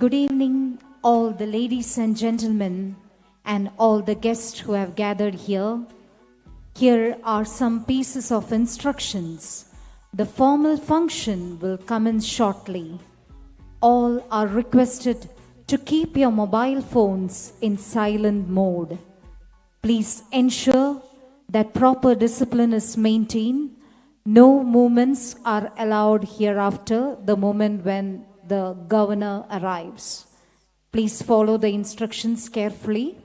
Good evening, all the ladies and gentlemen, and all the guests who have gathered here. Here are some pieces of instructions. The formal function will commence shortly. All are requested to keep your mobile phones in silent mode. Please ensure that proper discipline is maintained. No movements are allowed hereafter the moment when the governor arrives. Please follow the instructions carefully.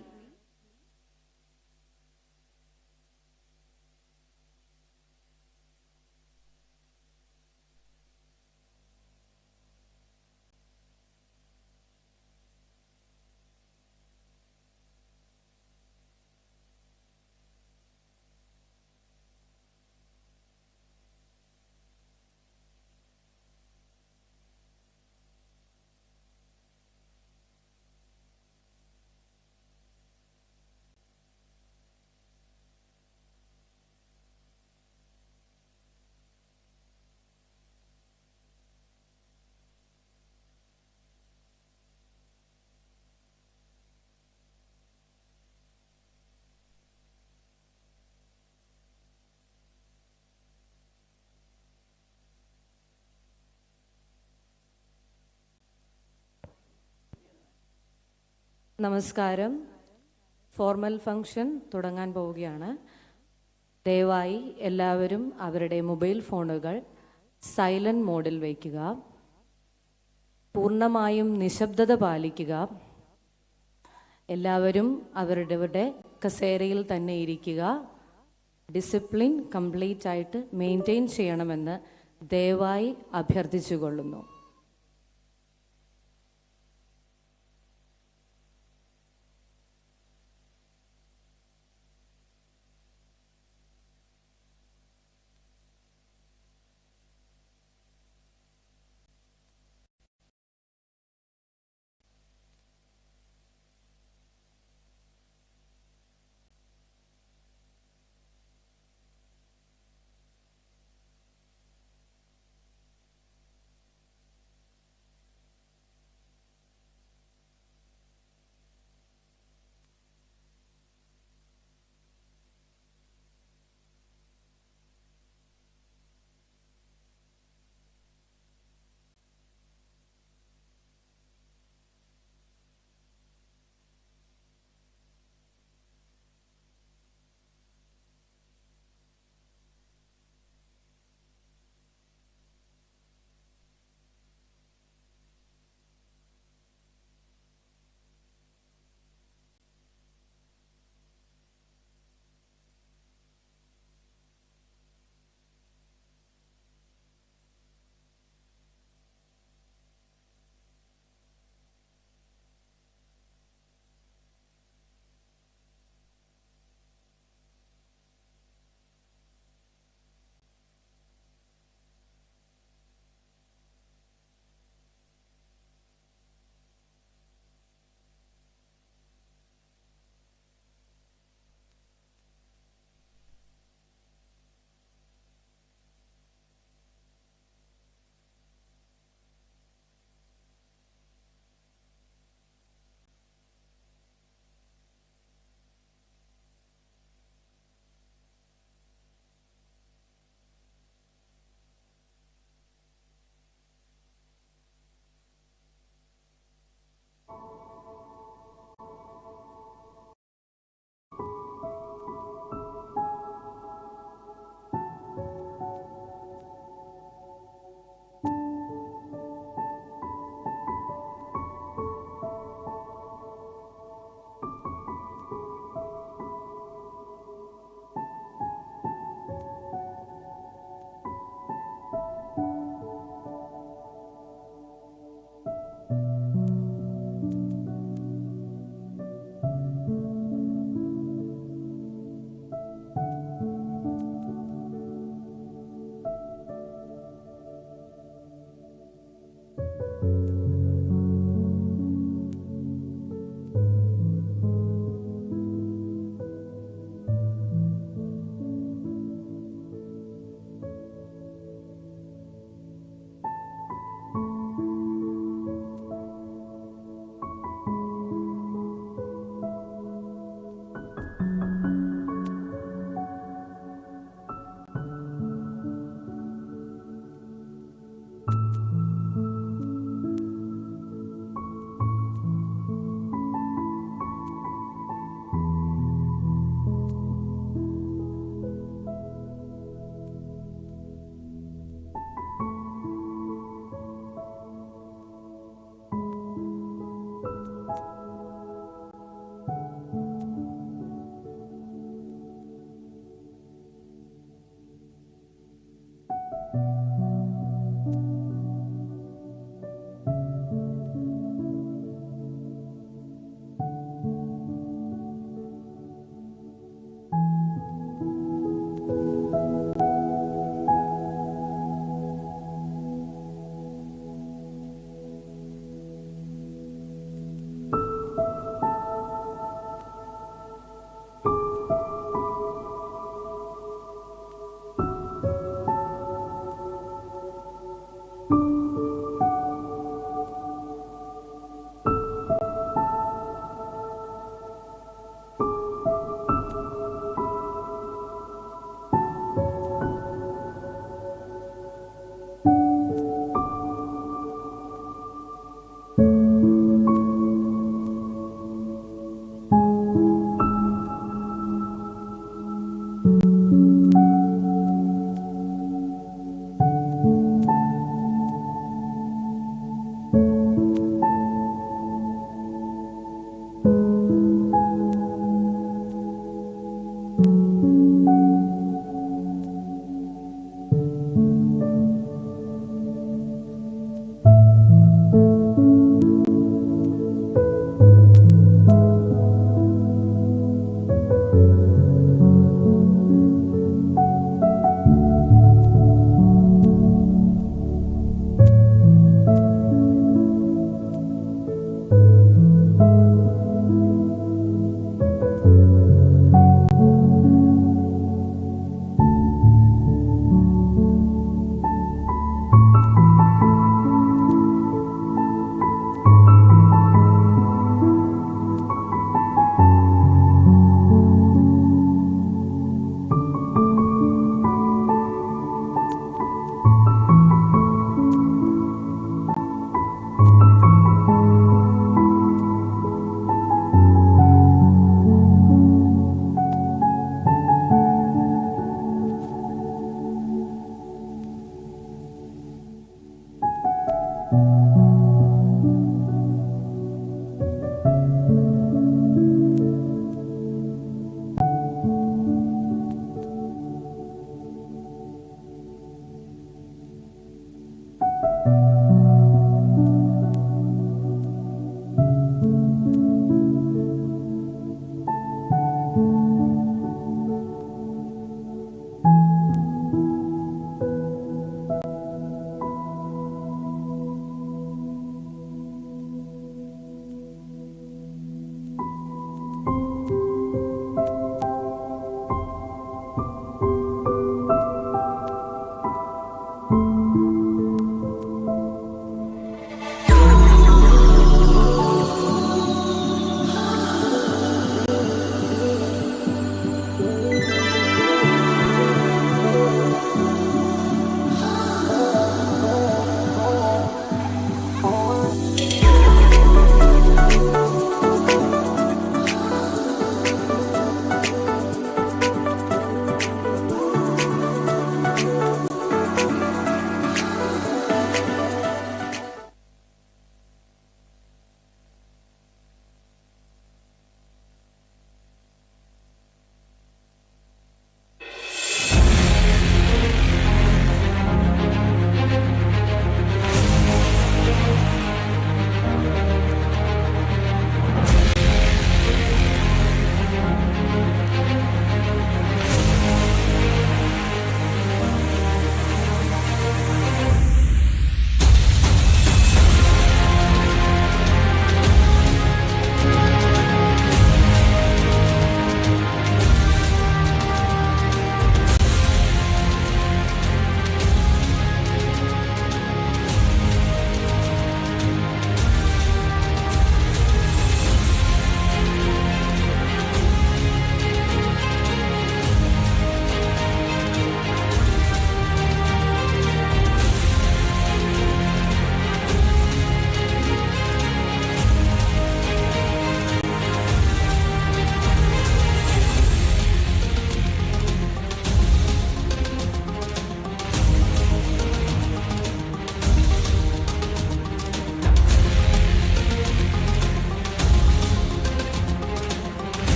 നമസ്കാരം. Formal function തുടങ്ങാൻ പോവുകയാണ്. ദയവായി എല്ലാവരും അവരുടെ mobile ഫോണുകൾ silent മോഡിൽ വയ്ക്കുക. പൂർണ്ണമായും നിശബ്ദത പാലിക്കുക. എല്ലാവരും അവരുടെ കസേരയിൽ തന്നെ ഇരിക്കുക. ഡിസിപ്ലിൻ കംപ്ലീറ്റ് ആയിട്ട് മെയിൻറ്റെയിൻ ചെയ്യണമെന്ന് ദയവായി അഭ്യർത്ഥിച്ചുകൊള്ളുന്നു.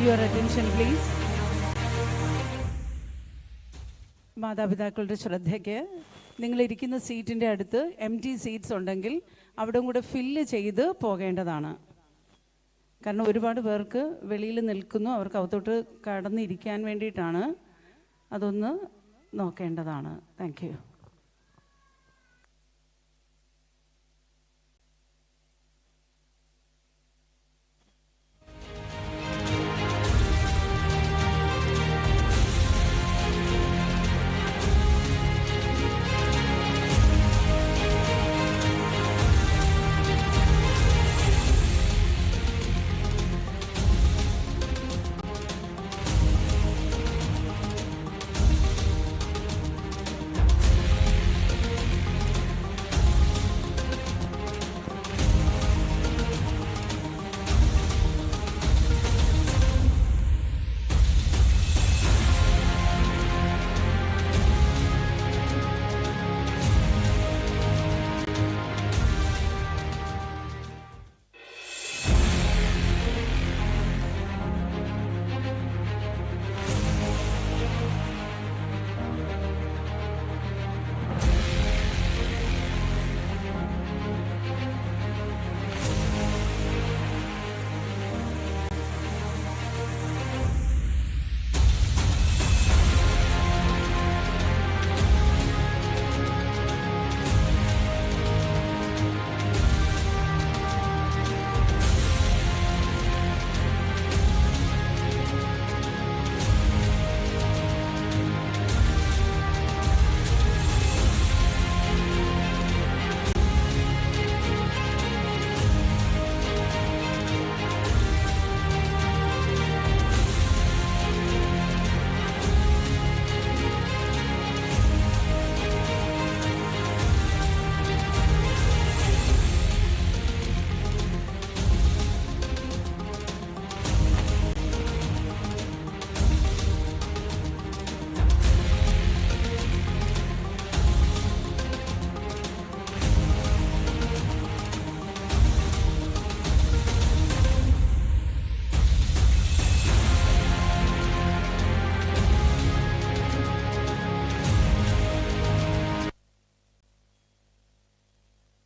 Your attention please. മാതാപിതാക്കളുടെ ശ്രദ്ധയ്ക്ക്, നിങ്ങളിരിക്കുന്ന സീറ്റിൻ്റെ അടുത്ത് എംപ്റ്റി സീറ്റ്സ് ഉണ്ടെങ്കിൽ അവിടെ കൂടെ ഫില്ല് ചെയ്ത് പോകേണ്ടതാണ്. കാരണം ഒരുപാട് പേർക്ക് വെളിയിൽ നിൽക്കുന്നു, അവർക്ക് അകത്തോട്ട് കടന്നിരിക്കാൻ വേണ്ടിയിട്ടാണ്. അതൊന്ന് നോക്കേണ്ടതാണ്. Thank you.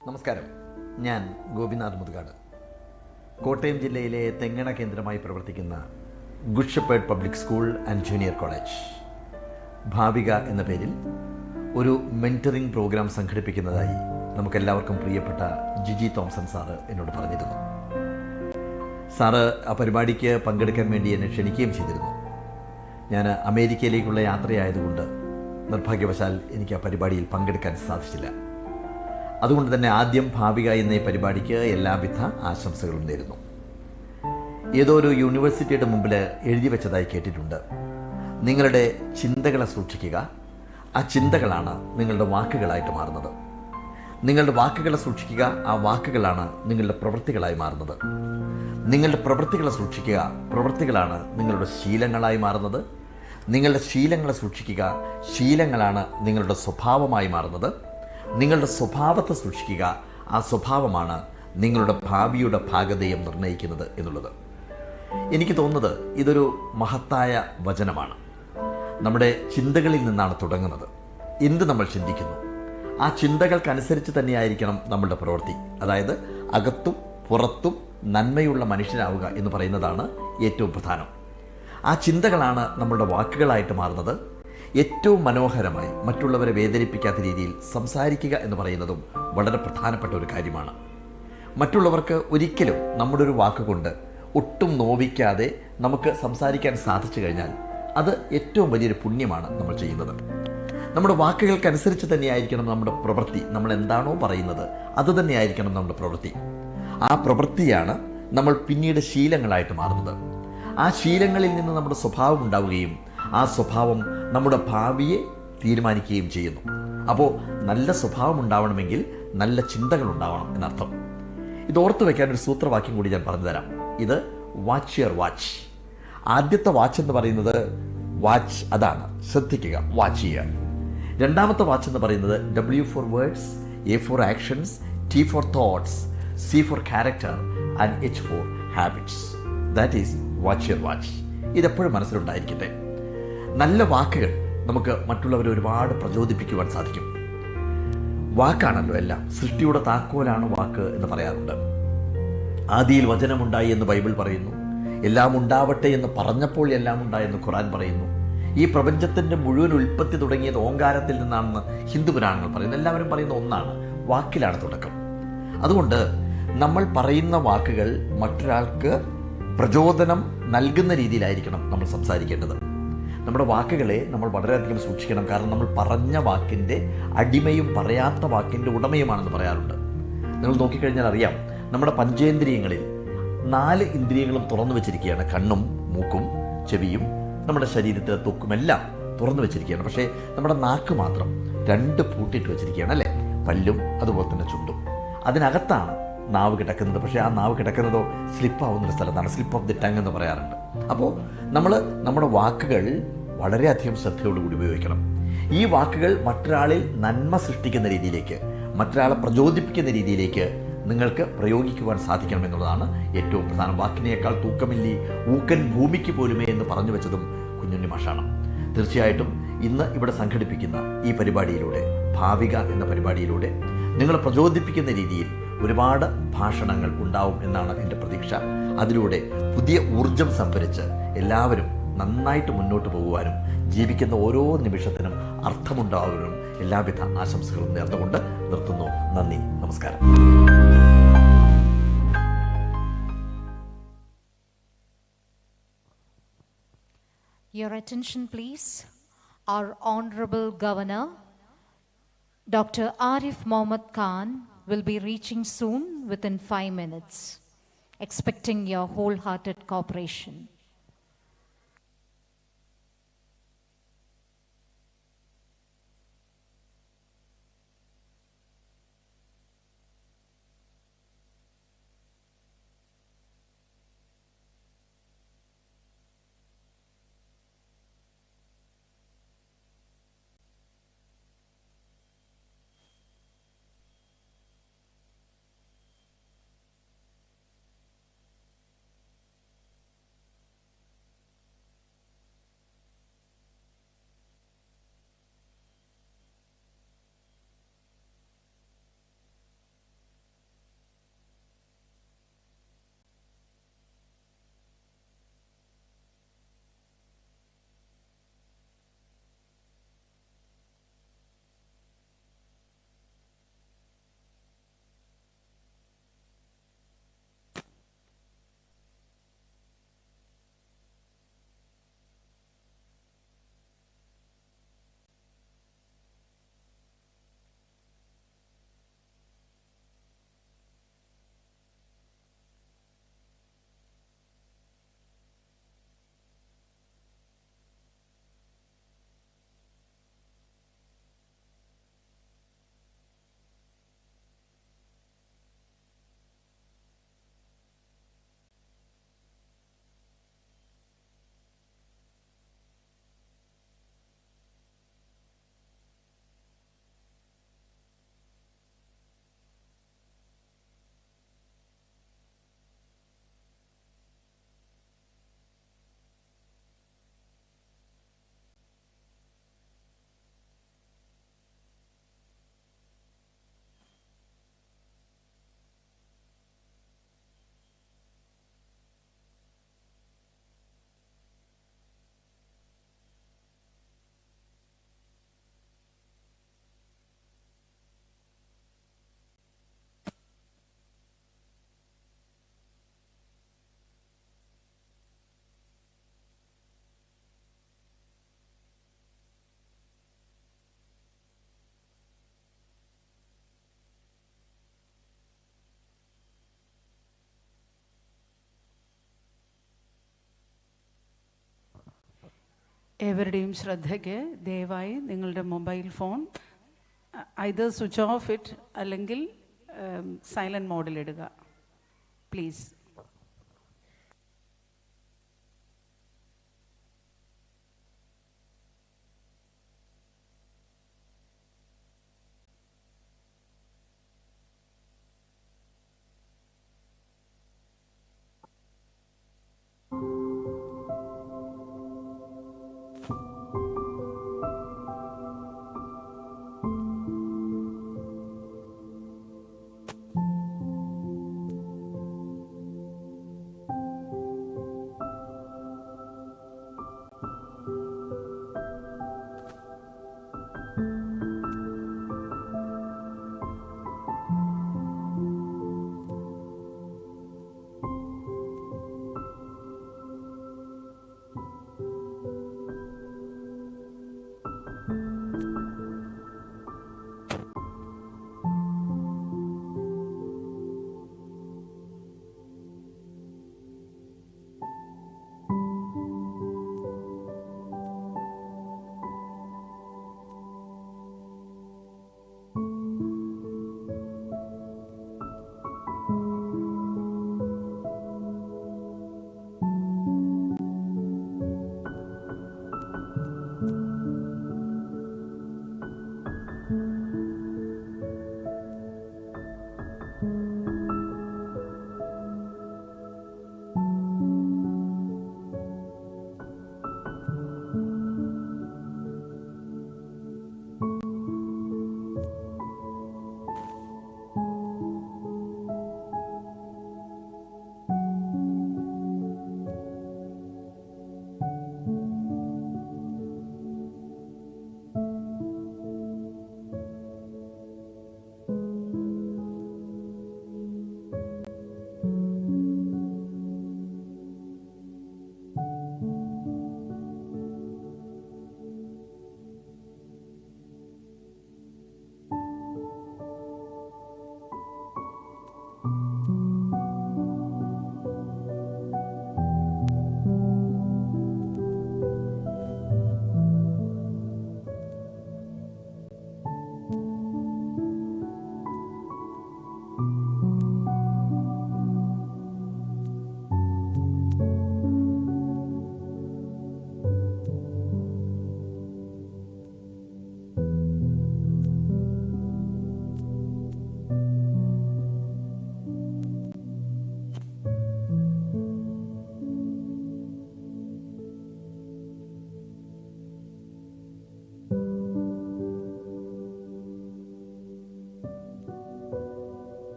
നമസ്കാരം, ഞാൻ ഗോപിനാഥ് മുതുകാട്. കോട്ടയം ജില്ലയിലെ തെങ്ങണ കേന്ദ്രമായി പ്രവർത്തിക്കുന്ന good shepherd public school and junior college Bhavika എന്ന പേരിൽ ഒരു മെൻറ്ററിംഗ് പ്രോഗ്രാം സംഘടിപ്പിക്കുന്നതായി നമുക്കെല്ലാവർക്കും പ്രിയപ്പെട്ട ജിജി തോംസൺ സാറ് എന്നോട് പറഞ്ഞിരുന്നു. സാറ് ആ പരിപാടിക്ക് പങ്കെടുക്കാൻ വേണ്ടി എന്നെ ക്ഷണിക്കുകയും ചെയ്തിരുന്നു. ഞാൻ അമേരിക്കയിലേക്കുള്ള യാത്രയായതുകൊണ്ട് നിർഭാഗ്യവശാൽ എനിക്ക് ആ പരിപാടിയിൽ പങ്കെടുക്കാൻ സാധിച്ചില്ല. അതുകൊണ്ട് തന്നെ ആദ്യം ഭാവിക എന്ന ഈ പരിപാടിക്ക് എല്ലാവിധ ആശംസകളും നേരുന്നു. ഏതോ ഒരു യൂണിവേഴ്സിറ്റിയുടെ മുമ്പിൽ എഴുതി വെച്ചതായി കേട്ടിട്ടുണ്ട്, നിങ്ങളുടെ ചിന്തകളെ സൂക്ഷിക്കുക, ആ ചിന്തകളാണ് നിങ്ങളുടെ വാക്കുകളായിട്ട് മാറുന്നത്. നിങ്ങളുടെ വാക്കുകളെ സൂക്ഷിക്കുക, ആ വാക്കുകളാണ് നിങ്ങളുടെ പ്രവൃത്തികളായി മാറുന്നത്. നിങ്ങളുടെ പ്രവൃത്തികളെ സൂക്ഷിക്കുക, പ്രവൃത്തികളാണ് നിങ്ങളുടെ ശീലങ്ങളായി മാറുന്നത്. നിങ്ങളുടെ ശീലങ്ങളെ സൂക്ഷിക്കുക, ശീലങ്ങളാണ് നിങ്ങളുടെ സ്വഭാവമായി മാറുന്നത്. നിങ്ങളുടെ സ്വഭാവത്തെ സൂക്ഷിക്കുക, ആ സ്വഭാവമാണ് നിങ്ങളുടെ ഭാവിയുടെ ഭാഗധേയം നിർണ്ണയിക്കുന്നത് എന്നുള്ളത്. എനിക്ക് തോന്നുന്നത് ഇതൊരു മഹത്തായ വചനമാണ്. നമ്മുടെ ചിന്തകളിൽ നിന്നാണ് തുടങ്ങുന്നത്. എന്ത് നമ്മൾ ചിന്തിക്കുന്നു, ആ ചിന്തകൾക്കനുസരിച്ച് തന്നെയായിരിക്കണം നമ്മളുടെ പ്രവൃത്തി. അതായത് അകത്തും പുറത്തും നന്മയുള്ള മനുഷ്യനാവുക എന്ന് പറയുന്നതാണ് ഏറ്റവും പ്രധാനം. ആ ചിന്തകളാണ് നമ്മളുടെ വാക്കുകളായിട്ട് മാറുന്നത്. ഏറ്റവും മനോഹരമായി മറ്റുള്ളവരെ വേദനിപ്പിക്കാത്ത രീതിയിൽ സംസാരിക്കുക എന്ന് പറയുന്നതും വളരെ പ്രധാനപ്പെട്ട ഒരു കാര്യമാണ്. മറ്റുള്ളവർക്ക് ഒരിക്കലും നമ്മുടെ ഒരു വാക്കുകൊണ്ട് ഒട്ടും നോവിക്കാതെ നമുക്ക് സംസാരിക്കാൻ സാധിച്ചു കഴിഞ്ഞാൽ അത് ഏറ്റവും വലിയൊരു പുണ്യമാണ് നമ്മൾ ചെയ്യുന്നത്. നമ്മുടെ വാക്കുകൾക്കനുസരിച്ച് തന്നെയായിരിക്കണം നമ്മുടെ പ്രവൃത്തി. നമ്മൾ എന്താണോ പറയുന്നത് അത് തന്നെയായിരിക്കണം നമ്മുടെ പ്രവൃത്തി. ആ പ്രവൃത്തിയാണ് നമ്മൾ പിന്നീട് ശീലങ്ങളായിട്ട് മാറുന്നത്. ആ ശീലങ്ങളിൽ നിന്ന് നമ്മുടെ സ്വഭാവം ഉണ്ടാവുകയും ആ സ്വഭാവം നമ്മുടെ ഭാവിയെ തീരുമാനിക്കുകയും ചെയ്യുന്നു. അപ്പോൾ നല്ല സ്വഭാവം ഉണ്ടാവണമെങ്കിൽ നല്ല ചിന്തകൾ ഉണ്ടാവണം എന്നർത്ഥം. ഇത് ഓർത്തു വയ്ക്കാൻ ഒരു സൂത്രവാക്യം കൂടി ഞാൻ പറഞ്ഞുതരാം. ഇത് വാച്ച് യുവർ വാച്ച്. ആദ്യത്തെ വാച്ച് എന്ന് പറയുന്നത് വാച്ച്, അതാണ് ശ്രദ്ധിക്കുക, വാച്ച് ചെയ്യുക. രണ്ടാമത്തെ വാച്ച് എന്ന് പറയുന്നത് W for words, A for actions, T for thoughts, C for character and H for habits. That is watch your watch. ഇതെപ്പോഴും മനസ്സിലുണ്ടായിരിക്കട്ടെ. നല്ല വാക്കുകൾ നമുക്ക് മറ്റുള്ളവരെ ഒരുപാട് പ്രചോദിപ്പിക്കുവാൻ സാധിക്കും. വാക്കാണല്ലോ എല്ലാം. സൃഷ്ടിയുടെ താക്കോലാണ് വാക്ക് എന്ന് പറയാറുണ്ട്. ആദിയിൽ വചനമുണ്ടായി എന്ന് ബൈബിൾ പറയുന്നു. എല്ലാം ഉണ്ടാവട്ടെ എന്ന് പറഞ്ഞപ്പോൾ എല്ലാം ഉണ്ടായെന്ന് ഖുറാൻ പറയുന്നു. ഈ പ്രപഞ്ചത്തിൻ്റെ മുഴുവൻ ഉൽപ്പത്തി തുടങ്ങിയത് ഓങ്കാരത്തിൽ നിന്നാണെന്ന് ഹിന്ദു പുരാണങ്ങൾ പറയുന്നു. എല്ലാവരും പറയുന്ന ഒന്നാണ്, വാക്കിലാണ് തുടക്കം. അതുകൊണ്ട് നമ്മൾ പറയുന്ന വാക്കുകൾ മറ്റൊരാൾക്ക് പ്രചോദനം നൽകുന്ന രീതിയിലായിരിക്കണം നമ്മൾ സംസാരിക്കേണ്ടത്. നമ്മുടെ വാക്കുകളെ നമ്മൾ വളരെയധികം സൂക്ഷിക്കണം. കാരണം നമ്മൾ പറഞ്ഞ വാക്കിൻ്റെ അടിമയും പറയാത്ത വാക്കിൻ്റെ ഉടമയുമാണെന്ന് പറയാറുണ്ട്. നിങ്ങൾ നോക്കിക്കഴിഞ്ഞാൽ അറിയാം, നമ്മുടെ പഞ്ചേന്ദ്രിയങ്ങളിൽ 4 ഇന്ദ്രിയങ്ങളും തുറന്നു വെച്ചിരിക്കുകയാണ്. കണ്ണും മൂക്കും ചെവിയും നമ്മുടെ ശരീരത്തിലെ ത്വക്കുമെല്ലാം തുറന്നു വെച്ചിരിക്കുകയാണ്. പക്ഷേ നമ്മുടെ നാക്ക് മാത്രം 2 പൂട്ടിയിട്ട് വെച്ചിരിക്കുകയാണ്, അല്ലേ? പല്ലും അതുപോലെ തന്നെ ചുണ്ടും. അതിനകത്താണ് നാവ് കിടക്കുന്നത്. പക്ഷേ ആ നാവ് കിടക്കുന്നതോ സ്ലിപ്പാവുന്നൊരു സ്ഥലത്താണ്. സ്ലിപ്പ് ഓഫ് ദി ടങ് എന്ന് പറയാറുണ്ട്. അപ്പോൾ നമ്മൾ നമ്മുടെ വാക്കുകൾ വളരെയധികം ശ്രദ്ധയോടുകൂടി ഉപയോഗിക്കണം. ഈ വാക്കുകൾ മറ്റൊരാളിൽ നന്മ സൃഷ്ടിക്കുന്ന രീതിയിലേക്ക്, മറ്റൊരാളെ പ്രചോദിപ്പിക്കുന്ന രീതിയിലേക്ക് നിങ്ങൾക്ക് പ്രയോഗിക്കുവാൻ സാധിക്കണം എന്നുള്ളതാണ് ഏറ്റവും പ്രധാനം. വാക്കിനേക്കാൾ തൂക്കമില്ലി ഊക്കൻ ഭൂമിക്ക് പോലുമേ എന്ന് പറഞ്ഞു വെച്ചതും കുഞ്ഞുണ്ണി മാഷാണ്. തീർച്ചയായിട്ടും ഇന്ന് ഇവിടെ സംഘടിപ്പിക്കുന്ന ഈ പരിപാടിയിലൂടെ, ഭാവിക എന്ന പരിപാടിയിലൂടെ നിങ്ങളെ പ്രചോദിപ്പിക്കുന്ന രീതിയിൽ ഒരുപാട് ഭാഷണങ്ങൾ ഉണ്ടാവും എന്നാണ് എൻ്റെ പ്രതീക്ഷ. അതിലൂടെ പുതിയ ഊർജം സംഭരിച്ച് എല്ലാവരും നന്നായിട്ട് മുന്നോട്ട് പോകുവാനും ജീവിക്കുന്ന ഓരോ നിമിഷത്തിനും അർത്ഥമുണ്ടാവാനും എല്ലാവിധ ആശംസകളും നേർന്നുകൊണ്ട് നിർത്തുന്നു. നന്ദി, നമസ്കാരം. Your attention please. Our Honorable Governor, Dr. Arif Mohammad Khan, will be reaching soon within 5 minutes, expecting your wholehearted cooperation. ഏവരുടെയും ശ്രദ്ധയ്ക്ക് ദയവായി നിങ്ങളുടെ mobile phone either switch off it അല്ലെങ്കിൽ സൈലൻറ്റ് മോഡിലിടുക please.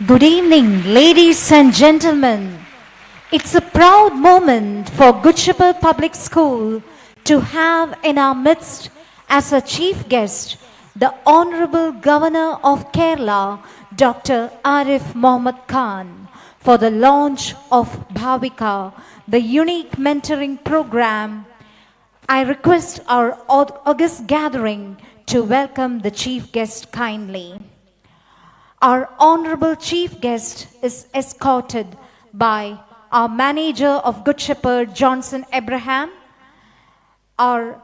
Good evening, ladies and gentlemen. It's a proud moment for Good Shepherd Public School to have in our midst as a chief guest the Honorable Governor of Kerala, Dr. Arif Mohammed Khan, for the launch of Bhaavika, the unique mentoring program. I request our august gathering to welcome the chief guest kindly. Our honorable chief guest is escorted by our manager of Good Shepherd, Johnson Abraham, our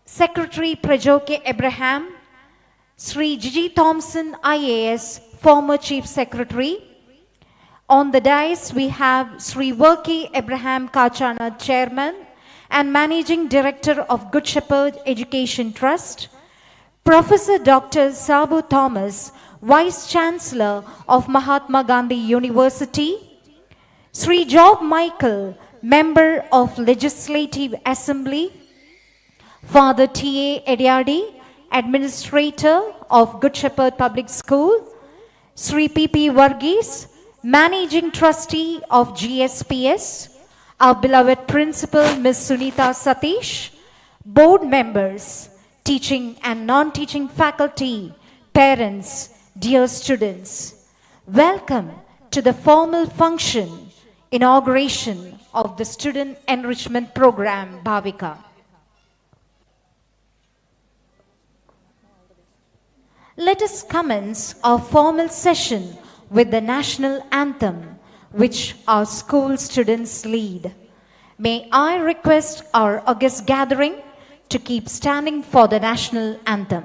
secretary, Prajoke Abraham, Sri Gigi Thompson, IAS, former chief secretary. On the dais, we have Sri Worki Abraham Kachana, chairman and managing director of Good Shepherd Education Trust, Professor Dr. Sabu Thomas, Vice Chancellor of Mahatma Gandhi University, Sri Job Michael, Member of Legislative Assembly, Father T.A. Ediadi, Administrator of Good Shepherd Public School, Sri P.P. Varghese, Managing Trustee of GSPS, our beloved Principal Ms. Sunita Satish, Board Members, teaching and non-teaching faculty, parents, dear students, welcome to the formal function, inauguration of the Student Enrichment Program, Bhaavika. Let us commence our formal session with the national anthem, which our school students lead. May I request our august gathering to keep standing for the national anthem.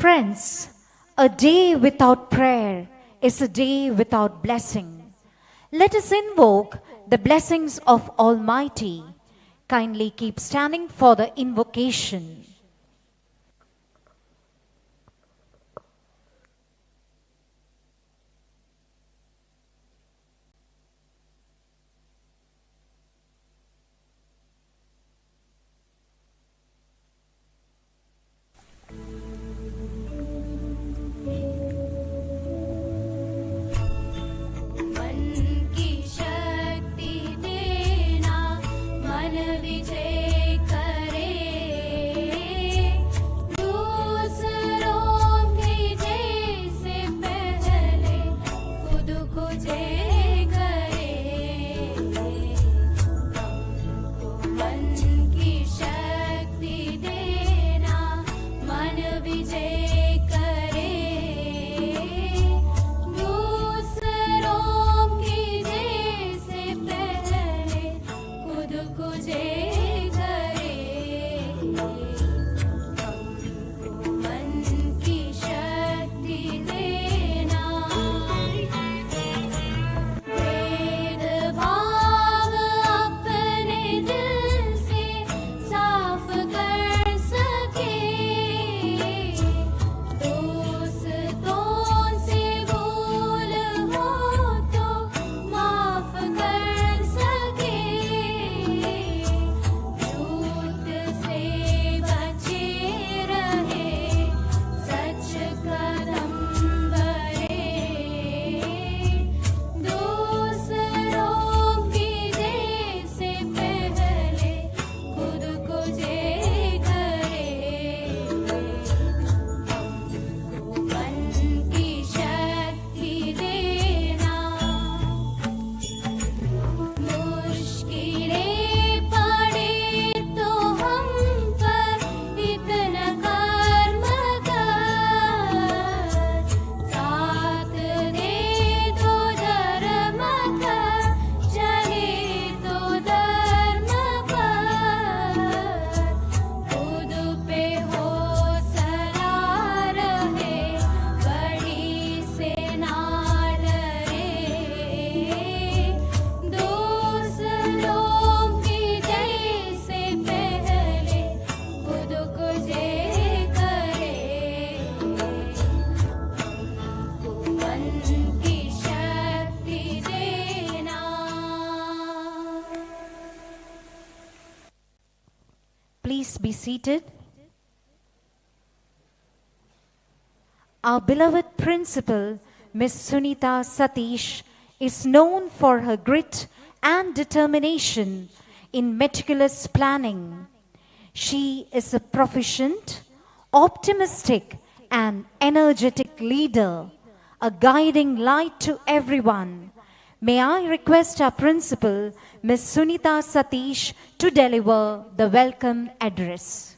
Friends, a day without prayer is a day without blessing. Let us invoke the blessings of Almighty. Kindly keep standing for the invocation. Jai Please be seated. Our beloved principal, Miss Sunita Satish, is known for her grit and determination in meticulous planning. She is a proficient, optimistic, and energetic leader, a guiding light to everyone. May I request our principal, Ms. Sunita Satish, to deliver the welcome address.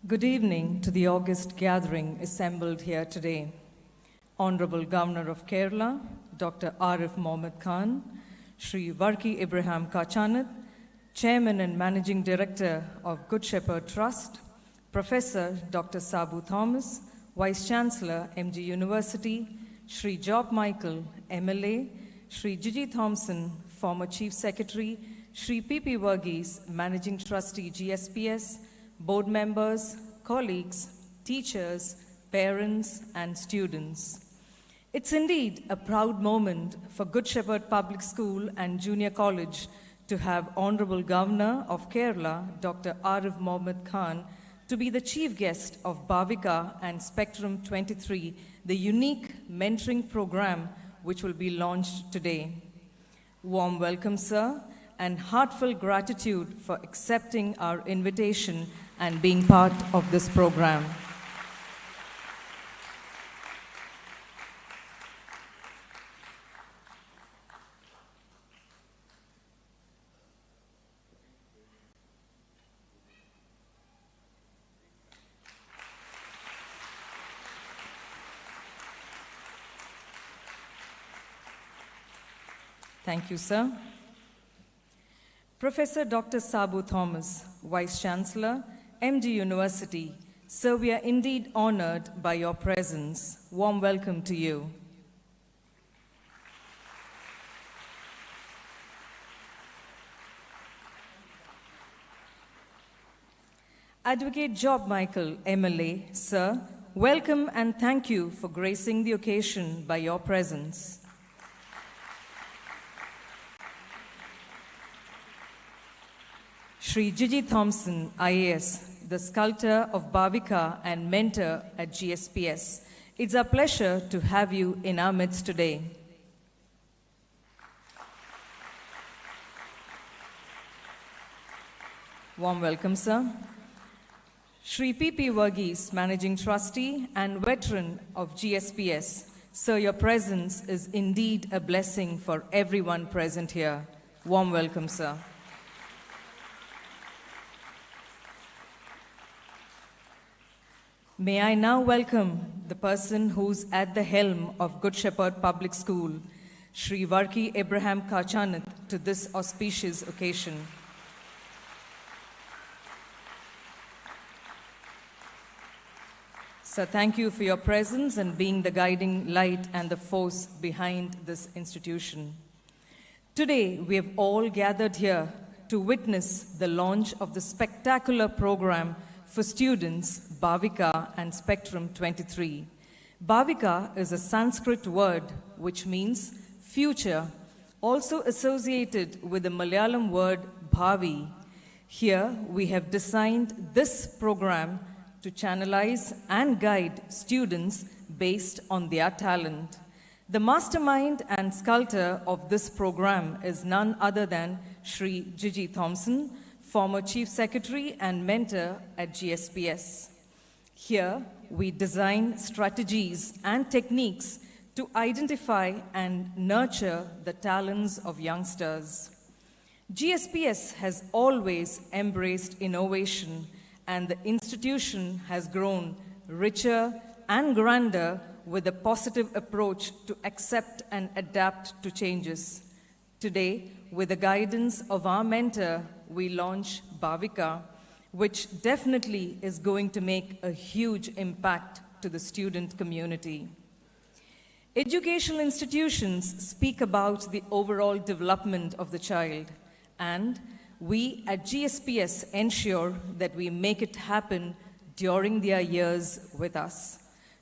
Good evening to the august gathering assembled here today. Honorable Governor of Kerala, Dr. Arif Mohammed Khan, Shri Varki Ibrahim Kachanat, Chairman and Managing Director of Good Shepherd Trust, Professor Dr. Sabu Thomas, Vice Chancellor, MG University, Shri Job Michael, MLA, Shri Gigi Thompson, former Chief Secretary, Shri P.P. Varghese, Managing Trustee, GSPS, board members, colleagues, teachers, parents, and students. It's indeed a proud moment for Good Shepherd Public School and Junior College to have Honorable Governor of Kerala, Dr. Arif Mohammed Khan, to be the chief guest of Bhaavika and Spectrum 23, the unique mentoring program which will be launched today. Warm welcome, sir, and heartfelt gratitude for accepting our invitation and being part of this program. Thank you, sir. Professor Dr. Sabu Thomas, Vice Chancellor, MG University. Sir, we are indeed honored by your presence. Warm welcome to you. Advocate Job Michael, MLA. Sir, welcome and thank you for gracing the occasion by your presence. Shri Gigi Thompson, IAS, the sculptor of Bhaavika and mentor at GSPS. It's a pleasure to have you in our midst today. Warm welcome, sir. Shri P.P. Varghese, Managing Trustee and veteran of GSPS. Sir, your presence is indeed a blessing for everyone present here. Warm welcome, sir. May I now welcome the person who's at the helm of Good Shepherd Public School, Shri Varki Ibrahim Kachanat, to this auspicious occasion. Sir, thank you for your presence and being the guiding light and the force behind this institution. Today, we have all gathered here to witness the launch of the spectacular program for students, Bhaavika and Spectrum 23. Bhaavika is a Sanskrit word which means future, also associated with the Malayalam word bhavi. Here we have designed this program to channelize and guide students based on their talent. The mastermind and sculptor of this program is none other than Shri Gigi Thompson, former Chief Secretary and mentor at GSPS. Here, we design strategies and techniques to identify and nurture the talents of youngsters. GSPS has always embraced innovation, and the institution has grown richer and grander with a positive approach to accept and adapt to changes. Today, with the guidance of our mentor, we launch Bhaavika, which definitely is going to make a huge impact to the student community. Educational institutions speak about the overall development of the child, and we at GSPS ensure that we make it happen during their years with us.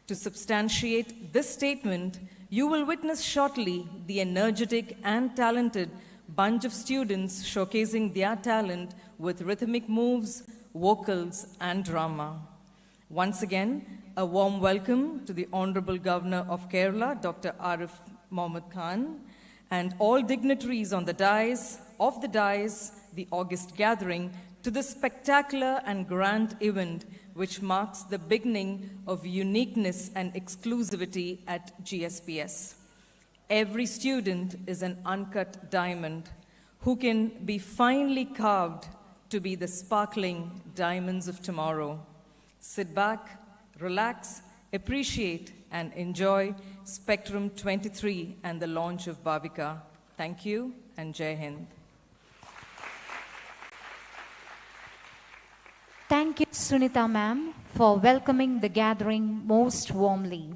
To substantiate this statement, you will witness shortly the energetic and talented bunch of students showcasing their talent with rhythmic moves, vocals, and drama. Once again, a warm welcome to the Honorable Governor of Kerala, Dr. Arif Mohammed Khan, and all dignitaries on the dais, the August gathering, to this spectacular and grand event which marks the beginning of uniqueness and exclusivity at GSPS. Every student is an uncut diamond who can be finely carved to be the sparkling diamonds of tomorrow. Sit back, relax, appreciate, and enjoy Spectrum 23 and the launch of Bhaavika. Thank you, and Jai Hind. Thank you, Sunita ma'am, for welcoming the gathering most warmly.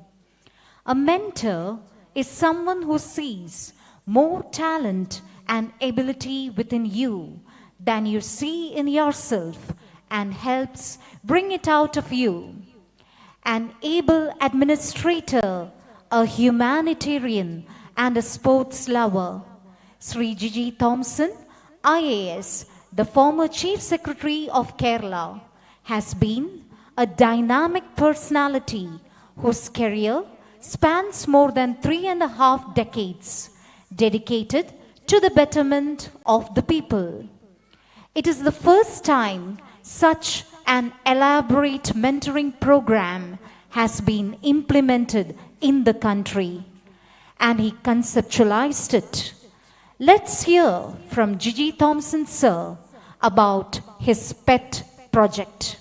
A mentor is someone who sees more talent and ability within you than you see in yourself and helps bring it out of you. An able administrator, a humanitarian, and a sports lover. Sri Gigi Thompson, IAS, the former Chief Secretary of Kerala, has been a dynamic personality whose career spans more than 3.5 decades, dedicated to the betterment of the people. It is the first time such an elaborate mentoring program has been implemented in the country, and he conceptualized it. Let's hear from Gigi Thompson sir about his pet project.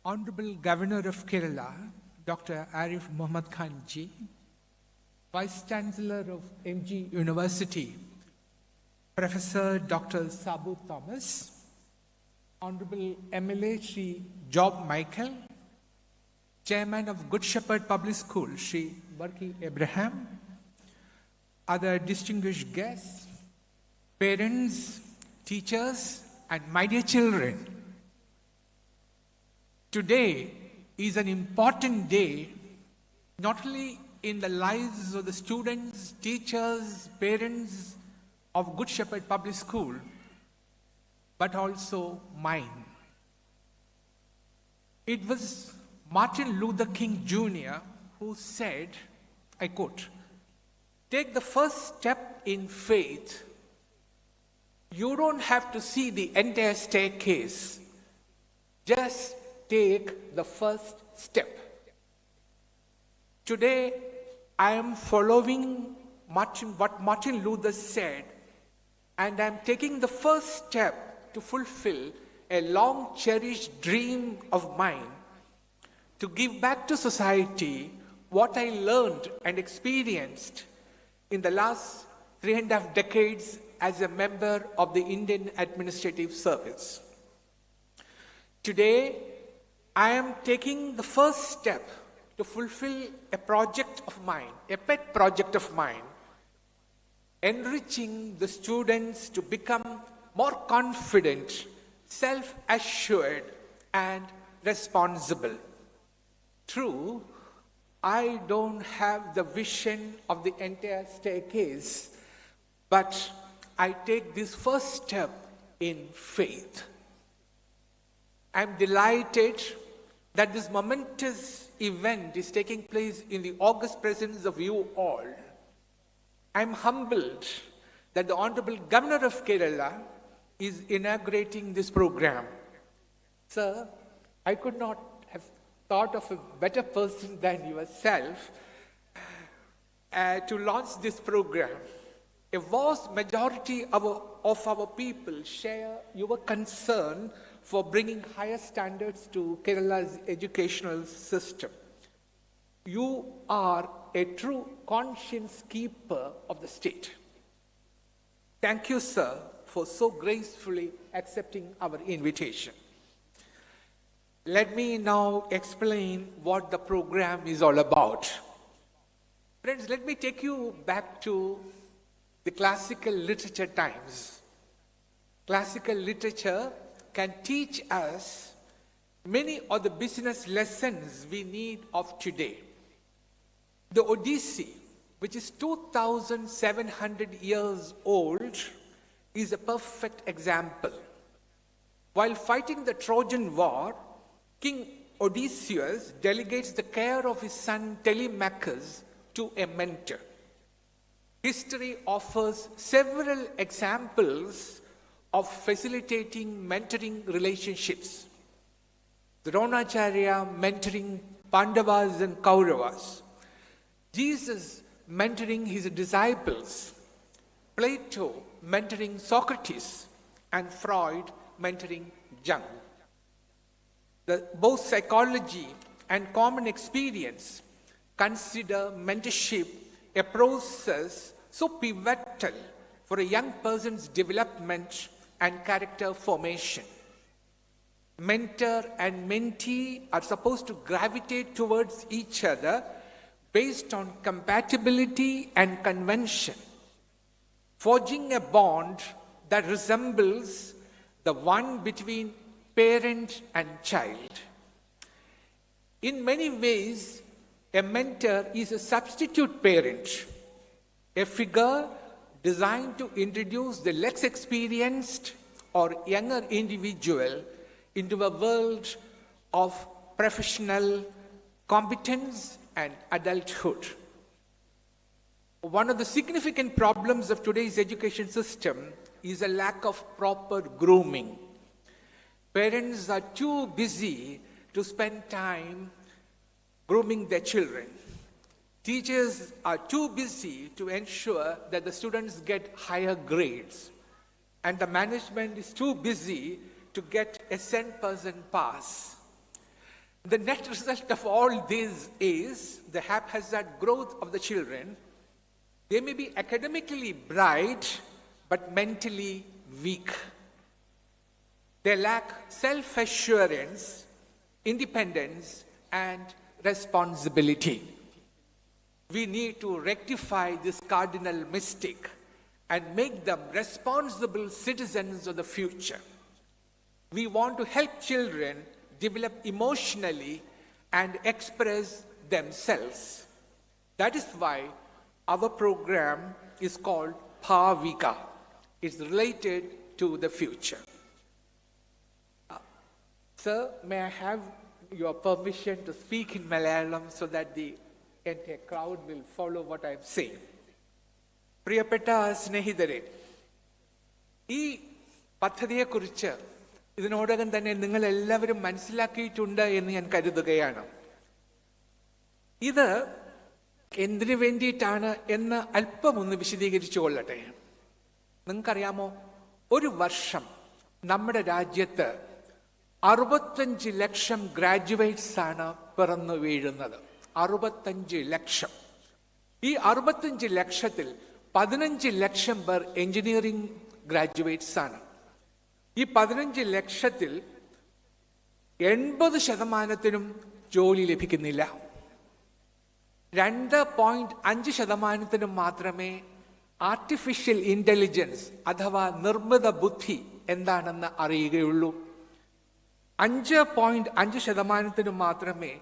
Honorable Governor of Kerala, Dr. Arif Mohammed Khan ji, Vice Chancellor of MG University, Professor Dr. Sabu Thomas, Honorable MLA Shri Job Michael, Chairman of Good Shepherd Public School, Shri Barki Abraham, other distinguished guests, parents, teachers, and my dear children. Today is an important day, not only in the lives of the students, teachers, parents of Good Shepherd Public School, but also mine. It was Martin Luther King Jr. who said, I quote, "Take the first step in faith. You don't have to see the entire staircase. Just take the first step." Today, I am following what Martin Luther said, and I am taking the first step to fulfill a long-cherished dream of mine, to give back to society what I learned and experienced in the last 3.5 decades as a member of the Indian Administrative Service. Today, I am taking the first step to fulfill a project of mine, a pet project of mine, enriching the students to become more confident, self-assured, and responsible. True, I don't have the vision of the entire staircase, but I take this first step in faith. I'm delighted that this momentous event is taking place in the august presence of you all. I'm humbled that the Honorable Governor of Kerala is inaugurating this program. Sir, I could not have thought of a better person than yourself to launch this program. A vast majority of our people share your concern for bringing higher standards to Kerala's educational system. You are a true conscience keeper of the state. Thank you, sir, for so gracefully accepting our invitation. Let me now explain what the program is all about. Friends, let me take you back to the classical literature times. Classical literature can teach us many of the business lessons we need of today. The Odyssey, which is 2,700 years old, is a perfect example. While fighting the Trojan War, King Odysseus delegates the care of his son Telemachus to a mentor. History offers several examples of facilitating mentoring relationships. Dronacharya mentoring Pandavas and Kauravas, Jesus mentoring his disciples, Plato mentoring Socrates, and Freud mentoring Jung. Both psychology and common experience consider mentorship a process so pivotal for a young person's development and character formation. Mentor and mentee are supposed to gravitate towards each other based on compatibility and convention, forging a bond that resembles the one between parent and child. In many ways, a mentor is a substitute parent, a figure designed to introduce the less experienced or younger individual into a world of professional competence and adulthood. One of the significant problems of today's education system is a lack of proper grooming. Parents are too busy to spend time grooming their children. Teachers are too busy to ensure that the students get higher grades. And the management is too busy to get a 100% pass. The net result of all this is the haphazard growth of the children. They may be academically bright, but mentally weak. They lack self-assurance, independence, and responsibility. We need to rectify this cardinal mistake and make them responsible citizens of the future. We want to help children develop emotionally and express themselves. That is why our program is called Bhaavika. It's related to the future. Sir, may I have your permission to speak in Malayalam so that the entire crowd will follow what I'm saying? പ്രിയപ്പെട്ട സ്നേഹിതരെ, ഈ പദ്ധതിയെക്കുറിച്ച് ഇതിനോടകം തന്നെ നിങ്ങൾ എല്ലാവരും മനസ്സിലാക്കിയിട്ടുണ്ട് എന്ന് ഞാൻ കരുതുകയാണ്. ഇത് എന്തിനു വേണ്ടിയിട്ടാണ് എന്ന് അല്പം ഒന്ന് വിശദീകരിച്ചു കൊള്ളട്ടെ. നിങ്ങൾക്കറിയാമോ, ഒരു വർഷം നമ്മുടെ രാജ്യത്ത് 65 ലക്ഷം ഗ്രാജുവേറ്റ്സ് ആണ് പിറന്നു വീഴുന്നത്. 65 ലക്ഷം. ഈ 65 ലക്ഷത്തിൽ 15 ലക്ഷം പേർ എഞ്ചിനീയറിംഗ് ഗ്രാജുവേറ്റ്സ് ആണ്. ഈ 15 ലക്ഷത്തിൽ 80% ജോലി ലഭിക്കുന്നില്ല. 2.5% മാത്രമേ ആർട്ടിഫിഷ്യൽ ഇന്റലിജൻസ് അഥവാ നിർമ്മിത ബുദ്ധി എന്താണെന്ന് അറിയുകയുള്ളൂ. 5.5% മാത്രമേ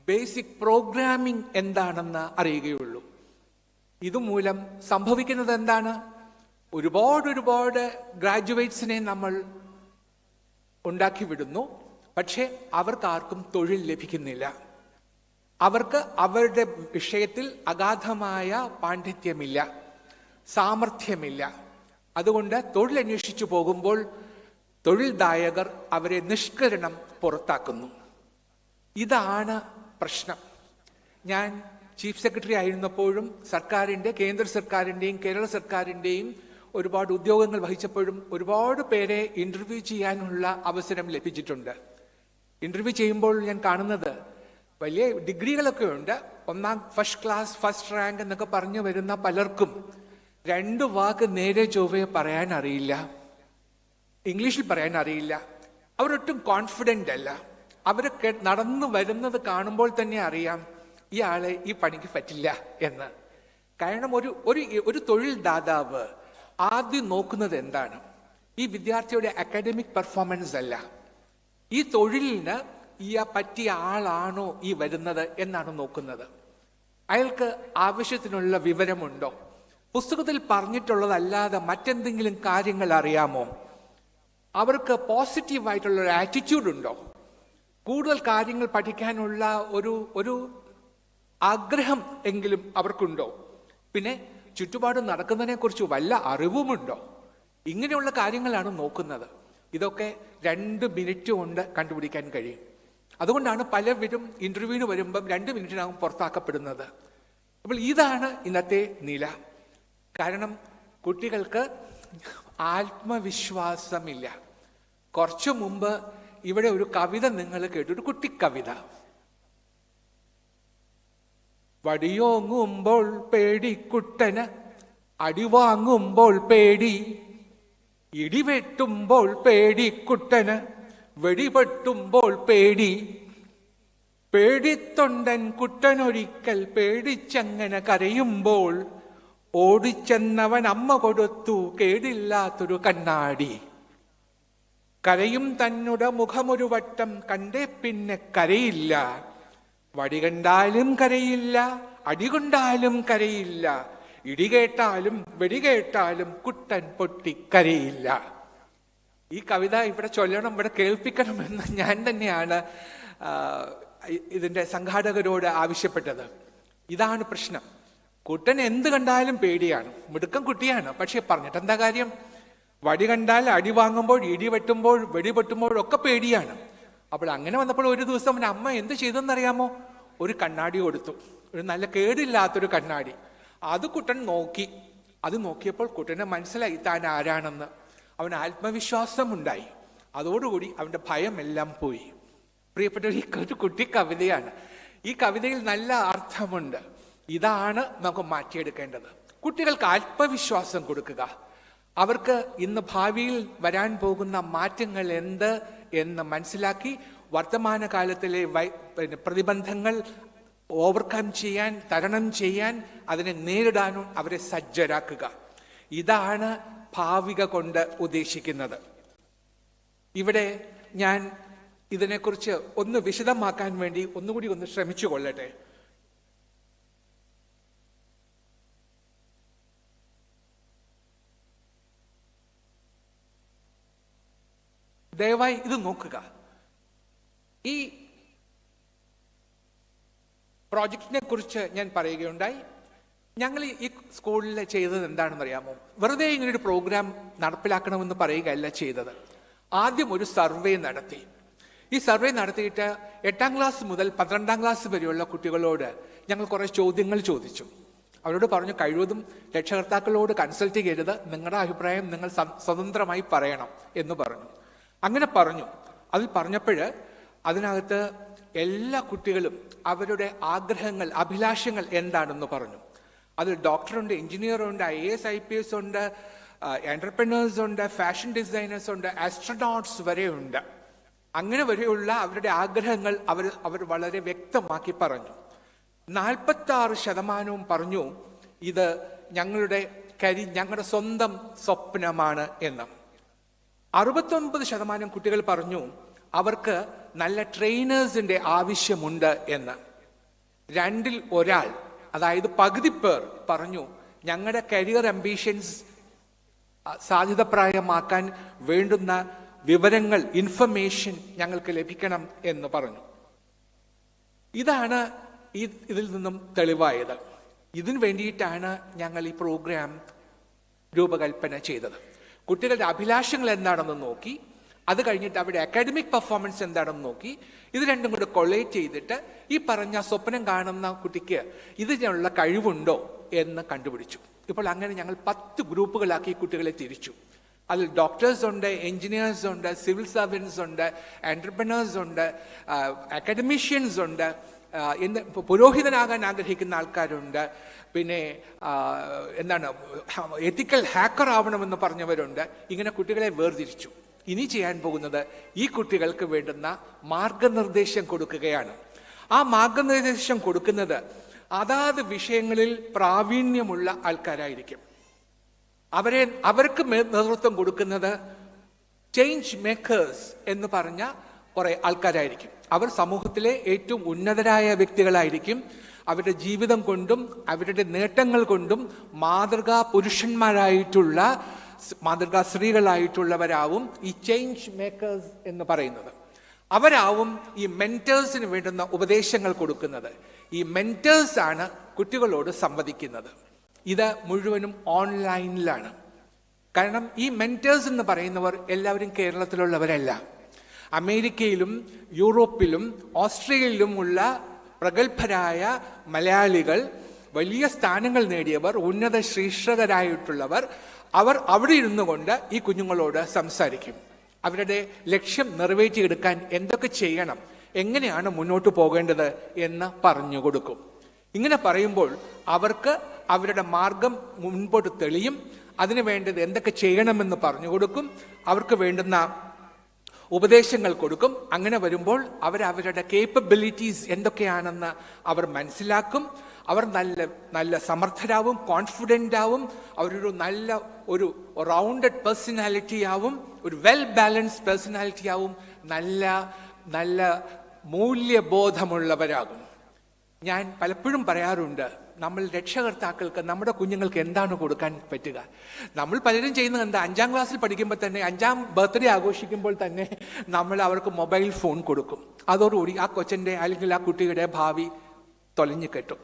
ബേസിക് പ്രോഗ്രാമിംഗ് എന്താണെന്ന് അറിയുകയുള്ളൂ. ഇതുമൂലം സംഭവിക്കുന്നത് എന്താണ്? ഒരുപാട് ഗ്രാജുവേറ്റ്സിനെ നമ്മൾ ഉണ്ടാക്കി വിടുന്നു. പക്ഷേ അവർക്കാർക്കും തൊഴിൽ ലഭിക്കുന്നില്ല. അവർക്ക് അവരുടെ വിഷയത്തിൽ അഗാധമായ പാണ്ഡിത്യമില്ല, സാമർഥ്യമില്ല. അതുകൊണ്ട് തൊഴിലന്വേഷിച്ചു പോകുമ്പോൾ തൊഴിൽദായകർ അവരെ നിഷ്കരണം പുറത്താക്കുന്നു. ഇതാണ് പ്രശ്നം. ഞാൻ ചീഫ് സെക്രട്ടറി ആയിരുന്നപ്പോഴും കേന്ദ്ര സർക്കാരിൻ്റെയും കേരള സർക്കാരിൻ്റെയും ഒരുപാട് ഉദ്യോഗങ്ങൾ വഹിച്ചപ്പോഴും ഒരുപാട് പേരെ ഇന്റർവ്യൂ ചെയ്യാനുള്ള അവസരം ലഭിച്ചിട്ടുണ്ട്. ഇന്റർവ്യൂ ചെയ്യുമ്പോൾ ഞാൻ കാണുന്നത് വലിയ ഡിഗ്രികളൊക്കെ ഉണ്ട്. ഫസ്റ്റ് ക്ലാസ്, ഫസ്റ്റ് റാങ്ക് എന്നൊക്കെ പറഞ്ഞു വരുന്ന പലർക്കും 2 വാക്ക് നേരെ ചൊവ്വയെ പറയാൻ അറിയില്ല, ഇംഗ്ലീഷിൽ പറയാൻ അറിയില്ല, അവരൊട്ടും കോൺഫിഡൻ്റ് അല്ല. അവരൊക്കെ നടന്നു വരുന്നത് കാണുമ്പോൾ തന്നെ അറിയാം ഇയാളെ ഈ പണിക്ക് പറ്റില്ല എന്ന്. കാരണം ഒരു തൊഴിൽ ദാതാവ് ആദ്യം നോക്കുന്നത് എന്താണ്? ഈ വിദ്യാർത്ഥിയുടെ അക്കാഡമിക് പെർഫോമൻസ് അല്ല, ഈ തൊഴിലിന് പറ്റിയ ആളാണോ ഈ വരുന്നത് എന്നാണ് നോക്കുന്നത്. അയാൾക്ക് ആവശ്യത്തിനുള്ള വിവരമുണ്ടോ? പുസ്തകത്തിൽ പറഞ്ഞിട്ടുള്ളതല്ലാതെ മറ്റെന്തെങ്കിലും കാര്യങ്ങൾ അറിയാമോ? അവർക്ക് പോസിറ്റീവായിട്ടുള്ള ഒരു ആറ്റിറ്റ്യൂഡ് ഉണ്ടോ? കൂടുതൽ കാര്യങ്ങൾ പഠിക്കാനുള്ള ഒരു ആഗ്രഹം എങ്കിലും അവർക്കുണ്ടോ? പിന്നെ ചുറ്റുപാട് നടക്കുന്നതിനെ കുറിച്ച് വല്ല അറിവുമുണ്ടോ? ഇങ്ങനെയുള്ള കാര്യങ്ങളാണ് നോക്കുന്നത്. ഇതൊക്കെ 2 മിനിറ്റ് കൊണ്ട് കണ്ടുപിടിക്കാൻ കഴിയും. അതുകൊണ്ടാണ് പലവരും ഇന്റർവ്യൂവിന് വരുമ്പം 2 മിനിറ്റിനകം പുറത്താക്കപ്പെടുന്നത്. അപ്പോൾ ഇതാണ് ഇന്നത്തെ നില. കാരണം കുട്ടികൾക്ക് ആത്മവിശ്വാസമില്ല. കുറച്ചു മുമ്പ് ഇവിടെ ഒരു കവിത നിങ്ങൾ കേട്ടു, ഒരു കുട്ടിക്കവിത. വടിയോങ്ങുമ്പോൾ പേടിക്കുട്ടന്, അടിവാങ്ങുമ്പോൾ പേടി, ഇടിവെട്ടുമ്പോൾ പേടിക്കുട്ടന്, വെടിപെട്ടുമ്പോൾ പേടി, പേടിത്തൊണ്ടൻ കുട്ടനൊരിക്കൽ പേടിച്ചങ്ങനെ കരയുമ്പോൾ ഓടിച്ചെന്നവൻ അമ്മ കൊടുത്തു കേടില്ലാത്തൊരു കണ്ണാടി. കരയും തന്നുടെ മുഖമൊരു വട്ടം കണ്ടേ പിന്നെ കരയില്ല, വടി കണ്ടാലും കരയില്ല, അടികൊണ്ടാലും കരയില്ല, ഇടികേട്ടാലും വെടികേട്ടാലും കുട്ടൻ പൊട്ടിക്കരയില്ല. ഈ കവിത ഇവിടെ ചൊല്ലണം, ഇവിടെ കേൾപ്പിക്കണമെന്ന് ഞാൻ തന്നെയാണ് ഇതിന്റെ സംഘാടകരോട് ആവശ്യപ്പെട്ടത്. ഇതാണ് പ്രശ്നം. കുട്ടൻ എന്ത് കണ്ടാലും പേടിയാണ്, മിടുക്കം കുട്ടിയാണ്. പക്ഷെ പറഞ്ഞിട്ട് എന്താ കാര്യം? വടി കണ്ടാൽ അടി വാങ്ങുമ്പോൾ, ഇടി വെട്ടുമ്പോൾ, വെടിപെട്ടുമ്പോഴൊക്കെ പേടിയാണ്. അപ്പോൾ അങ്ങനെ വന്നപ്പോൾ ഒരു ദിവസം അവൻ അമ്മ എന്ത് ചെയ്തെന്നറിയാമോ? ഒരു കണ്ണാടി കൊടുത്തു, ഒരു നല്ല കേടില്ലാത്തൊരു കണ്ണാടി. അത് കുട്ടൻ നോക്കി. അത് നോക്കിയപ്പോൾ കുട്ടനെ മനസ്സിലായി താൻ ആരാണെന്ന്. അവന് ആത്മവിശ്വാസം ഉണ്ടായി. അതോടുകൂടി അവന്റെ ഭയമെല്ലാം പോയി. പ്രിയപ്പെട്ടവർ, ഈ ഒരു കുട്ടി കവിതയാണ്. ഈ കവിതയിൽ നല്ല അർത്ഥമുണ്ട്. ഇതാണ് നമുക്ക് മാറ്റിയെടുക്കേണ്ടത്. കുട്ടികൾക്ക് ആത്മവിശ്വാസം കൊടുക്കുക. അവർക്ക് ഇന്ന് ഭാവിയിൽ വരാൻ പോകുന്ന മാറ്റങ്ങൾ എന്ത് എന്ന് മനസ്സിലാക്കി വർത്തമാനകാലത്തിലെ പ്രതിബന്ധങ്ങൾ ഓവർകം ചെയ്യാൻ, തരണം ചെയ്യാൻ, അതിനെ നേരിടാനും അവരെ സജ്ജരാക്കുക. ഇതാണ് ഭാവിക കൊണ്ട് ഉദ്ദേശിക്കുന്നത്. ഇവിടെ ഞാൻ ഇതിനെക്കുറിച്ച് ഒന്ന് വിശദമാക്കാൻ വേണ്ടി ഒന്നുകൂടി ഒന്ന് ശ്രമിച്ചു കൊള്ളട്ടെ. ദയവായി ഇത് നോക്കുക. ഈ പ്രോജക്റ്റിനെ കുറിച്ച് ഞാൻ പറയുകയുണ്ടായി. ഞങ്ങൾ ഈ സ്കൂളിൽ ചെയ്തത് എന്താണെന്ന് അറിയാമോ? വെറുതെ ഇങ്ങനൊരു പ്രോഗ്രാം നടപ്പിലാക്കണമെന്ന് പറയുകയല്ല ചെയ്തത്. ആദ്യം ഒരു സർവേ നടത്തി. ഈ സർവേ നടത്തിയിട്ട് 8ാം ക്ലാസ് മുതൽ 12ാം ക്ലാസ് വരെയുള്ള കുട്ടികളോട് ഞങ്ങൾ കുറേ ചോദ്യങ്ങൾ ചോദിച്ചു. അവരോട് പറഞ്ഞു, കഴിവതും രക്ഷകർത്താക്കളോട് കൺസൾട്ട് ചെയ്യരുത്, നിങ്ങളുടെ അഭിപ്രായം നിങ്ങൾ സ്വതന്ത്രമായി പറയണം എന്ന് പറഞ്ഞു. അങ്ങനെ പറഞ്ഞു. അതിൽ പറഞ്ഞപ്പോൾ അതിനകത്ത് എല്ലാ കുട്ടികളും അവരുടെ ആഗ്രഹങ്ങൾ, അഭിലാഷങ്ങൾ എന്താണെന്ന് പറഞ്ഞു. അതിൽ ഡോക്ടറുണ്ട്, എഞ്ചിനീയറുണ്ട്, IAS IPS ഉണ്ട്, എന്റർപ്രനേഴ്സ് ഉണ്ട്, ഫാഷൻ ഡിസൈനേഴ്സ് ഉണ്ട്, ആസ്ട്രോനോട്ട്സ് വരെ ഉണ്ട്. അങ്ങനെ വരെയുള്ള അവരുടെ ആഗ്രഹങ്ങൾ അവർ വളരെ വ്യക്തമാക്കി പറഞ്ഞു. 46% പറഞ്ഞു ഇത് ഞങ്ങളുടെ സ്വന്തം സ്വപ്നമാണ് എന്ന്. 69% കുട്ടികൾ പറഞ്ഞു അവർക്ക് നല്ല ട്രെയിനേഴ്സിന്റെ ആവശ്യമുണ്ട് എന്ന്. 2ൽ 1, അതായത് പകുതി പേർ പറഞ്ഞു ഞങ്ങളുടെ കരിയർ അംബീഷൻസ് സാധ്യതപ്രായമാക്കാൻ വേണ്ടുന്ന വിവരങ്ങൾ, ഇൻഫർമേഷൻ ഞങ്ങൾക്ക് ലഭിക്കണം എന്ന് പറഞ്ഞു. ഇതാണ് ഇതിൽ നിന്നും തെളിവായത്. ഇതിനു വേണ്ടിയിട്ടാണ് ഞങ്ങൾ ഈ പ്രോഗ്രാം രൂപകൽപ്പന ചെയ്തത്. കുട്ടികളുടെ അഭിലാഷങ്ങൾ എന്താണെന്ന് നോക്കി, അത് കഴിഞ്ഞിട്ട് അവരുടെ അക്കാഡമിക് പെർഫോമൻസ് എന്താണെന്ന് നോക്കി, ഇത് രണ്ടും കൂടെ കൊളേറ്റ് ചെയ്തിട്ട് ഈ പറഞ്ഞ സ്വപ്നം കാണുന്ന കുട്ടിക്ക് ഇതിനുള്ള കഴിവുണ്ടോ എന്ന് കണ്ടുപിടിച്ചു. ഇപ്പോൾ അങ്ങനെ ഞങ്ങൾ 10 ഗ്രൂപ്പുകളാക്കി കുട്ടികളെ തിരിച്ചു. അതിൽ ഡോക്ടേഴ്സ് ഉണ്ട്, എഞ്ചിനീയേഴ്സ് ഉണ്ട്, സിവിൽ സർവൻസ് ഉണ്ട്, എന്റർപ്രനേഴ്സ് ഉണ്ട്, അക്കാഡമിഷ്യൻസ് ഉണ്ട്, പുരോഹിതനാകാൻ ആഗ്രഹിക്കുന്ന ആൾക്കാരുണ്ട്, പിന്നെ എന്താണ് എത്തിക്കൽ ഹാക്കർ ആവണമെന്ന് പറഞ്ഞവരുണ്ട്. ഇങ്ങനെ കുട്ടികളെ വേർതിരിച്ചു. ഇനി ചെയ്യാൻ പോകുന്നത് ഈ കുട്ടികൾക്ക് വേണ്ടുന്ന മാർഗനിർദ്ദേശം കൊടുക്കുകയാണ്. ആ മാർഗനിർദ്ദേശം കൊടുക്കുന്നത് അതാത് വിഷയങ്ങളിൽ പ്രാവീണ്യമുള്ള ആൾക്കാരായിരിക്കും. അവർക്ക് നേതൃത്വം കൊടുക്കുന്നത് ചേഞ്ച് മേക്കേഴ്സ് എന്ന് പറഞ്ഞ കുറെ ആൾക്കാരായിരിക്കും. അവർ സമൂഹത്തിലെ ഏറ്റവും ഉന്നതരായ വ്യക്തികളായിരിക്കും. അവരുടെ ജീവിതം കൊണ്ടും അവരുടെ നേട്ടങ്ങൾ കൊണ്ടും മാതൃകാ പുരുഷന്മാരായിട്ടുള്ള, മാതൃകാ സ്ത്രീകളായിട്ടുള്ളവരാവും ഈ ചേഞ്ച് മേക്കേഴ്സ് എന്ന് പറയുന്നത്. അവരാവും ഈ മെന്റേഴ്സിന് വേണ്ടുന്ന ഉപദേശങ്ങൾ കൊടുക്കുന്നത്. ഈ മെന്റേഴ്സ് ആണ് കുട്ടികളോട് സംവദിക്കുന്നത്. ഇത് മുഴുവനും ഓൺലൈനിലാണ്. കാരണം ഈ മെന്റേഴ്സ് എന്ന് പറയുന്നവർ എല്ലാവരും കേരളത്തിലുള്ളവരല്ല. അമേരിക്കയിലും യൂറോപ്പിലും ഓസ്ട്രേലിയയിലും ഉള്ള പ്രഗത്ഭരായ മലയാളികൾ, വലിയ സ്ഥാനങ്ങൾ നേടിയവർ, ഉന്നത ശീർഷകരായിട്ടുള്ളവർ, അവർ അവിടെ ഇരുന്നു കൊണ്ട് ഈ കുഞ്ഞുങ്ങളോട് സംസാരിക്കും. അവരുടെ ലക്ഷ്യം നിറവേറ്റിയെടുക്കാൻ എന്തൊക്കെ ചെയ്യണം, എങ്ങനെയാണ് മുന്നോട്ട് പോകേണ്ടത് എന്ന് പറഞ്ഞു കൊടുക്കും. ഇങ്ങനെ പറയുമ്പോൾ അവർക്ക് അവരുടെ മാർഗം മുൻപോട്ട് തെളിയും. അതിനു വേണ്ടത് എന്തൊക്കെ ചെയ്യണമെന്ന് പറഞ്ഞു കൊടുക്കും. അവർക്ക് വേണ്ടുന്ന ഉപദേശങ്ങൾ കൊടുക്കും. അങ്ങനെ വരുമ്പോൾ അവരുടെ കേപ്പബിലിറ്റീസ് എന്തൊക്കെയാണെന്ന് അവർ മനസ്സിലാക്കും. അവർ നല്ല സമർത്ഥരാവും, കോൺഫിഡൻ്റ് ആവും. അവരൊരു ഒരു റൗണ്ടഡ് പേഴ്സണാലിറ്റി ആവും, ഒരു വെൽ ബാലൻസ്ഡ് പേഴ്സണാലിറ്റി ആവും, നല്ല മൂല്യബോധമുള്ളവരാകും. ഞാൻ പലപ്പോഴും പറയാറുണ്ട്, നമ്മൾ രക്ഷകർത്താക്കൾക്ക് നമ്മുടെ കുഞ്ഞുങ്ങൾക്ക് എന്താണ് കൊടുക്കാൻ പറ്റുക? നമ്മൾ പലരും ചെയ്യുന്നത് എന്താ, 5ാം ക്ലാസ്സിൽ പഠിക്കുമ്പോൾ തന്നെ, 5ാം ബർത്ത്ഡേ ആഘോഷിക്കുമ്പോൾ തന്നെ നമ്മൾ അവർക്ക് മൊബൈൽ ഫോൺ കൊടുക്കും. അതോടുകൂടി ആ കൊച്ചൻ്റെ അല്ലെങ്കിൽ ആ കുട്ടിയുടെ ഭാവി തൊലഞ്ഞു കെട്ടും.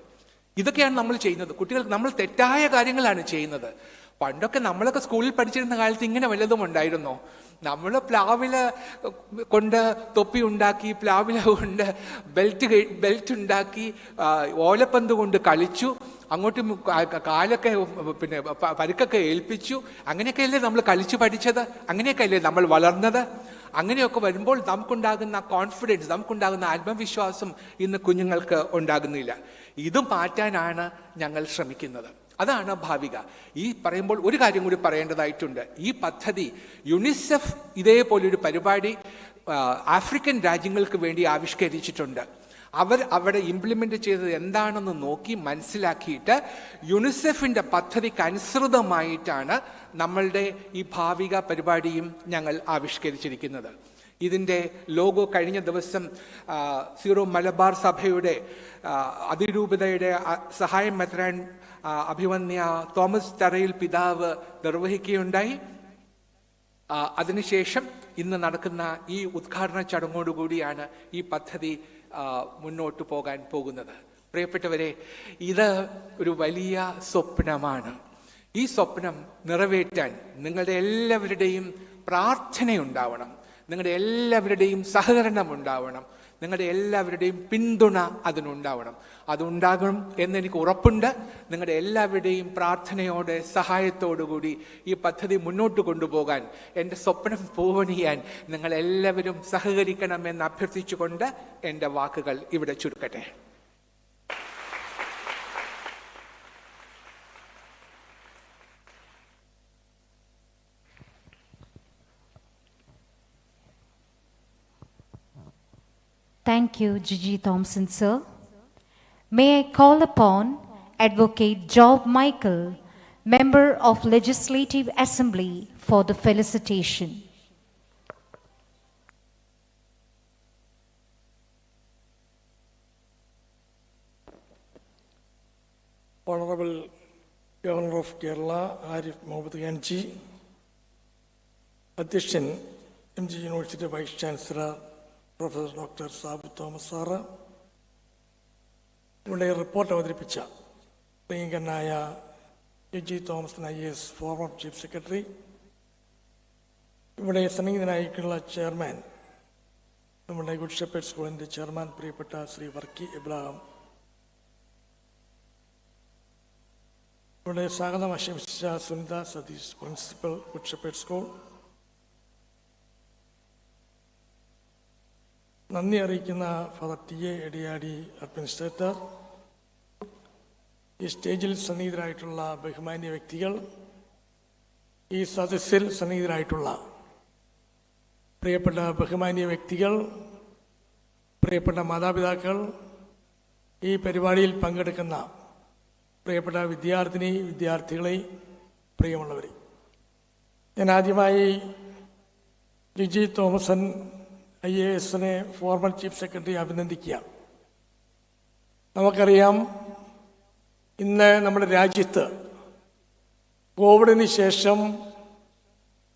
ഇതൊക്കെയാണ് നമ്മൾ ചെയ്യുന്നത്. കുട്ടികൾക്ക് നമ്മൾ തെറ്റായ കാര്യങ്ങളാണ് ചെയ്യുന്നത്. പണ്ടൊക്കെ നമ്മളൊക്കെ സ്കൂളിൽ പഠിച്ചിരുന്ന കാലത്ത് ഇങ്ങനെ വല്ലതും ഉണ്ടായിരുന്നോ? നമ്മൾ പ്ലാവില കൊണ്ട് തൊപ്പി ഉണ്ടാക്കി, പ്ലാവില കൊണ്ട് ബെൽറ്റ് ഉണ്ടാക്കി, ഓലപ്പന്ത് കൊണ്ട് കളിച്ചു, അങ്ങോട്ടും കാലൊക്കെ പിന്നെ പരുക്കൊക്കെ ഏൽപ്പിച്ചു. അങ്ങനെയൊക്കെയല്ലേ നമ്മൾ കളിച്ചു പഠിച്ചത്? അങ്ങനെയൊക്കെയല്ലേ നമ്മൾ വളർന്നത്? അങ്ങനെയൊക്കെ വരുമ്പോൾ നമുക്കുണ്ടാകുന്ന കോൺഫിഡൻസ്, നമുക്കുണ്ടാകുന്ന ആത്മവിശ്വാസം ഇന്ന് കുഞ്ഞുങ്ങൾക്ക് ഉണ്ടാകുന്നില്ല. ഇതും മാറ്റാനാണ് ഞങ്ങൾ ശ്രമിക്കുന്നത്. അതാണ് ഭാവിക. ഈ പറയുമ്പോൾ ഒരു കാര്യം കൂടി പറയേണ്ടതായിട്ടുണ്ട്. ഈ പദ്ധതി യുണിസെഫ് ഇതേപോലൊരു പരിപാടി ആഫ്രിക്കൻ രാജ്യങ്ങൾക്ക് വേണ്ടി ആവിഷ്കരിച്ചിട്ടുണ്ട്. അവർ അവിടെ ഇംപ്ലിമെന്റ് ചെയ്തത് എന്താണെന്ന് നോക്കി മനസ്സിലാക്കിയിട്ട് യുണിസെഫിന്റെ പദ്ധതിക്ക് അനുസൃതമായിട്ടാണ് നമ്മളുടെ ഈ ഭാവിക പരിപാടിയും ഞങ്ങൾ ആവിഷ്കരിച്ചിരിക്കുന്നത്. ഇതിൻ്റെ ലോഗോ കഴിഞ്ഞ ദിവസം സീറോ മലബാർ സഭയുടെ അതിരൂപതയുടെ സഹായം മെത്രാൻ അഭിവന്യ തോമസ് തറയിൽ പിതാവ് നിർവഹിക്കുകയുണ്ടായി. അതിനുശേഷം ഇന്ന് നടക്കുന്ന ഈ ഉദ്ഘാടന ചടങ്ങോടുകൂടിയാണ് ഈ പദ്ധതി മുന്നോട്ട് പോകാൻ പോകുന്നത്. പ്രിയപ്പെട്ടവരെ, ഇത് ഒരു വലിയ സ്വപ്നമാണ്. ഈ സ്വപ്നം നിറവേറ്റാൻ നിങ്ങളുടെ എല്ലാവരുടെയും പ്രാർത്ഥനയുണ്ടാവണം, നിങ്ങളുടെ എല്ലാവരുടെയും സഹകരണം ഉണ്ടാവണം, നിങ്ങളുടെ എല്ലാവരുടെയും പിന്തുണ അതിനുണ്ടാവണം. അതുണ്ടാകണം എന്നെനിക്ക് ഉറപ്പുണ്ട്. നിങ്ങളുടെ എല്ലാവരുടെയും പ്രാർത്ഥനയോടെ സഹായത്തോടുകൂടി ഈ പദ്ധതി മുന്നോട്ട് കൊണ്ടുപോകാൻ, എൻ്റെ സ്വപ്നം പൂവണിയാൻ നിങ്ങളെല്ലാവരും സഹകരിക്കണമെന്ന് അഭ്യർത്ഥിച്ചുകൊണ്ട് എൻ്റെ വാക്കുകൾ ഇവിടെ ചുരുക്കട്ടെ. Thank you, Gigi Thompson, sir. May I call upon Advocate Job Michael, Member of Legislative Assembly, for the felicitation. Honorable Governor of Kerala, Arif Mohammad Ganji, Addition, MG University Vice Chancellor, Professor Dr. Sabu Thomas Sara, ഇവിടെ report അവതരിപ്പിച്ച പ്രിയങ്കരനായ G Thomas IAS former chief secretary, ഇവിടെ സന്നിഹിതനായിട്ടുള്ള chairman, നമ്മുടെ good shepherd സ്കൂളിൻ്റെ chairman പ്രിയപ്പെട്ട Shri Varkey Abraham, ഇവിടെ സ്വാഗതം ആശംസിച്ച Sunitha Satheesh, principal good shepherd school, നന്ദി അറിയിക്കുന്ന ഫാദർ ടി.എ. എടിയാടി അഡ്മിനിസ്ട്രേറ്റർ, ഈ സ്റ്റേജിൽ സന്നിഹിതരായിട്ടുള്ള ബഹുമാന്യ വ്യക്തികൾ, ഈ സദസ്സിൽ സന്നിഹിതരായിട്ടുള്ള പ്രിയപ്പെട്ട ബഹുമാന്യ വ്യക്തികൾ, പ്രിയപ്പെട്ട മാതാപിതാക്കൾ, ഈ പരിപാടിയിൽ പങ്കെടുക്കുന്ന പ്രിയപ്പെട്ട വിദ്യാർത്ഥികളെ, പ്രിയമുള്ളവരെ, ഞാൻ ആദ്യമായി Jiji Thomson IAS former chief secretary അഭിനന്ദിക്കുക. നമുക്കറിയാം, ഇന്ന് നമ്മുടെ രാജ്യത്ത് കോവിഡിന് ശേഷം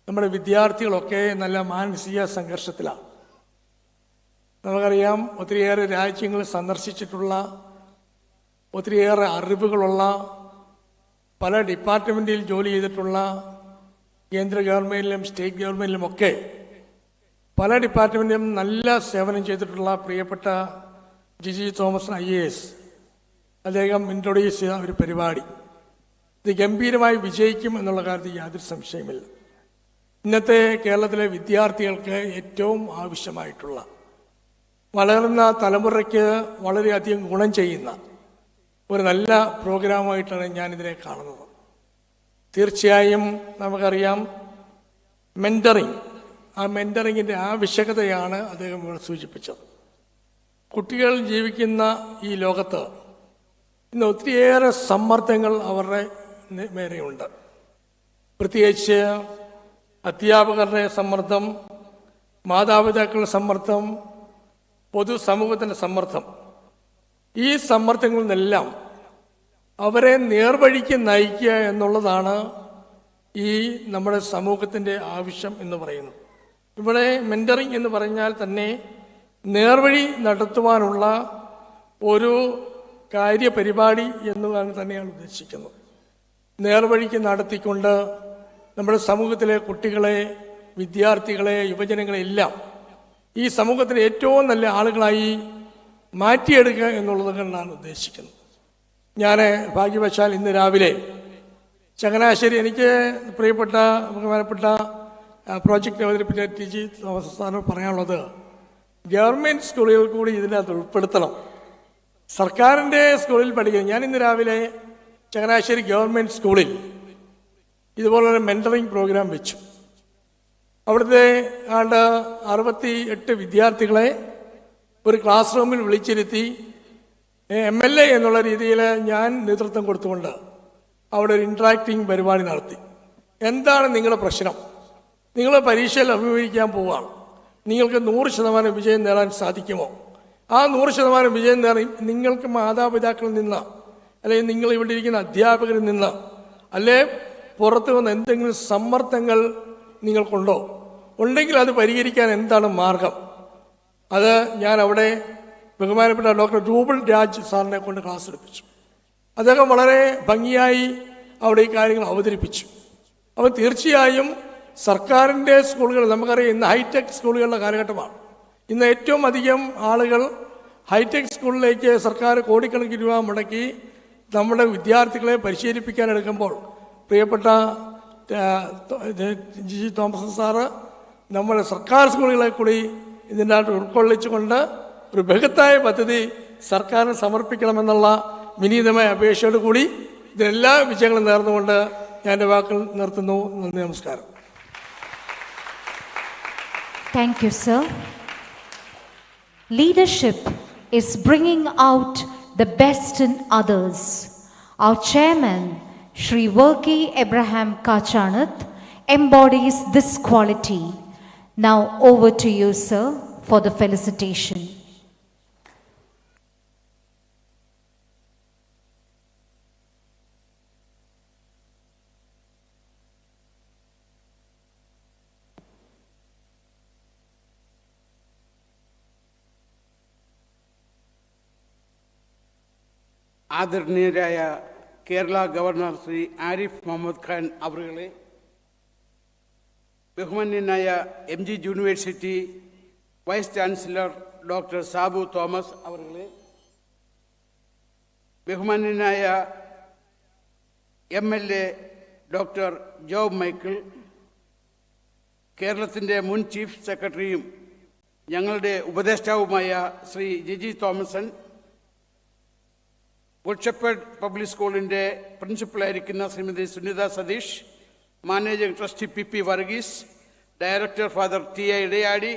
നമ്മുടെ വിദ്യാർത്ഥികളൊക്കെ നല്ല മാനസിക സംഘർഷത്തിലാണ്. നമുക്കറിയാം, ഒത്തിരിയേറെ രാജ്യങ്ങൾ സന്ദർശിച്ചിട്ടുള്ള, ഒത്തിരിയേറെ അറിവുകളുള്ള, പല ഡിപ്പാർട്ട്മെൻറ്റിൽ ജോലി ചെയ്തിട്ടുള്ള, കേന്ദ്ര ഗവൺമെൻറ്റിലും സ്റ്റേറ്റ് ഗവൺമെൻറ്റിലുമൊക്കെ പല ഡിപ്പാർട്ട്മെൻറ്റിലും നല്ല സേവനം ചെയ്തിട്ടുള്ള പ്രിയപ്പെട്ട ജിജി തോമസ് IAS അദ്ദേഹം ഇൻട്രൊഡ്യൂസ് ചെയ്ത ഒരു പരിപാടി ഇത് ഗംഭീരമായി വിജയിക്കും എന്നുള്ള കാര്യത്തിൽ യാതൊരു സംശയമില്ല. ഇന്നത്തെ കേരളത്തിലെ വിദ്യാർത്ഥികൾക്ക് ഏറ്റവും ആവശ്യമായിട്ടുള്ള, വളരുന്ന തലമുറയ്ക്ക് വളരെയധികം ഗുണം ചെയ്യുന്ന ഒരു നല്ല പ്രോഗ്രാമായിട്ടാണ് ഞാനിതിനെ കാണുന്നത്. തീർച്ചയായും നമുക്കറിയാം, മെൻറ്ററിങ്, ആ മെൻറ്ററിങ്ങിൻ്റെ ആവശ്യകതയാണ് അദ്ദേഹം ഇവിടെ സൂചിപ്പിച്ചത്. കുട്ടികൾ ജീവിക്കുന്ന ഈ ലോകത്ത് ഇന്ന് ഒത്തിരിയേറെ സമ്മർദ്ദങ്ങൾ അവരുടെ മേലെയുണ്ട്. പ്രത്യേകിച്ച് അധ്യാപകരുടെ സമ്മർദ്ദം, മാതാപിതാക്കളുടെ സമ്മർദ്ദം, പൊതുസമൂഹത്തിൻ്റെ സമ്മർദ്ദം. ഈ സമ്മർദ്ദങ്ങളിൽ നിന്നെല്ലാം അവരെ നേർവഴിക്ക് നയിക്കുക എന്നുള്ളതാണ് ഈ നമ്മുടെ സമൂഹത്തിൻ്റെ ആവശ്യം എന്ന് പറയുന്നത്. ഇവിടെ മെൻറ്ററിങ് എന്ന് പറഞ്ഞാൽ തന്നെ നേർവഴി നടത്തുവാനുള്ള ഒരു കാര്യപരിപാടി എന്ന് തന്നെയാണ് ഉദ്ദേശിക്കുന്നത്. നേർവഴിക്ക് നടത്തിക്കൊണ്ട് നമ്മുടെ സമൂഹത്തിലെ കുട്ടികളെ, വിദ്യാർത്ഥികളെ, യുവജനങ്ങളെ എല്ലാം ഈ സമൂഹത്തിലെ ഏറ്റവും നല്ല ആളുകളായി മാറ്റിയെടുക്കുക എന്നുള്ളത് കൊണ്ടാണ് ഉദ്ദേശിക്കുന്നത്. ഞാൻ ഭാഗ്യവശാൽ ഇന്ന് രാവിലെ ചങ്ങനാശ്ശേരി, എനിക്ക് പ്രിയപ്പെട്ട ബഹുമാനപ്പെട്ട പ്രോജക്റ്റ് അവതരിപ്പിച്ച ടി.ജി. തോമസ് സാറിനോട് പറയാനുള്ളത്, ഗവൺമെൻറ് സ്കൂളുകൾ കൂടി ഇതിനകത്ത് ഉൾപ്പെടുത്തണം. സർക്കാരിൻ്റെ സ്കൂളിൽ പഠിക്കുന്നത്, ഞാൻ ഇന്ന് രാവിലെ ചങ്ങനാശ്ശേരി ഗവൺമെൻറ് സ്കൂളിൽ ഇതുപോലൊരു മെൻറ്ററിങ് പ്രോഗ്രാം വെച്ചു. അവിടുത്തെ 68 വിദ്യാർത്ഥികളെ ഒരു ക്ലാസ് റൂമിൽ വിളിച്ചിരുത്തി MLA എന്നുള്ള രീതിയിൽ ഞാൻ നേതൃത്വം കൊടുത്തുകൊണ്ട് അവിടെ ഒരു ഇൻട്രാക്റ്റിംഗ് പരിപാടി നടത്തി. എന്താണ് നിങ്ങളുടെ പ്രശ്നം? നിങ്ങൾ പരീക്ഷയിൽ അഭിമുഖീകരിക്കാൻ പോവുകയാണ്. നിങ്ങൾക്ക് 100% വിജയം നേടാൻ സാധിക്കുമോ? ആ 100% വിജയം നേടാൻ നിങ്ങൾക്ക് മാതാപിതാക്കളിൽ നിന്ന്, അല്ലെങ്കിൽ നിങ്ങൾ ഇവിടെ ഇരിക്കുന്ന അധ്യാപകരിൽ നിന്ന്, അല്ലെ പുറത്തു വന്ന എന്തെങ്കിലും സമ്മർദ്ദങ്ങൾ നിങ്ങൾക്കുണ്ടോ? ഉണ്ടെങ്കിൽ അത് പരിഹരിക്കാൻ എന്താണ് മാർഗം? അത് ഞാൻ അവിടെ ബഹുമാനപ്പെട്ട ഡോക്ടർ രൂപൽ രാജ് സാറിനെ കൊണ്ട് ക്ലാസ് എടുപ്പിച്ചു. അദ്ദേഹം വളരെ ഭംഗിയായി അവിടെ ഈ കാര്യങ്ങൾ അവതരിപ്പിച്ചു. അപ്പോൾ തീർച്ചയായും സർക്കാരിൻ്റെ സ്കൂളുകൾ, നമുക്കറിയാം ഇന്ന് ഹൈടെക് സ്കൂളുകളുടെ കാലഘട്ടമാണ്. ഇന്ന് ഏറ്റവും അധികം ആളുകൾ ഹൈടെക് സ്കൂളിലേക്ക് സർക്കാർ കോടിക്കണക്കിന് രൂപ മുടക്കി നമ്മുടെ വിദ്യാർത്ഥികളെ പരിശീലിപ്പിക്കാൻ എടുക്കുമ്പോൾ പ്രിയപ്പെട്ട ജിജി തോമസ് സാറ് നമ്മുടെ സർക്കാർ സ്കൂളുകളെ കൂടി ഇതിൻ്റെ അകത്ത് ഉൾക്കൊള്ളിച്ചുകൊണ്ട് ഒരു ബൃഹത്തായ പദ്ധതി സർക്കാരിന് സമർപ്പിക്കണമെന്നുള്ള വിനീതമായ അപേക്ഷയോട് കൂടി ഇതിനെല്ലാ വിജയങ്ങളും നേർന്നുകൊണ്ട് ഞാൻ എൻ്റെ വാക്കുകൾ നിർത്തുന്നു. നന്ദി, നമസ്കാരം. Thank you, sir. Leadership is bringing out the best in others. Our chairman, Shri Verki Abraham Kachanath, embodies this quality. Now over to you, sir, for the felicitation. ആദരണീയരായ കേരള ഗവർണർ ശ്രീ ആരിഫ് മുഹമ്മദ് ഖാൻ അവറുകളെ, ബഹുമാന്യനായ MG university vice chancellor doctor Sabu Thomas അവറുകളെ, ബഹുമാന്യനായ MLA doctor job Michael, കേരളത്തിൻ്റെ മുൻ chief സെക്രട്ടറിയും ഞങ്ങളുടെ ഉപദേഷ്ടാവുമായ Shri Jiji Thomson, good shepherd public സ്കൂളിൻ്റെ പ്രിൻസിപ്പളായിരിക്കുന്ന Shrimati Sunitha Satheesh, managing trustee P Varghese, director father TI. Edayadi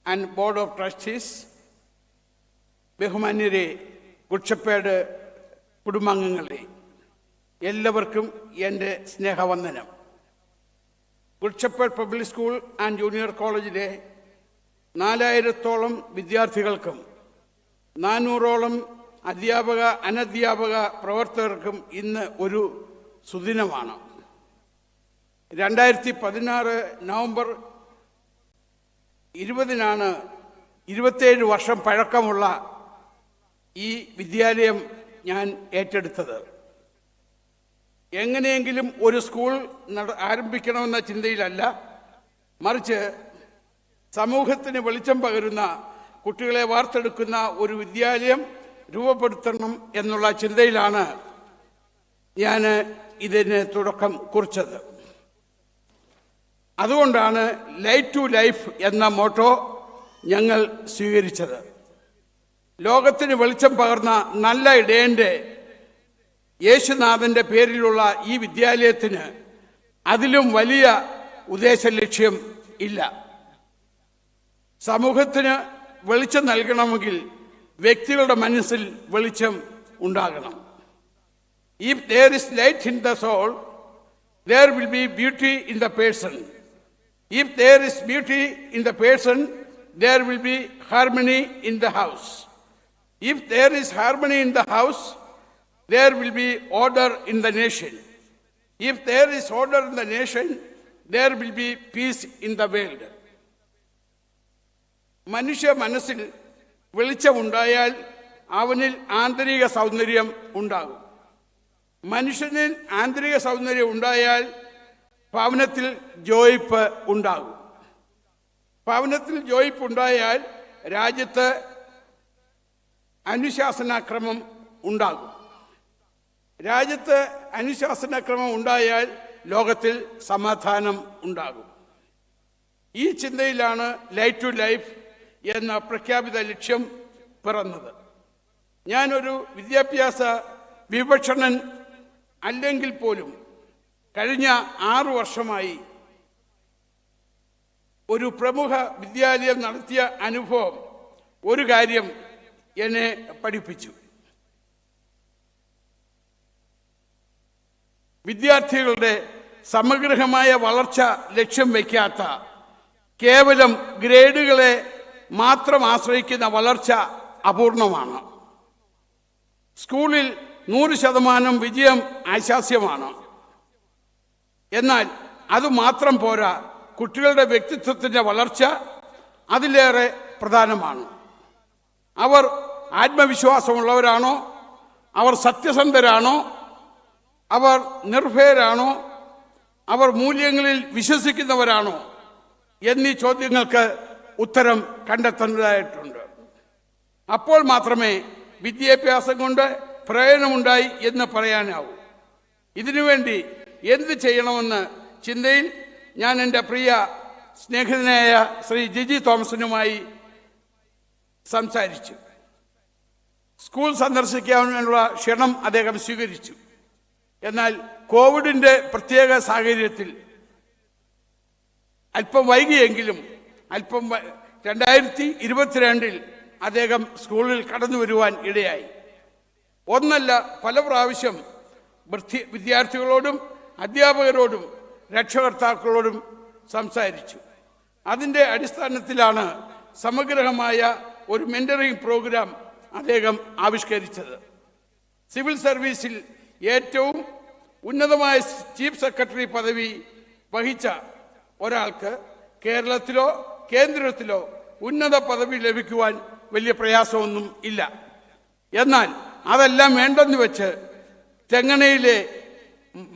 and board of trustees, ബഹുമാന്യരെ, ഗുഡ് ഷെപ്പേർഡ് കുടുംബാംഗങ്ങളെ, എല്ലാവർക്കും എൻ്റെ സ്നേഹവന്ദനം. Good shepherd public school and junior കോളേജിലെ 4000-ഓളം വിദ്യാർത്ഥികൾക്കും 400-ഓളം അധ്യാപക അനധ്യാപക പ്രവർത്തകർക്കും ഇന്ന് ഒരു സുദിനമാണ്. 2016 നവംബർ 20-നാണ് 27 വർഷം പഴക്കമുള്ള ഈ വിദ്യാലയം ഞാൻ ഏറ്റെടുത്തത്. എങ്ങനെയെങ്കിലും ഒരു സ്കൂൾ ആരംഭിക്കണമെന്ന ചിന്തയിലല്ല, മറിച്ച് സമൂഹത്തിന് വെളിച്ചം പകരുന്ന, കുട്ടികളെ വാർത്തെടുക്കുന്ന ഒരു വിദ്യാലയം രൂപപ്പെടുത്തണം എന്നുള്ള ചിന്തയിലാണ് ഞാൻ ഇതിന് തുടക്കം കുറിച്ചത്. അതുകൊണ്ടാണ് ലൈറ്റ് ടു ലൈഫ് എന്ന മോട്ടോ ഞങ്ങൾ സ്വീകരിച്ചത്. ലോകത്തിന് വെളിച്ചം പകർന്ന നല്ല ഇടയൻ്റെ യേശുനാഥൻ്റെ പേരിലുള്ള ഈ വിദ്യാലയത്തിന് അതിലും വലിയ ഉദ്ദേശ ലക്ഷ്യം ഇല്ല. സമൂഹത്തിന് വെളിച്ചം നൽകണമെങ്കിൽ വ്യക്തികളുടെ മനസ്സിൽ വെളിച്ചം ഉണ്ടാകണം. If there is light in the soul, there will be beauty in the person. If there is beauty in the person, there will be harmony in the house. If there is harmony in the house, there will be order in the nation. If there is order in the nation, there will be peace in the world. മനുഷ്യ മനസ്സിൽ വെളിച്ചമുണ്ടായാൽ അവനിൽ ആന്തരിക സൗന്ദര്യം ഉണ്ടാകും. മനുഷ്യനിൽ ആന്തരിക സൗന്ദര്യം ഉണ്ടായാൽ ഭവനത്തിൽ ജോയിപ്പ് ഉണ്ടാകും. ഭവനത്തിൽ ജോയിപ്പ് ഉണ്ടായാൽ രാജ്യത്ത് അനുശാസനാക്രമം ഉണ്ടാകും. രാജ്യത്ത് അനുശാസനക്രമം ഉണ്ടായാൽ ലോകത്തിൽ സമാധാനം ഉണ്ടാകും. ഈ ചിന്തയിലാണ് ലൈറ്റ് ടു ലൈഫ് എന്ന പ്രഖ്യാപിത ലക്ഷ്യം പിറന്നത്. ഞാനൊരു വിദ്യാഭ്യാസ വിവക്ഷണൻ അല്ലെങ്കിൽ പോലും കഴിഞ്ഞ 6 വർഷമായി ഒരു പ്രമുഖ വിദ്യാലയം നടത്തിയ അനുഭവം ഒരു കാര്യം എന്നെ പഠിപ്പിച്ചു. വിദ്യാർത്ഥികളുടെ സമഗ്രമായ വളർച്ച ലക്ഷ്യം വയ്ക്കാത്ത, കേവലം ഗ്രേഡുകളെ മാത്രം ആശ്രയിക്കുന്ന വളർച്ച അപൂർണമാണ്. സ്കൂളിൽ 100% വിജയം ആശാസ്യമാണ്. എന്നാൽ അതുമാത്രം പോരാ, കുട്ടികളുടെ വ്യക്തിത്വത്തിൻ്റെ വളർച്ച അതിലേറെ പ്രധാനമാണ്. അവർ ആത്മവിശ്വാസമുള്ളവരാണോ, അവർ സത്യസന്ധരാണോ, അവർ നിർഭയരാണോ, അവർ മൂല്യങ്ങളിൽ വിശ്വസിക്കുന്നവരാണോ എന്നീ ചോദ്യങ്ങൾക്ക് ഉത്തരം കണ്ടെത്തേണ്ടതായിട്ടുണ്ട്. അപ്പോൾ മാത്രമേ വിദ്യാഭ്യാസം കൊണ്ട് പ്രയോജനമുണ്ടായി എന്ന് പറയാനാവൂ. ഇതിനുവേണ്ടി എന്ത് ചെയ്യണമെന്ന് ചിന്തയിൽ ഞാൻ എൻ്റെ പ്രിയ സ്നേഹിതനായ ശ്രീ ജിജി തോമസിനുമായി സംസാരിച്ചു. സ്കൂൾ സന്ദർശിക്കാനുള്ള ക്ഷണം അദ്ദേഹം സ്വീകരിച്ചു. എന്നാൽ കോവിഡിൻ്റെ പ്രത്യേക സാഹചര്യത്തിൽ അല്പം വൈകിയെങ്കിലും 2022 അദ്ദേഹം സ്കൂളിൽ കടന്നു വരുവാൻ ഇടയായി. ഒന്നല്ല, പല പ്രാവശ്യം വിദ്യാർത്ഥികളോടും അധ്യാപകരോടും രക്ഷകർത്താക്കളോടും സംസാരിച്ചു. അതിൻ്റെ അടിസ്ഥാനത്തിലാണ് സമഗ്രമായ ഒരു മെന്ററിംഗ് പ്രോഗ്രാം അദ്ദേഹം ആവിഷ്കരിച്ചത്. സിവിൽ സർവീസിൽ ഏറ്റവും ഉന്നതമായ ചീഫ് സെക്രട്ടറി പദവി വഹിച്ച ഒരാൾക്ക് കേരളത്തിലോ കേന്ദ്രത്തിലോ ഉന്നത പദവി ലഭിക്കുവാൻ വലിയ പ്രയാസമൊന്നും ഇല്ല. എന്നാൽ അതെല്ലാം വേണ്ടെന്ന് വെച്ച് തെങ്ങണയിലെ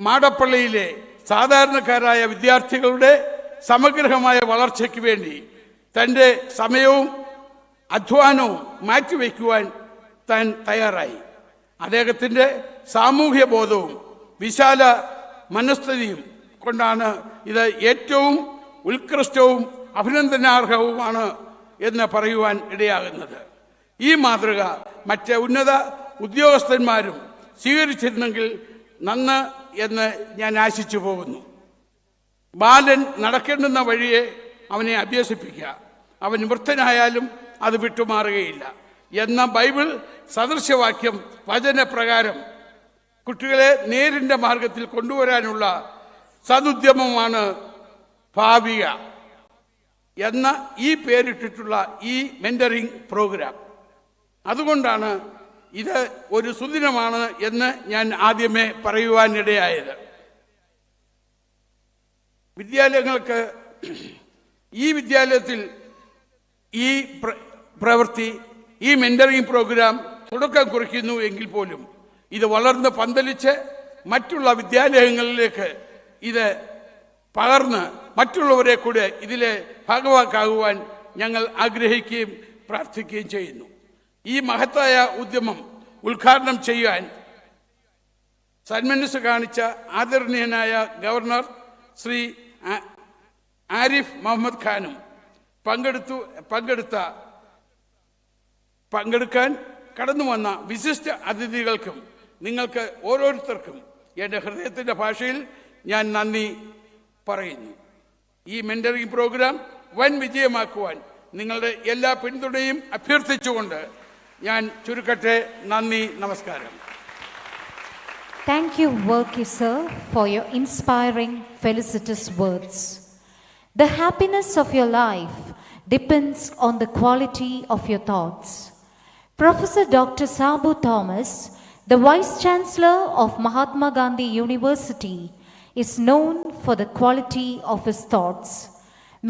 മാടപ്പള്ളിയിലെ സാധാരണക്കാരായ വിദ്യാർത്ഥികളുടെ സമഗ്രമായ വളർച്ചയ്ക്ക് വേണ്ടി തൻ്റെ സമയവും അധ്വാനവും മാറ്റിവെക്കുവാൻ താൻ തയ്യാറായി. അദ്ദേഹത്തിൻ്റെ സാമൂഹ്യ ബോധവും വിശാല മനസ്ഥിതിയും കൊണ്ടാണ് ഇത് ഏറ്റവും ഉത്കൃഷ്ടവും അഭിനന്ദനാർഹവുമാണ് എന്ന് പറയുവാൻ ഇടയാകുന്നത്. ഈ മാതൃക മറ്റ് ഉന്നത ഉദ്യോഗസ്ഥന്മാരും സ്വീകരിച്ചിരുന്നെങ്കിൽ നന്ന് എന്ന് ഞാൻ ആശിച്ചു പോകുന്നു. ബാലൻ നടക്കേണ്ടുന്ന വഴിയെ അവനെ അഭ്യസിപ്പിക്കുക, അവൻ വൃദ്ധനായാലും അത് വിട്ടുമാറുകയില്ല എന്ന ബൈബിൾ സദൃശവാക്യം വചനപ്രകാരം കുട്ടികളെ നേരിൻ്റെ മാർഗത്തിൽ കൊണ്ടുവരാനുള്ള സതുദ്യമമാണ് ഭാവിക എന്ന ഈ പേരിട്ടിട്ടുള്ള ഈ മെന്ററിംഗ് പ്രോഗ്രാം. അതുകൊണ്ടാണ് ഇത് ഒരു സുദിനമാണ് എന്ന് ഞാൻ ആദ്യമേ പറയുവാനിടയായത്. വിദ്യാലയങ്ങൾക്ക് ഈ വിദ്യാലയത്തിൽ ഈ പ്രവൃത്തി, ഈ മെന്ററിംഗ് പ്രോഗ്രാം തുടക്കം കുറിക്കുന്നു എങ്കിൽ പോലും ഇത് വളർന്ന് പന്തലിച്ച് മറ്റുള്ള വിദ്യാലയങ്ങളിലേക്ക് ഇത് പകർന്ന് മറ്റുള്ളവരെ കൂടെ ഇതിലെ ഭാഗവാക്കാകുവാൻ ഞങ്ങൾ ആഗ്രഹിക്കുകയും പ്രാർത്ഥിക്കുകയും ചെയ്യുന്നു. ഈ മഹത്തായ ഉദ്യമം ഉദ്ഘാടനം ചെയ്യാൻ സന്മനസ് കാണിച്ച ആദരണീയനായ ഗവർണർ ശ്രീ ആരിഫ് മുഹമ്മദ് ഖാനും പങ്കെടുക്കാൻ കടന്നു വന്ന വിശിഷ്ട അതിഥികൾക്കും നിങ്ങൾക്ക് ഓരോരുത്തർക്കും എൻ്റെ ഹൃദയത്തിൻ്റെ ഭാഷയിൽ ഞാൻ നന്ദി പറയുന്നു. ഈ മെന്ററിംഗ് പ്രോഗ്രാം വൻ വിജയമാക്കുവാൻ നിങ്ങളുടെ എല്ലാ പിന്തുണയും അഭ്യർത്ഥിച്ചുകൊണ്ട് ഞാൻ ചുരുക്കട്ടെ. നന്ദി, നമസ്കാരം. Thank you, Worky sir, for your inspiring, felicitous words. The happiness of your life depends on the quality of your thoughts. Professor Dr. Sabu Thomas, the Vice Chancellor of Mahatma Gandhi University, is known for the quality of his thoughts.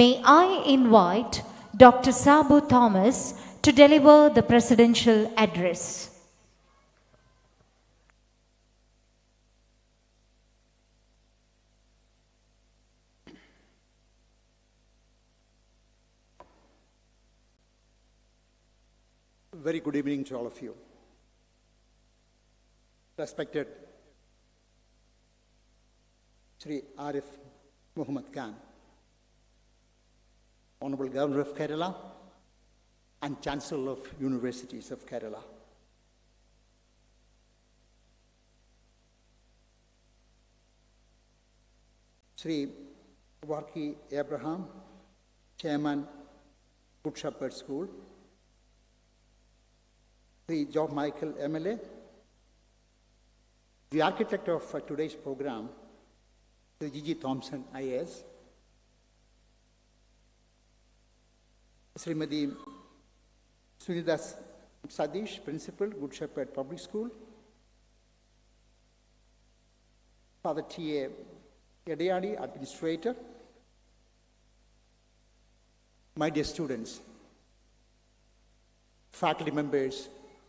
May I invite Dr. Sabu Thomas to deliver the presidential address. Very good evening to all of you. Respected Sri Arif Muhammad Khan, Honorable Governor of Kerala and Chancellor of Universities of Kerala. Sri Warki Abraham, Chairman, Good Shepherd School. Sri Job Michael MLA, the architect of today's program, Sri G.G. Thompson, IAS, Srimati Sunita Sadish, Principal, Good Shepherd Public School, Father T.A. Yadayadi, Administrator, my dear students, faculty members,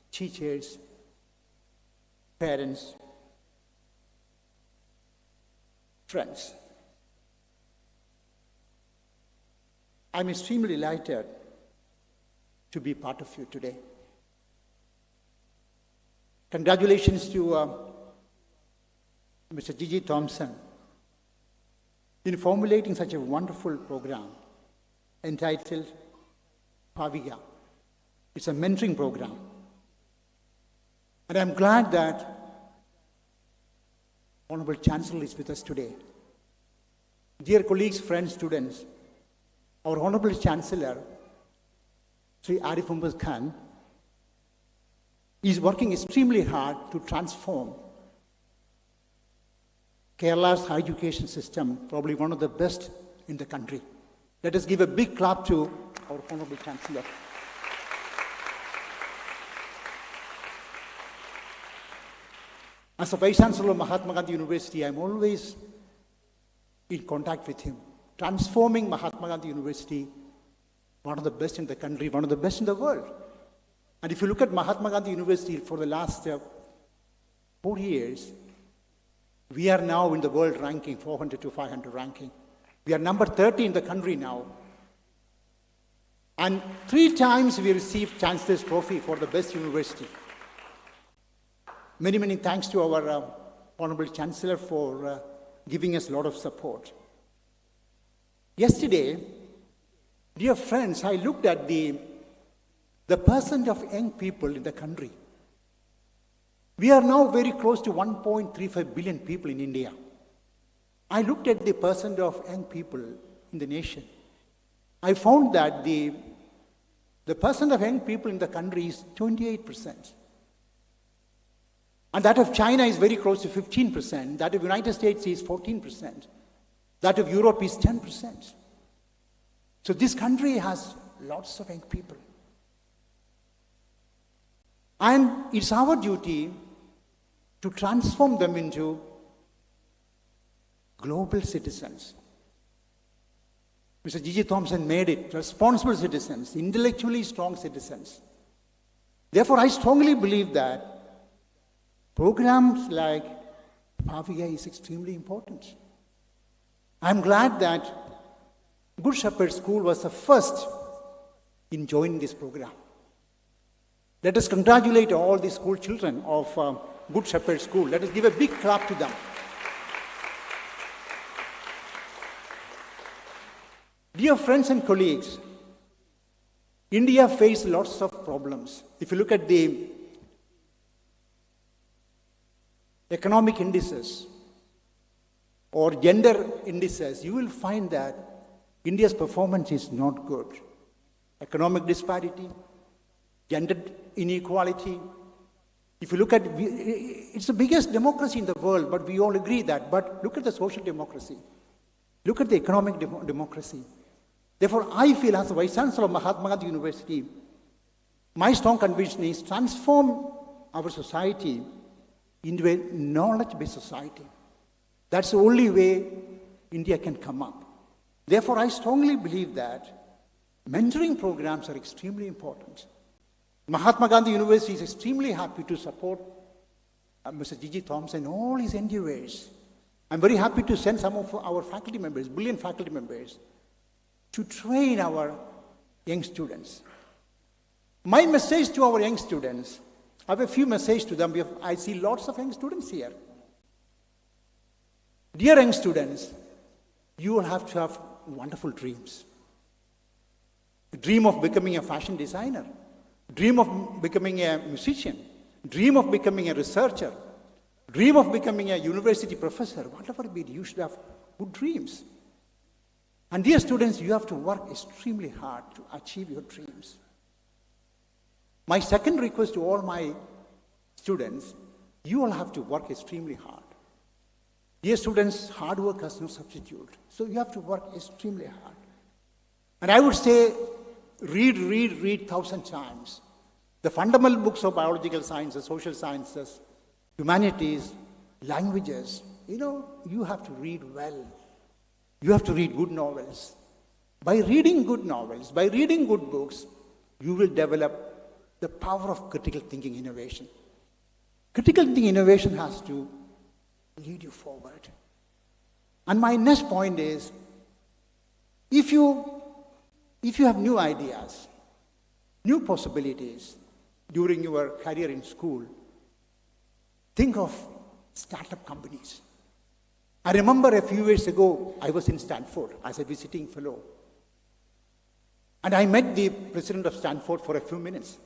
teachers, parents, friends. I'm extremely delighted to be part of you today. Congratulations to Mr. G.G. Thompson in formulating such a wonderful program entitled Bhaavika. It's a mentoring program. And I'm glad that Honorable Chancellor is with us today. Dear colleagues, friends, students, our Honorable Chancellor, Sri Arif Muhammad Khan, is working extremely hard to transform Kerala's higher education system, probably one of the best in the country. Let us give a big clap to our Honorable Chancellor. As a Vice Chancellor of Mahatma Gandhi University, I'm always in contact with him, transforming Mahatma Gandhi University, one of the best in the country, one of the best in the world. And if you look at Mahatma Gandhi University for the last 4 years, we are now in the world ranking, 400 to 500 ranking. We are number 30 in the country now. And 3 times we received Chancellor's Trophy for the best university. Many, many thanks to our Honorable Chancellor for giving us a lot of support. Yesterday, Dear friends, I looked at the percent of young people in the country. We are now very close to 1.35 billion people in India. I looked at the percent of young people in the nation. I found that the percent of young people in the country is 28%. And that of China is very close to 15%. That of the United States is 14%. That of Europe is 10%. So this country has lots of young people. And it's our duty to transform them into global citizens. Mr. G.G. Thompson made it responsible citizens, intellectually strong citizens. Therefore, I strongly believe that programs like Bhaavika is extremely important. I'm glad that Good Shepherd School was the first in joining this program. Let us congratulate all the school children of Good Shepherd School. Let us give a big clap to them. Dear friends and colleagues, India faced lots of problems. If you look at the economic indices or gender indices, you will find that India's performance is not good. Economic disparity, gender inequality. If you look at, it's the biggest democracy in the world, but we all agree that. But look at the social democracy. Look at the economic democracy. Therefore, I feel as the Vice Chancellor of Mahatma Gandhi University, my strong conviction is transform our society into a knowledge-based society. That's the only way India can come up. Therefore, I strongly believe that mentoring programs are extremely important. Mahatma Gandhi University is extremely happy to support Mr. G.G. Thompson and all his endeavors. I'm very happy to send some of our faculty members, brilliant faculty members, to train our young students. My message to our young students, I have a few messages to them. I see lots of young students here. Dear young students, you will have to have wonderful dreams. Dream of becoming a fashion designer. Dream of becoming a musician. Dream of becoming a researcher. Dream of becoming a university professor. Whatever it be, you should have good dreams. And dear students, you have to work extremely hard to achieve your dreams. My second request to all my students, you all have to work extremely hard. Dear students, hard work has no substitute. So you have to work extremely hard. And I would say, read 1,000 times. The fundamental books of biological sciences, social sciences, humanities, languages. You have to read well. You have to read good novels. By reading good novels, by reading good books, you will develop the power of critical thinking innovation. Critical thinking innovation has to lead you forward. And my next point is, if you have new ideas, new possibilities during your career in school, think of startup companies. I remember a few years ago, I was in Stanford as a visiting fellow. And I met the president of Stanford for a few minutes.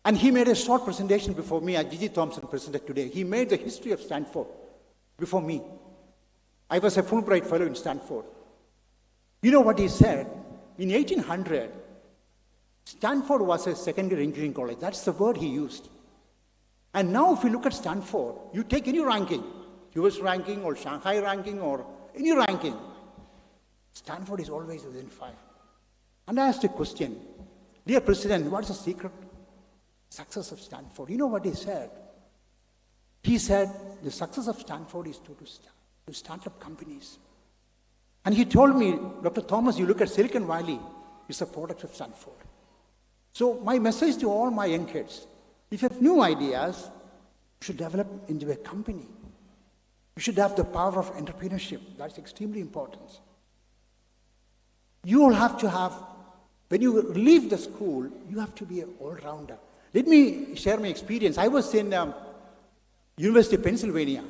And he made a short presentation before me, as G.G. Thompson presented today. He made the history of Stanford before me. I was a Fulbright fellow in Stanford. You know what he said? In 1800, Stanford was a secondary engineering college. That's the word he used. And now if you look at Stanford, you take any ranking, US ranking or Shanghai ranking or any ranking, Stanford is always within 5. And I asked a question, dear President, what's the secret success of Stanford? You know what he said? He said, the success of Stanford is to start up companies. And he told me, Dr. Thomas, you look at Silicon Valley, it's a product of Stanford. So my message to all my young kids, if you have new ideas, you should develop into a company. You should have the power of entrepreneurship. That's extremely important. You will have to have, when you leave the school, you have to be an all-rounder. Let me share my experience. I was in University of Pennsylvania.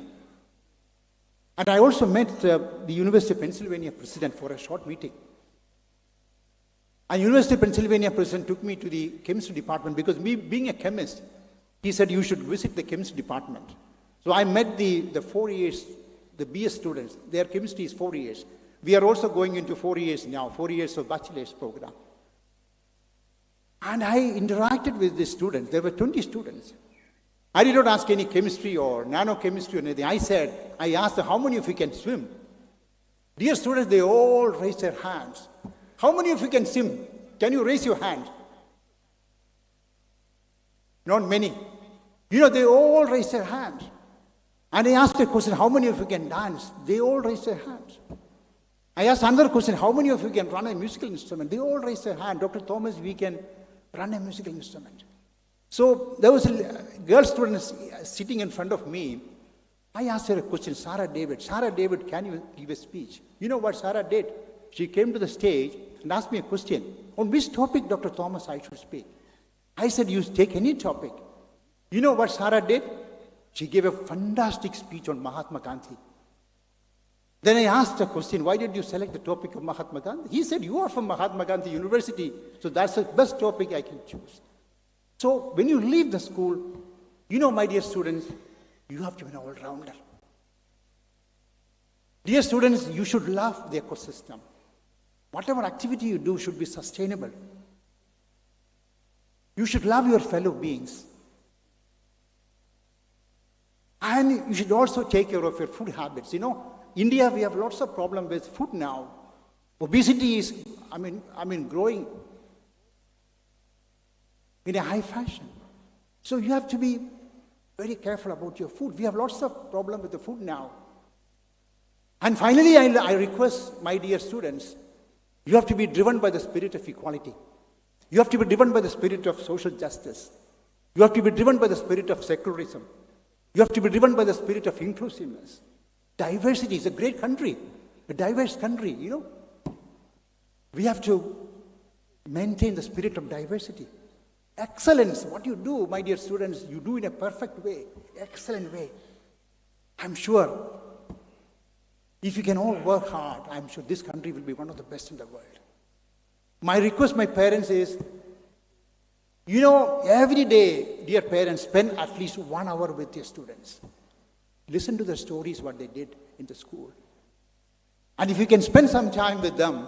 And I also met the University of Pennsylvania president for a short meeting. And University of Pennsylvania president took me to the chemistry department because me being a chemist, he said you should visit the chemistry department. So I met the 4 years, the BS students. Their chemistry is 4 years. We are also going into 4 years now, 4 years of bachelor's program. And I interacted with the students. There were 20 students. I did not ask any chemistry or nanochemistry or anything. I asked them, how many of you can swim? Dear students, they all raised their hands. How many of you can swim? Can you raise your hand? Not many. They all raised their hands. And I asked a question, how many of you can dance? They all raised their hands. I asked another question, how many of you can run a musical instrument? They all raised their hand. Dr. Thomas, we can run a musical instrument. So there was a girl student sitting in front of me. I asked her a question, Sarah David. Sarah David, can you give a speech? You know what Sarah did? She came to the stage and asked me a question. On which topic, Dr. Thomas, I should speak? I said, you take any topic. You know what Sarah did? She gave a fantastic speech on Mahatma Gandhi. Then I asked the question, why did you select the topic of Mahatma Gandhi? He said, you are from Mahatma Gandhi University, so that's the best topic I can choose. So when you leave the school, my dear students, you have to be an all-rounder. Dear students, you should love the ecosystem. Whatever activity you do should be sustainable. You should love your fellow beings. And you should also take care of your food habits. India, we have lots of problems with food now. Obesity is, growing in a high fashion. So you have to be very careful about your food. We have lots of problems with the food now. And finally, I request my dear students, you have to be driven by the spirit of equality. You have to be driven by the spirit of social justice. You have to be driven by the spirit of secularism. You have to be driven by the spirit of inclusiveness. Diversity is a great country, a diverse country, We have to maintain the spirit of diversity. Excellence, what you do, my dear students, you do in a perfect way, excellent way. I'm sure if you can all work hard, I'm sure this country will be one of the best in the world. My request, my parents, is, every day, dear parents, spend at least 1 hour with your students. Listen to the stories, what they did in the school. And if you can spend some time with them,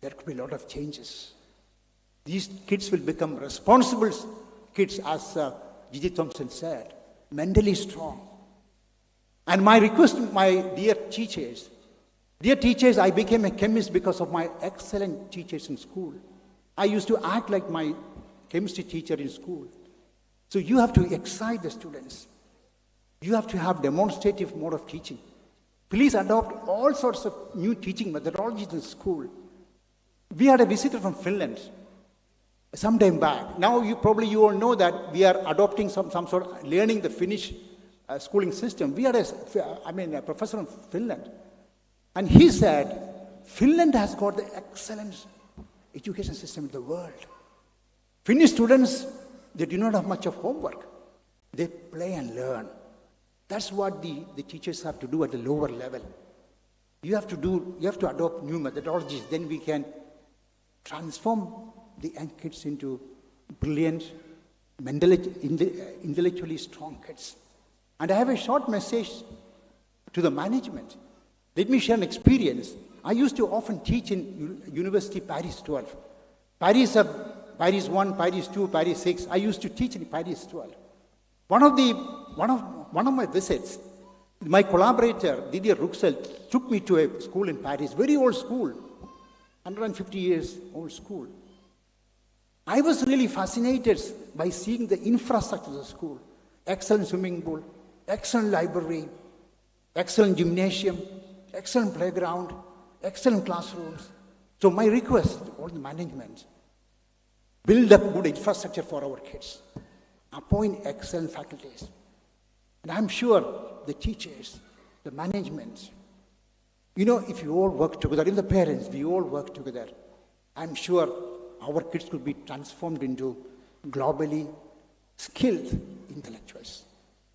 there could be a lot of changes. These kids will become responsible kids, as Gigi Thompson said, mentally strong. And my request to my dear teachers, I became a chemist because of my excellent teachers in school. I used to act like my chemistry teacher in school. So you have to excite the students. You have to have demonstrative mode of teaching. Please adopt all sorts of new teaching methodologies in school. We had a visitor from Finland some time back. Now you all know that we are adopting some sort of learning the Finnish schooling system. We had a professor from Finland. And he said, Finland has got the excellent education system in the world. Finnish students, they do not have much of homework. They play and learn. That's what the teachers have to do at the lower level. You have to adopt new methodologies, then we can transform the young kids into brilliant, intellectually strong kids. And I have a short message to the management. Let me share an experience. I used to often teach in University Paris 12. Paris 1, Paris 2, Paris 6. I used to teach in Paris 12. One of my visits, my collaborator, Didier Ruxel, took me to a school in Paris, very old school, 150 years old school. I was really fascinated by seeing the infrastructure of the school. Excellent swimming pool, excellent library, excellent gymnasium, excellent playground, excellent classrooms. So my request to all the management, build up good infrastructure for our kids. Appoint excellent faculties. And I'm sure the teachers, the management, if you all work together, even the parents, we all work together, I'm sure our kids could be transformed into globally skilled intellectuals.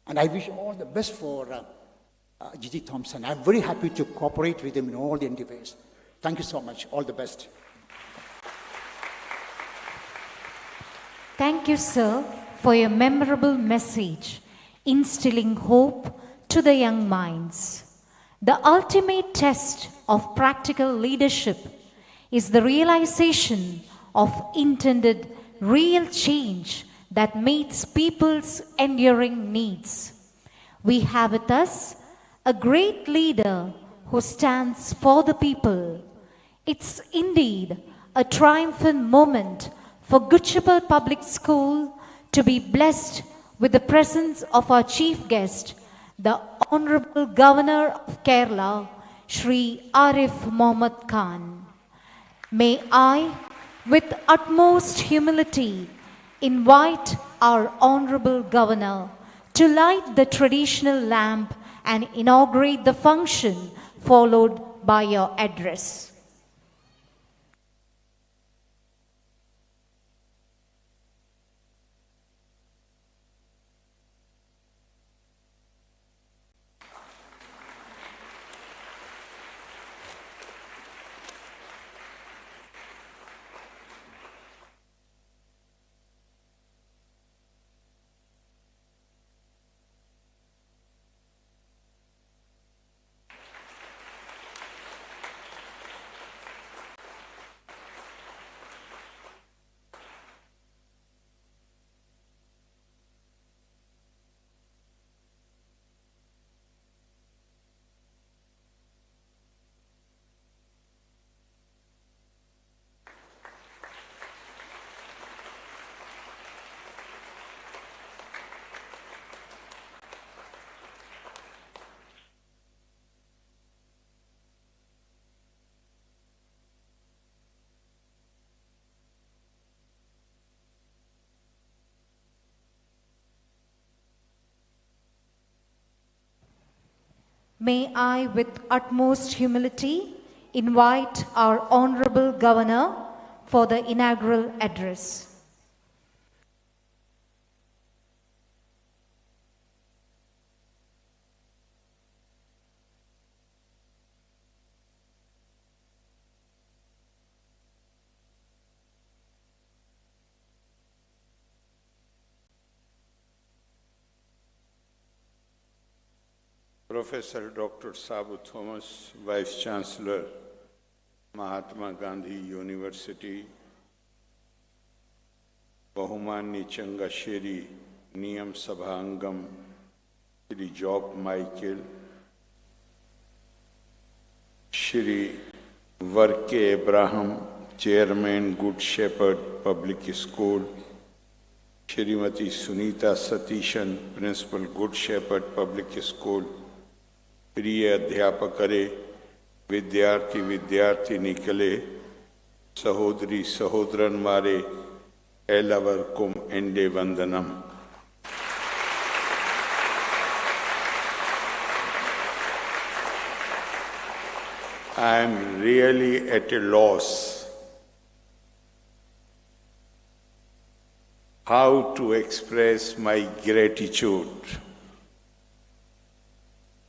And I wish all the best for Gigi Thompson. I'm very happy to cooperate with him in all the endeavors. Thank you so much. All the best. Thank you, sir, for your memorable message, instilling hope to the young minds. The ultimate test of practical leadership is the realization of intended real change that meets people's enduring needs. We have with us a great leader who stands for the people. It's indeed a triumphant moment for Good Shepherd Public School to be blessed with the presence of our chief guest, the Honorable Governor of Kerala, Shri Arif Mohammad Khan. May I, with utmost humility, invite our Honorable Governor to light the traditional lamp and inaugurate the function, followed by your address. May I, with utmost humility, invite our Honorable Governor for the inaugural address. Professor Dr. Sabu Thomas, Vice Chancellor, Mahatma Gandhi University, Bahumani Changasheri, Niyam Sabhangam, Shri Job Michael, Shri Varke Abraham, Chairman, Good Shepherd Public School, Shrimati Sunita Satishan, Principal, Good Shepherd Public School, प्रिय अध्यापकरे, विद्यार्थी विद्यार्थिनिकले, सहोदरी सहोदरन्मारे, एलवर्कुम एंडे वंदनम. I am really at a loss how to express my gratitude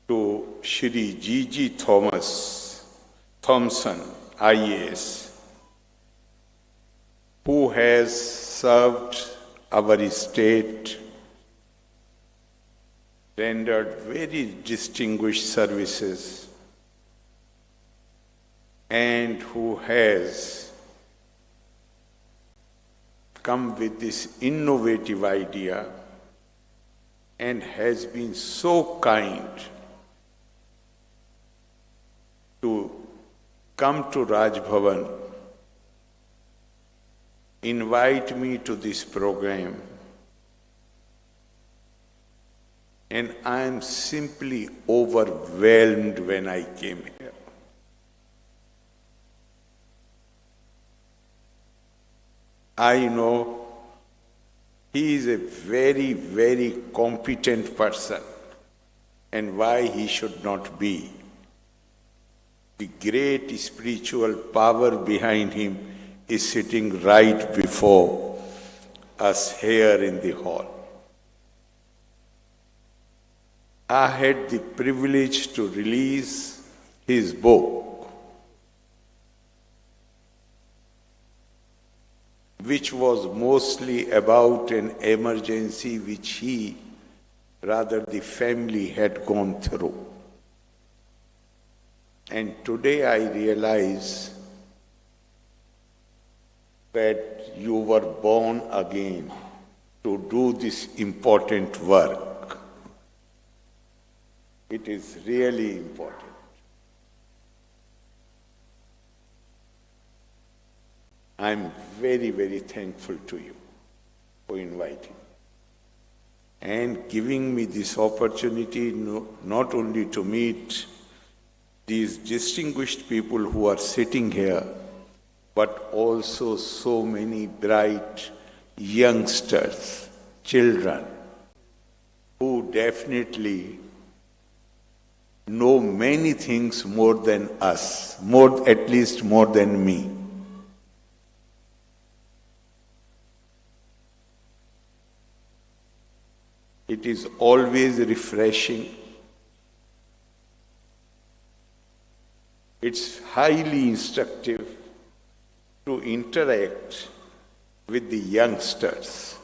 to Shri G.G. Thompson, IAS, who has served our state, rendered very distinguished services, and who has come with this innovative idea and has been so kind to come to Raj Bhavan, invite me to this program, and I am simply overwhelmed when I came here. I know he is a very, very competent person, and why he should not be. The great spiritual power behind him is sitting right before us here in the hall. I had the privilege to release his book, which was mostly about an emergency which he, rather the family, had gone through. And today I realize that you were born again to do this important work. It is really important. I'm very, very thankful to you for inviting and giving me this opportunity not only to meet these distinguished people who are sitting here, but also so many bright youngsters, children, who definitely know many things more than us, at least more than me. It is always refreshing. It's highly instructive to interact with the youngsters.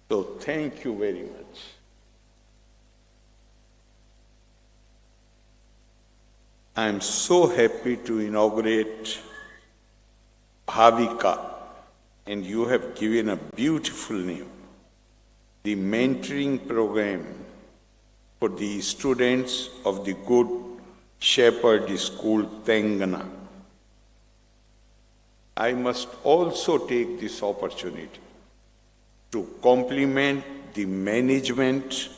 So thank you very much. I am so happy to inaugurate Bhaavika, and you have given a beautiful name, the mentoring program for the students of the Good Shepherd School, Tengana. I must also take this opportunity to compliment the management,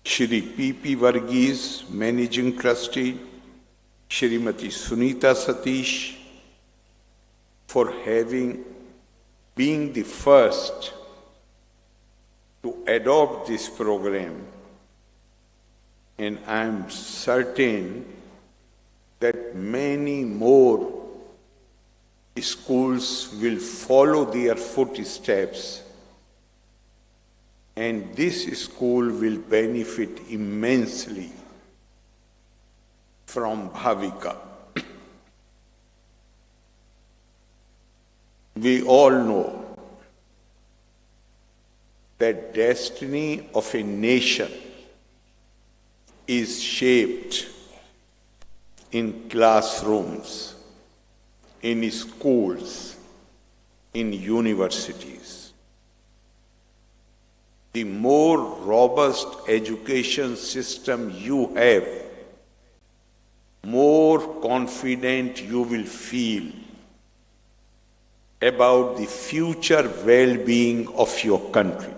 Shri P.P. Varghese, Managing Trustee, Shrimati Sunita Satish, for being the first to adopt this program. And I am certain that many more schools will follow their footsteps, and this school will benefit immensely from Bhaavika. We all know that destiny of a nation is shaped in classrooms, in schools, in universities. The more robust education system you have, more confident you will feel about the future well-being of your country.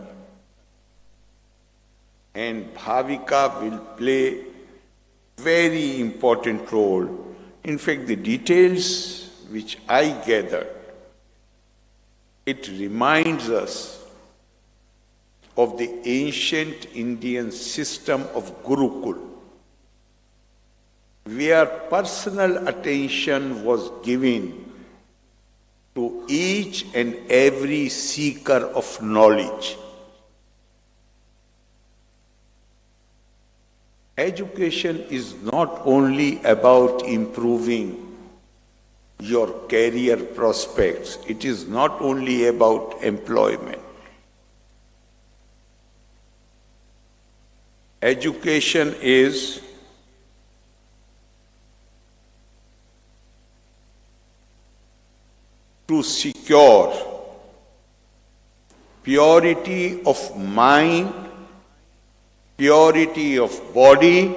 And Bhaavika will play very important role. In fact, the details which I gathered, it reminds us of the ancient Indian system of Gurukul, where personal attention was given to each and every seeker of knowledge. Education is not only about improving your career prospects, it is not only about employment. Education is to secure purity of mind, purity of body,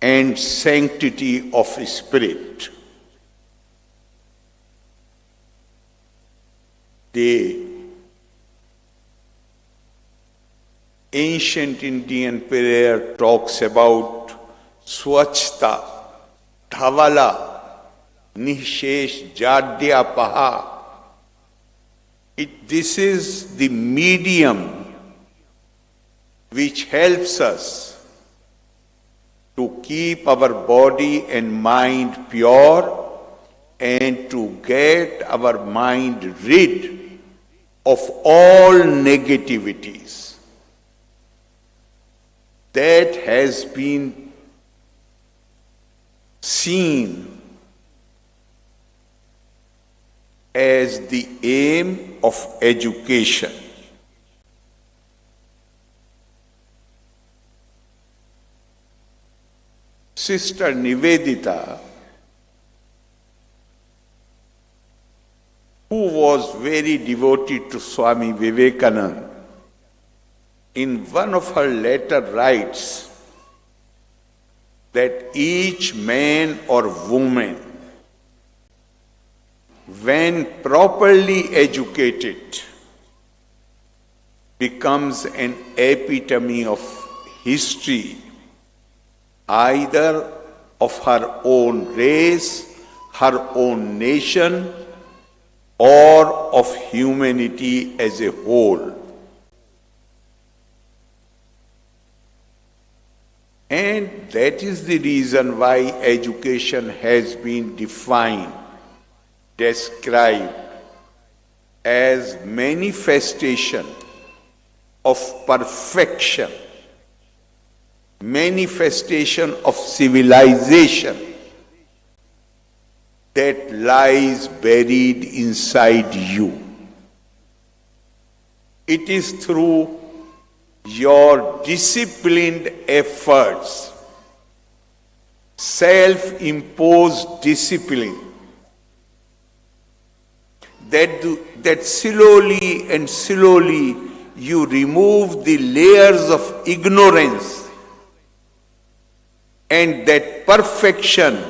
and sanctity of spirit. The ancient Indian prayer talks about Swachhta, Dhavala, Nishesh Jadya Paha. This is the medium which helps us to keep our body and mind pure and to get our mind rid of all negativities. that has been seen as the aim of education. Sister Nivedita, who was very devoted to Swami Vivekananda, in one of her letter writes that each man or woman, when properly educated, becomes an epitome of history, either of her own race, her own nation, or of humanity as a whole. And that is the reason why education has been defined, described as manifestation of perfection, manifestation of civilization that lies buried inside you. It is through your disciplined efforts, self-imposed discipline, that slowly and slowly you remove the layers of ignorance, and that perfection,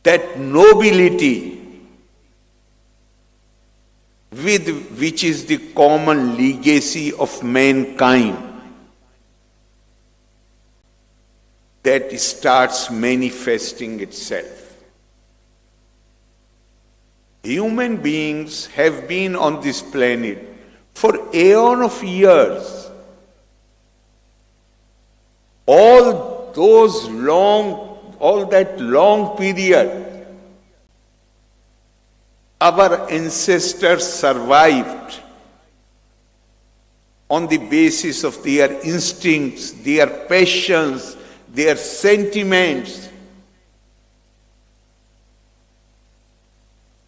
that nobility, which is the common legacy of mankind, that starts manifesting itself. Human beings have been on this planet for aeon of years. All that long period, our ancestors survived on the basis of their instincts, their passions, their sentiments.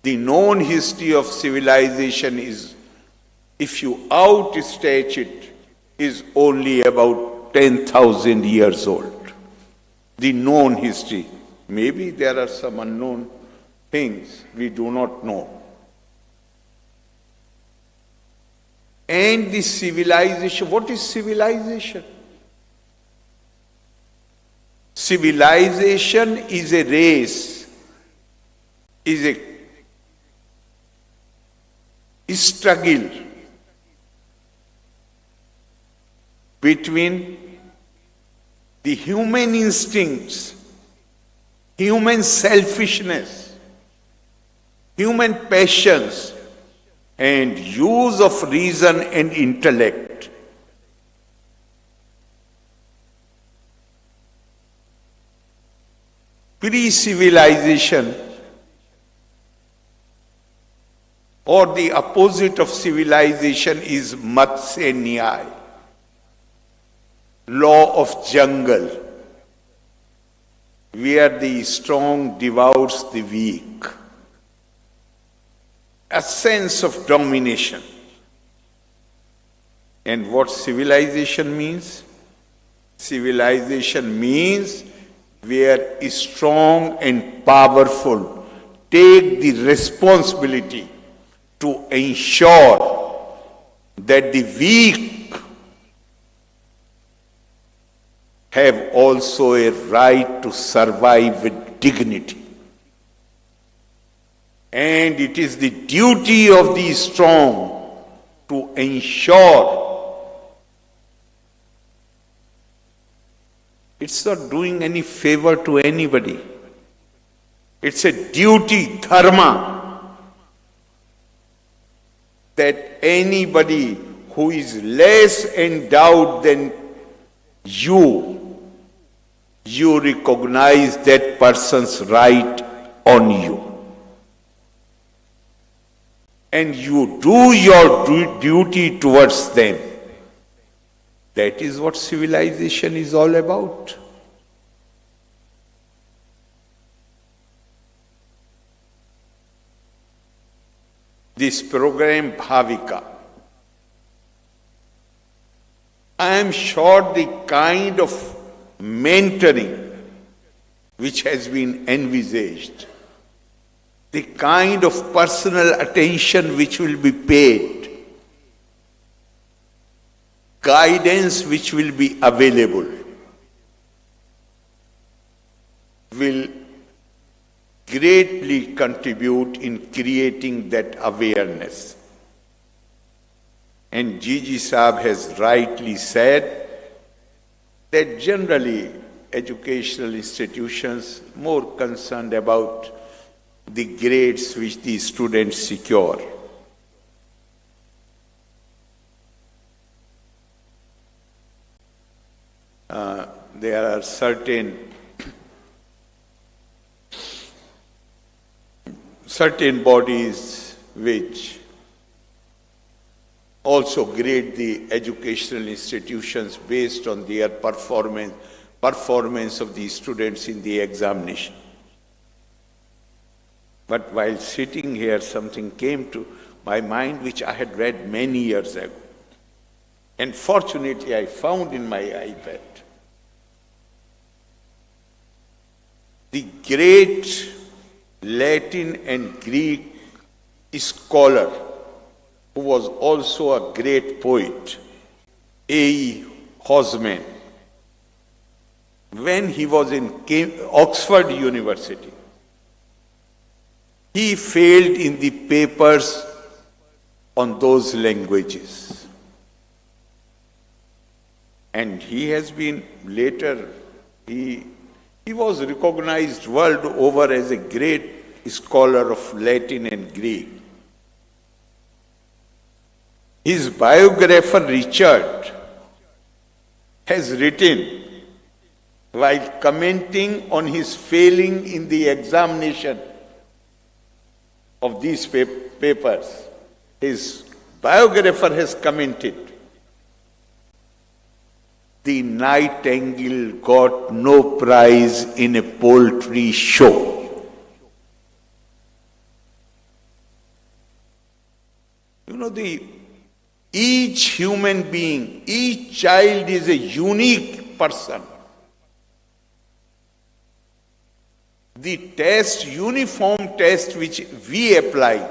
The known history of civilization is, if you outstretch it, is only about 10,000 years old. The known history. Maybe there are some unknown things we do not know. And the civilization, what is civilization? Civilization is a race, is a struggle between the human instincts, human selfishness, human passions, and use of reason and intellect. Pre-civilization, or the opposite of civilization, is Matsya Nyaya, law of jungle, where the strong devours the weak. A sense of domination. And what civilization means? Civilization means where strong and powerful take the responsibility to ensure that the weak have also a right to survive with dignity. And it is the duty of the strong to ensure. It's not doing any favor to anybody. It's a duty, dharma, that anybody who is less endowed than you recognize that person's right on you. And you do your duty towards them. That is what civilization is all about. This program, Bhaavika, I am sure the kind of mentoring which has been envisaged, the kind of personal attention which will be paid, guidance which will be available, will greatly contribute in creating that awareness. And Gigi Saab has rightly said that generally educational institutions more concerned about the grades which the students secure. There are certain bodies which also grade the educational institutions based on their performance of the students in the examination. But while sitting here, something came to my mind which I had read many years ago. And fortunately, I found in my iPad. The great Latin and Greek scholar, who was also a great poet, A.E. Hosman, when he was in Oxford University, he failed in the papers on those languages. And he has been later, he was recognized world over as a great scholar of Latin and Greek. His biographer Richard has written, while commenting on his failing in the examination of these papers, his biographer has commented, "The nightingale got no prize in a poultry show." You know, each human being, each child is a unique person. The test, uniform test which we apply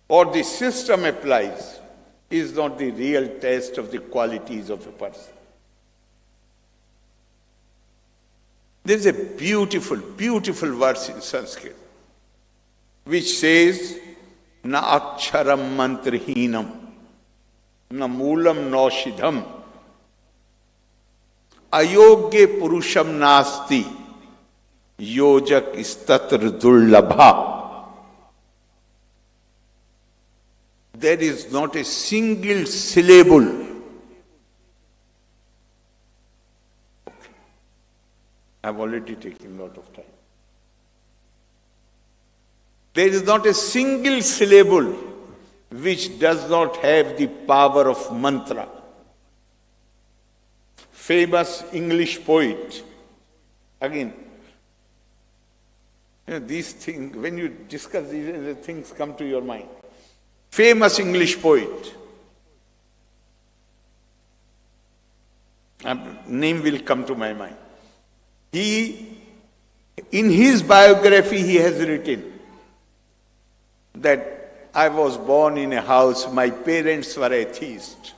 or the system applies is not the real test of the qualities of a person. There is a beautiful, beautiful verse in Sanskrit which says, "Na aksharam mantrahinam, na moolam noshidham, ayogye purusham nasti, yojak istatra dullabha." There is not a single syllable. Okay. I've already taken a lot of time. There is not a single syllable which does not have the power of mantra. Famous English poet, again, these things, when you discuss these things come to your mind. Famous English poet, name will come to my mind. In his biography, he has written that I was born in a house, my parents were atheists.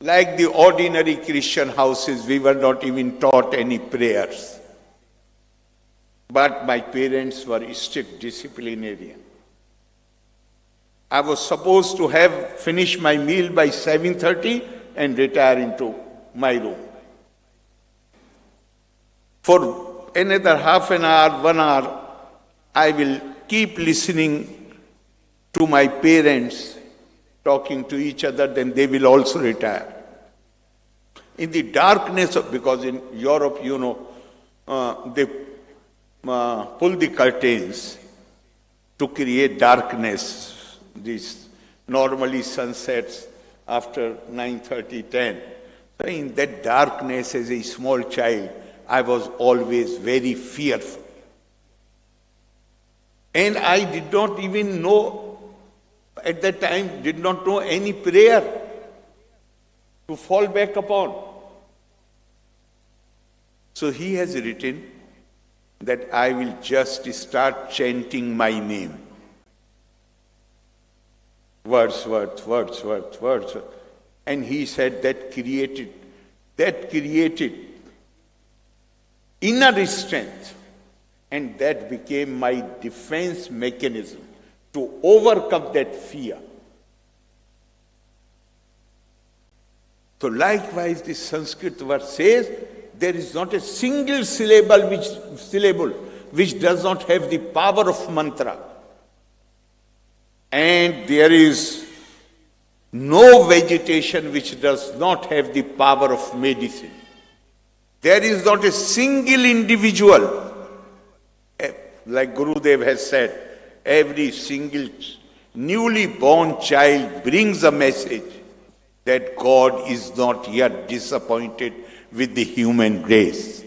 Like the ordinary Christian houses, we were not even taught any prayers. But my parents were strict disciplinarian. I was supposed to have finished my meal by 7:30 and retire into my room. For another half an hour, 1 hour, I will keep listening to my parents talking to each other, then they will also retire. In the darkness of, because in Europe, you know, they pull the curtains to create darkness. These normally sunsets after 9:30, 10. So in that darkness as a small child, I was always very fearful. And I did not even know, at that time, did not know any prayer to fall back upon. So he has written that I will just start chanting my name. Wordsworth, Wordsworth, Wordsworth. And he said that created inner strength. And that became my defense mechanism to overcome that fear. So likewise, this Sanskrit verse says, there is not a single syllable which does not have the power of mantra. And there is no vegetation which does not have the power of medicine. There is not a single individual, like Gurudev has said, every single newly born child brings a message that God is not yet disappointed with the human race.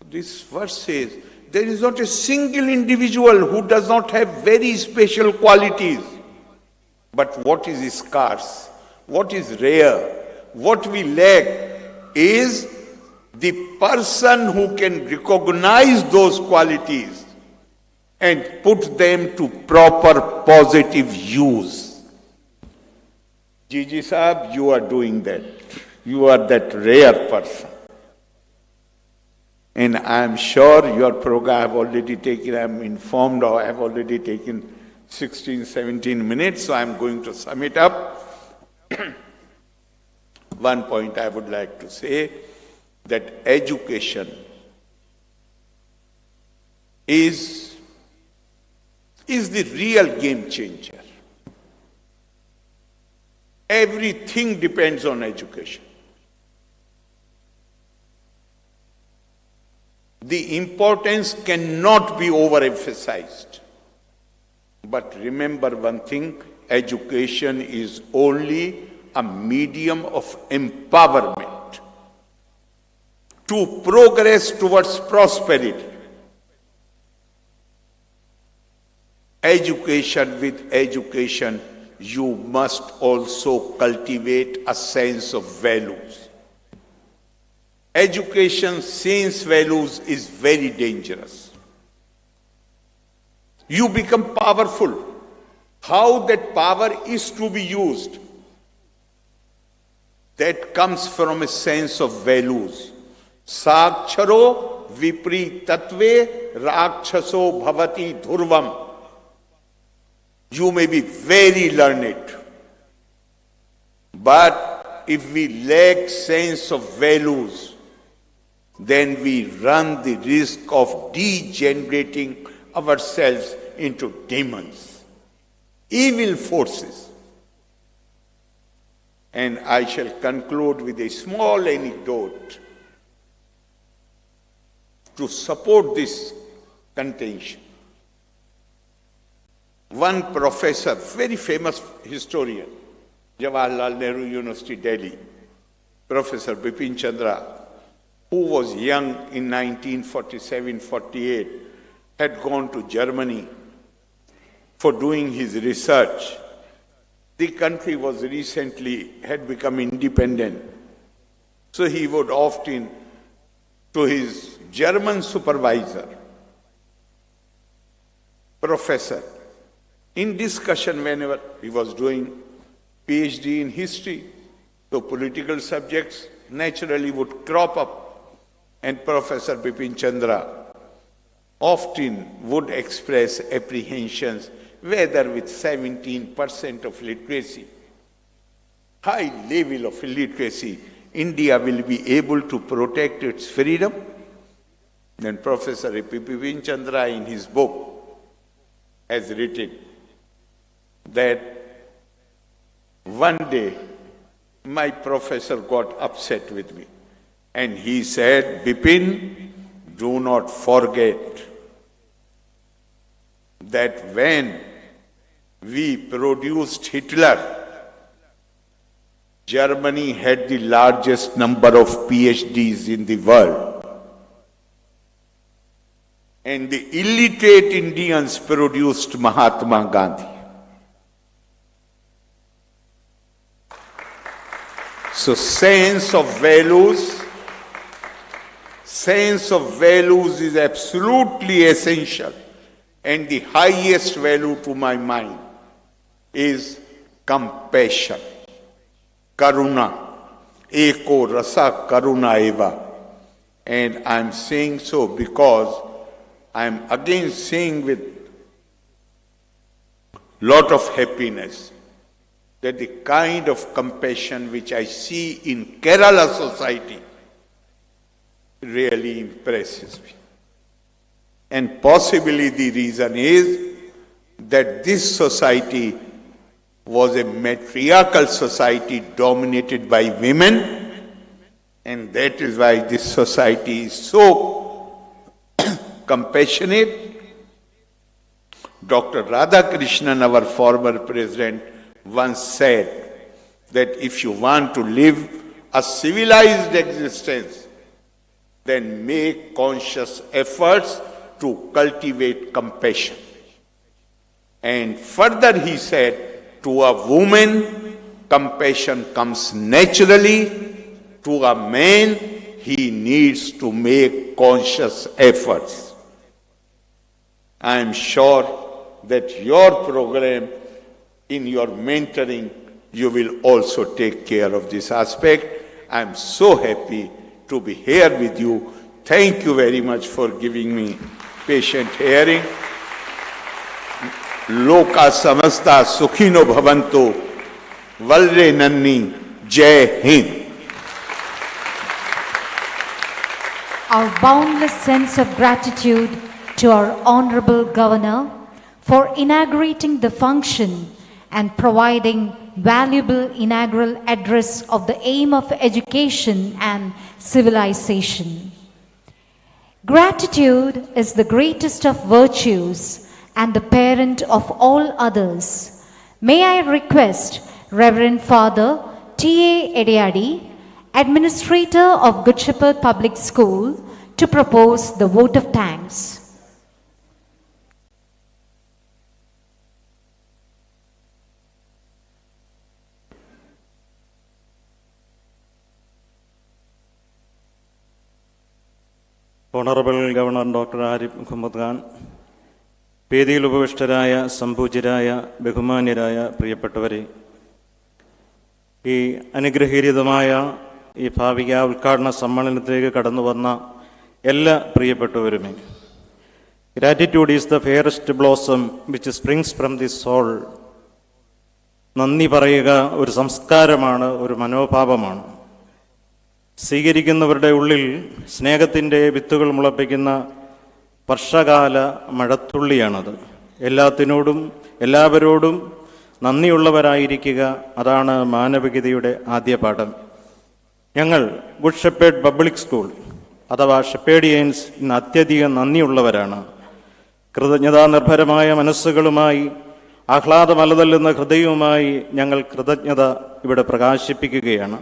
This verse says, there is not a single individual who does not have very special qualities. But what is scarce, what is rare, what we lack is the person who can recognize those qualities and put them to proper positive use. Gigi Saab, you are doing that. You are that rare person. And I am sure your program I have already taken, I am informed, or I have already taken 16, 17 minutes, so I am going to sum it up. One point I would like to say, that education is the real game changer. Everything depends on education. The importance cannot be overemphasized. But remember one thing, education is only a medium of empowerment to progress towards prosperity. Education, with education, you must also cultivate a sense of values. Education since values is very dangerous. You become powerful. How that power is to be used, that comes from a sense of values. Saksharo vipritatve rakshaso bhavati dhurvam. You may be very learned, but if we lack sense of values, then we run the risk of degenerating ourselves into demons, evil forces. And I shall conclude with a small anecdote to support this contention. One professor, very famous historian, Jawaharlal Nehru University, Delhi, Professor Bipin Chandra, who was young in 1947-48, had gone to Germany for doing his research. The country was had become independent. So he would often, to his German supervisor, professor, in discussion whenever he was doing PhD in history, so political subjects naturally would crop up. And Professor Bipin Chandra often would express apprehensions whether with 17% of literacy, high level of illiteracy, India will be able to protect its freedom. Then Professor Bipin Chandra in his book has written that one day my professor got upset with me. And he said, Bipin, do not forget that when we produced Hitler. Germany had the largest number of PhDs in the world. And the illiterate Indians produced Mahatma Gandhi. So sense of values is absolutely essential. And the highest value to my mind is compassion. Karuna. Eko rasa karuna eva. And I'm saying so because I'm again saying with lot of happiness that the kind of compassion which I see in Kerala society really impresses me. And possibly the reason is that this society was a matriarchal society dominated by women, and that is why this society is so compassionate. Dr. Radhakrishnan, our former president, once said that if you want to live a civilized existence, then make conscious efforts to cultivate compassion. And further he said, to a woman, compassion comes naturally. To a man, he needs to make conscious efforts. I am sure that your program, in your mentoring, you will also take care of this aspect. I am so happy to be here with you. Thank you very much for giving me patient hearing. Loka samasta sukhino bhavantu. Valre nanni. Jai Hind. Our boundless sense of gratitude to our Honorable Governor for inaugurating the function and providing valuable inaugural address of the aim of education and civilization. Gratitude is the greatest of virtues and the parent of all others. May I request Reverend Father T.A. Edeyadi, Administrator of Good Shepherd Public School, to propose the vote of thanks. Honorable Governor Dr. Arif Muhammad Khan, വേദിയിൽ ഉപവിഷ്ടരായ സംപൂജ്യരായ ബഹുമാന്യരായ പ്രിയപ്പെട്ടവരെ, ഈ അനുഗ്രഹീതമായ ഈ ഭാവിക ഉദ്ഘാടന സമ്മേളനത്തിലേക്ക് കടന്നു വന്ന എല്ലാ പ്രിയപ്പെട്ടവരുമേ, gratitude is the fairest blossom which springs from the soul. നന്ദി പറയുക ഒരു സംസ്കാരമാണ്, ഒരു മനോഭാവമാണ്. സ്വീകരിക്കുന്നവരുടെ ഉള്ളിൽ സ്നേഹത്തിൻ്റെ വിത്തുകൾ മുളപ്പിക്കുന്ന വർഷകാല മഴത്തുള്ളിയാണത്. എല്ലാത്തിനോടും എല്ലാവരോടും നന്ദിയുള്ളവരായിരിക്കുക, അതാണ് മാനവികതയുടെ ആദ്യ പാഠം. ഞങ്ങൾ ഗുഡ് ഷെപ്പേർഡ് പബ്ലിക് സ്കൂൾ അഥവാ ഷെപ്പേഡിയൻസ് ഇന്ന് അത്യധികം നന്ദിയുള്ളവരാണ്. കൃതജ്ഞതാനിർഭരമായ മനസ്സുകളുമായി, ആഹ്ലാദമലതല്ലുന്ന ഹൃദയവുമായി ഞങ്ങൾ കൃതജ്ഞത ഇവിടെ പ്രകാശിപ്പിക്കുകയാണ്.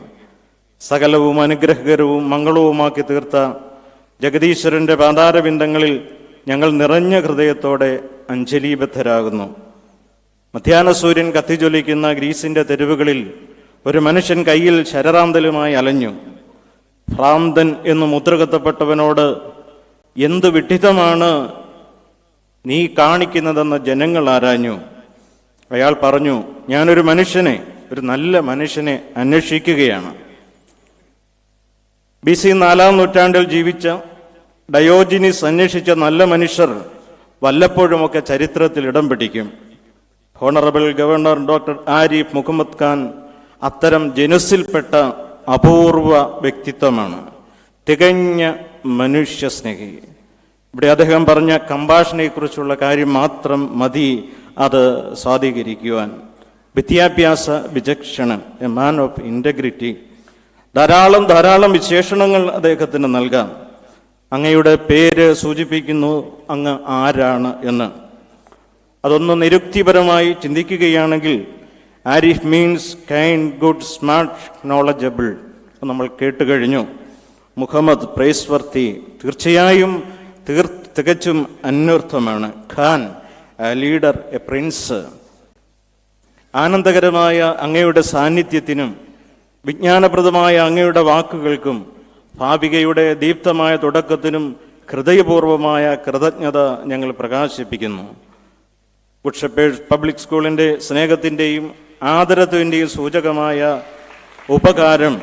സകലവും അനുഗ്രഹകരവും മംഗളവുമാക്കി തീർത്ത ജഗദീശ്വരൻ്റെ പാതാരബിന്ദങ്ങളിൽ ഞങ്ങൾ നിറഞ്ഞ ഹൃദയത്തോടെ അഞ്ജലീബദ്ധരാകുന്നു. മധ്യാഹ്ന സൂര്യൻ കത്തിജ്വലിക്കുന്ന ഗ്രീസിൻ്റെ തെരുവുകളിൽ ഒരു മനുഷ്യൻ കയ്യിൽ ശരറാന്തലുമായി അലഞ്ഞു. ഭ്രാന്തൻ എന്ന് മുദ്രകുത്തപ്പെട്ടവനോട് എന്ത് വിഡ്ഢിത്തമാണ് നീ കാണിക്കുന്നതെന്ന് ജനങ്ങൾ ആരാഞ്ഞു. അയാൾ പറഞ്ഞു, ഞാനൊരു മനുഷ്യനെ, ഒരു നല്ല മനുഷ്യനെ അന്വേഷിക്കുകയാണ്. BC 4-ാം നൂറ്റാണ്ടിൽ ജീവിച്ച ഡയോജിനിസ് അന്വേഷിച്ച നല്ല മനുഷ്യർ വല്ലപ്പോഴുമൊക്കെ ചരിത്രത്തിൽ ഇടം പിടിക്കും. Honourable governor doctor Arif Muhammad Khan അത്തരം ജനുസിൽപ്പെട്ട അപൂർവ വ്യക്തിത്വമാണ്. തികഞ്ഞ മനുഷ്യസ്നേഹി. ഇവിടെ അദ്ദേഹം പറഞ്ഞ കമ്പാഷനെക്കുറിച്ചുള്ള കാര്യം മാത്രം മതി അത് സ്വാധീകരിക്കുവാൻ. വിദ്യാഭ്യാസ വിചക്ഷണൻ, എ മാൻ ഓഫ് ഇൻറ്റഗ്രിറ്റി. ധാരാളം വിശേഷണങ്ങൾ അദ്ദേഹത്തിന് നൽകാം. അങ്ങയുടെ പേര് സൂചിപ്പിക്കുന്നു അങ്ങ് ആരാണ് എന്ന്. അതൊന്ന് നിരുക്തിപരമായി ചിന്തിക്കുകയാണെങ്കിൽ Arif means kind, good, smart, knowledgeable. നമ്മൾ കേട്ടുകഴിഞ്ഞു. മുഹമ്മദ് പ്രൈസ്വർത്തി, തീർച്ചയായും തികച്ചും അന്വർത്ഥമാണ്. Khan, a leader, a prince. ആനന്ദകരമായ അങ്ങയുടെ സാന്നിധ്യത്തിനും വിജ്ഞാനപ്രദമായ അങ്ങയുടെ വാക്കുകൾക്കും ഭാവികയുടെ ദീപ്തമായ തുടക്കത്തിനും ഹൃദയപൂർവമായ കൃതജ്ഞത ഞങ്ങൾ പ്രകാശിപ്പിക്കുന്നു. ഗുഡ് ഷെപ്പേർഡ് പബ്ലിക് സ്കൂളിൻ്റെ സ്നേഹത്തിൻ്റെയും ആദരത്തിൻ്റെയും സൂചകമായ ഉപകാരം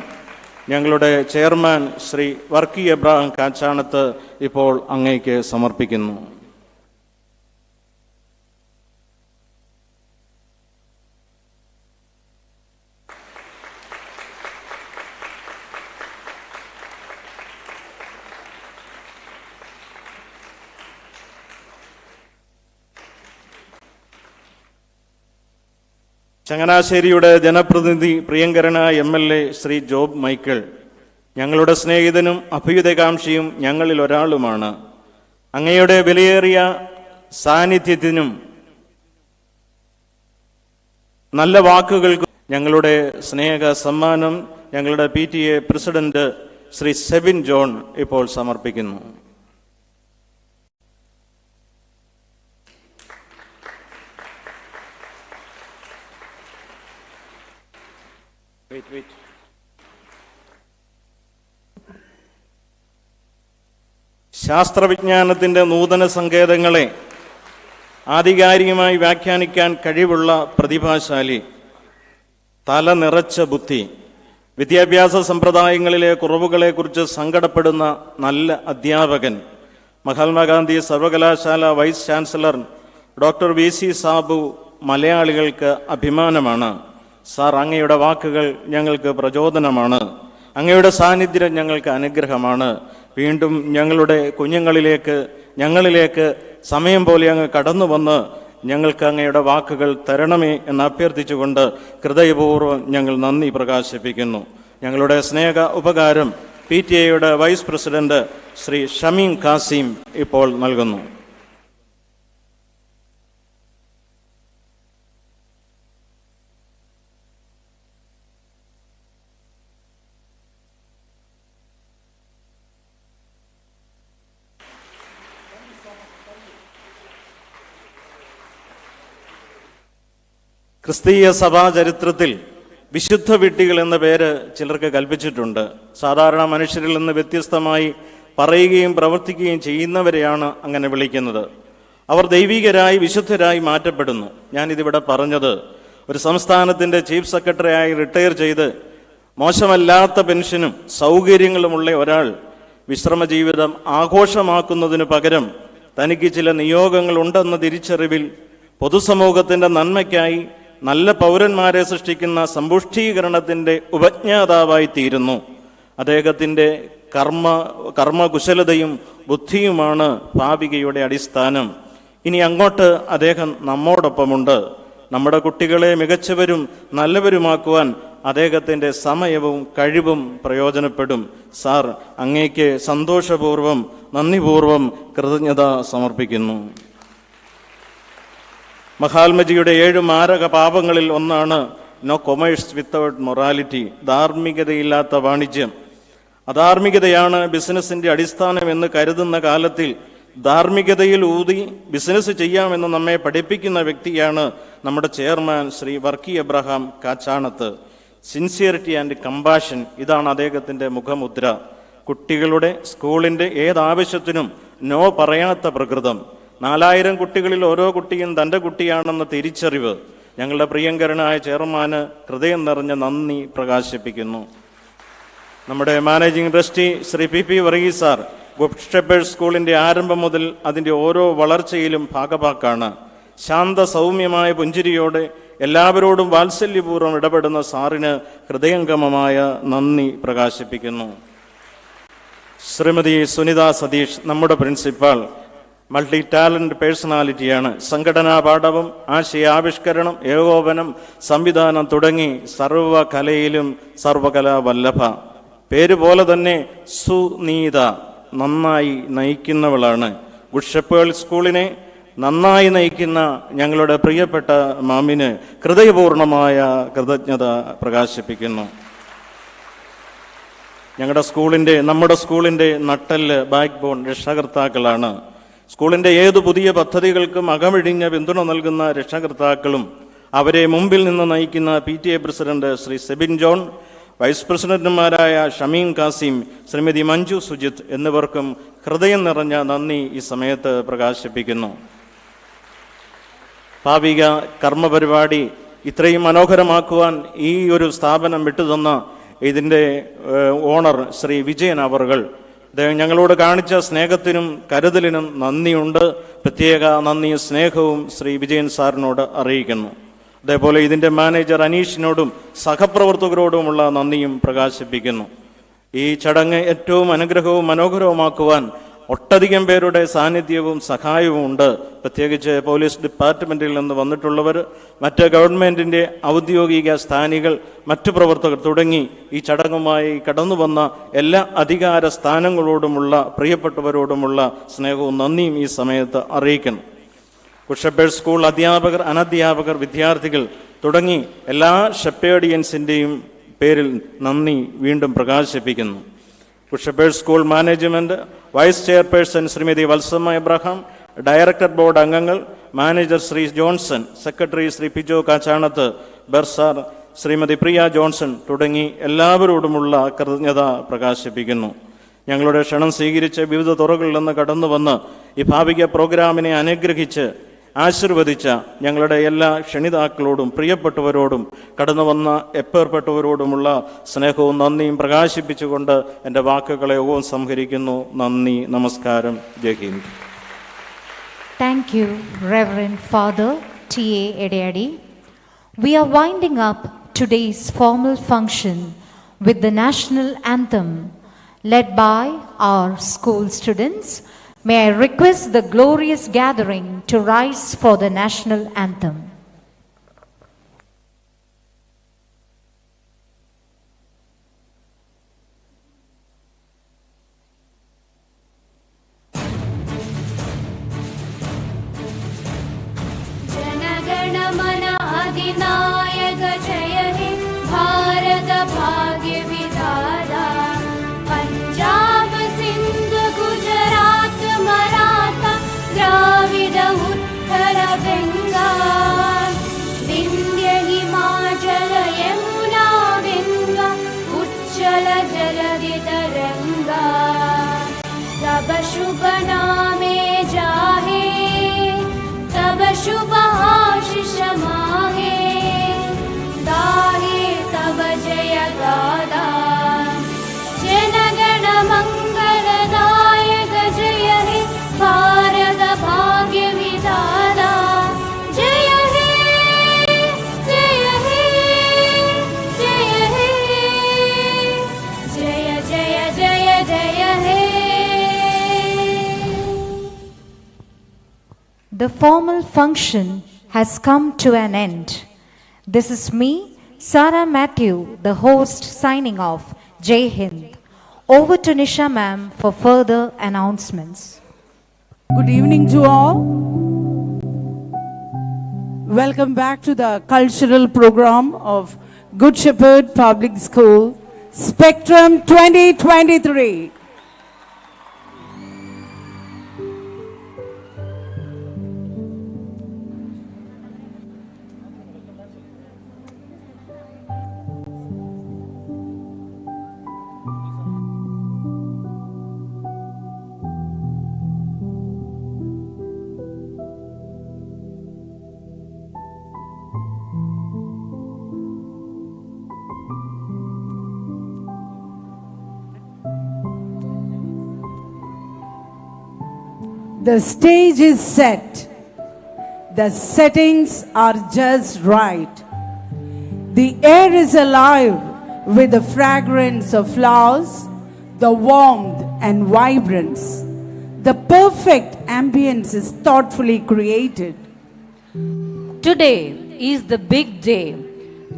ഞങ്ങളുടെ ചെയർമാൻ ശ്രീ വർക്കി എബ്രഹാം കാച്ചാണത്ത് ഇപ്പോൾ അങ്ങേക്ക് സമർപ്പിക്കുന്നു. ചങ്ങനാശ്ശേരിയുടെ ജനപ്രതിനിധി പ്രിയങ്കരനായ MLA ശ്രീ ജോബ് മൈക്കിൾ, ഞങ്ങളുടെ സ്നേഹിതനും അഭ്യുദയകാംക്ഷിയും ഞങ്ങളിൽ ഒരാളുമാണ്. അങ്ങയുടെ വിലയേറിയ സാന്നിധ്യത്തിനും നല്ല വാക്കുകൾക്കും ഞങ്ങളുടെ സ്നേഹ സമ്മാനം ഞങ്ങളുടെ PTA president Shri Sebin John ഇപ്പോൾ സമർപ്പിക്കുന്നു. ശാസ്ത്രവിജ്ഞാനത്തിൻ്റെ നൂതന സങ്കേതങ്ങളെ ആധികാരികമായി വ്യാഖ്യാനിക്കാൻ കഴിവുള്ള പ്രതിഭാശാലി, തല നിറച്ച ബുദ്ധി, വിദ്യാഭ്യാസ സമ്പ്രദായങ്ങളിലെ കുറവുകളെക്കുറിച്ച് സങ്കടപ്പെടുന്ന നല്ല അധ്യാപകൻ, മഹാത്മാഗാന്ധി സർവകലാശാല vice chancellor doctor VC Sabu മലയാളികൾക്ക് അഭിമാനമാണ്. സാർ, അങ്ങയുടെ വാക്കുകൾ ഞങ്ങൾക്ക് പ്രചോദനമാണ്. അങ്ങയുടെ സാന്നിധ്യം ഞങ്ങൾക്ക് അനുഗ്രഹമാണ്. വീണ്ടും ഞങ്ങളുടെ ഞങ്ങളിലേക്ക് സമയം പോലെ അങ്ങ് കടന്നു വന്ന് ഞങ്ങൾക്ക് അങ്ങയുടെ വാക്കുകൾ തരണമേ എന്ന് അഭ്യർത്ഥിച്ചുകൊണ്ട് ഹൃദയപൂർവ്വം ഞങ്ങൾ നന്ദി പ്രകാശിപ്പിക്കുന്നു. ഞങ്ങളുടെ സ്നേഹ ഉപകാരം PTA vice president Shri Shameem Khasim ഇപ്പോൾ നൽകുന്നു. ക്രിസ്തീയ സഭാ ചരിത്രത്തിൽ വിശുദ്ധ വിഡ്ഢികൾ എന്ന പേര് ചിലർക്ക് കൽപ്പിച്ചിട്ടുണ്ട്. സാധാരണ മനുഷ്യരിൽ നിന്ന് വ്യത്യസ്തമായി പറയുകയും പ്രവർത്തിക്കുകയും ചെയ്യുന്നവരെയാണ് അങ്ങനെ വിളിക്കുന്നത്. അവർ ദൈവികരായി വിശുദ്ധരായി മാറ്റപ്പെടുന്നു. ഞാനിതിവിടെ പറഞ്ഞത്, ഒരു സംസ്ഥാനത്തിൻ്റെ ചീഫ് സെക്രട്ടറിയായി റിട്ടയർ ചെയ്ത് മോശമല്ലാത്ത പെൻഷനും സൗകര്യങ്ങളുമുള്ള ഒരാൾ വിശ്രമ ജീവിതം ആഘോഷമാക്കുന്നതിനു പകരം തനിക്ക് ചില നിയോഗങ്ങളുണ്ടെന്ന തിരിച്ചറിവിൽ പൊതുസമൂഹത്തിൻ്റെ നന്മയ്ക്കായി നല്ല പൗരന്മാരെ സൃഷ്ടിക്കുന്ന സമ്പുഷ്ടീകരണത്തിൻ്റെ ഉപജ്ഞാതാവായി തീരുന്നു. അദ്ദേഹത്തിൻ്റെ കർമ്മകുശലതയും ബുദ്ധിയുമാണ് ഭാവികയുടെ അടിസ്ഥാനം. ഇനി അങ്ങോട്ട് അദ്ദേഹം നമ്മോടൊപ്പമുണ്ട്. നമ്മുടെ കുട്ടികളെ മികച്ചവരും നല്ലവരുമാക്കുവാൻ അദ്ദേഹത്തിൻ്റെ സമയവും കഴിവും പ്രയോജനപ്പെടും. സാർ, അങ്ങേക്ക് സന്തോഷപൂർവ്വം നന്ദിപൂർവ്വം കൃതജ്ഞത സമർപ്പിക്കുന്നു. മഹാത്മജിയുടെ 7 മാരക പാപങ്ങളിൽ ഒന്നാണ് നോ കൊമേഴ്സ് വിത്തൗട്ട് മൊറാലിറ്റി, ധാർമ്മികതയില്ലാത്ത വാണിജ്യം. അധാർമികതയാണ് ബിസിനസിൻ്റെ അടിസ്ഥാനം എന്ന് കരുതുന്ന കാലത്തിൽ ധാർമ്മികതയിൽ ഊതി ബിസിനസ് ചെയ്യാമെന്ന് നമ്മെ പഠിപ്പിക്കുന്ന വ്യക്തിയാണ് നമ്മുടെ chairman Shri Varkey Abraham Kachanathu. Sincerity and compassion, ഇതാണ് അദ്ദേഹത്തിൻ്റെ മുഖമുദ്ര. കുട്ടികളുടെ സ്കൂളിൻ്റെ ഏതാവശ്യത്തിനും നോ പറയാത്ത പ്രകൃതം. 4000 കുട്ടികളിൽ ഓരോ കുട്ടിയും തൻ്റെ കുട്ടിയാണെന്ന തിരിച്ചറിവ്. ഞങ്ങളുടെ പ്രിയങ്കരനായ ചെയർമാന് ഹൃദയം നിറഞ്ഞ നന്ദി പ്രകാശിപ്പിക്കുന്നു. നമ്മുടെ managing trustee Shri PP Varghese sir good shepherd സ്കൂളിൻ്റെ ആരംഭം മുതൽ അതിൻ്റെ ഓരോ വളർച്ചയിലും ഭാഗഭാക്കാണ്. ശാന്ത സൗമ്യമായ പുഞ്ചിരിയോടെ എല്ലാവരോടും വാത്സല്യപൂർവ്വം ഇടപെടുന്ന സാറിന് ഹൃദയംഗമമായ നന്ദി പ്രകാശിപ്പിക്കുന്നു. ശ്രീമതി സുനിത സതീഷ്, നമ്മുടെ പ്രിൻസിപ്പാൾ, മൾട്ടി ടാലന്റ് പേഴ്സണാലിറ്റിയാണ്. സംഘടനാ പാഠവും ആശയാവിഷ്കരണം, ഏകോപനം, സംവിധാനം തുടങ്ങി സർവകലയിലും സർവകലാ വല്ലഭ. പേര് പോലെ തന്നെ സുനീത, നന്നായി നയിക്കുന്നവളാണ്. ഗുഡ് ഷെപ്പേർഡ് സ്കൂളിനെ നന്നായി നയിക്കുന്ന ഞങ്ങളുടെ പ്രിയപ്പെട്ട മാമിന് ഹൃദയപൂർണമായ കൃതജ്ഞത പ്രകാശിപ്പിക്കുന്നു. നമ്മുടെ സ്കൂളിൻ്റെ നട്ടെല്ല്, ബാക്ക് ബോൺ രക്ഷകർത്താക്കളാണ്. സ്കൂളിൻ്റെ ഏതു പുതിയ പദ്ധതികൾക്കും അകമിഴിഞ്ഞ പിന്തുണ നൽകുന്ന രക്ഷകർത്താക്കളും അവരെ മുമ്പിൽ നിന്ന് നയിക്കുന്ന PTA president Shri Sebin John, vice പ്രസിഡന്റുമാരായ ഷമീം കാസിം, ശ്രീമതി മഞ്ജു സുജിത്ത് എന്നിവർക്കും ഹൃദയം നിറഞ്ഞ നന്ദി ഈ സമയത്ത് പ്രകാശിപ്പിക്കുന്നു. ഭാവിക കർമ്മപരിപാടി ഇത്രയും മനോഹരമാക്കുവാൻ ഈ ഒരു സ്ഥാപനം വിട്ടുതന്ന ഇതിൻ്റെ ഓണർ ശ്രീ വിജയൻ അവർകൾ, ഞങ്ങളോട് കാണിച്ച സ്നേഹത്തിനും കരുതലിനും നന്ദിയുണ്ട്. പ്രത്യേക നന്ദിയും സ്നേഹവും ശ്രീ വിജയൻ സാറിനോട് അറിയിക്കുന്നു. അതേപോലെ ഇതിൻ്റെ മാനേജർ അനീഷിനോടും സഹപ്രവർത്തകരോടുമുള്ള നന്ദിയും പ്രകാശിപ്പിക്കുന്നു. ഈ ചടങ്ങ് ഏറ്റവും അനുഗ്രഹവും മനോഹരവുമാക്കുവാൻ ഒട്ടധികം പേരുടെ സാന്നിധ്യവും സഹായവും ഉണ്ട്. പ്രത്യേകിച്ച് പോലീസ് ഡിപ്പാർട്ട്മെൻറ്റിൽ നിന്ന് വന്നിട്ടുള്ളവർ, മറ്റ് ഗവൺമെൻറ്റിൻ്റെ ഔദ്യോഗിക സ്ഥാനികൾ, മറ്റു പ്രവർത്തകർ തുടങ്ങി ഈ ചടങ്ങുമായി കടന്നു വന്ന എല്ലാ അധികാര സ്ഥാനങ്ങളോടുമുള്ള പ്രിയപ്പെട്ടവരോടുമുള്ള സ്നേഹവും നന്ദിയും ഈ സമയത്ത് അറിയിക്കുന്നു. കുഷപ്പേഡ് സ്കൂൾ അധ്യാപകർ, അനധ്യാപകർ, വിദ്യാർത്ഥികൾ തുടങ്ങി എല്ലാ ഷെപ്പേഡിയൻസിൻ്റെയും പേരിൽ നന്ദി വീണ്ടും പ്രകാശിപ്പിക്കുന്നു. Good shepherd school management, vice chairperson Shrimati Valsamma Abraham, director board അംഗങ്ങൾ, manager Shri Johnson, secretary Shri Pijo Kachanath, bursar Shrimati Priya Johnson തുടങ്ങി എല്ലാവരോടുമുള്ള കൃതജ്ഞത പ്രകാശിപ്പിക്കുന്നു. ഞങ്ങളുടെ ക്ഷണം സ്വീകരിച്ച് വിവിധ തുറകളിൽ നിന്ന് കടന്നു വന്ന് ഈ ഭാവിക പ്രോഗ്രാമിനെ അനുഗ്രഹിച്ച് ആശീർവദിച്ച ഞങ്ങളുടെ എല്ലാ ക്ഷണിതാക്കളോടും പ്രിയപ്പെട്ടവരോടും കടന്നു വന്ന എപ്പേർപ്പെട്ടവരോടുമുള്ള സ്നേഹവും നന്ദിയും പ്രകാശിപ്പിച്ചുകൊണ്ട് എൻ്റെ വാക്കുകളെ സംഹരിക്കുന്നു. നന്ദി, നമസ്കാരം, ജയ് Hind. Thank you, Reverend Father T.A. Edeyadi. We are winding up today's formal function with the national anthem led by our school students. May I request the glorious gathering to rise for the national anthem. तब शुभ नामे जाहे, तब शुभ आशीष माहे, गाहे तब जय गादा। जनगण मंगलदायक जय हे भारत भाग्य विधाता। जय हे जय हे जय हे, जय जय जय जय हे। The formal function has come to an end. This is me, Sarah Matthew, the host, signing off. Jai Hind. Over to Nisha ma'am for further announcements. Good evening to all. Welcome back to the cultural program of Good Shepherd Public School, Spectrum 2023. The stage is set. The settings are just right. The air is alive with the fragrance of flowers, the warmth and vibrance. The perfect ambience is thoughtfully created. Today is the big day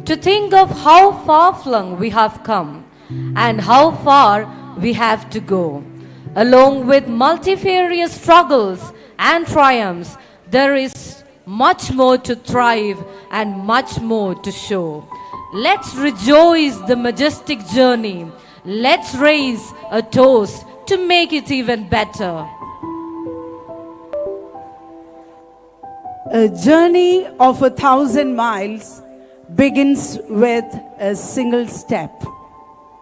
to think of how far-flung we have come and how far we have to go. Along with multifarious struggles and triumphs, There is much more to thrive and much more to show. Let's rejoice the majestic journey. Let's raise a toast to make it even better. A journey of 1,000 miles begins with a single step.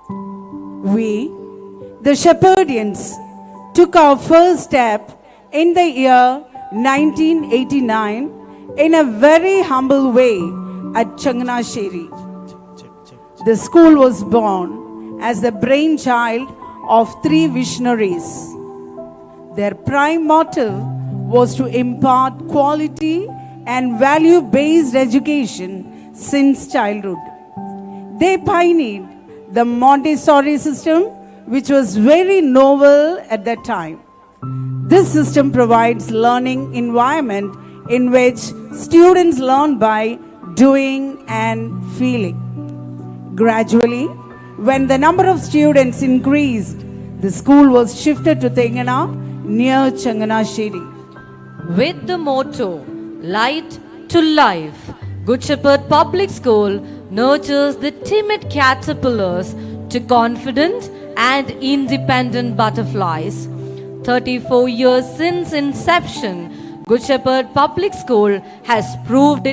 We, the Shepherdians, took our first step in the year 1989 in a very humble way at Changanasheri. The school was born as the brainchild of 3 visionaries. Their prime motive was to impart quality and value-based education since childhood. They pioneered the Montessori system, which was very novel at that time. This system provides learning environment in which students learn by doing and feeling. Gradually, when the number of students increased, the school was shifted to Tengana near Changanasheri. With the motto, Light to Life, Good Shepherd Public School nurtures the timid caterpillars to confident and independent butterflies. 34 years since inception, Good Shepherd Public School has proved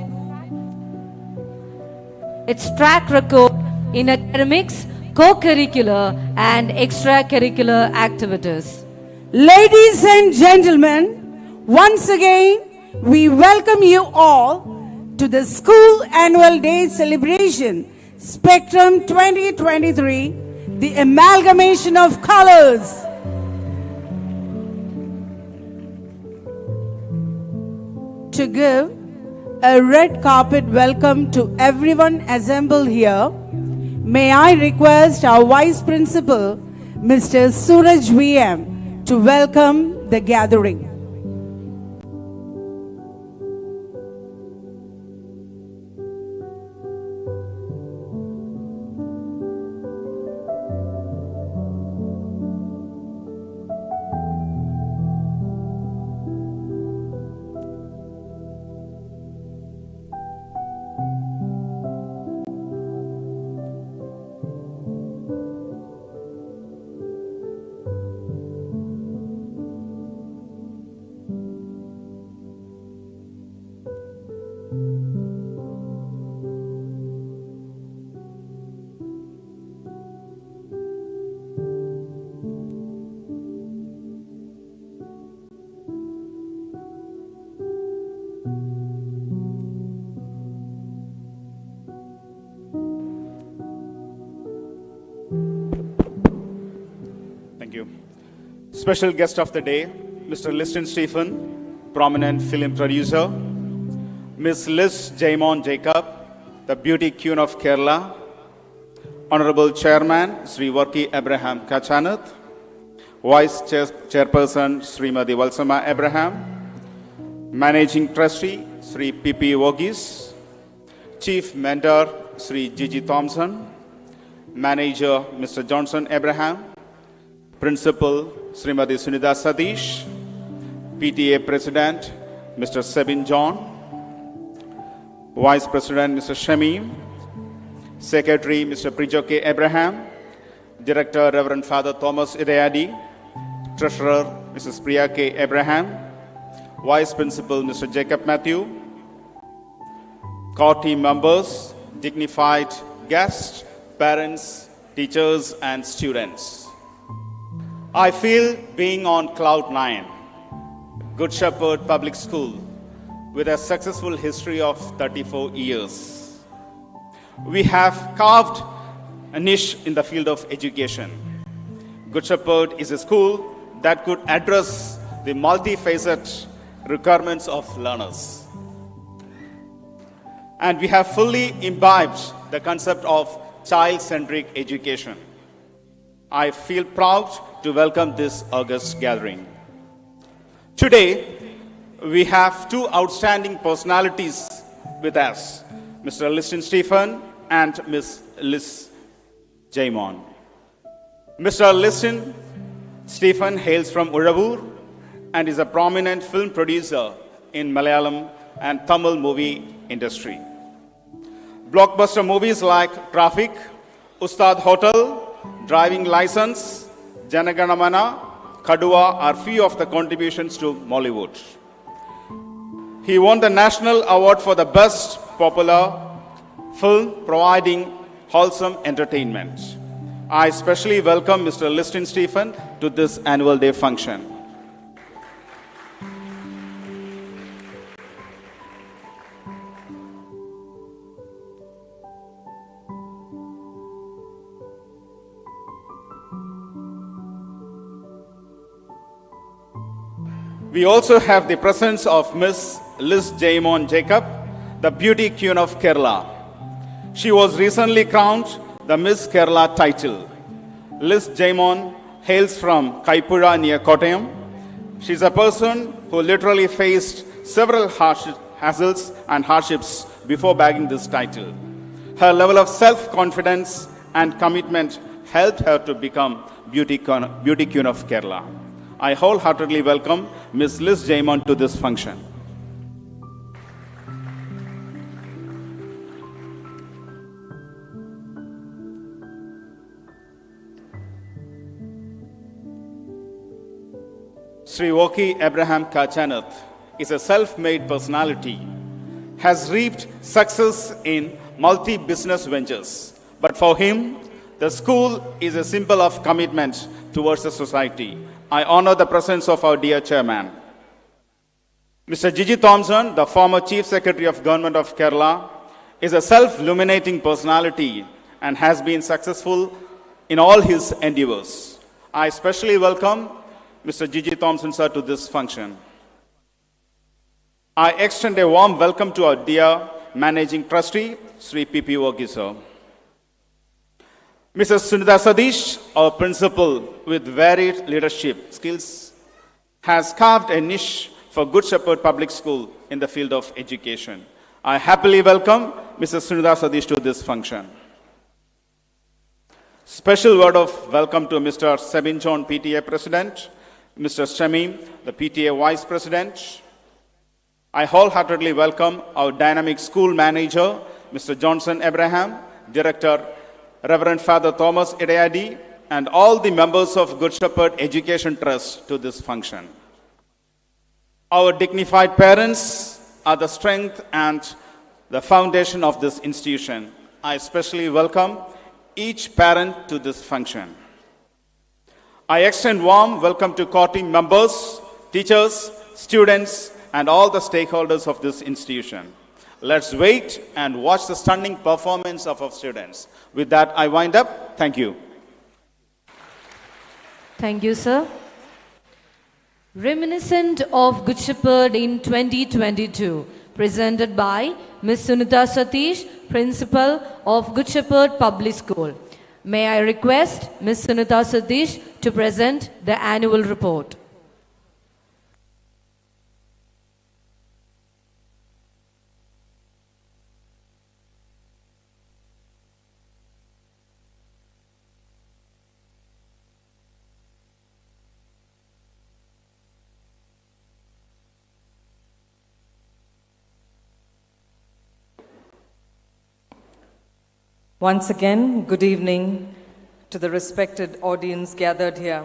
its track record in academics, co-curricular and extracurricular activities. Ladies and gentlemen, once again, we welcome you all to the School Annual Day Celebration, Spectrum 2023, the amalgamation of colors. To give a red carpet welcome to everyone assembled here, may I request our Vice Principal, Mr. Suraj VM, to welcome the gathering. Special guest of the day, Mr. Liston Stephen, prominent film producer, Miss Liz Jaimon Jacob, the beauty queen of Kerala, Honorable Chairman, Sri Worki Abraham Kachanath, Vice Chairperson, Srimati Valsama Abraham, Managing Trustee, Sri P.P. Wogis, Chief Mentor, Sri Gigi Thompson, Manager, Mr. Johnson Abraham, Principal, Srimati Sunita Satish, PTA President, Mr. Sebin John, Vice President, Mr. Shamim, Secretary, Mr. Prijoke Abraham, Director, Reverend Father Thomas Ideadi, Treasurer, Mrs. Priya K. Abraham, Vice Principal, Mr. Jacob Matthew, core team members, dignified guests, parents, teachers, and students. I feel being on cloud 9, Good Shepherd Public School, with a successful history of 34 years. We have carved a niche in the field of education. Good Shepherd is a school that could address the multifaceted requirements of learners. And we have fully imbibed the concept of child-centric education. I feel proud to welcome this august gathering. Today, we have two outstanding personalities with us, Mr. Liston Stephen and Ms. Liz Jaimon. Mr. Liston Stephen hails from Uravur and is a prominent film producer in Malayalam and Tamil movie industry. Blockbuster movies like Traffic, Ustad Hotel, Driving License, Janaganamana, Kadua are few of the contributions to Mollywood. He won the National Award for the Best Popular Film, providing wholesome entertainment. I especially welcome Mr. Liston Stephen to this annual day function. We also have the presence of Miss Liz Jaymon Jacob, the beauty queen of Kerala. She was recently crowned the Miss Kerala title. Liz Jaymon hails from Kaipura near Kottayam. She's a person who literally faced several hassles and hardships before bagging this title. Her level of self-confidence and commitment helped her to become beauty queen of Kerala. I wholeheartedly welcome Ms. Liz Jaymon to this function. Sri Woki Abraham Kachanath is a self-made personality, has reaped success in multi-business ventures. But for him, the school is a symbol of commitment towards the society. I honor the presence of our dear chairman. Mr. Gigi Thompson, the former Chief Secretary of Government of Kerala, is a self-illuminating personality and has been successful in all his endeavors. I especially welcome Mr. Gigi Thompson, sir, to this function. I extend a warm welcome to our dear Managing Trustee, Sri P.P. Woki, sir. Mrs. Sunita Sadish, our principal with varied leadership skills, has carved a niche for Good Shepherd Public School in the field of education. I happily welcome Mrs. Sunita Sadish to this function. Special word of welcome to Mr. Sebin John, PTA President, Mr. Shami, the PTA Vice President. I wholeheartedly welcome our dynamic school manager, Mr. Johnson Abraham, Director, Reverend Father Thomas Idayadi, and all the members of Good Shepherd Education Trust to this function. Our dignified parents are the strength and the foundation of this institution. I especially welcome each parent to this function. I extend warm welcome to core team members, teachers, students, and all the stakeholders of this institution. Let's wait and watch the stunning performance of our students. With that, I wind up. Thank you. Thank you, sir. Reminiscent of Good Shepherd in 2022, presented by Ms. Sunita Satish, Principal of Good Shepherd Public School. May I request Ms. Sunita Satish to present the annual report. Once again, good evening to the respected audience gathered here.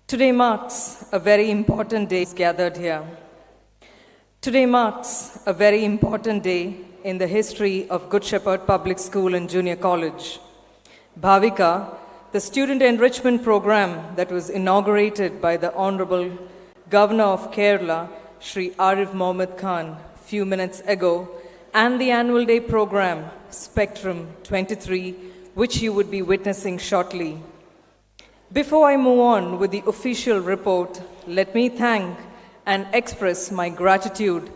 Today marks a very important day gathered here. Today marks a very important day in the history of Good Shepherd Public School and Junior College. Bhaavika, the student enrichment program that was inaugurated by the Honorable Governor of Kerala, Sri Arif Mohammed Khan, few minutes ago, and the annual day program, Spectrum 23, which you would be witnessing shortly. Before I move on with the official report, let me thank and express my gratitude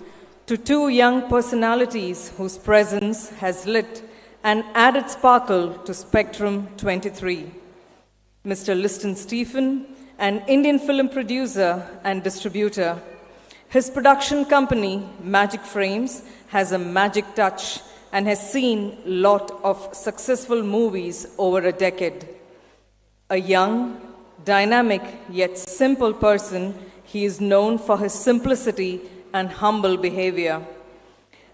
to two young personalities whose presence has lit an added sparkle to Spectrum 23. Mr. Liston Stephen, an Indian film producer and distributor. His production company, Magic Frames, has a magic touch and has seen a lot of successful movies over a decade. A young, dynamic, yet simple person, he is known for his simplicity and humble behavior.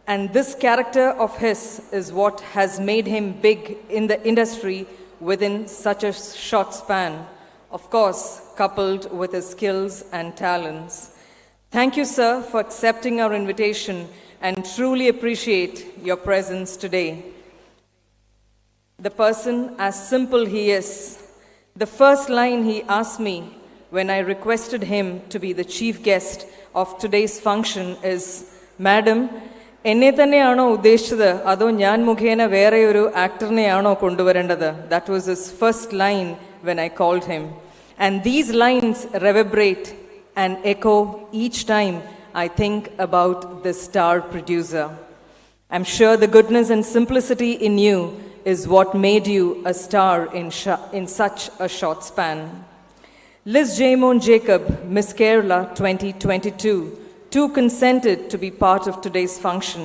And this character of his is what has made him big in the industry within such a short span, of course, coupled with his skills and talents. Thank you, sir, for accepting our invitation and truly appreciate your presence today. The person, as simple he is, the first line he asked me when I requested him to be the chief guest of today's function is, Madam, എന്നെ തന്നെയാണോ ഉദ്ദേശിച്ചത് അതോ ഞാൻ മുഖേന വേറെ ഒരു ആക്ടറിനെയാണോ കൊണ്ടുവരേണ്ടത്? That was his first line when I called him. And these lines reverberate and echo each time I think about the star producer. I'm sure the goodness and simplicity in you is what made you a star in such a short span. Liz Jaymon Jacob, Miss Kerala 2022, too consented to be part of today's function.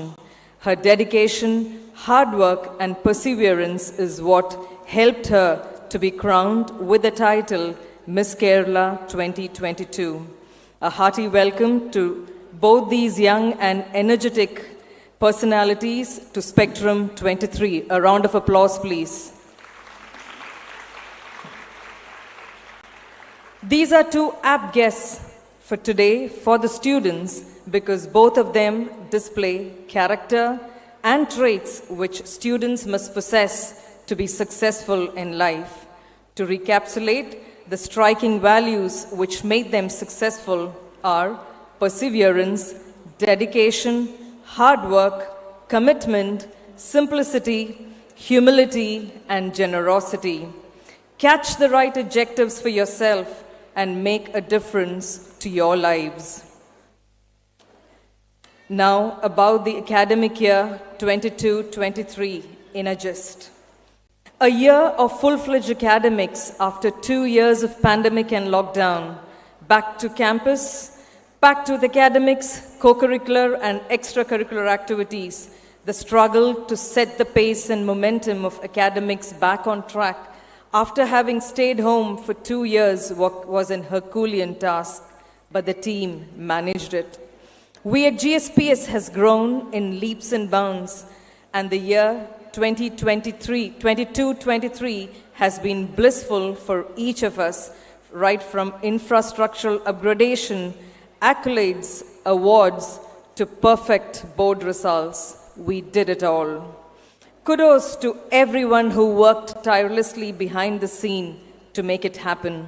Her dedication, hard work, and perseverance is what helped her to be crowned with the title Miss Kerala 2022. A hearty welcome to both these young and energetic personalities to Spectrum 23. A round of applause, please. These are two apt guests for today for the students because both of them display character and traits which students must possess to be successful in life. To recapitulate, the striking values which made them successful are perseverance, dedication, hard work, commitment, simplicity, humility, and generosity. Catch the right adjectives for yourself and make a difference to your lives. Now about the academic year 22-23 in a gist. A year of full-fledged academics after 2 years of pandemic and lockdown. Back to campus, back to the academics, co-curricular and extracurricular activities. The struggle to set the pace and momentum of academics back on track after having stayed home for 2 years was an Herculean task, but the team managed it. We at GSPS has grown in leaps and bounds, and the year 22-23 has been blissful for each of us, right from infrastructural upgradation, accolades, awards, to perfect board results. We did it all. Kudos to everyone who worked tirelessly behind the scene to make it happen.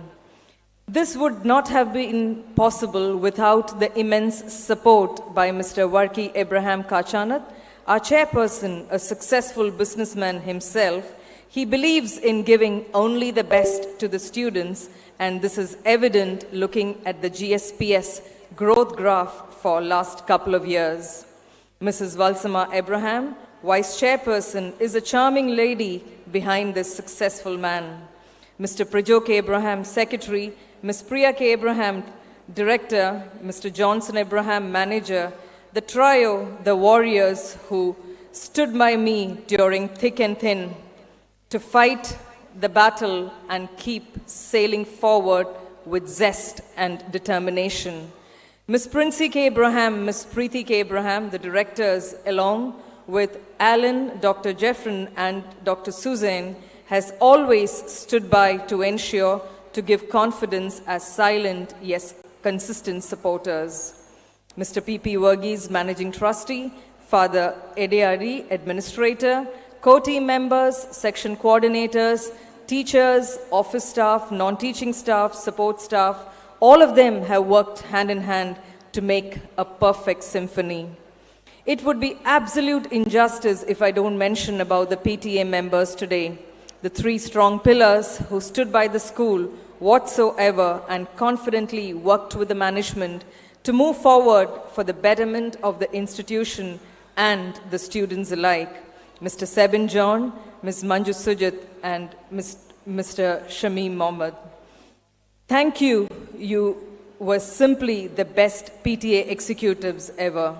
This would not have been possible without the immense support by Mr. Warki Abraham Kachanath, our chairperson, a successful businessman himself. He believes in giving only the best to the students, and this is evident looking at the GSPS growth graph for last couple of years. Mrs. Valsama Abraham, Vice Chairperson, is a charming lady behind this successful man. Mr. Prajo K. Abraham, Secretary, Ms. Priya K. Abraham, Director, Mr. Johnson Abraham, Manager, the trio, the warriors who stood by me during thick and thin to fight the battle and keep sailing forward with zest and determination. Ms. Princey K. Abraham, Ms. Preeti K. Abraham, the directors, along with Alan, Dr. Jeffrin, and Dr. Suzanne, has always stood by to ensure to give confidence as silent, yes, consistent supporters. Mr. P.P. Verghese, Managing Trustee, Father Edeari, Administrator, co-team members, section coordinators, teachers, office staff, non-teaching staff, support staff, all of them have worked hand in hand to make a perfect symphony. It would be absolute injustice if I don't mention about the PTA members today, the 3 strong pillars who stood by the school whatsoever and confidently worked with the management to move forward for the betterment of the institution and the students alike. Mr. Sebin John, Ms. Manju Sujit, and Mr. Shamim Mohammed. Thank you. You were simply the best PTA executives ever.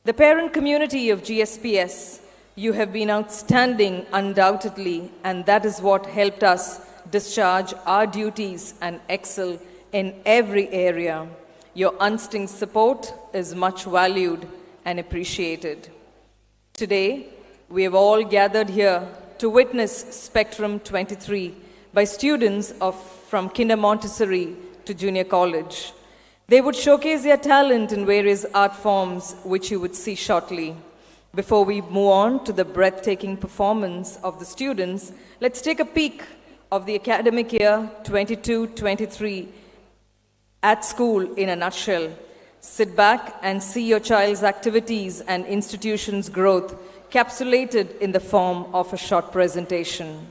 The parent community of GSPS, you have been outstanding undoubtedly, and that is what helped us discharge our duties and excel in every area. Your unstinted support is much valued and appreciated. Today, we have all gathered here to witness Spectrum 23 by students from Kinder Montessori to Junior College. They would showcase their talent in various art forms, which you would see shortly. Before we move on to the breathtaking performance of the students, let's take a peek of the academic year 22-23 at school in a nutshell. Sit back and see your child's activities and institution's growth capsulated in the form of a short presentation.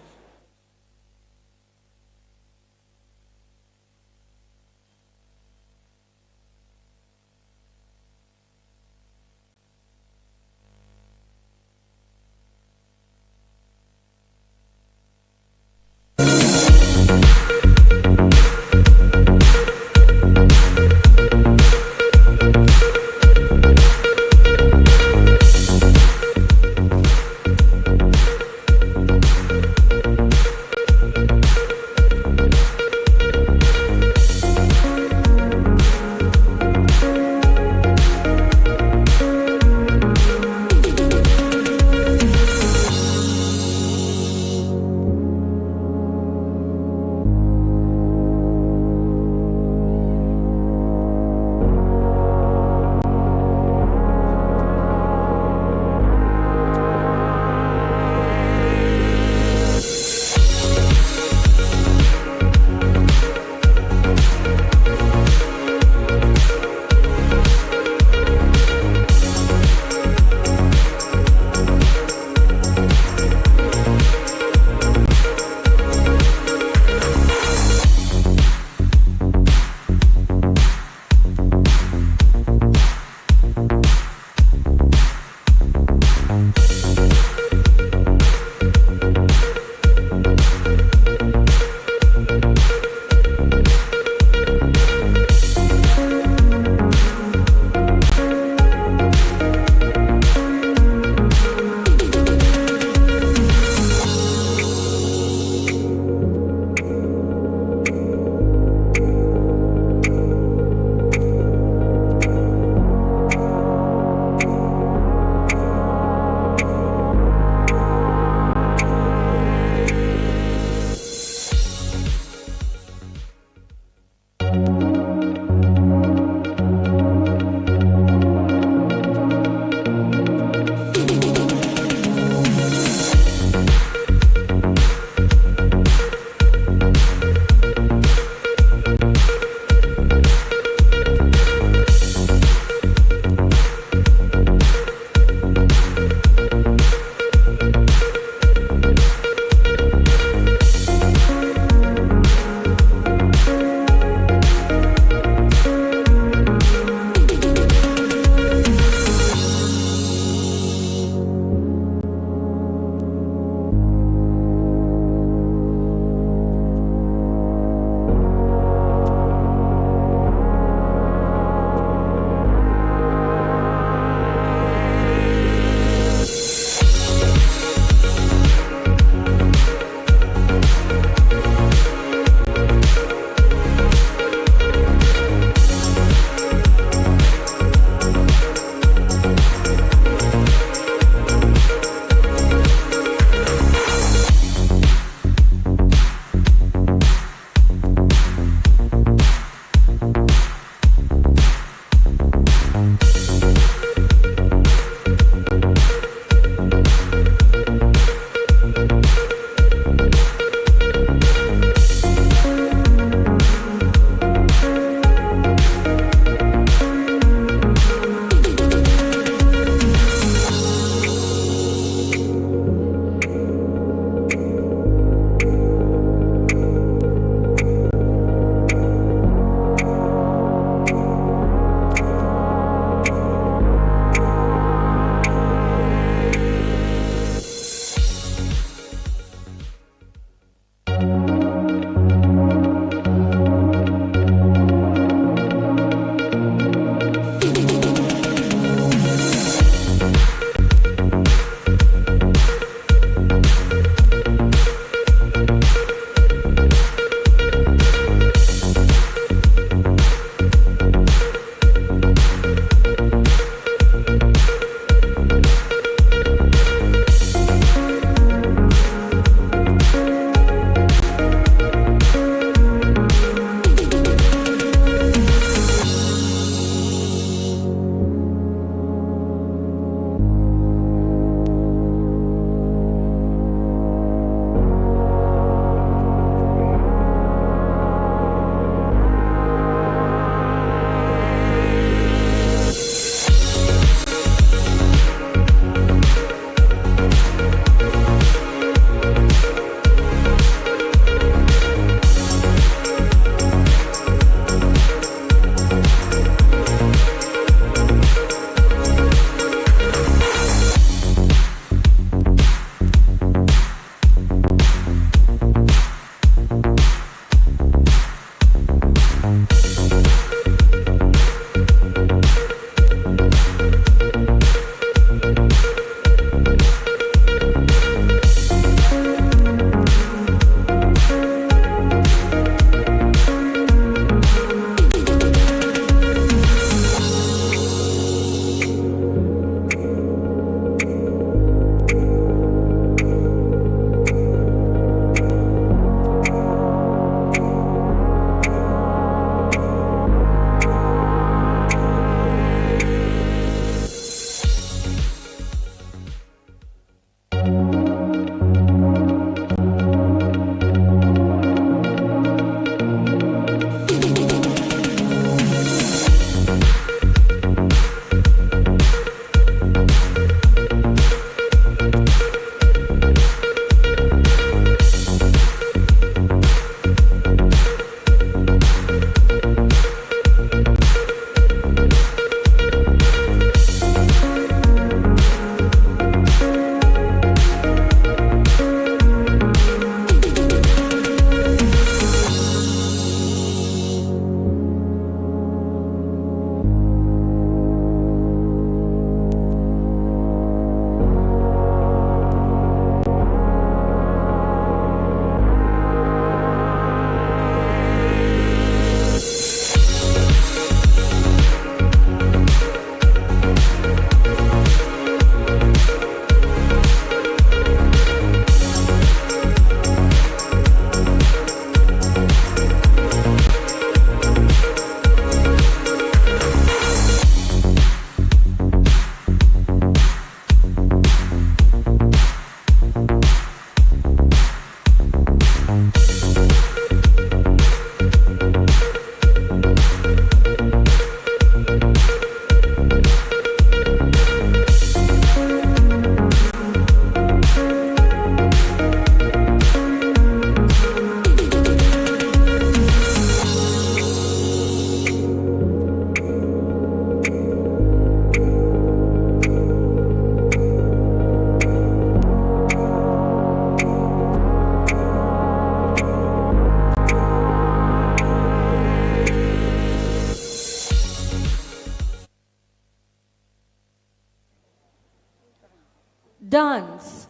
Dance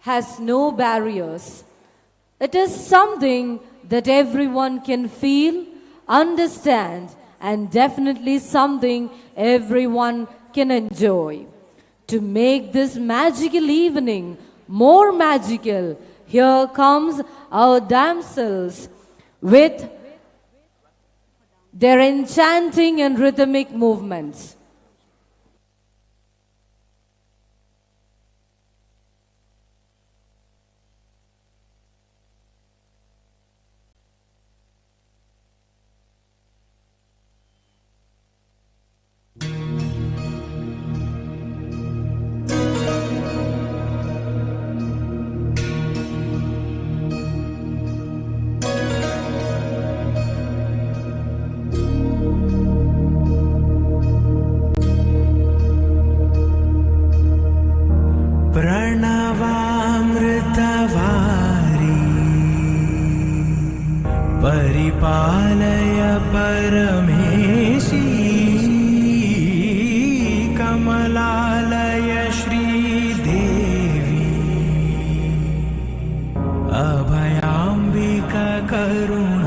has no barriers. It is something that everyone can feel, understand, and definitely something everyone can enjoy. To make this magical evening more magical, here comes our damsels with their enchanting and rhythmic movements. परिपालय परमेशी Kamalalaya Sridevi अभयाम्बिका करुणाम्बुराशी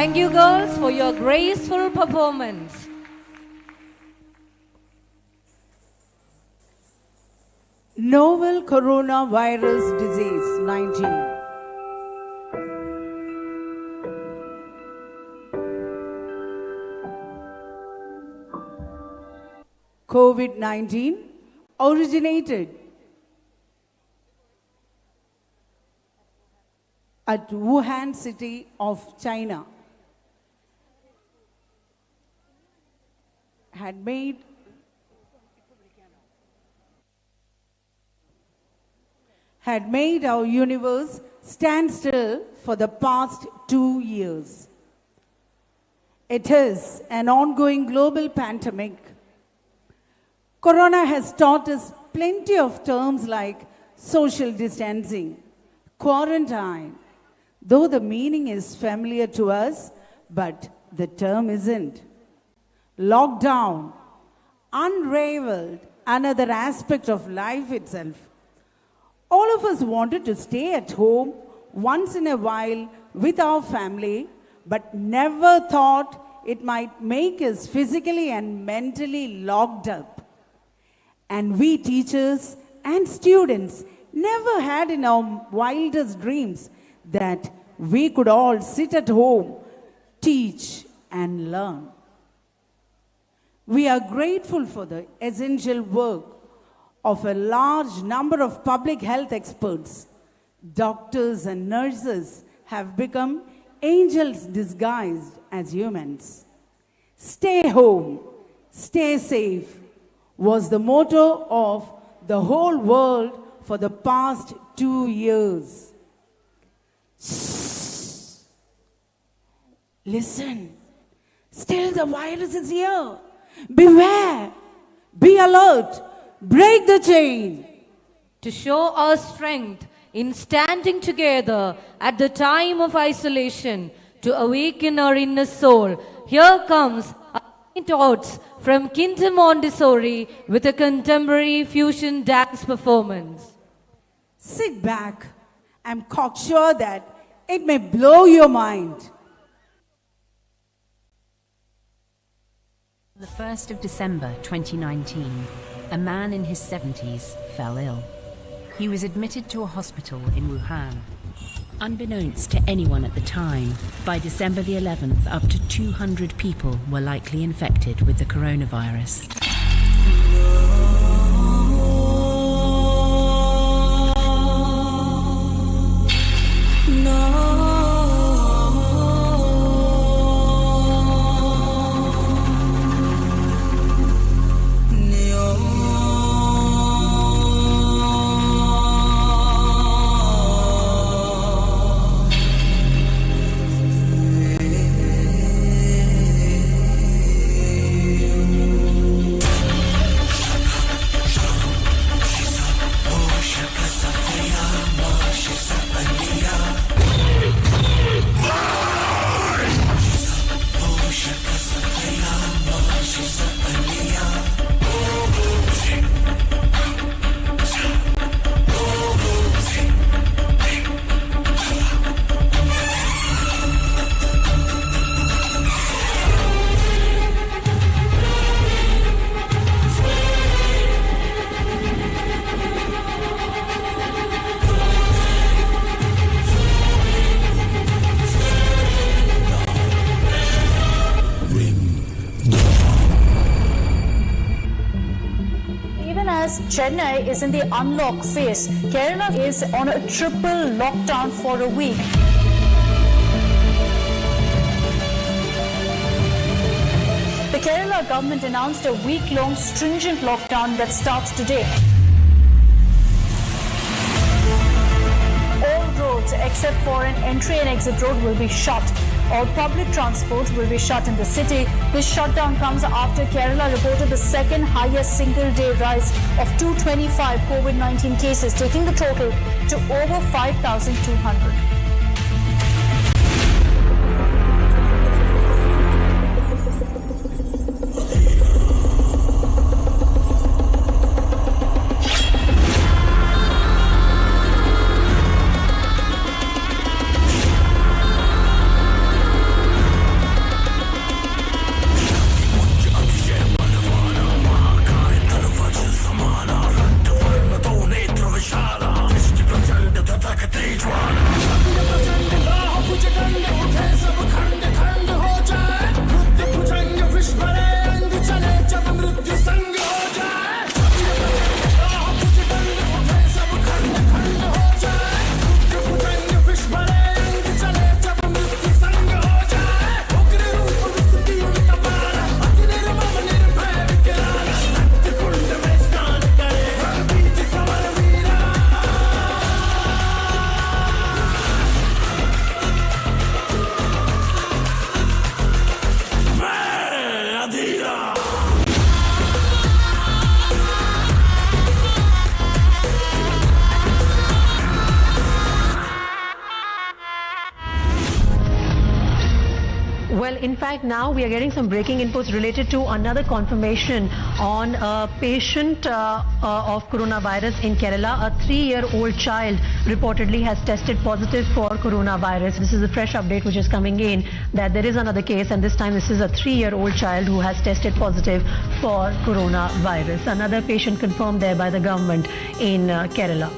Thank you, girls, for your graceful performance. Novel coronavirus disease 19. COVID-19 originated at Wuhan city of China. Had made our universe stand still for the past 2 years. It is an ongoing global pandemic. Corona has taught us plenty of terms like social distancing, quarantine, though the meaning is familiar to us, but the term isn't. Lockdown unraveled another aspect of life itself. All of us wanted to stay at home once in a while with our family, but never thought it might make us physically and mentally locked up. And we teachers and students never had in our wildest dreams that we could all sit at home, teach and learn. We are grateful for the essential work of a large number of public health experts. Doctors and nurses have become angels disguised as humans. Stay home, stay safe was the motto of the whole world for the past 2 years. Shh. Listen, still the virus is here. Beware, be alert, break the chain. To show our strength in standing together at the time of isolation, to awaken our inner soul, here comes Tots from Kinder Montessori with a contemporary fusion dance performance. Sit back. I'm cocksure that it may blow your mind. The 1st of December 2019, a man in his 70s fell ill. He was admitted to a hospital in Wuhan. Unbeknownst to anyone at the time, by December the 11th, up to 200 people were likely infected with the coronavirus. Chennai is in the unlock phase. Kerala is on a triple lockdown for a week. The Kerala government announced a week-long stringent lockdown that starts today. All roads except for an entry and exit road will be shut. All public transport will be shut in the city. This shutdown comes after Kerala reported the second highest single-day rise of 225 COVID-19 cases, taking the total to over 5,200. in fact, now we are getting some breaking inputs related to another confirmation on a patient of coronavirus in Kerala. A 3-year-old child reportedly has tested positive for coronavirus. This is a fresh update which is coming in that there is another case, and this time this is a 3-year-old child who has tested positive for coronavirus. Another patient confirmed there by the government in Kerala.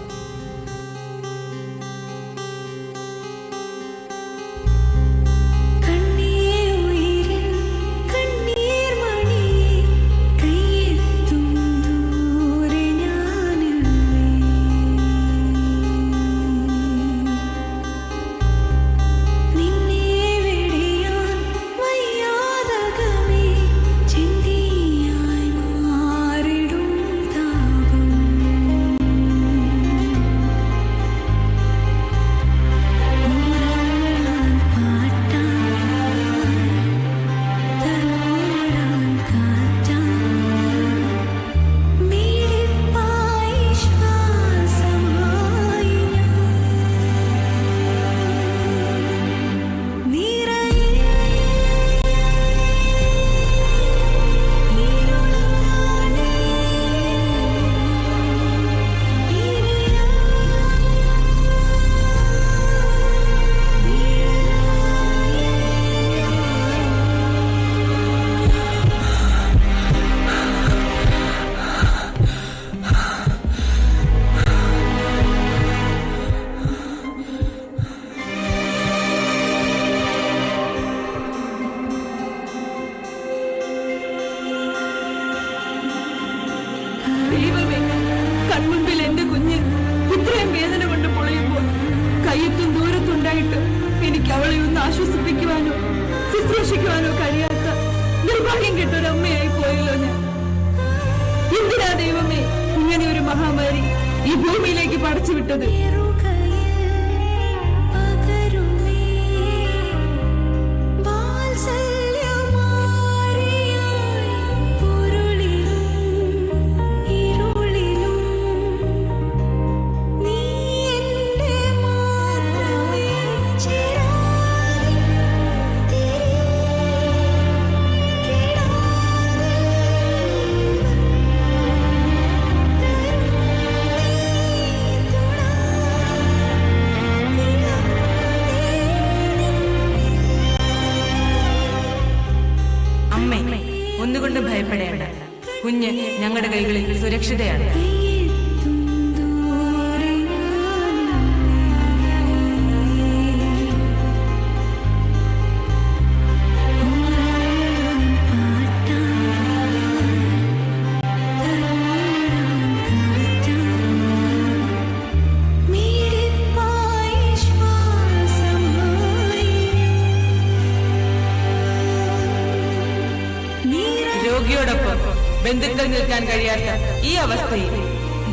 ബന്ധുക്കൾ നിൽക്കാൻ കഴിയാത്ത ഈ അവസ്ഥയിൽ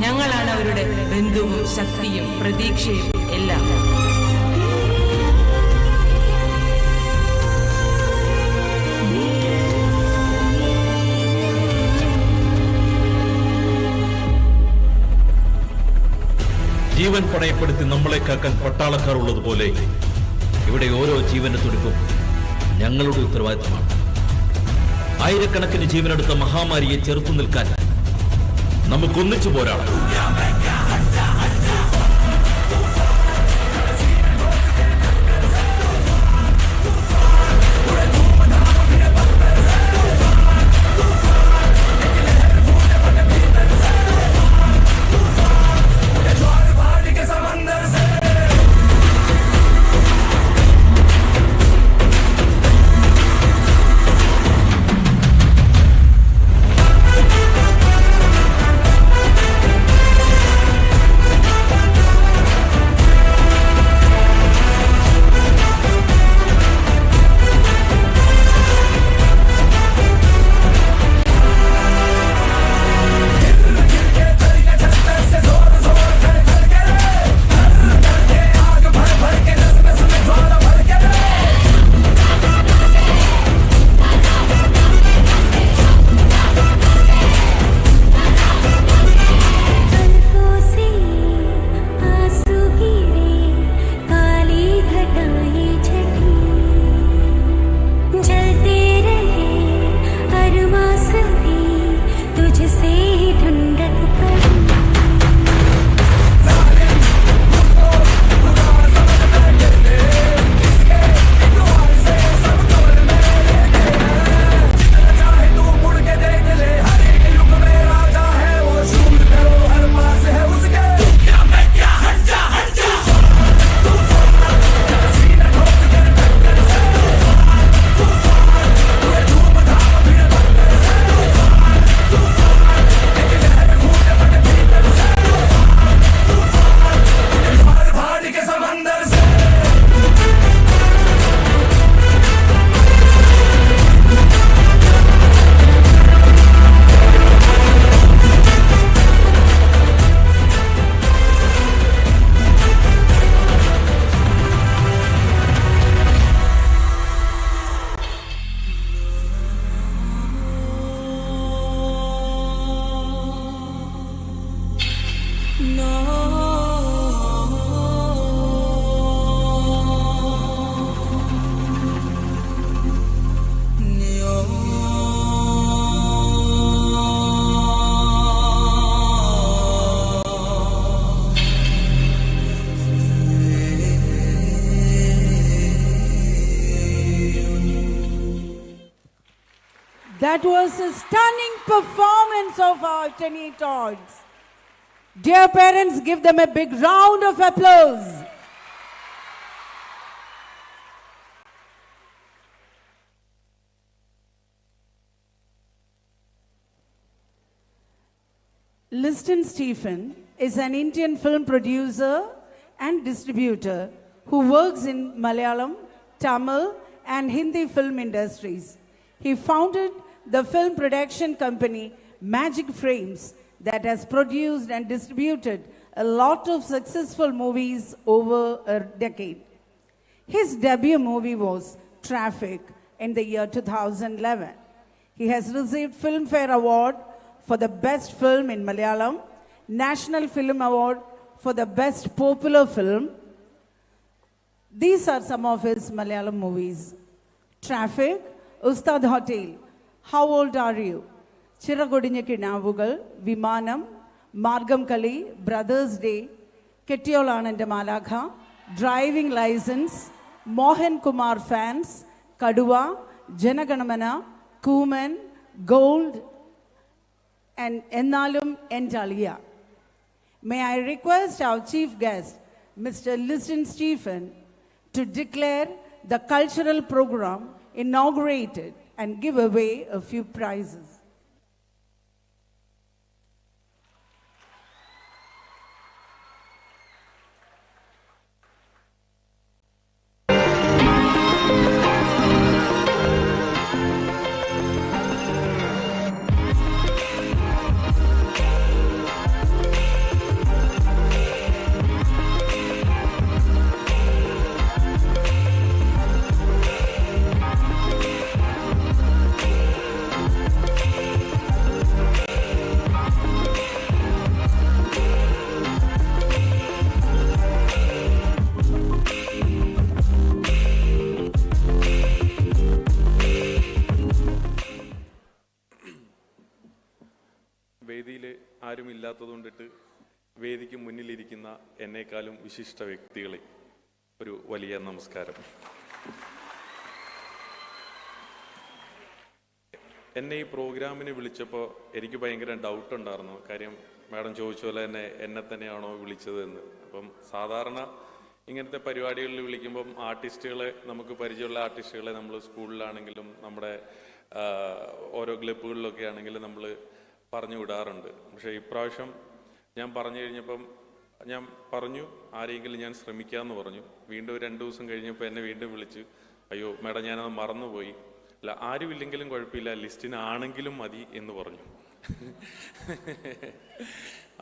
ഞങ്ങളാണ് അവരുടെ ബന്ധുവും ശക്തിയും പ്രതീക്ഷയും എല്ലാം. ജീവൻ പണയപ്പെടുത്തി നമ്മളെ കാക്കാൻ പട്ടാളക്കാർ ഉള്ളതുപോലെ ഇവിടെ ഓരോ ജീവന്റെ തുടിപ്പും ഞങ്ങളുടെ ഉത്തരവാദിത്തമാണ്. ആയിരക്കണക്കിന് ജീവനെടുത്ത മഹാമാരിയെ ചെറുത്തു നിൽക്കാൻ നമുക്കൊന്നിച്ചു പോരാടാം. That was a stunning performance of our tenitoids. Dear parents, give them a big round of applause. Liston Stephen is an Indian film producer and distributor who works in Malayalam, Tamil, and Hindi film industries. He founded the film production company Magic Frames that has produced and distributed a lot of successful movies over a decade. His debut movie was Traffic in the year 2011. He has received Filmfare Award for the best film in Malayalam, National Film Award for the best popular film. These are some of his Malayalam movies. Traffic, Ustad Hotel, How Old Are You? Chiragodinja Kinavugal, Vimanam, Margam Kali, Brothers Day, Kettiyolanante Malakha, Driving License, Mohan Kumar Fans, Kaduva, Janaganamana, Kuman, Gold, and Ennalum Entaliya. May I request our chief guest, Mr. Liston Stephen, to declare the cultural program inaugurated and give away a few prizes. ആരുമില്ലാത്തതുകൊണ്ടിട്ട് വേദിക്ക് മുന്നിലിരിക്കുന്ന എന്നെക്കാളും വിശിഷ്ട വ്യക്തികളെ ഒരു വലിയ നമസ്കാരം. എന്നെ ഈ പ്രോഗ്രാമിന് വിളിച്ചപ്പോൾ എനിക്ക് ഭയങ്കര ഡൗട്ട് ഉണ്ടായിരുന്നു. കാര്യം മാഡം ചോദിച്ച പോലെ തന്നെ എന്നെ തന്നെയാണോ വിളിച്ചതെന്ന്. അപ്പം സാധാരണ ഇങ്ങനത്തെ പരിപാടികളിൽ വിളിക്കുമ്പം ആർട്ടിസ്റ്റുകളെ, നമുക്ക് പരിചയമുള്ള ആർട്ടിസ്റ്റുകളെ നമ്മൾ സ്കൂളിലാണെങ്കിലും നമ്മുടെ ഓരോ ക്ലബ്ബുകളിലൊക്കെ ആണെങ്കിലും നമ്മൾ പറഞ്ഞു വിടാറുണ്ട്. പക്ഷേ ഇപ്രാവശ്യം ഞാൻ പറഞ്ഞു കഴിഞ്ഞപ്പം ഞാൻ പറഞ്ഞു ആരെങ്കിലും ഞാൻ ശ്രമിക്കാമെന്ന് പറഞ്ഞു. വീണ്ടും 2 ദിവസം കഴിഞ്ഞപ്പോൾ എന്നെ വീണ്ടും വിളിച്ച്, അയ്യോ മാഡം ഞാനത് മറന്നുപോയി, അല്ല ആരുമില്ലെങ്കിലും കുഴപ്പമില്ല, ലിസ്റ്റിനാണെങ്കിലും മതി എന്ന് പറഞ്ഞു.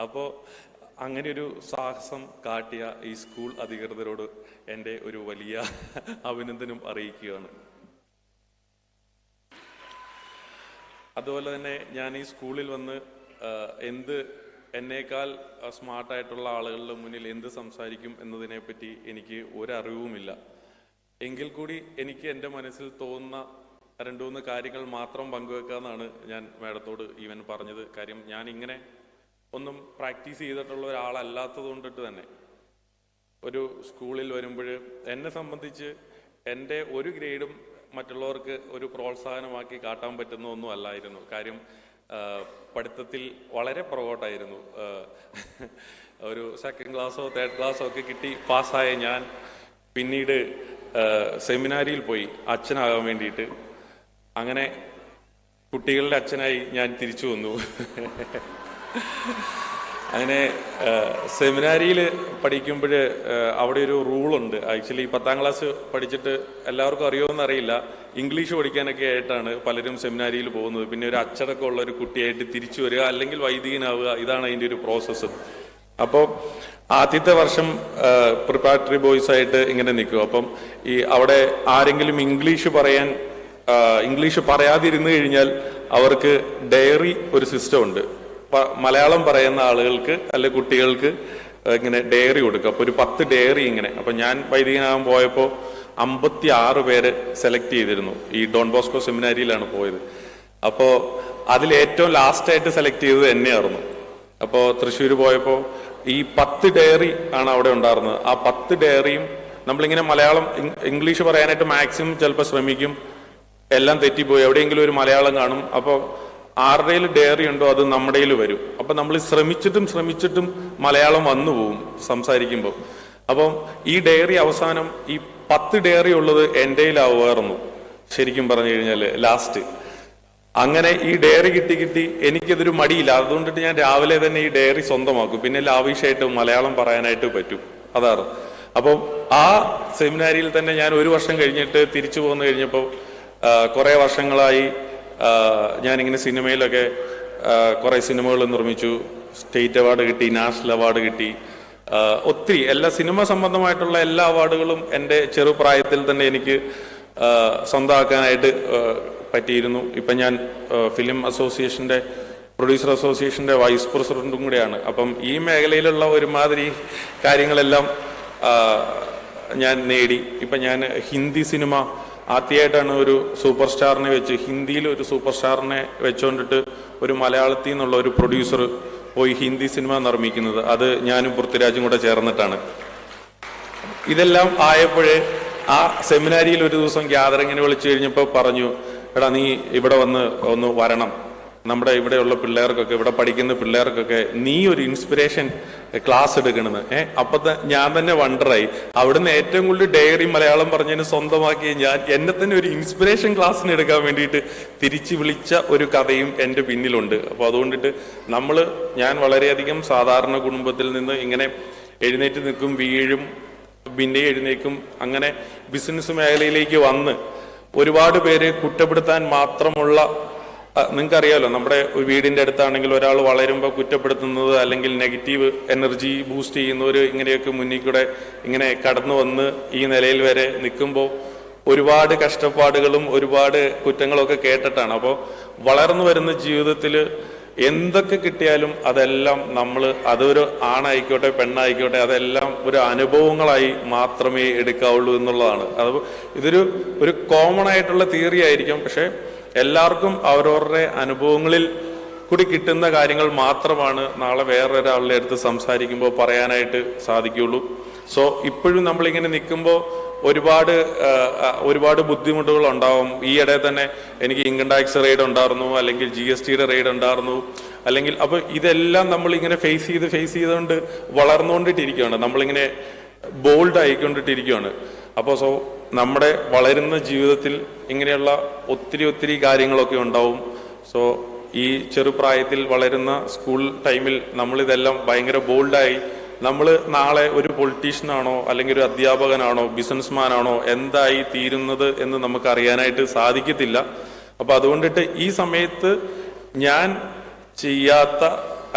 അപ്പോൾ അങ്ങനെയൊരു സാഹസം കാട്ടിയ ഈ സ്കൂൾ അധികൃതരോട് എൻ്റെ ഒരു വലിയ അഭിനന്ദനം അറിയിക്കുകയാണ്. അതുപോലെ തന്നെ ഞാൻ ഈ സ്കൂളിൽ വന്ന് എന്നേക്കാൾ സ്മാർട്ടായിട്ടുള്ള ആളുകളുടെ മുന്നിൽ എന്ത് സംസാരിക്കും എന്നതിനെപ്പറ്റി എനിക്ക് ഒരറിവുമില്ല. എങ്കിൽ കൂടി എനിക്ക് എൻ്റെ മനസ്സിൽ തോന്നുന്ന 2-3 കാര്യങ്ങൾ മാത്രം പങ്കുവെക്കാമെന്നാണ് ഞാൻ മാഡത്തോട് ഈവൻ പറഞ്ഞത്. കാര്യം ഞാൻ ഇങ്ങനെ ഒന്നും പ്രാക്ടീസ് ചെയ്തിട്ടുള്ള ഒരാളല്ലാത്തത് കൊണ്ടിട്ട് തന്നെ ഒരു സ്കൂളിൽ വരുമ്പോൾ എന്നെ സംബന്ധിച്ച് എൻ്റെ ഒരു ഗ്രേഡും മറ്റുള്ളവർക്ക് ഒരു പ്രോത്സാഹനമാക്കി കാട്ടാൻ പറ്റുന്ന ഒന്നും അല്ലായിരുന്നു. കാര്യം പഠിത്തത്തിൽ വളരെ പുറകോട്ടായിരുന്നു. ഒരു 2nd ക്ലാസ്സോ 3rd ക്ലാസ്സോ ഒക്കെ കിട്ടി പാസ്സായ ഞാൻ പിന്നീട് സെമിനാരിയിൽ പോയി അച്ഛനാകാൻ വേണ്ടിയിട്ട്. അങ്ങനെ കുട്ടികളുടെ അച്ഛനായി ഞാൻ തിരിച്ചു വന്നു. അങ്ങനെ സെമിനാരിയിൽ പഠിക്കുമ്പോൾ അവിടെ ഒരു റൂളുണ്ട്. ആക്ച്വലി 10ാം ക്ലാസ് പഠിച്ചിട്ട് എല്ലാവർക്കും അറിയുമെന്ന് അറിയില്ല, ഇംഗ്ലീഷ് പഠിക്കാനൊക്കെ ആയിട്ടാണ് പലരും സെമിനാരിയിൽ പോകുന്നത്. പിന്നെ ഒരു അച്ചടക്കമുള്ള ഒരു കുട്ടിയായിട്ട് തിരിച്ചു വരിക, അല്ലെങ്കിൽ വൈദികനാവുക, ഇതാണ് അതിൻ്റെ ഒരു പ്രോസസ്സ്. അപ്പോൾ ആദ്യത്തെ വർഷം പ്രിപ്പറേറ്ററി ബോയ്സ് ആയിട്ട് ഇങ്ങനെ നിൽക്കും. അപ്പം ഈ അവിടെ ആരെങ്കിലും ഇംഗ്ലീഷ് പറയാതിരുന്നു കഴിഞ്ഞാൽ അവർക്ക് ഡയറി ഒരു സിസ്റ്റം ഉണ്ട്. മലയാളം പറയുന്ന ആളുകൾക്ക് അല്ലെ കുട്ടികൾക്ക് ഇങ്ങനെ ഡയറി കൊടുക്കും. അപ്പോൾ ഒരു 10 ഡയറി ഇങ്ങനെ. അപ്പം ഞാൻ വൈദികനാകാൻ പോയപ്പോൾ 56 പേര് സെലക്ട് ചെയ്തിരുന്നു. ഈ ഡോൺ ബോസ്കോ സെമിനാരിയിലാണ് പോയത്. അപ്പോൾ അതിൽ ഏറ്റവും ലാസ്റ്റായിട്ട് സെലക്ട് ചെയ്തത് എന്നെയായിരുന്നു. അപ്പോൾ തൃശ്ശൂർ പോയപ്പോൾ ഈ 10 ഡയറി ആണ് അവിടെ ഉണ്ടായിരുന്നത്. ആ 10 ഡയറിയും നമ്മളിങ്ങനെ മലയാളം ഇംഗ്ലീഷ് പറയാനായിട്ട് മാക്സിമം ചിലപ്പോൾ ശ്രമിക്കും, എല്ലാം തെറ്റിപ്പോയി. എവിടെയെങ്കിലും ഒരു മലയാളം കാണും. അപ്പോൾ ആരുടെയിൽ ഡയറി ഉണ്ടോ അത് നമ്മുടെ വരും. അപ്പം നമ്മൾ ശ്രമിച്ചിട്ടും മലയാളം വന്നു പോവും സംസാരിക്കുമ്പോൾ. അപ്പം ഈ ഡയറി അവസാനം ഈ 10 ഡയറി ഉള്ളത് എൻ്റെ കയ്യിലാവുമായിരുന്നു ശരിക്കും പറഞ്ഞു കഴിഞ്ഞാൽ ലാസ്റ്റ്. അങ്ങനെ ഈ ഡയറി കിട്ടി എനിക്കതൊരു മടിയില്ല. അതുകൊണ്ടിട്ട് ഞാൻ രാവിലെ തന്നെ ഈ ഡയറി സ്വന്തമാക്കും. പിന്നെ ലാവിഷായിട്ട് മലയാളം പറയാനായിട്ട് പറ്റും. അതാണ്. അപ്പം ആ സെമിനാരിയിൽ തന്നെ ഞാൻ 1 വർഷം കഴിഞ്ഞിട്ട് തിരിച്ചു പോന്നു കഴിഞ്ഞപ്പോൾ കുറേ വർഷങ്ങളായി ഞാനിങ്ങനെ സിനിമയിലൊക്കെ കുറേ സിനിമകൾ നിർമ്മിച്ചു. സ്റ്റേറ്റ് അവാർഡ് കിട്ടി, നാഷണൽ അവാർഡ് കിട്ടി, ഒത്തിരി എല്ലാ സിനിമ സംബന്ധമായിട്ടുള്ള എല്ലാ അവാർഡുകളും എൻ്റെ ചെറുപ്രായത്തിൽ തന്നെ എനിക്ക് സ്വന്തമാക്കാനായിട്ട് പറ്റിയിരുന്നു. ഇപ്പം ഞാൻ ഫിലിം അസോസിയേഷൻ്റെ പ്രൊഡ്യൂസർ അസോസിയേഷൻ്റെ വൈസ് പ്രസിഡന്റും കൂടെയാണ്. അപ്പം ഈ മേഖലയിലുള്ള ഒരുമാതിരി കാര്യങ്ങളെല്ലാം ഞാൻ നേടി. ഇപ്പം ഞാൻ ഹിന്ദി സിനിമ ആദ്യമായിട്ടാണ് ഒരു സൂപ്പർ സ്റ്റാറിനെ വെച്ച്, ഹിന്ദിയിൽ ഒരു സൂപ്പർ സ്റ്റാറിനെ വെച്ചുകൊണ്ടിട്ട് ഒരു മലയാളത്തിൽ നിന്നുള്ള ഒരു പ്രൊഡ്യൂസർ പോയി ഹിന്ദി സിനിമ നിർമ്മിക്കുന്നത്. അത് ഞാനും പൃഥ്വിരാജും കൂടെ ചേർന്നിട്ടാണ്. ഇതെല്ലാം ആയപ്പോഴേ ആ സെമിനാരിയിൽ ഒരു ദിവസം ഗ്യാതറിങ്ങിന് വിളിച്ചു കഴിഞ്ഞപ്പോൾ പറഞ്ഞു, എടാ നീ ഇവിടെ ഒന്ന് വരണം, നമ്മുടെ ഇവിടെയുള്ള പിള്ളേർക്കൊക്കെ, ഇവിടെ പഠിക്കുന്ന പിള്ളേർക്കൊക്കെ നീ ഒരു ഇൻസ്പിറേഷൻ ക്ലാസ് എടുക്കണമെന്ന്. അപ്പം ഞാൻ തന്നെ വണ്ടറായി. അവിടുന്ന് ഏറ്റവും കൂടുതൽ ഡയറി മലയാളം പറഞ്ഞതിന് സ്വന്തമാക്കി എന്നെ തന്നെ ഒരു ഇൻസ്പിറേഷൻ ക്ലാസ്സിന് എടുക്കാൻ വേണ്ടിയിട്ട് തിരിച്ചു വിളിച്ച ഒരു കഥയും എൻ്റെ പിന്നിലുണ്ട്. അപ്പോൾ അതുകൊണ്ടിട്ട് ഞാൻ വളരെയധികം സാധാരണ കുടുംബത്തിൽ നിന്ന് ഇങ്ങനെ എഴുന്നേറ്റ് നിൽക്കും, വീഴും, പിന്നെ എഴുന്നേക്കും, അങ്ങനെ ബിസിനസ് മേഖലയിലേക്ക് വന്ന് ഒരുപാട് പേര് കുറ്റപ്പെടുത്താൻ മാത്രമുള്ള, നിങ്ങൾക്കറിയാമല്ലോ നമ്മുടെ വീടിൻ്റെ അടുത്താണെങ്കിൽ ഒരാൾ വളരുമ്പോൾ കുറ്റപ്പെടുത്തുന്നത് അല്ലെങ്കിൽ നെഗറ്റീവ് എനർജി ബൂസ്റ്റ് ചെയ്യുന്നവർ ഇങ്ങനെയൊക്കെ മുന്നിൽ കൂടെ ഇങ്ങനെ കടന്നു വന്ന് ഈ നിലയിൽ വരെ നിൽക്കുമ്പോൾ ഒരുപാട് കഷ്ടപ്പാടുകളും ഒരുപാട് കുറ്റങ്ങളൊക്കെ കേട്ടിട്ടാണ്. അപ്പോൾ വളർന്നു വരുന്ന ജീവിതത്തിൽ എന്തൊക്കെ കിട്ടിയാലും അതെല്ലാം അതൊരു ആണായിക്കോട്ടെ പെണ്ണായിക്കോട്ടെ അതെല്ലാം ഒരു അനുഭവങ്ങളായി മാത്രമേ എടുക്കാവുള്ളൂ എന്നുള്ളതാണ്. അത് ഇതൊരു കോമൺ ആയിട്ടുള്ള തിയറി ആയിരിക്കും. പക്ഷെ എല്ലാവർക്കും അവരവരുടെ അനുഭവങ്ങളിൽ കൂടി കിട്ടുന്ന കാര്യങ്ങൾ മാത്രമാണ് നാളെ വേറൊരാളുടെ അടുത്ത് സംസാരിക്കുമ്പോൾ പറയാനായിട്ട് സാധിക്കുള്ളൂ. സോ ഇപ്പോഴും നമ്മളിങ്ങനെ നിൽക്കുമ്പോൾ ഒരുപാട് ബുദ്ധിമുട്ടുകൾ ഉണ്ടാവും. ഈയിടെ തന്നെ എനിക്ക് ഇൻകം ടാക്സ് റെയ്ഡ് ഉണ്ടായിരുന്നു, അല്ലെങ്കിൽ GSTയുടെ റെയ്ഡ് ഉണ്ടായിരുന്നു, അല്ലെങ്കിൽ അപ്പോൾ ഇതെല്ലാം നമ്മളിങ്ങനെ ഫേസ് ചെയ്തുകൊണ്ട് വളർന്നുകൊണ്ടിട്ടിരിക്കുകയാണ്, നമ്മളിങ്ങനെ ബോൾഡ് ആയിക്കൊണ്ടിട്ടിരിക്കുകയാണ്. അപ്പോൾ നമ്മുടെ വളരുന്ന ജീവിതത്തിൽ ഇങ്ങനെയുള്ള ഒത്തിരി കാര്യങ്ങളൊക്കെ ഉണ്ടാവും. സോ ഈ ചെറുപ്രായത്തിൽ വളരുന്ന സ്കൂൾ ടൈമിൽ നമ്മളിതെല്ലാം ഭയങ്കര ബോൾഡായി നമ്മൾ നാളെ ഒരു പൊളിറ്റീഷ്യനാണോ അല്ലെങ്കിൽ ഒരു അധ്യാപകനാണോ ബിസിനസ്മാനാണോ എന്തായി തീരുന്നത് എന്ന് നമുക്ക് അറിയാനായിട്ട് സാധിക്കത്തില്ല. അപ്പോൾ അതുകൊണ്ടിട്ട് ഈ സമയത്ത് ഞാൻ ചെയ്യാത്ത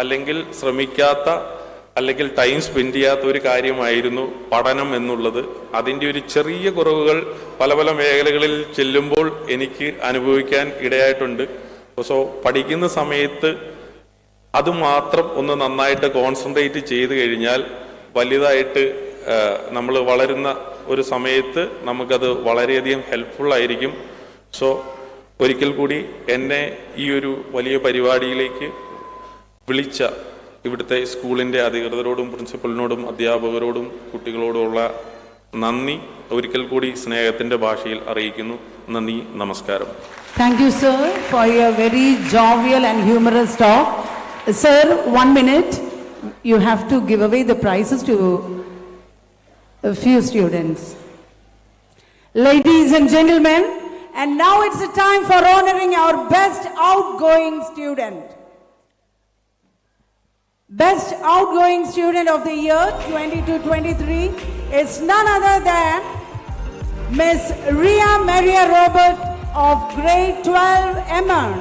അല്ലെങ്കിൽ ശ്രമിക്കാത്ത അല്ലെങ്കിൽ ടൈം സ്പെൻഡ് ചെയ്യാത്ത ഒരു കാര്യമായിരുന്നു പഠനം എന്നുള്ളത്. അതിൻ്റെ ഒരു ചെറിയ കുറവുകൾ പല മേഖലകളിൽ ചെല്ലുമ്പോൾ എനിക്ക് അനുഭവിക്കാൻ ഇടയായിട്ടുണ്ട്. സോ പഠിക്കുന്ന സമയത്ത് അത് മാത്രം ഒന്ന് നന്നായിട്ട് കോൺസെൻട്രേറ്റ് ചെയ്ത് കഴിഞ്ഞാൽ വലുതായിട്ട് നമ്മൾ വളരുന്ന ഒരു സമയത്ത് നമുക്കത് വളരെയധികം ഹെൽപ്ഫുൾ ആയിരിക്കും. സോ ഒരിക്കൽ കൂടി എന്നെ ഈ ഒരു വലിയ പരിപാടിയിലേക്ക് വിളിച്ച ഇവിടുത്തെ സ്കൂളിൻ്റെ അധികൃതരോടും പ്രിൻസിപ്പലിനോടും അധ്യാപകരോടും കുട്ടികളോടുമുള്ള നന്ദി ഒരിക്കൽ കൂടി സ്നേഹത്തിൻ്റെ ഭാഷയിൽ അറിയിക്കുന്നു. നന്ദി, നമസ്കാരം. Thank you, sir, for your very jovial and humorous talk. Sir, 1 minute. You have to give away the prizes to a few students. Ladies and gentlemen, and now it's the time for honoring our best outgoing student. Best outgoing student of the year 22-23 is none other than Miss Ria Maria Robert of grade 12 MR.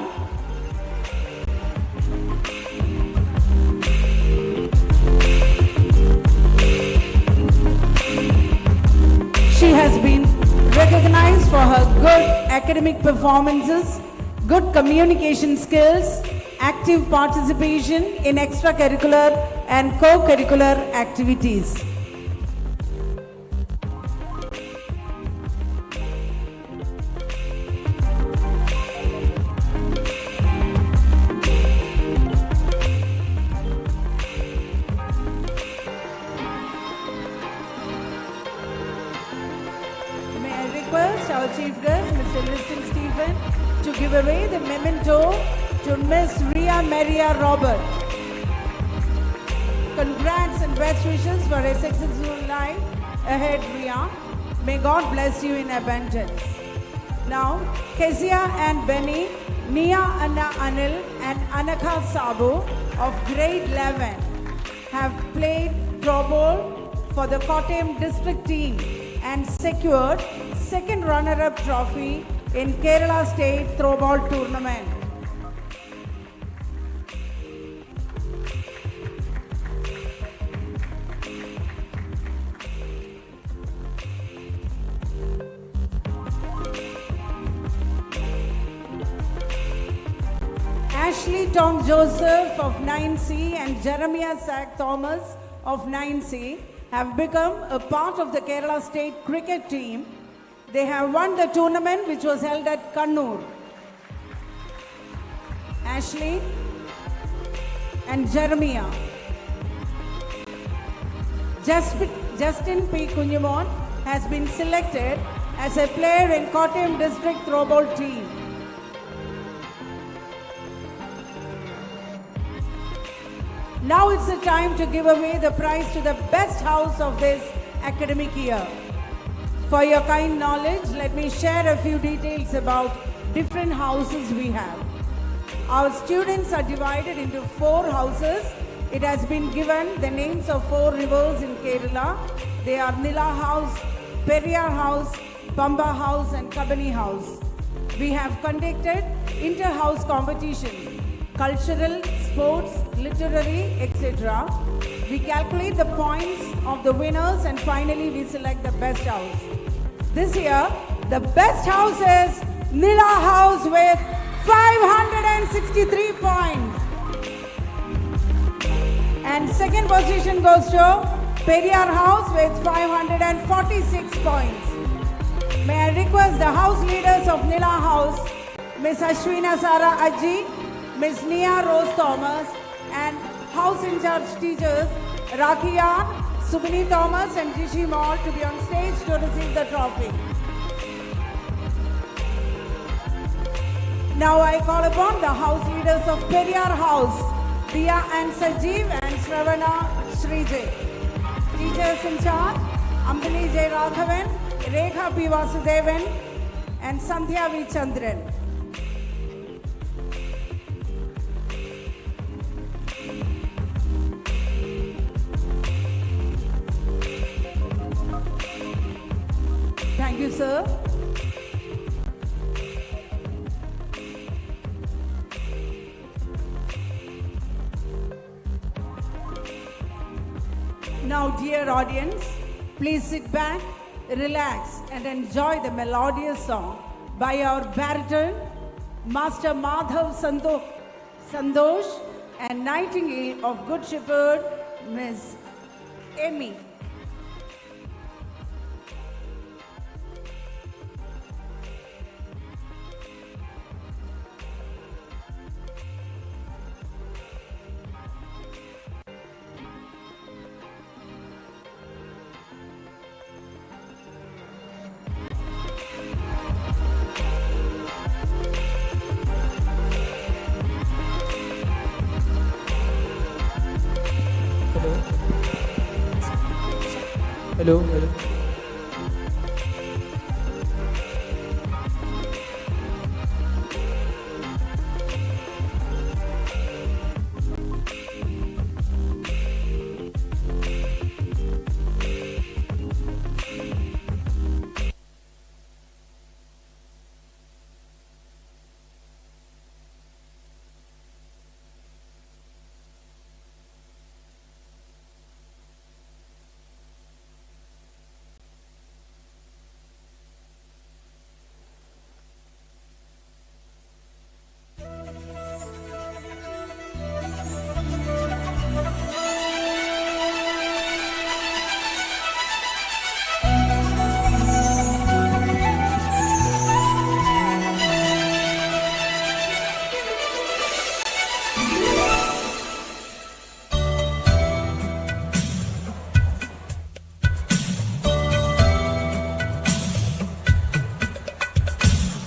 She has been recognized for her good academic performances, good communication skills, active participation in extracurricular and co-curricular activities. May I request our chief guest, Mr. Liston Stephen, to give away the memento to Miss Ria Maria Robert. Congrats and best wishes for a successful life ahead, Ria. May God bless you in abundance. Now, Kezia and Benny, Nia Anna Anil and Anakha Sabu of grade 11 have played Pro Bowl for the Kottayam district team and secured second runner-up trophy in Kerala State Throwball Tournament. Ashley Tom Joseph of 9C and Jeremiah Sack Thomas of 9C have become a part of the Kerala State cricket team. They have won the tournament which was held at Kannur. Ashley and Jeremiah. Justin P. Kunyamon has been selected as a player in Kottayam district throwball team. Now it's the time to give away the prize to the best house of this academic year. For your kind knowledge, let me share a few details about different houses we have. Our students are divided into 4 houses. It has been given the names of 4 rivers in Kerala. They are Nila House, Periyar House, Pamba House and Kabani House. We have conducted inter-house competition, cultural, sports, literary, etc. We calculate the points of the winners and finally we select the best house. This year, the best house is Nila House with 563 points. And second position goes to Periyar House with 546 points. May I request the house leaders of Nila House, Ms. Ashwina Sara Aji, Ms. Nia Rose Thomas, and house in charge teachers Rakhiyan, Subini Thomas and Jishi Mall to be on stage to receive the trophy. Now I call upon the house leaders of Periyar House, Diya and Sajeev and Shravana Srijay. Teachers in charge, Ambali J. Raghavan, Rekha P. Vasudevan and Sandhya V. Chandran. Thank you, sir. Now, dear audience, please sit back, relax, and enjoy the melodious song by our baritone, Master Madhav Sandosh, and Nightingale of Good Shepherd, Ms. Amy. Hello, hello.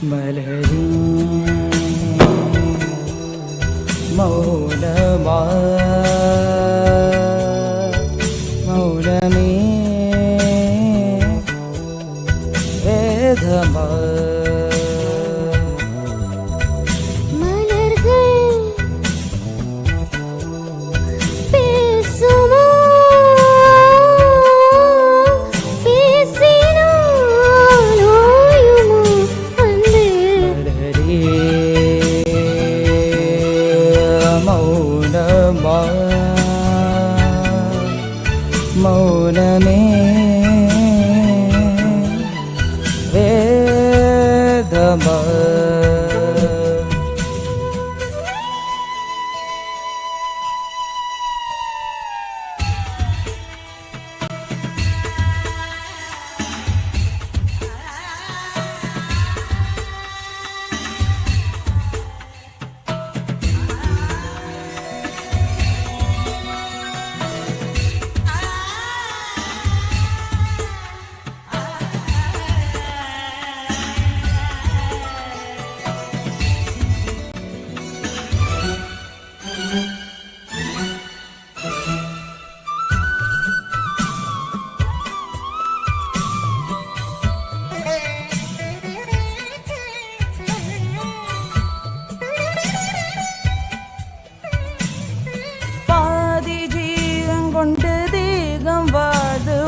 മലരേ മൗനമാ മൗനമേ വേദമാ മൗനമേ വേദമാ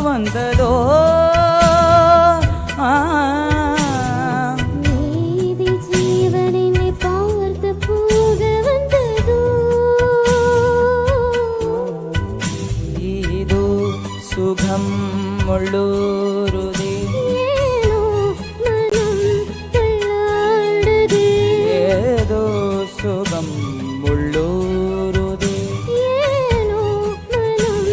வந்ததோ நீதி ஜீவனை பார்த்து போக வந்ததோ ஏதோ சுகம் உள்ளூருதே ஏனோ மனம் தள்ளாடுதே ஏதோ சுகம் உள்ளூருதே ஏனோ மனம்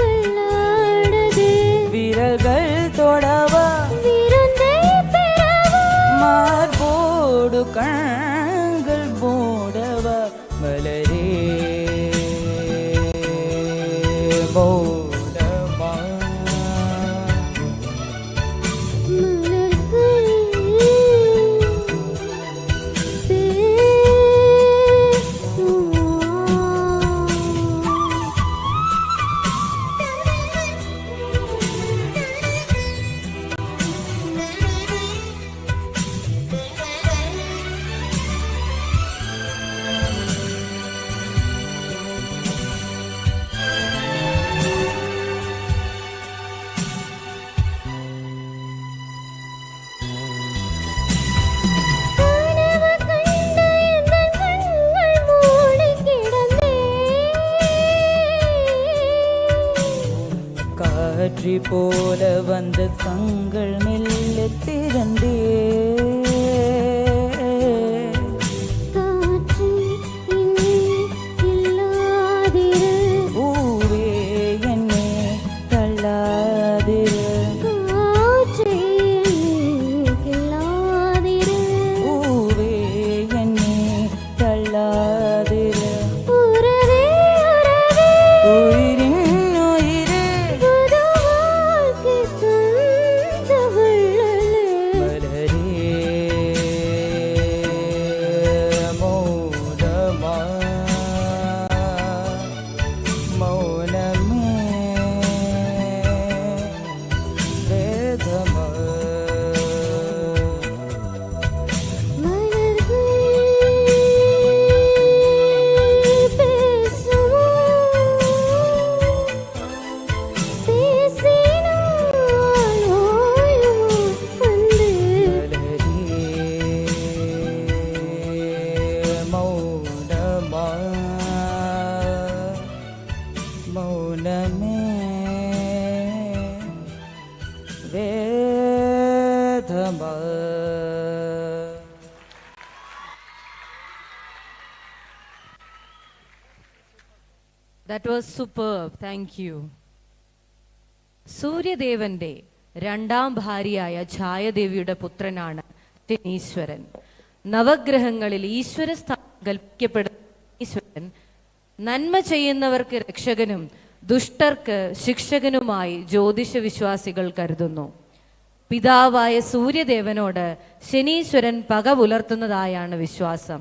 தள்ளாடுதே விரல்கள் தொடவா விருந்தை பெறவா மார்போடு கண்கள் போடவா மலரே போடமா காற்றி போல வந்து கண்கள் மெல்ல திறந்தே காற்று இனி இல்லாதிரு பூவே என்னை தள்ளாதிரு காற்று இனி இல்லாதிரு பூவே என்னை தள்ளாதிரு உறவே உறவே உயிரின் உயிரே புது வாழ்க்கை தந்த வள்ளலே மலரே மௌனமா மௌனமே வேதமா மௌனமா மௌனமே வேதமா That was superb. Thank you. സൂര്യദേവന്റെ രണ്ടാം ഭാര്യയായ ഛായദേവിയുടെ പുത്രനാണ് ശനീശ്വരൻ. നവഗ്രഹങ്ങളിൽ ഈശ്വരസ്ഥാനം കൽപ്പിക്കപ്പെടുന്ന ഈശ്വരൻ നന്മ ചെയ്യുന്നവർക്ക് രക്ഷകനും ദുഷ്ടർക്ക് ശിക്ഷകനുമായി ജ്യോതിഷ വിശ്വാസികൾ കരുതുന്നു. പിതാവായ സൂര്യദേവനോട് ശനീശ്വരൻ പക പുലർത്തുന്നതായാണ് വിശ്വാസം.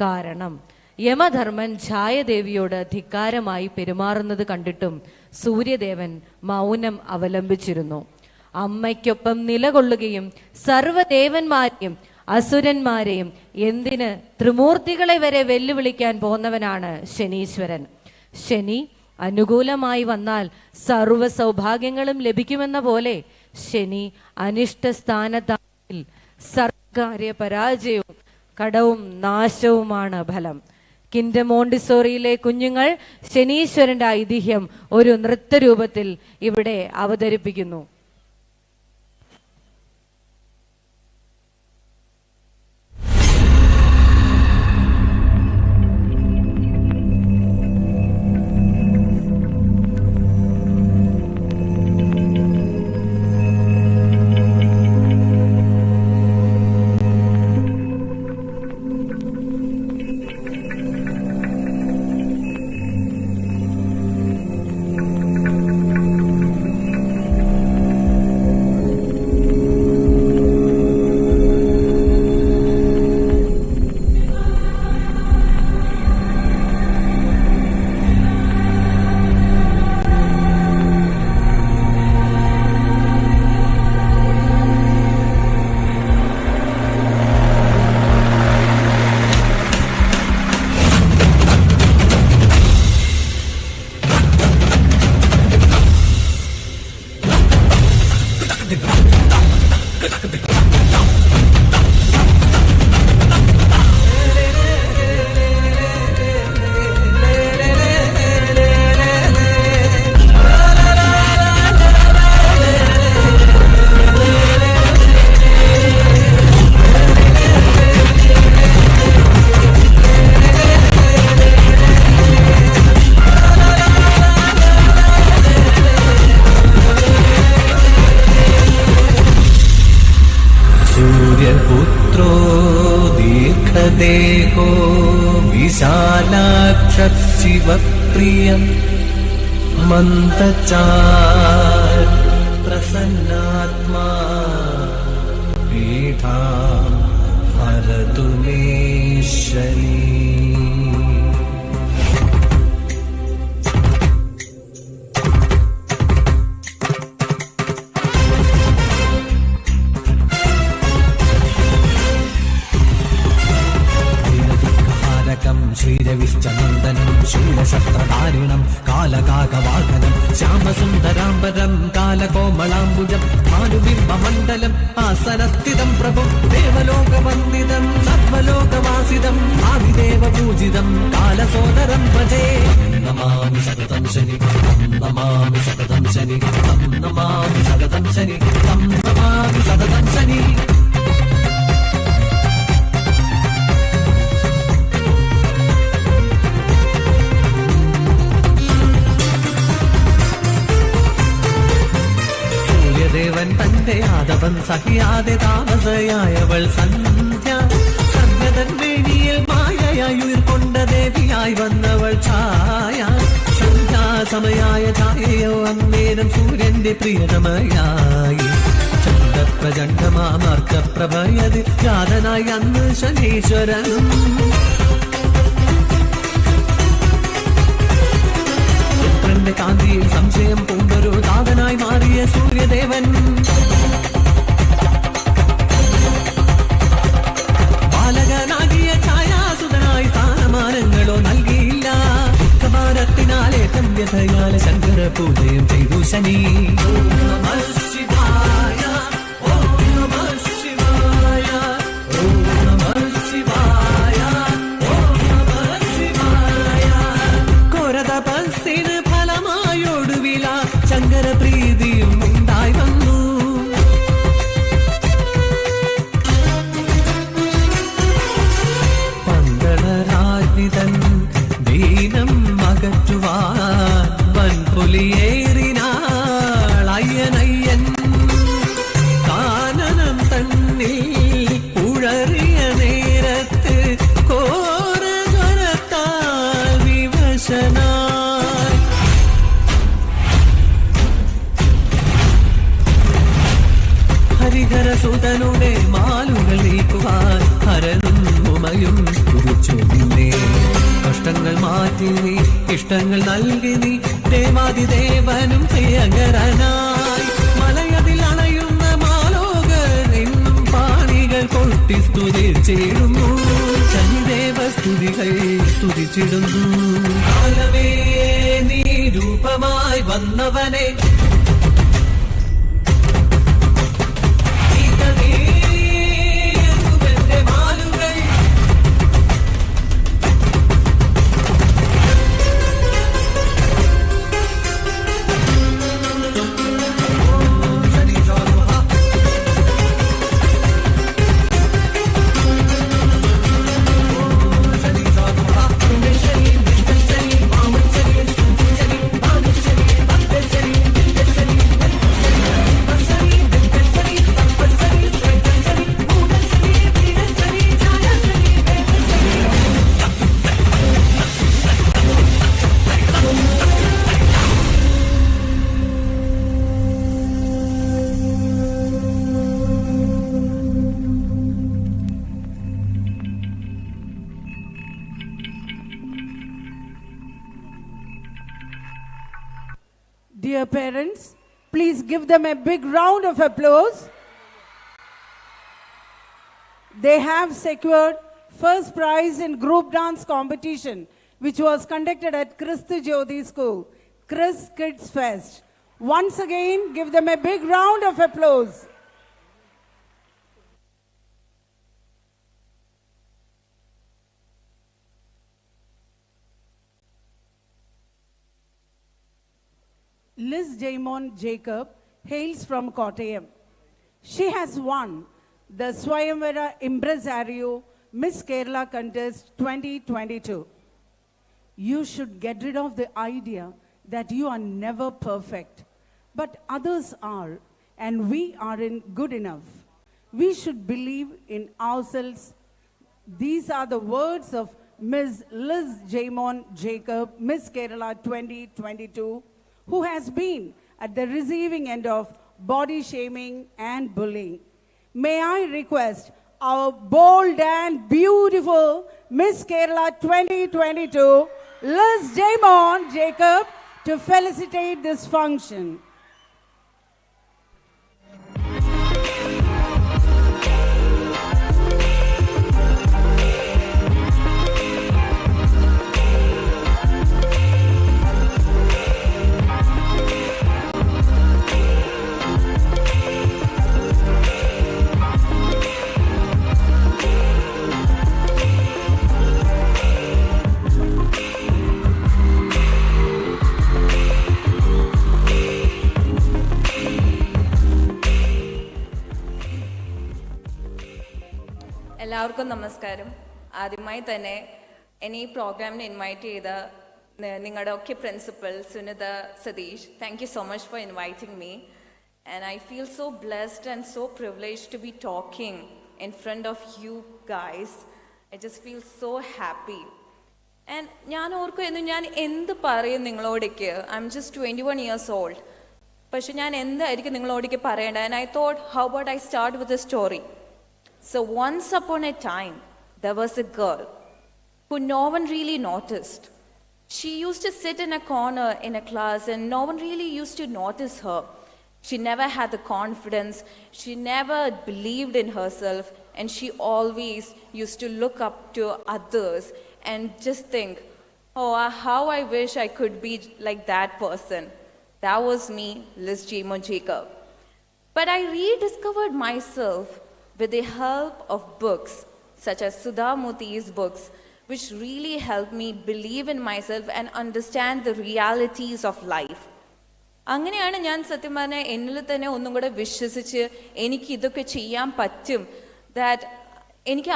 കാരണം യമധർമ്മൻ ഛായദേവിയോട് ധിക്കാരമായി പെരുമാറുന്നത് കണ്ടിട്ടും സൂര്യദേവൻ മൗനം അവലംബിച്ചിരുന്നു. അമ്മയ്ക്കൊപ്പം നിലകൊള്ളുകയും സർവ്വദേവന്മാരെയും അസുരന്മാരെയും എന്തിന് ത്രിമൂർത്തികളെ വരെ വെല്ലുവിളിക്കാൻ പോന്നവനാണ് ശനീശ്വരൻ. ശനി അനുകൂലമായി വന്നാൽ സർവ്വ സൗഭാഗ്യങ്ങളും ലഭിക്കുമെന്ന പോലെ ശനി അനിഷ്ട സ്ഥാനത്താണെങ്കിൽ സർക്കാര്യ പരാജയവും കടവും നാശവുമാണ് ഫലം. കിൻഡർ മോണ്ടിസോറിയിലെ കുഞ്ഞുങ്ങൾ ശനീശ്വരന്റെ ഐതിഹ്യം ഒരു നൃത്തരൂപത്തിൽ ഇവിടെ അവതരിപ്പിക്കുന്നു. देहो विशालाक्षशिवप्रिय मन्दचार प्रसन्नात्मा पीठा हरतु मे शनि। श्रीरविश्चनन्दनं शूलशस्त्रधारिणं कालकाकवाहनं श्यामसुन्दराम्बरं कालकोमलाम्बुजं भानुबिम्बमण्डलम् आसनस्थितं प्रभुं देवलोकवन्दितं सर्वलोकवासितं आदिदेवपूजितं कालसोदरं भजे। नमामि सततं शनि नमामि सततं शनि नमामि सततं शनि नमामि सततं शनि। ദേവൻ തന്റെ ആദവൻ സഹിയാതെ താമസയായവൾ സന്ധ്യ സന്ധ്യതൻവേണിയിൽ മായയായി ഉയർക്കൊണ്ട ദേവിയായി വന്നവൾ ഛായ സന്ധ്യാസമയായ ഛായയോ അന്നേരം സൂര്യന്റെ പ്രിയതമയായി ചന്ദ്രപ്രചണ്ഡമാർക്കപ്രഭയതി ജാതനായി അന്ന് ശനീശ്വരൻ കാന്തിയിൽ സംശയം പൂണ്ടൊരു താതനായി മാറിയ സൂര്യദേവൻ ബാലകനാകിയ ഛായാസുതനായി സ്ഥാനമാനങ്ങളോ നൽകിയില്ല. ദുഃഖഭാരത്തിനാലേറ്റം വ്യഥയാൽ ശങ്കര പൂജയും ചെയ്തു ശനി. ശങ്കരപ്രീതിയും ഉണ്ടായി വന്നു. പന്തളരാജ്ഞിതൻ ദീനം അകറ്റുവാൻ വൻപുലിയേറിനാൾ ജീവനുടെ മാലുകൾ നീക്കുവാൻ ഹരനും ഉമയും കുതിച്ചു നിന്നേ. കഷ്ടങ്ങൾ മാറ്റി നീ ഇഷ്ടങ്ങൾ നൽകി നീ ദേവാദിദേവനും പ്രിയങ്കരനായി. മലയതിൽ അണയുന്ന മാലോകർ എന്നും പാണികൾ കൊട്ടി സ്തുതിച്ചിടുന്നു. ശനിദേവ സ്തുതികൾ സ്തുതിച്ചിടുന്നു. കാലമേ നീ രൂപമായി വന്നവനെ Dear parents, please give them a big round of applause. They have secured first prize in group dance competition, which was conducted at Christu Jyoti School, Chris Kids Fest. Once again, give them a big round of applause. Liz Jaimon Jacob hails from Kottayam. She has won the Swayamvara Impresario Miss Kerala Contest 2022. You should get rid of the idea that you are never perfect, but others are, and we aren't good enough. We should believe in ourselves. These are the words of Ms. Liz Jaimon Jacob, Miss Kerala 2022, who has been at the receiving end of body shaming and bullying. May I request our bold and beautiful Miss Kerala 2022, Liz Jaimon Jacob, to felicitate this function. എല്ലാവർക്കും നമസ്കാരം. ആദ്യമായി തന്നെ എന്നെ ഈ പ്രോഗ്രാമിന് invite ചെയ്ത നിങ്ങളുടെ ഒക്കെ principal Sunitha Satheesh, thank you so much for inviting me. And I feel so blessed and so privileged to be talking in front of you guys. I just feel so happy. And ഞാൻ ഓർക്കുമായിരുന്നു ഞാൻ എന്ത് പറയും നിങ്ങളോടേക്ക്. I am just 21 years old. പക്ഷെ ഞാൻ എന്തായിരിക്കും നിങ്ങളോടേക്ക് പറയേണ്ടത്. And I thought how about I start with a story. So once upon a time, there was a girl who no one really noticed. She used to sit in a corner in a class and no one really used to notice her. She never had the confidence, she never believed in herself, and she always used to look up to others and just think, oh, how I wish I could be like that person. That was me, Liz Jaimon Jacob. But I rediscovered myself with the help of books such as Sudha Murthy's books, which really helped me believe in myself and understand the realities of life. അങ്ങനെയാണ് ഞാൻ സത്യം പറഞ്ഞാൽ എന്നിൽ തന്നെ ഒന്നും കൂടെ വിശ്വസിച്ച് എനിക്ക് ഇതൊക്കെ ചെയ്യാൻ പറ്റും. ദാറ്റ് എനിക്ക്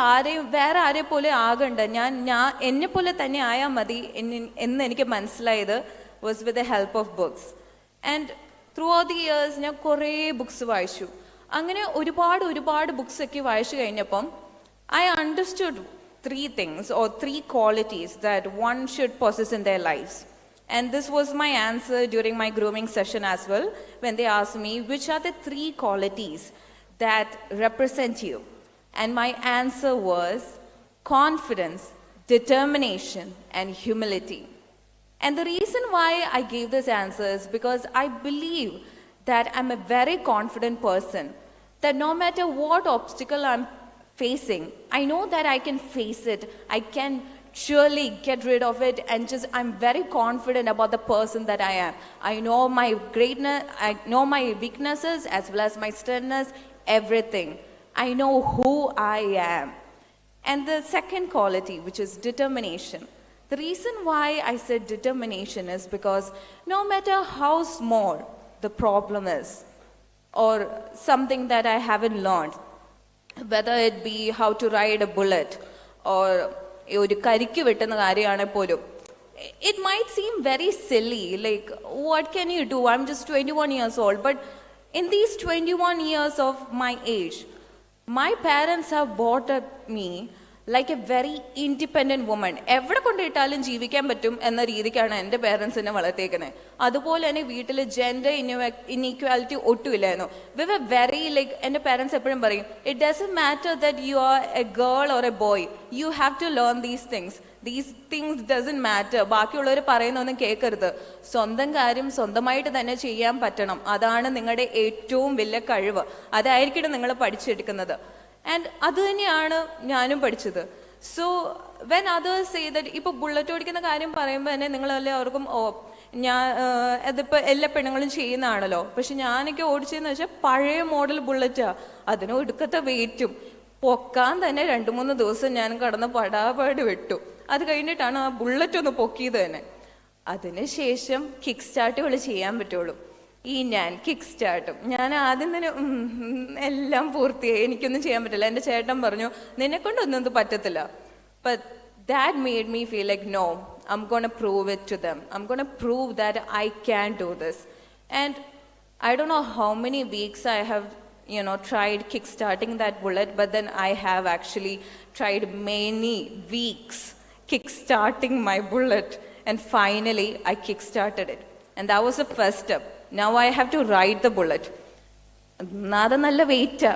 വേറെ ആരെ പോലെ ആകണ്ട, ഞാൻ എന്നെ പോലെ തന്നെ ആയാൽ മതി എന്ന് എനിക്ക് മനസ്സിലായത് was with the help of books. And through out the years ഞാൻ കുറേ ബുക്സ് വായിച്ചു. അങ്ങനെ ഒരുപാട് ബുക്സ് ഒക്കെ വായിച്ചു കഴിഞ്ഞപ്പം I understood 3 things or 3 qualities that one should possess in their lives. And this was my answer during my grooming session as well, when they asked me which are the 3 qualities that represent you? And my answer was confidence, determination, and humility. And the reason why I gave this answer is because I believe that I'm a very confident person, that no matter what obstacle I'm facing, I know that I can face it. I can surely get rid of it, and I'm very confident about the person that I am. I know my greatness, I know my weaknesses as well as my strengths, everything. I know who I am. And the second quality, which is determination. The reason why I said determination is because no matter how small the problem is, or something that I haven't learned, whether it be how to ride a bullet, or it might seem very silly, like what can you do? I'm just 21 years old, but in these 21 years of my age, my parents have brought up me like a very independent woman. എവിടെ കൊണ്ടിട്ടാലും ജീവിക്കാൻ പറ്റും എന്ന രീതിക്കാണ് എൻ്റെ parents എന്നെ വളർത്തിയേക്കുന്നത്. അതുപോലെ തന്നെ വീട്ടിൽ ജെൻഡർ ഇനീക്വാലിറ്റി ഒട്ടുമില്ലായിരുന്നു. വി വർ വെരി ലൈക്ക്, എൻ്റെ പേരൻസ് എപ്പോഴും പറയും, it doesn't matter that you are a girl or a boy, you have to learn these things. These things doesn't matter. ബാക്കിയുള്ളവർ പറയുന്നൊന്നും കേൾക്കരുത്. സ്വന്തം കാര്യം സ്വന്തമായിട്ട് തന്നെ ചെയ്യാൻ പറ്റണം. അതാണ് നിങ്ങളുടെ ഏറ്റവും വലിയ കഴിവ്. അതായിരിക്കണം നിങ്ങൾ പഠിച്ചെടുക്കുന്നത്. ആൻഡ് അത് തന്നെയാണ് ഞാനും പഠിച്ചത്. So when others say that, ഇപ്പോൾ ബുള്ളറ്റ് ഓടിക്കുന്ന കാര്യം പറയുമ്പോൾ തന്നെ നിങ്ങളെല്ലാവർക്കും അതിപ്പോൾ എല്ലാ പെണ്ണുങ്ങളും ചെയ്യുന്നതാണല്ലോ. പക്ഷെ ഞാനൊക്കെ ഓടിച്ചതെന്ന് വെച്ചാൽ പഴയ മോഡൽ ബുള്ളറ്റാണ്. അതിന് ഒടുക്കത്തെ വെയിറ്റും പൊക്കാൻ തന്നെ 2-3 ദിവസം ഞാൻ കടന്ന് പടാപാട് വിട്ടു. അത് കഴിഞ്ഞിട്ടാണ് ആ ബുള്ളറ്റ് ഒന്ന് പൊക്കിയത് തന്നെ. അതിനുശേഷം കിക്ക് സ്റ്റാർട്ടുകൾ ചെയ്യാൻ പറ്റുള്ളൂ. ഞാൻ കിക്ക് സ്റ്റാർട്ടും ഞാൻ ആദ്യം തന്നെ എല്ലാം പൂർത്തിയായി, എനിക്കൊന്നും ചെയ്യാൻ പറ്റില്ല. എൻ്റെ ചേട്ടൻ പറഞ്ഞു, നിന്നെക്കൊണ്ടൊന്നും ഇത് പറ്റത്തില്ല. But that made me feel like, no, I'm going to prove it to them. I'm going to prove that I can do this. And I don't know how many weeks I have, tried kickstarting that bullet, but then I have actually tried many weeks kickstarting my bullet. And finally, I kickstarted it. And that was the first step. Now I have to ride the bullet. അത് നല്ല വെയിറ്റാ.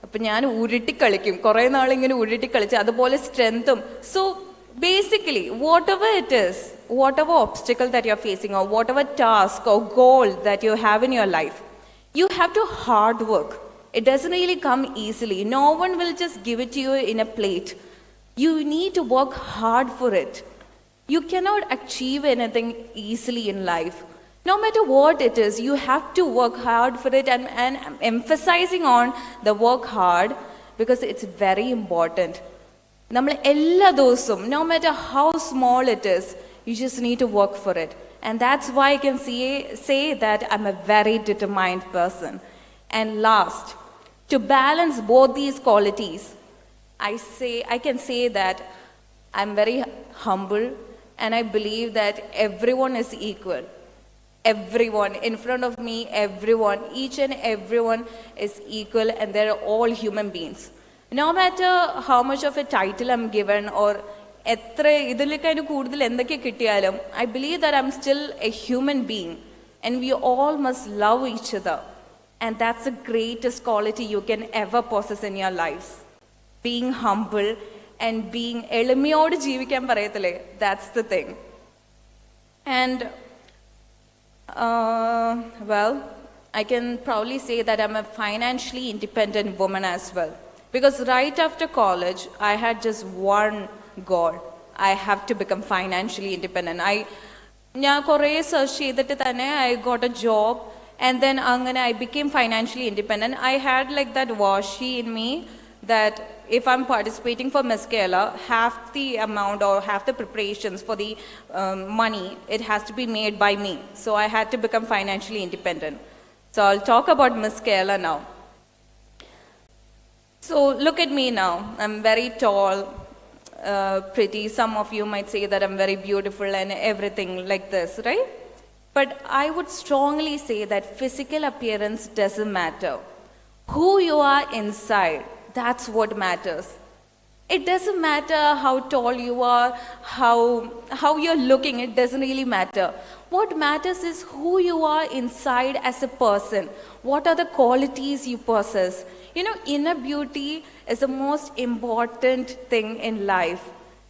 അപ്പം ഞാൻ ഉരുട്ടിക്കളിക്കും, കുറേ നാളിങ്ങനെ ഉരുട്ടിക്കളിച്ച് അതുപോലെ സ്ട്രെങ്തും. So basically whatever it is, whatever obstacle that you're facing, or whatever task or goal that you have in your life, you have to hard work. It doesn't really come easily. No one will just give it to you in a plate. You need to work hard for it. You cannot achieve anything easily in life. No matter what it is, you have to work hard for it, and I'm emphasizing on the work hard because it's very important. നമ്മൾ എല്ലാ ദിവസവും, no matter how small it is, you just need to work for it. And that's why I can say that I'm a very determined person. And last, to balance both these qualities, I can say that I'm very humble, and I believe that everyone is equal. Everyone in front of me, everyone, each and everyone is equal, and they're all human beings. No matter how much of a title I'm given, or എത്ര ഇതിലേക്കായിട്ട് കൂടുതൽ എന്തൊക്കെ കിട്ടിയാലും, I believe that I'm still a human being, and we all must love each other. And that's the greatest quality you can ever possess in your lives. Being humble and being എളിമയോട് ജീവിക്കാൻ പറയത്തില്ലേ, that's the thing. And well, I can proudly say that I'm a financially independent woman as well. Because right after college, I had just one goal. I have to become financially independent. ഞാൻ കുറേ search ചെയ്തിട്ട് തന്നെ I got a job, and then അങ്ങനെ I became financially independent. I had like that washi in me that if I'm participating for Miss Kerala, half the amount or half the preparations for the money, it has to be made by me. So I had to become financially independent. So I'll talk about Miss Kerala now. So look at me now. I'm very tall, pretty. Some of you might say that I'm very beautiful and everything like this, right? But I would strongly say that physical appearance doesn't matter. Who you are inside, that's what matters. It doesn't matter how tall you are, how you're looking, it doesn't really matter. What matters is who you are inside as a person. What are the qualities you possess? You know, inner beauty is the most important thing in life.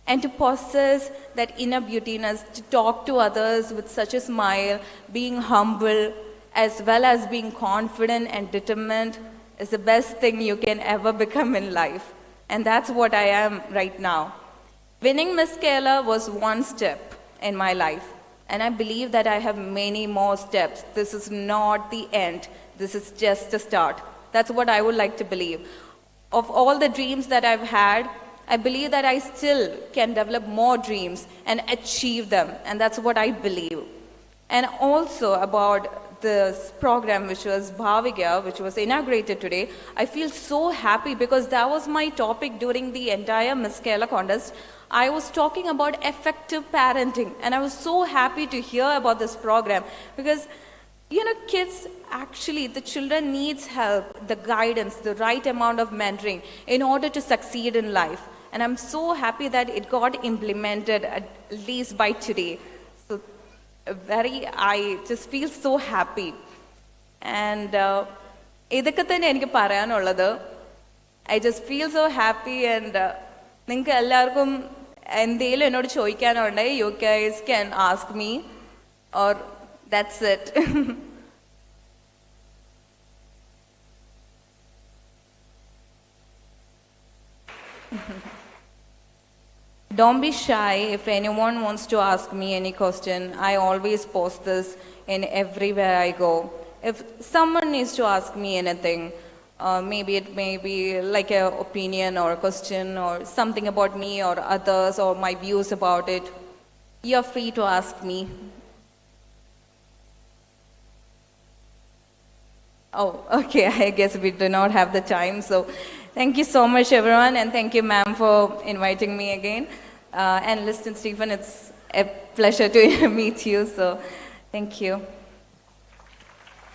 And to possess that inner beautiness, to talk to others with such a smile, being humble, as well as being confident and determined, is the best thing you can ever become in life. And that's what I am right now. Winning Miss Kerala was one step in my life. And I believe that I have many more steps. This is not the end. This is just a start. That's what I would like to believe. Of all the dreams that I've had, I believe that I still can develop more dreams and achieve them. And that's what I believe. And also about this program, which was Bhaavika, which was inaugurated today, I feel so happy because that was my topic during the entire Miss Kerala contest. I was talking about effective parenting, and I was so happy to hear about this program because, you know, kids actually, the children needs help, the guidance, the right amount of mentoring in order to succeed in life. And I'm so happy that it got implemented at least by today. So I just feel so happy. And ഇതൊക്കെ തന്നെ എനിക്ക് പറയാനുള്ളത്. I just feel so happy and നിങ്ങൾക്ക് എല്ലാവർക്കും എന്തെങ്കിലും എന്നോട് ചോദിക്കാനുണ്ടെങ്കിൽ you guys can ask me or that's it. Don't be shy if anyone wants to ask me any question. I always post this in everywhere I go. If someone needs to ask me anything, maybe it may be like an opinion or a question or something about me or others or my views about it, you're free to ask me. Oh, okay, I guess we do not have the time. So thank you so much, everyone, and thank you, ma'am, for inviting me again. And listen, Stephen, it's a pleasure to meet you. So thank you.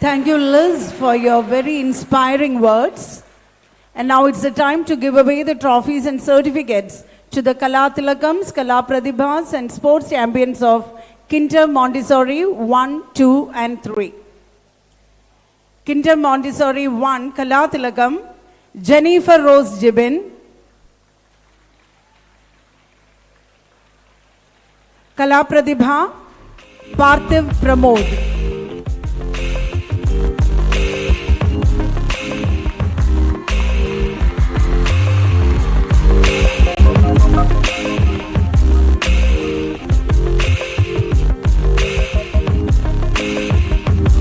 Thank you, Liz, for your very inspiring words. And now it's the time to give away the trophies and certificates to the Kala Tilakams, Kala Pradibhas, and sports champions of Kinder Montessori 1, 2, and 3. Kinder Montessori 1, Kala Tilakam, Jennifer Rose Jibin. Kala Pradibha, Parthiv Pramod.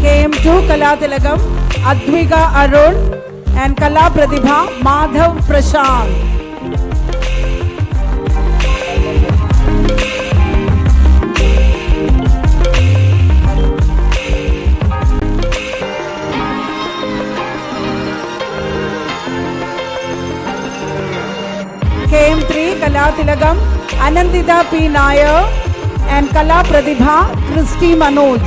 KM2 Kala Tilakam, Advika Arun, and Kala Pradibha, Madhav Prashant. KM3 Kala Tilakam, Anandita P. Nair, and Kala Pradibha, Christy Manoj.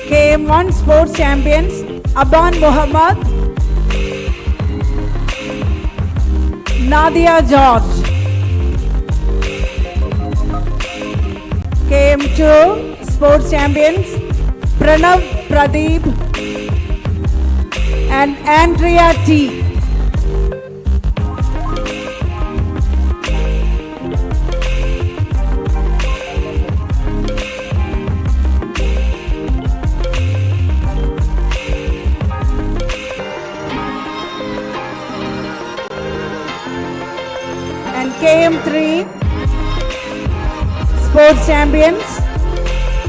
KM1 sports champions, Aban Muhammad, Nadia George. KM2 sports champions, Pranav Pradeep and Andrea T. KM3 sports champions,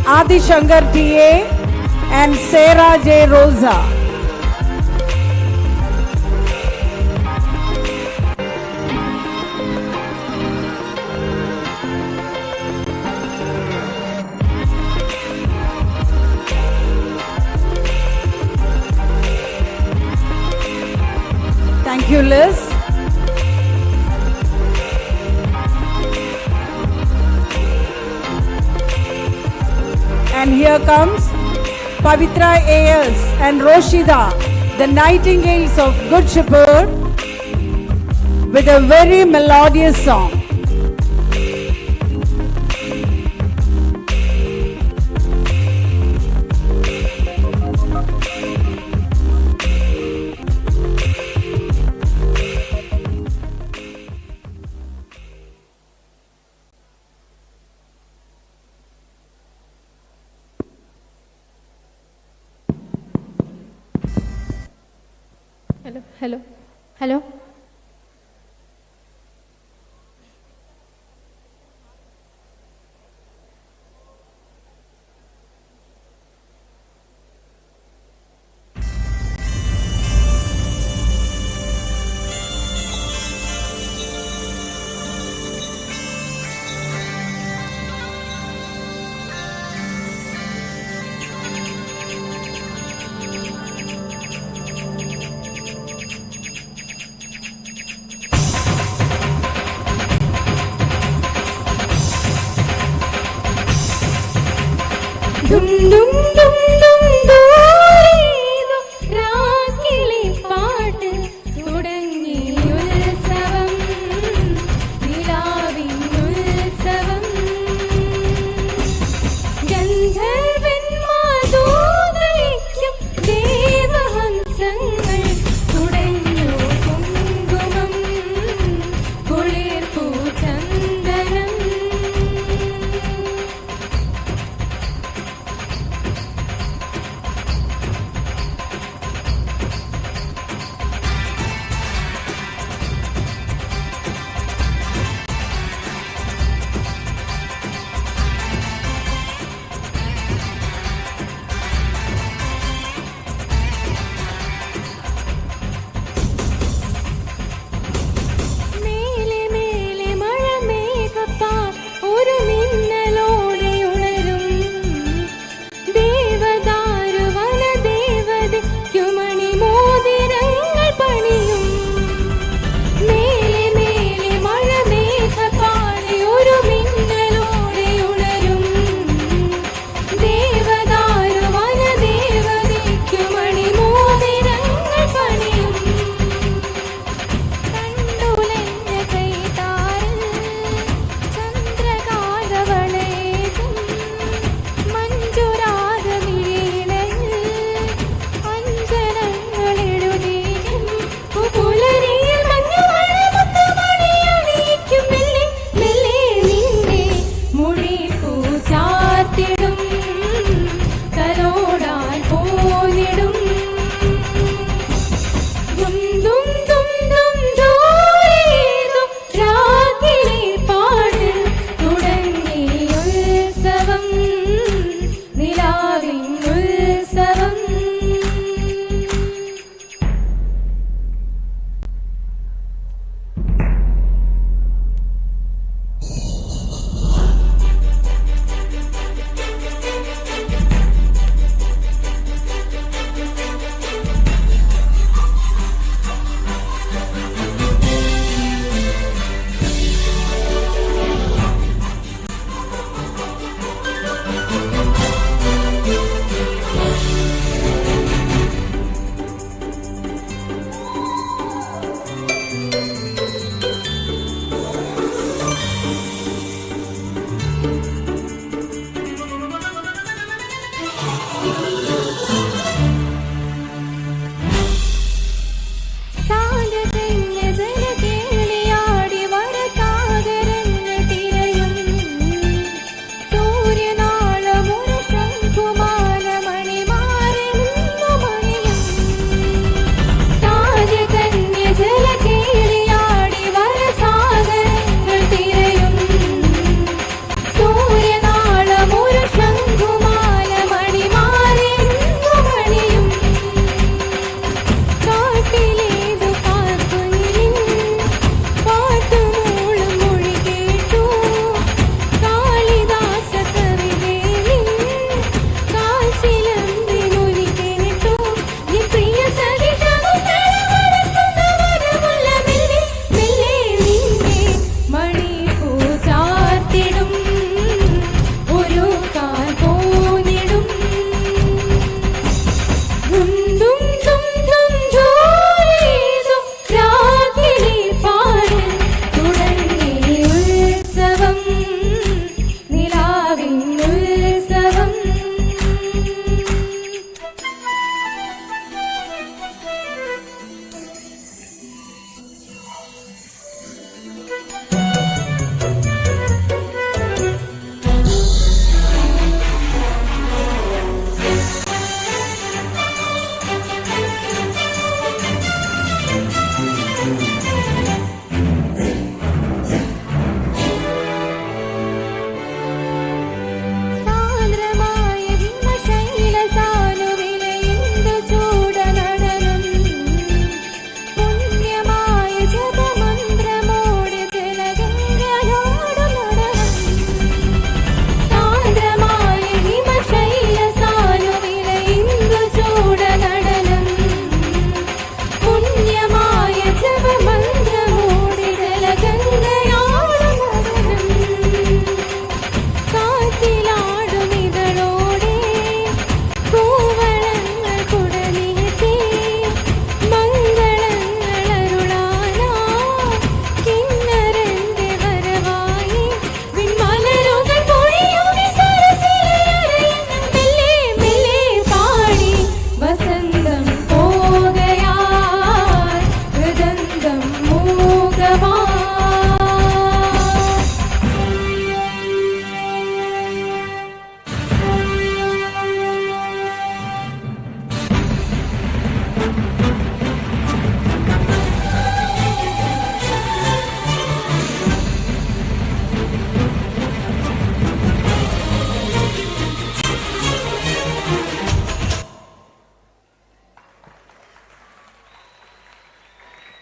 Adi Shankar TA and Sarah J. Rosa. Thank you, Liz. And here comes Pavitra A.S. and Roshida, the Nightingales of Good Shepherd with a very melodious song. Hello. Dum dum dum dum ദൂരേതോ രാക്കിളി പാട്ട് തുടങ്ങി ഉത്സവം നിലാവിൻ ഉത്സവം ഗന്ധർവന്മാർ ദൂതയ്ക്കും ദേവഹംസങ്ങൾ തുടങ്ങു കുങ്കുമം കുളിർപ്പൂ ചന്ദനം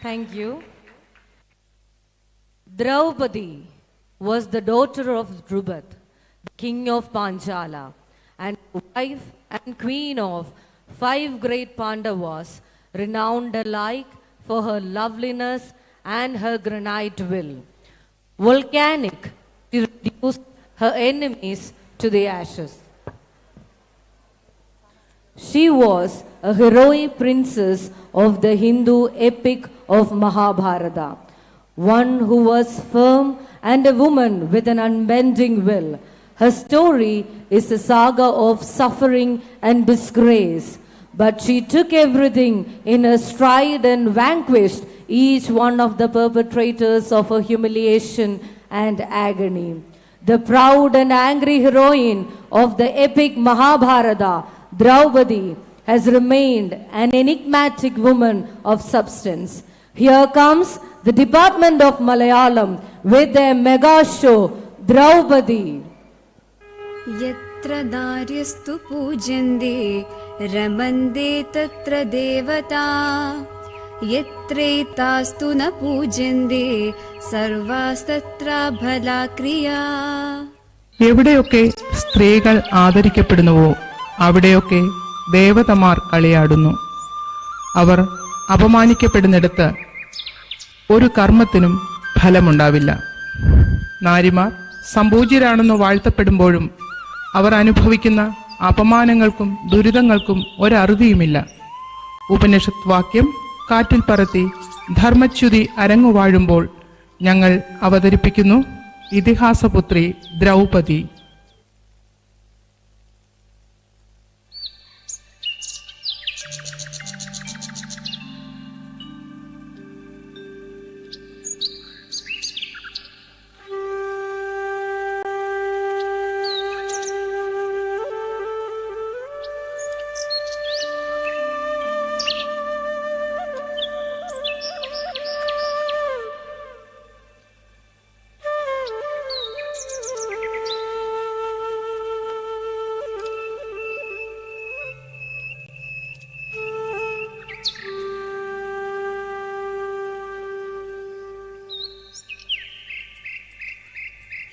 Thank you. Draupadi was the daughter of Drupat, the king of Panchala, and wife and queen of 5 great Pandavas, renowned alike for her loveliness and her granite will. Volcanic, she reduced her enemies to the ashes. She was a heroic princess of the Hindu epic of Mahabharata, one who was firm and a woman with an unbending will. Her story is a saga of suffering and disgrace, but she took everything in her stride and vanquished each one of the perpetrators of her humiliation and agony. The proud and angry heroine of the epic Mahabharata, Draupadi, has remained an enigmatic woman of substance. Here comes the Department of Malayalam with their mega show, Draupadi. Yatra daryastu pujande ramande tatra devata yatretastu na pujande sarvastatra bhalakriya. എവിടെയൊക്കെ സ്ത്രീകൾ ആദരിക്കപ്പെടുന്നുവോ അവിടെയൊക്കെ ദേവതമാർ കളിയാടുന്നു. അവർ അപമാനിക്കപ്പെടുന്നിടത്ത് ഒരു കർമ്മത്തിനും ഫലമുണ്ടാവില്ല. നാരിമാർ സംപൂജ്യരാണെന്ന് വാഴ്ത്തപ്പെടുമ്പോഴും അവർ അനുഭവിക്കുന്ന അപമാനങ്ങൾക്കും ദുരിതങ്ങൾക്കും ഒരറുതിയുമില്ല. ഉപനിഷത്ത് വാക്യം കാറ്റിൽ പറത്തി ധർമ്മച്യുതി അരങ്ങുവാഴുമ്പോൾ ഞങ്ങൾ അവതരിപ്പിക്കുന്നു ഇതിഹാസപുത്രി ദ്രൗപദി.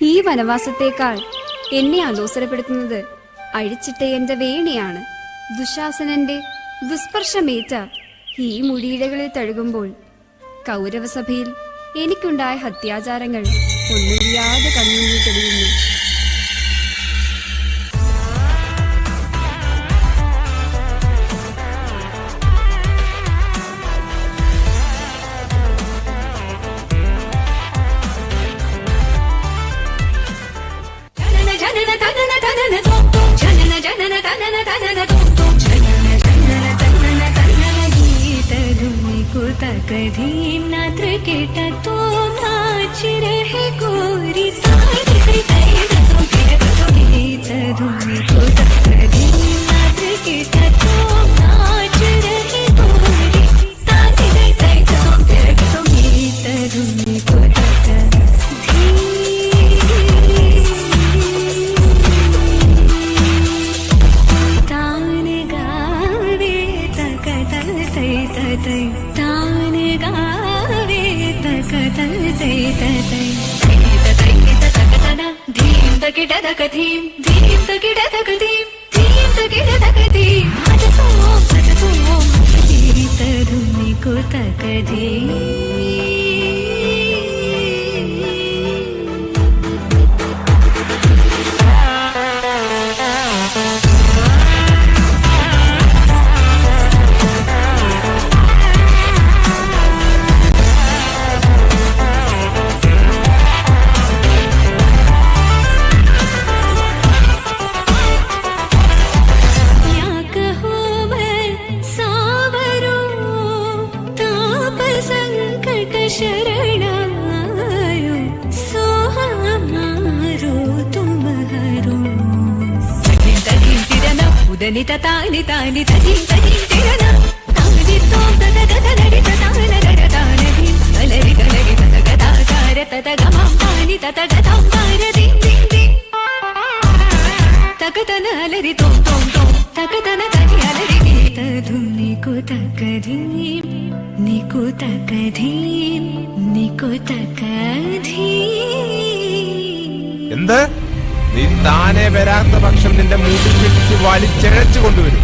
ഈ വനവാസത്തേക്കാൾ എന്നെ അലോസരപ്പെടുത്തുന്നത് അഴിച്ചിട്ട എന്റെ വേണിയാണ്. ദുശാസനന്റെ ദുസ്പർശമേറ്റ ഈ മുടിയിഴകളിൽ തഴുകുമ്പോൾ കൗരവസഭയിൽ എനിക്കുണ്ടായ ഹത്യാചാരങ്ങൾ ഒന്നൊഴിയാതെ കണ്ണുനീർ തെളിയുന്നു. कदीम नात्र केटा तो नाच रहे गोरी सारी तई तो फिर तो गीत धुनी को कदीम नात्र केटा तो नाच रहे गोरी सारी तई तो फिर तो गीत धुनी को तान गावे तक तल तई तई Danita tani tani tani tani tirana tani to tata tata narita tana gara tana di galari galari tata gata kara tata gamam tani tata gata kara din din din takatana alari tom tom tom takatana tani alari gita dhuni നികുതകധീം നികുതകധീം നികുതകധീം. എന്ത്? നീ താനെ വരാത്ത പക്ഷം നിന്റെ മുടി പിടിച്ച് വലിച്ചഴച്ചു കൊണ്ടുവരും.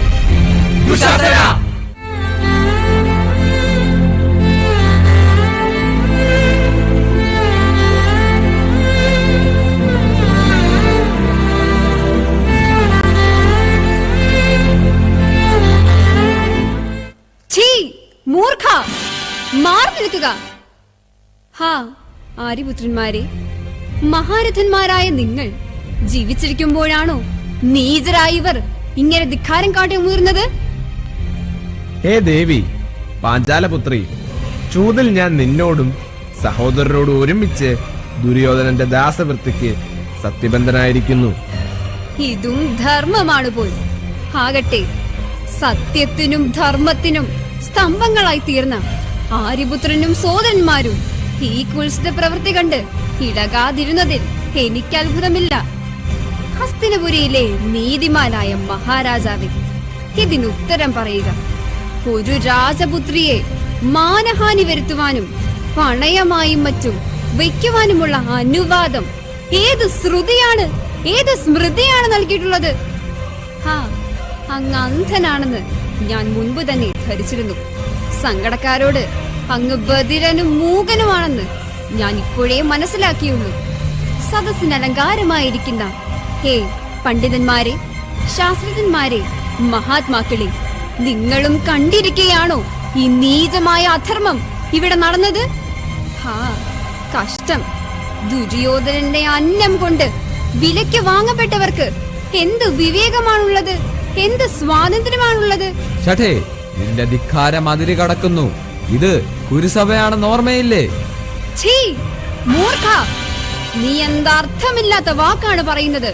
മൂർഖ, മാറി നിൽക്കുക. ഹാ ആര്യപുത്രന്മാരെ, മഹാരഥന്മാരായ നിങ്ങൾ ജീവിച്ചിരിക്കുമ്പോഴാണോ നീചരായവർ ഇങ്ങനെ ധിക്കാരം കാട്ടി മുതിർന്നത്? ഹേ ദേവി പാഞ്ചാലപുത്രി, ചൂതിൽ ഞാൻ നിന്നോടും സഹോദരരോടും ഒരുമിച്ച് ദുര്യോധനന്റെ ദാസവൃത്തിക്ക് സത്യബന്ധനായിരിക്കുന്നു. ഇതും ധർമ്മമാണ് പോൽ. ആകട്ടെ, സത്യത്തിനും ധർമ്മത്തിനും സ്തംഭങ്ങളായി തീർന്ന ആര്യപുത്രനും സോദരന്മാരും ഈ കുൽസിത പ്രവൃത്തി കണ്ട് ഇടകാതിരുന്നതിൽ എനിക്ക് അത്ഭുതമില്ല. ഹസ്തിനപുരിയിലെ നീതിമാനായ മഹാരാജാവേ, ഇതിനുത്തരം പറയുക. ഒരു രാജപുത്രിയെ മാനഹാനി വരുത്തുവാനും പണയമായും മറ്റും വയ്ക്കുവാനുമുള്ള അനുവാദം ഏത് ശ്രുതിയാണ്, ഏത് സ്മൃതിയാണ് നൽകിയിട്ടുള്ളത്? ഹാ, അങ്ങ് അന്ധനാണെന്ന് ഞാൻ മുൻപ് തന്നെ ധരിച്ചിരുന്നു. സങ്കടക്കാരോട് അങ്ങ് ബധിരനും മൂകനുമാണെന്ന് ഞാൻ ഇപ്പോഴേ മനസ്സിലാക്കിയുള്ളൂ. സദസ്സിന് അലങ്കാരമായിരിക്കുന്ന ഹേ പണ്ഡിതന്മാരെ, ശാസ്ത്രജ്ഞന്മാരെ, മഹാത്മാക്കളെ, നിങ്ങളും കണ്ടിരിക്കുകയാണോ ഈ നീചമായ അധർമ്മം ഇവിടെ നടന്നത്? ഹാ കഷ്ടം. ദുര്യോധനന്റെ അന്നം കൊണ്ട് വിലയ്ക്ക് വാങ്ങപ്പെട്ടവർക്ക് എന്ത് വിവേകമാണുള്ളത്, എന്ത് സ്വാതന്ത്ര്യമാണുള്ളത്? ഷഠേ, നിന്റെ ധിക്കാരം അതിര് കടക്കുന്നു. ഇത് കുരുസഭയാണെന്ന് ഓർമ്മയില്ലേ? ഛീ മൂർഖ, നീ എന്താർത്ഥമില്ലാത്ത വാക്കാണ് പറയുന്നത്.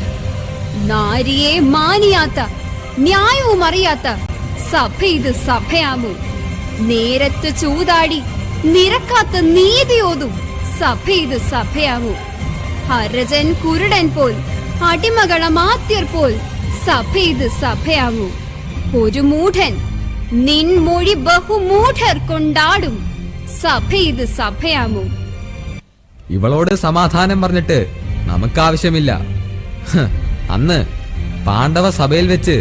നാരിയെ മാനിയാത്ത, ന്യായവും അറിയാത്ത സഭ ഇത് സഭയാമോ? നേരത്ത് ചൂതാടി നിരക്കാത്ത നീതിയോതും സഭ ഇത് സഭയാമോ? ഹരജൻ കുരുടൻ പോൽ, അടിമകളമാത്യർ പോൽ സഭ ഇത് സഭയാമോ? ഒരു മൂഢൻ നിൻ മൊഴി ബഹുമൂഢർ കൊണ്ടാടും സഭ ഇത് സഭയാമോ? ഇവളോട് സമാധാനം പറഞ്ഞിട്ട് നമുക്കാവശ്യമില്ല. അന്ന് പാണ്ഡവ സഭയിൽ വെച്ച്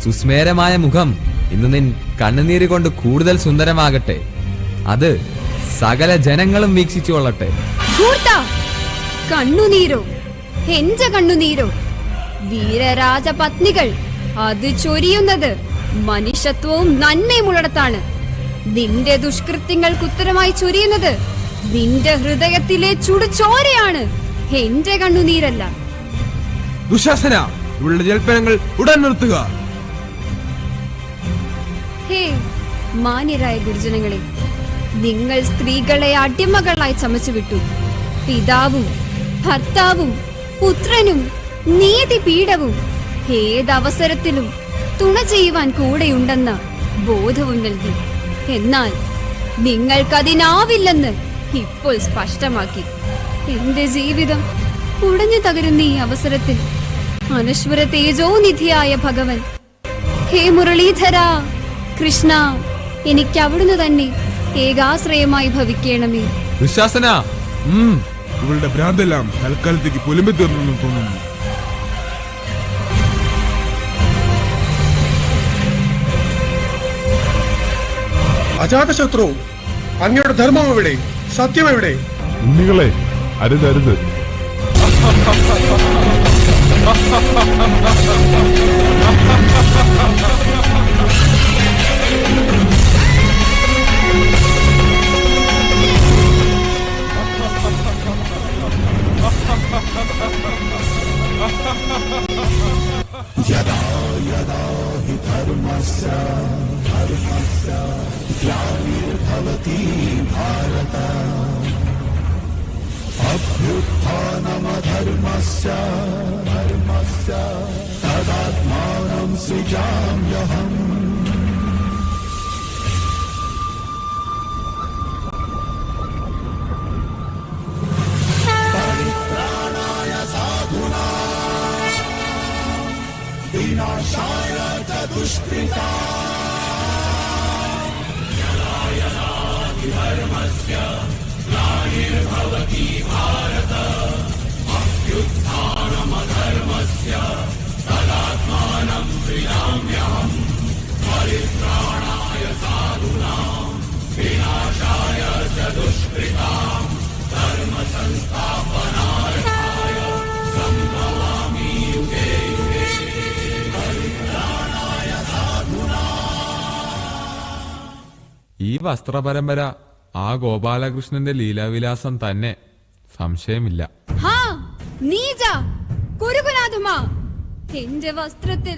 സുസ്മേരമായ മുഖം ഇന്ന് നിൻ കണ്ണുനീര് കൊണ്ട് കൂടുതൽ സുന്ദരമാകട്ടെ. അത് സകല ജനങ്ങളും വീക്ഷിച്ചു കൊള്ളട്ടെ. കണ്ണുനീരോ, എഞ്ച കണ്ണുനീരോ? വീരരാജപത്നികൾ അത് ചൊരിയുന്നത് മനുഷ്യത്വവും നന്മയുമുള്ളിടത്താണ്. നിന്റെ ദുഷ്കൃത്യങ്ങൾക്ക് ഉത്തരമായി ചൊരിയുന്നത് നിന്റെ ഹൃദയത്തിലെ ചുടുചോരയാണ്, എന്റെ കണ്ണുനീരല്ല. ദുശാസന, ഇവളുടെ ജൽപ്പനങ്ങൾ ഉടൻ നിർത്തുക. ഹേ മാന്യരായ ഗുരുജനങ്ങളെ, നിങ്ങൾ സ്ത്രീകളെ അടിമകളായി ചമച്ചുവിട്ടു. പിതാവും ഭർത്താവും പുത്രനും നീതിപീഠവും ഏതവസരത്തിലും തുണ ചെയ്യുവാൻ കൂടെയുണ്ടെന്ന ബോധവും നൽകി. എന്നാൽ നിങ്ങൾക്കതിനാവില്ലെന്ന് ഇപ്പോൾ സ്പഷ്ടമാക്കി. എന്റെ ജീവിതം ഉടഞ്ഞു തകരുന്ന ഈ അവസരത്തിൽ അനശ്വര തേജോനിധിയായ ഭഗവൻ, ഹേ മുരളീധര കൃഷ്ണ, എനിക്ക് അവിടുന്ന് തന്നെ ഏകാശ്രയമായി ഭവിക്കണമേ. ദുശാസന, ഇവളുടെ ഭ്രാന്തെല്ലാം തൽക്കാലത്തേക്ക് പൊലിമ്പി തീർന്നു തോന്നുന്നു. അജാതശത്രു, അങ്ങയുടെ ധർമ്മം എവിടെ? സത്യം എവിടെ? ഉണ്ണികളെ, അരുതരുത്. यदा यदा हि धर्मस्य ग्लानिर्भवति भारत अभ्युत्थानमधर्मस्य तदात्मानं सृजाम्यहम्. परित्राणाय साधुना विनाशाय च दुष्कृता വസ്ത്രപരമ്പര ആ ഗോപാലകൃഷ്ണന്റെ ലീലാവിലാസം തന്നെ, സംശയമില്ല. ഹാ നീജ കുരുകുനാഥുമാ, എന്റെ വസ്ത്രത്തിൽ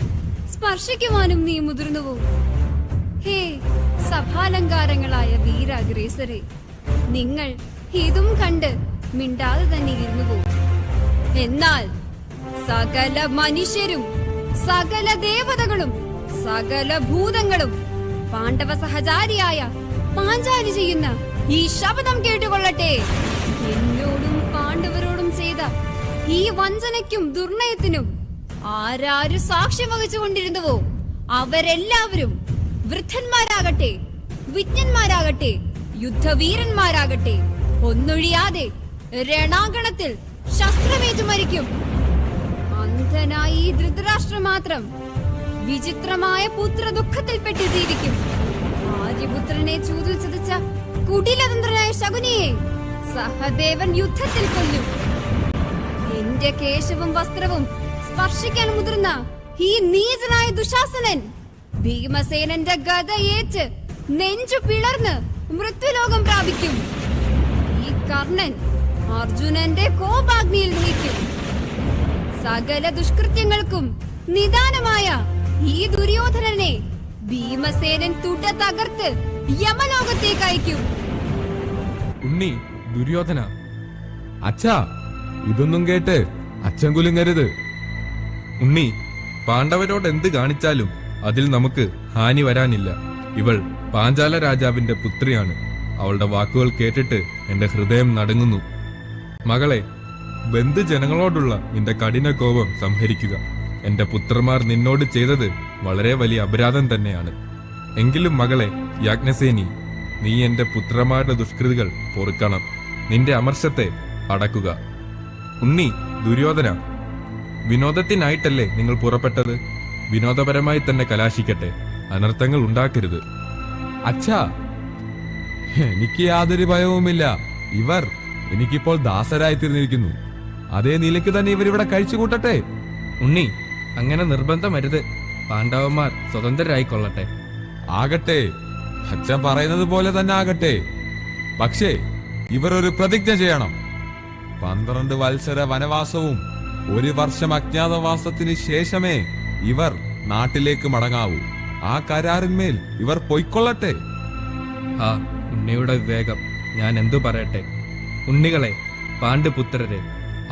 സ്പർശിക്കുവാനും നീ മുതിർന്നുവോ? ഹേ സഭാലങ്കാരങ്ങളായ വീരാഗ്രേസരെ, നിങ്ങൾ ഇതും കണ്ട് മിണ്ടാതെ തന്നെ ഇരുന്നുവോ? എന്നാൽ സകല മനുഷ്യരും സകല ദേവതകളും സകല ഭൂതങ്ങളും പാണ്ഡവ സഹചാരിയായ പാഞ്ചാലി ചെയ്യുന്ന ഈ ശബ്ദം കേട്ടുകൊള്ളട്ടെ. എന്നോടും പാണ്ഡവരോടും ചെയ്ത ഈ വഞ്ചനയ്ക്കും ദുർനയത്തിനും ആരാര് സാക്ഷ്യം വഹിച്ചുകൊണ്ടിരുന്നുവോ അവരെല്ലാവരും വൃദ്ധന്മാരാകട്ടെ, വിജ്ഞന്മാരാകട്ടെ, യുദ്ധവീരന്മാരാകട്ടെ, ഒന്നൊഴിയാതെ രണാങ്കണത്തിൽ ശസ്ത്രമേറ്റു മരിക്കും. അന്ധനായി ഈ ധൃതരാഷ്ട്രം മാത്രം വിചിത്രമായ പുത്രദുഃഖത്തിൽപ്പെട്ട് ജീവിക്കും. ആര്യപുത്രനെ ചൂതിൽ ചതച്ച കുടിലതന്ത്രനായ ശകുനിയെ സഹദേവൻ യുദ്ധത്തിൽ കൊല്ലും. എന്റെ കേശവും വസ്ത്രവും സ്പർശിക്കാൻ മുതിർന്ന ഈ നീചനായ ദുശാസനൻ ഭീമസേനന്റെ ഗദയേറ്റ് നെഞ്ചു പിളർന്ന് മൃത്യുലോകം പ്രാപിക്കും. ഈ കർണൻ അർജുനന്റെ കോപാഗ്നിയിൽ ദഹിക്കും. സകല ദുഷ്കൃത്യങ്ങൾക്കും നിദാനമായ ഈ ദുര്യോധനനെ ഭീമസേനൻ തുട തകർത്ത് യമലോകത്തേക്ക് അയക്കും. ഉണ്ണി, ദുര്യോധന. അച്ഛാ, ഇതൊന്നും കേട്ട് അച്ഛൻ കുലുങ്ങരുത്. ഉണ്ണി, പാണ്ഡവരോട് എന്ത് കാണിച്ചാലും അതിൽ നമുക്ക് ഹാനി വരാനില്ല. ഇവൾ പാഞ്ചാല രാജാവിന്റെ പുത്രിയാണ്. അവളുടെ വാക്കുകൾ കേട്ടിട്ട് എന്റെ ഹൃദയം നടുങ്ങുന്നു. മകളെ, ബന്ധുജനങ്ങളോടുള്ള നിന്റെ കഠിന കോപം സംഹരിക്കുക. എന്റെ പുത്രന്മാർ നിന്നോട് ചെയ്തത് വളരെ വലിയ അപരാധം തന്നെയാണ്. എങ്കിലും മകളെ യാജ്ഞസേനി, നീ എന്റെ പുത്രന്മാരുടെ ദുഷ്കൃതികൾ പൊറുക്കണം. നിന്റെ അമർഷത്തെ അടക്കുക. ഉണ്ണി, ദുര്യോധന, വിനോദത്തിനായിട്ടല്ലേ നിങ്ങൾ പുറപ്പെട്ടത്? വിനോദപരമായി തന്നെ കലാശിക്കട്ടെ, അനർത്ഥങ്ങൾ ഉണ്ടാക്കരുത്. അച്ഛാ, എനിക്ക് യാതൊരു ഭയവുമില്ല. ഇവർ എനിക്കിപ്പോൾ ദാസരായി തീർന്നിരിക്കുന്നു. അതേ നിലയ്ക്ക് തന്നെ ഇവരിവിടെ കഴിച്ചുകൂട്ടട്ടെ. ഉണ്ണി, അങ്ങനെ നിർബന്ധമരുത്. പാണ്ഡവന്മാർ സ്വതന്ത്രരായിക്കൊള്ളട്ടെ. ആകട്ടെ, അച്ഛൻ പറയുന്നത് പോലെ തന്നെ ആകട്ടെ. പക്ഷേ ഇവർ ഒരു പ്രതിജ്ഞ ചെയ്യണം. 12 വത്സര വനവാസവും 1 വർഷം അജ്ഞാതവാസത്തിന് ശേഷമേ ഇവർ നാട്ടിലേക്ക് മടങ്ങാവൂ. ആ കരാറിന്മേൽ ഇവർ പൊയ്ക്കൊള്ളട്ടെ. ആ ഉണ്ണിയുടെ വിവേകം ഞാൻ എന്തു പറയട്ടെ. ഉണ്ണികളെ, പാണ്ഡുപുത്രരെ,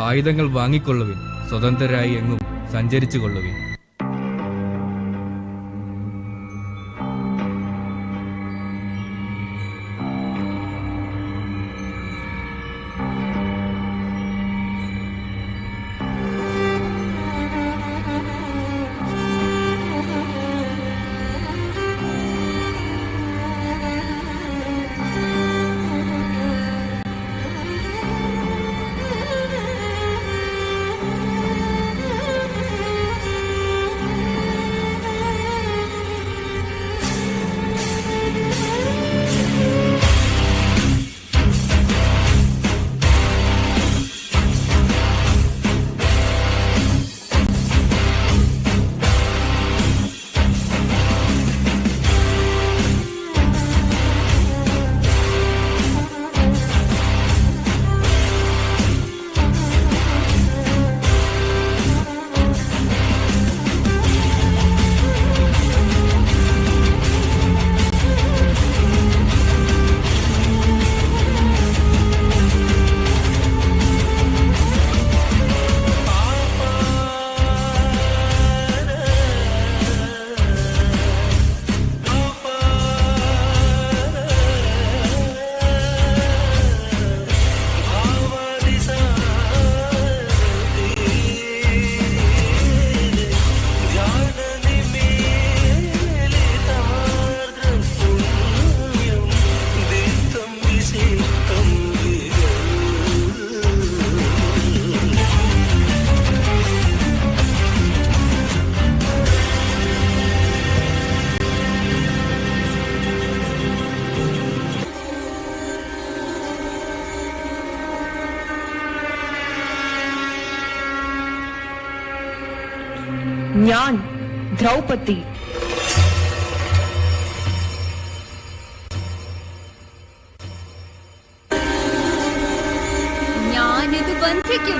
ആയുധങ്ങൾ വാങ്ങിക്കൊള്ളുവിൻ. സ്വതന്ത്രരായി എങ്ങും സഞ്ചരിച്ചു കൊള്ളുവിൻ. ഞാൻ ദ്രൗപദി ഞാനിത് ബന്ധിക്കും.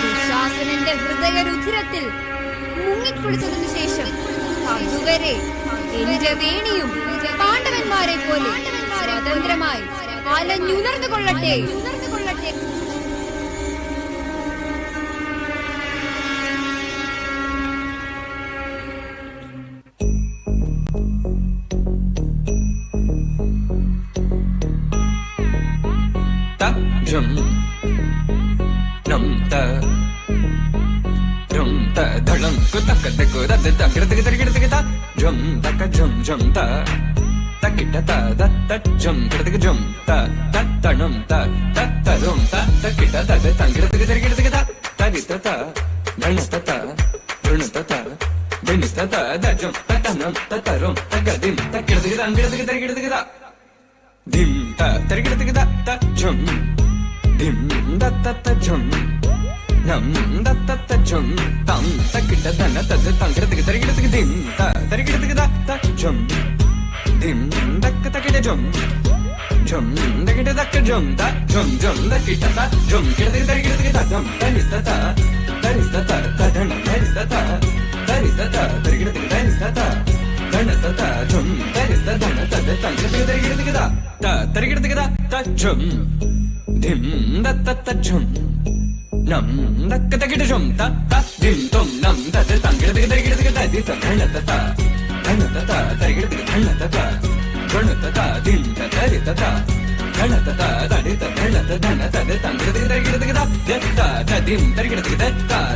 ദുശാസനന്റെ ഹൃദയരുധിരത്തിൽ മുങ്ങിക്കുളിച്ചതിനു ശേഷം അതുവരെ എന്റെ വേണിയും പാണ്ഡവന്മാരെ പോലെ സ്വതന്ത്രമായി അലഞ്ഞുണർന്നു കൊള്ളട്ടെ. Jum nam ta jum ta dhalam kutak deku da da kirta jum taka jum ta takita ta da ta jum kirta jum ta tanam ta rum ta takita da da kirta ta rita ta dhanata ta runata ta binista ta da jum tanam ta rum tagadim ta kirta dim ta kirta ta jum dim da ta jum nam da ta jum tam ta kita dana ta kirta dim ta kirta ta jum dim da ta kita jum da kita ta jum da kita ta jum kirta jum ta rista ta dana rista ta kirta ta dana ta jum rista dana ta kirta ta jum dim da ta jum nam da ta kita jum ta dim tom nam da ta kirta di ta dana ta kirta dana ta dim ta rita ta dana ta da di ta dana ta kirta ta dim ta kirta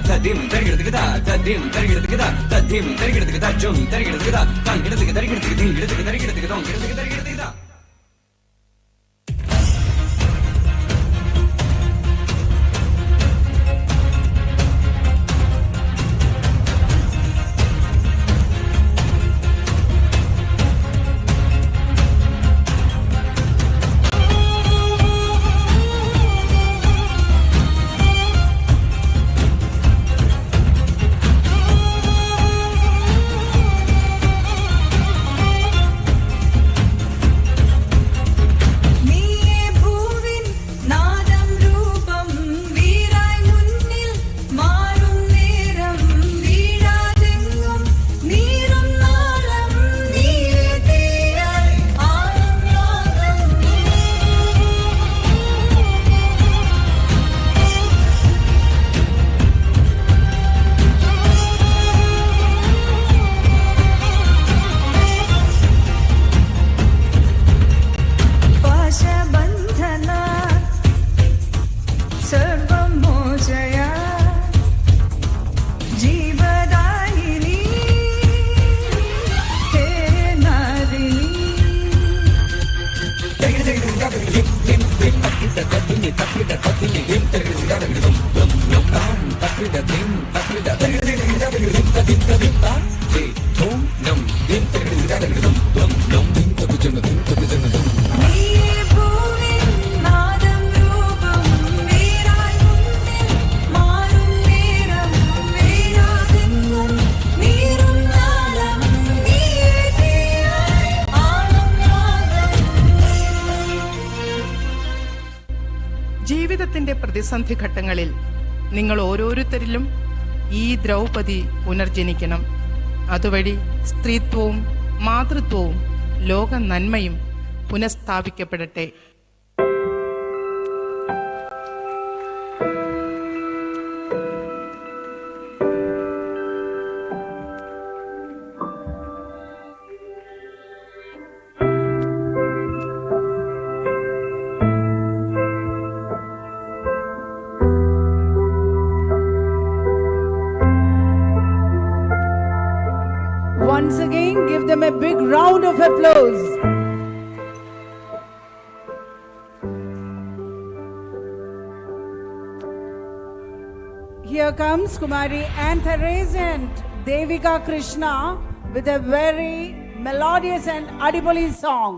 ta dim ta kirta ta dim ta kirta ta dim ta kirta jum ta kirta ta kirta dim kirta ജീവിതത്തിന്റെ പ്രതിസന്ധി ഘട്ടങ്ങളിൽ നിങ്ങൾ ഓരോരുത്തരിലും ഈ ദ്രൗപദി പുനർജനിക്കണം. അതുവഴി സ്ത്രീത്വവും മാതൃത്വവും ലോക നന്മയും പുനഃസ്ഥാപിക്കപ്പെടട്ടെ. Once again, give them a big round of applause. Here comes Kumari Anne Therese and Devika Krishna with a very melodious and adipoli song.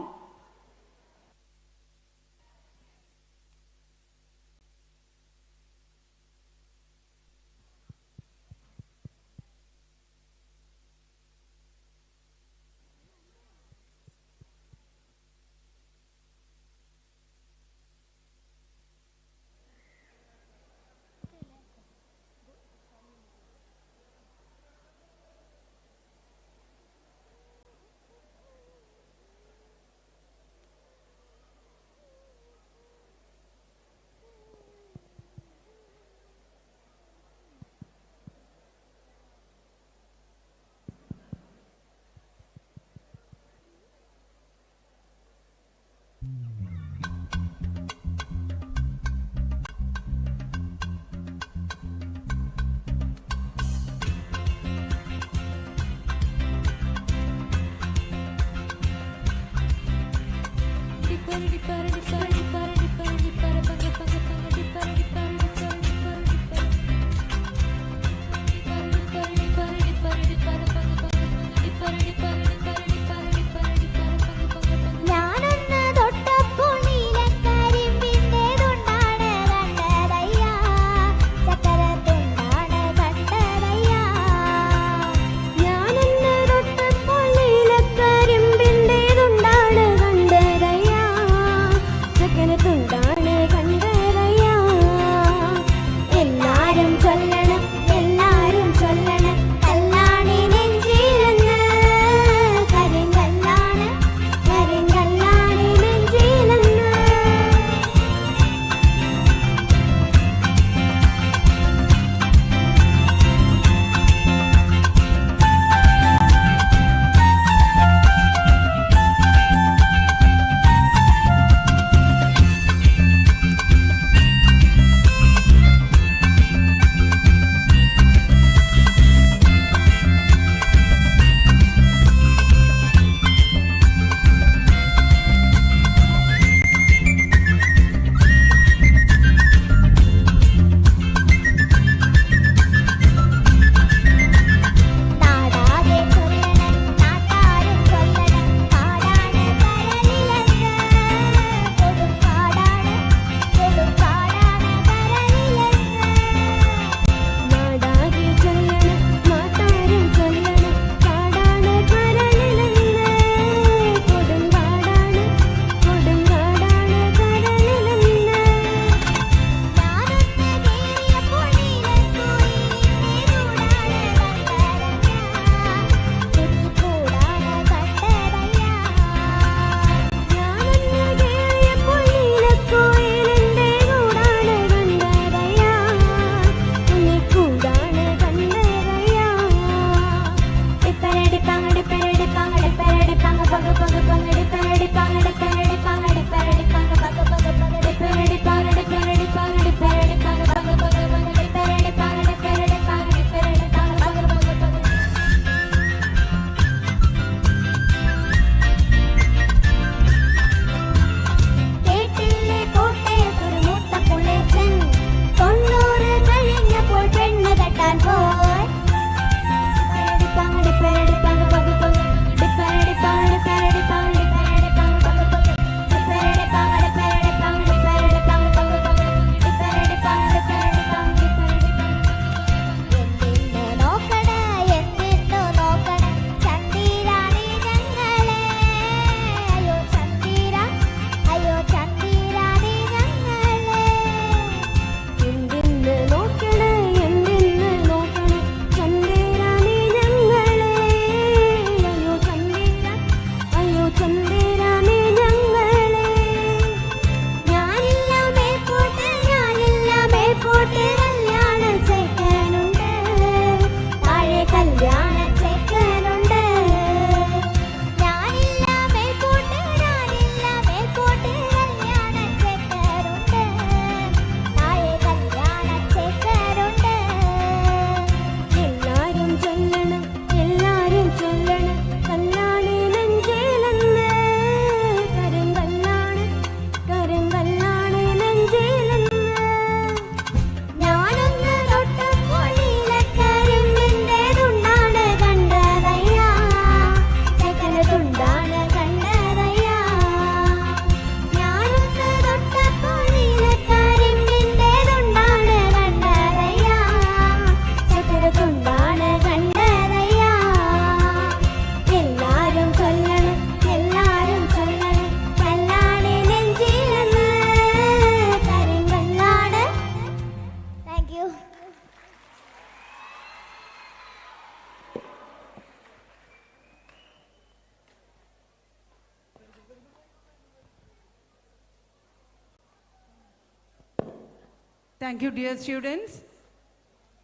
Thank you, dear students.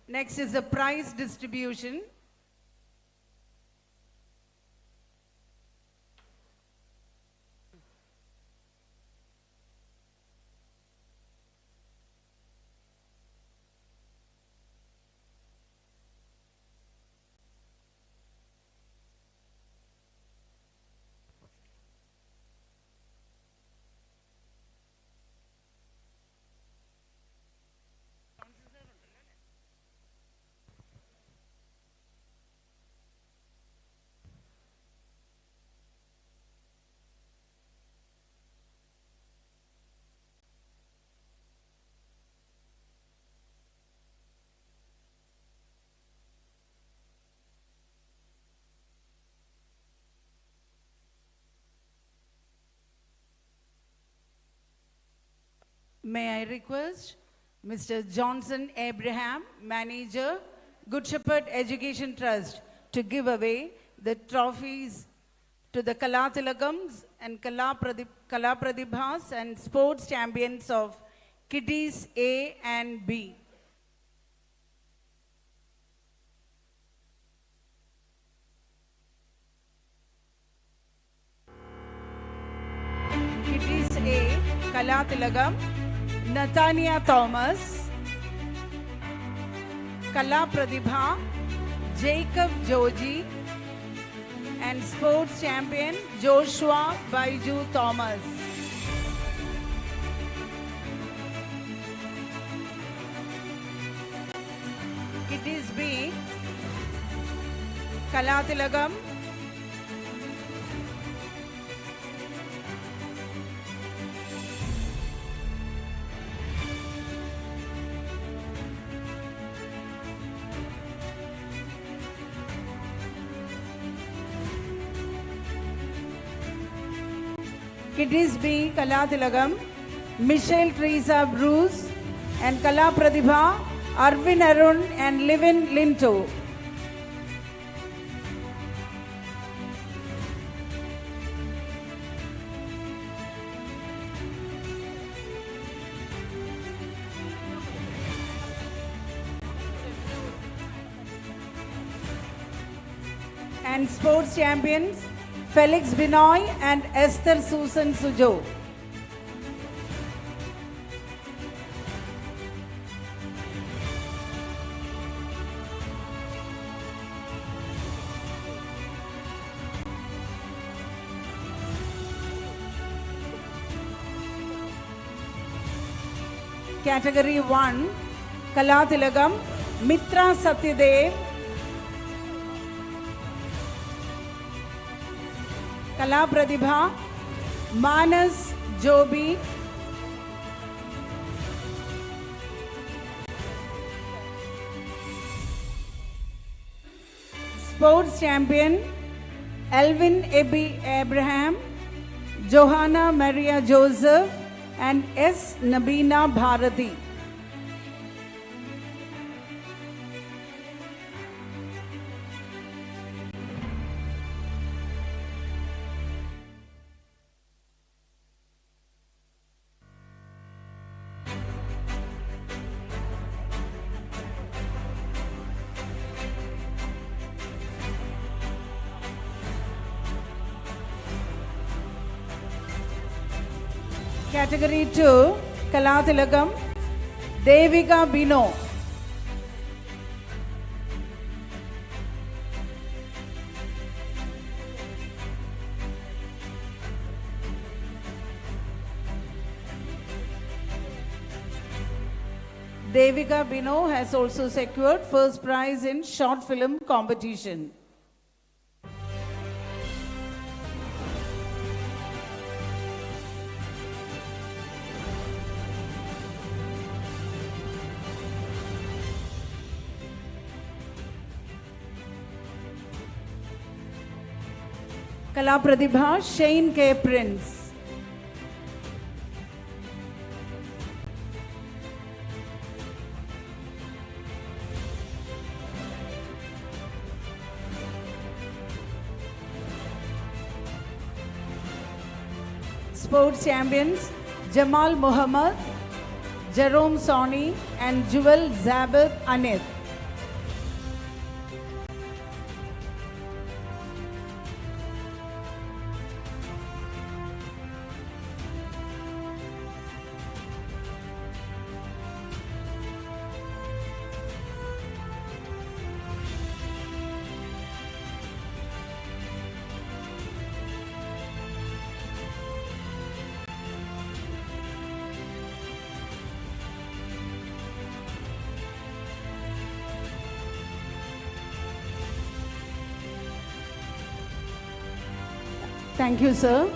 Next is the prize distribution. May I request Mr. Johnson Abraham, Manager, Good Shepherd Education Trust, to give away the trophies to the Kalatilagams and Kala Pradibhas and sports champions of Kiddies A and B. Kiddies A, Kalatilagam, Nathania Thomas. Kala Pradibha, Jacob Joji, and sports champion Joshua Baiju Thomas. Kiddies B, Kalatilagam, Kiddies B, Kalatilagam, Michelle Teresa Bruce, and Kala Pradibha, Arvin Arun and Livin Linto. And sports champions Felix Binoy and Esther Susan Sujo. Category 1, Kalatilagam, Mitra Satyadev, Kala Pradibha, Manas Jobi, sports champion Elvin Ebi Abraham, Johanna Maria Joseph, and S. Nabina Bharati. Category 2, Kalatilagam, Devika Bino. Devika Bino has also secured first prize in short film competition. Kala Pradibha, Shane K. Prince. Sports champions Jamal Muhammad, Jerome Soni, and Jewel Zabir Anith. Thank you, sir.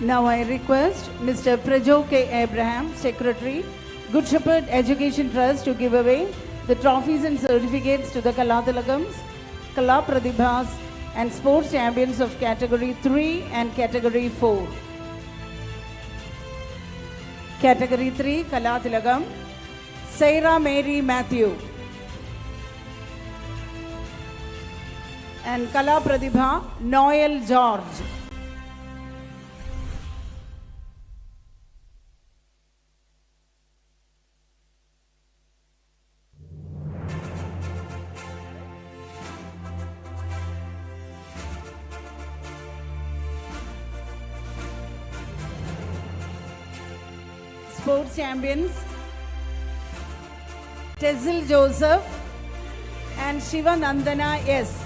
Now I request Mr. Prajo K. Abraham, Secretary, Good Shepherd Education Trust, to give away the trophies and certificates to the Kalatilagams, Kala Pradibhas, and sports champions of Category 3 and Category 4. Category 3, Kalathilagam, Sarah Mary Matthew. And Kala Pradibha, Noel George. Sports champions, Tesil Joseph and Shiva Nandana S.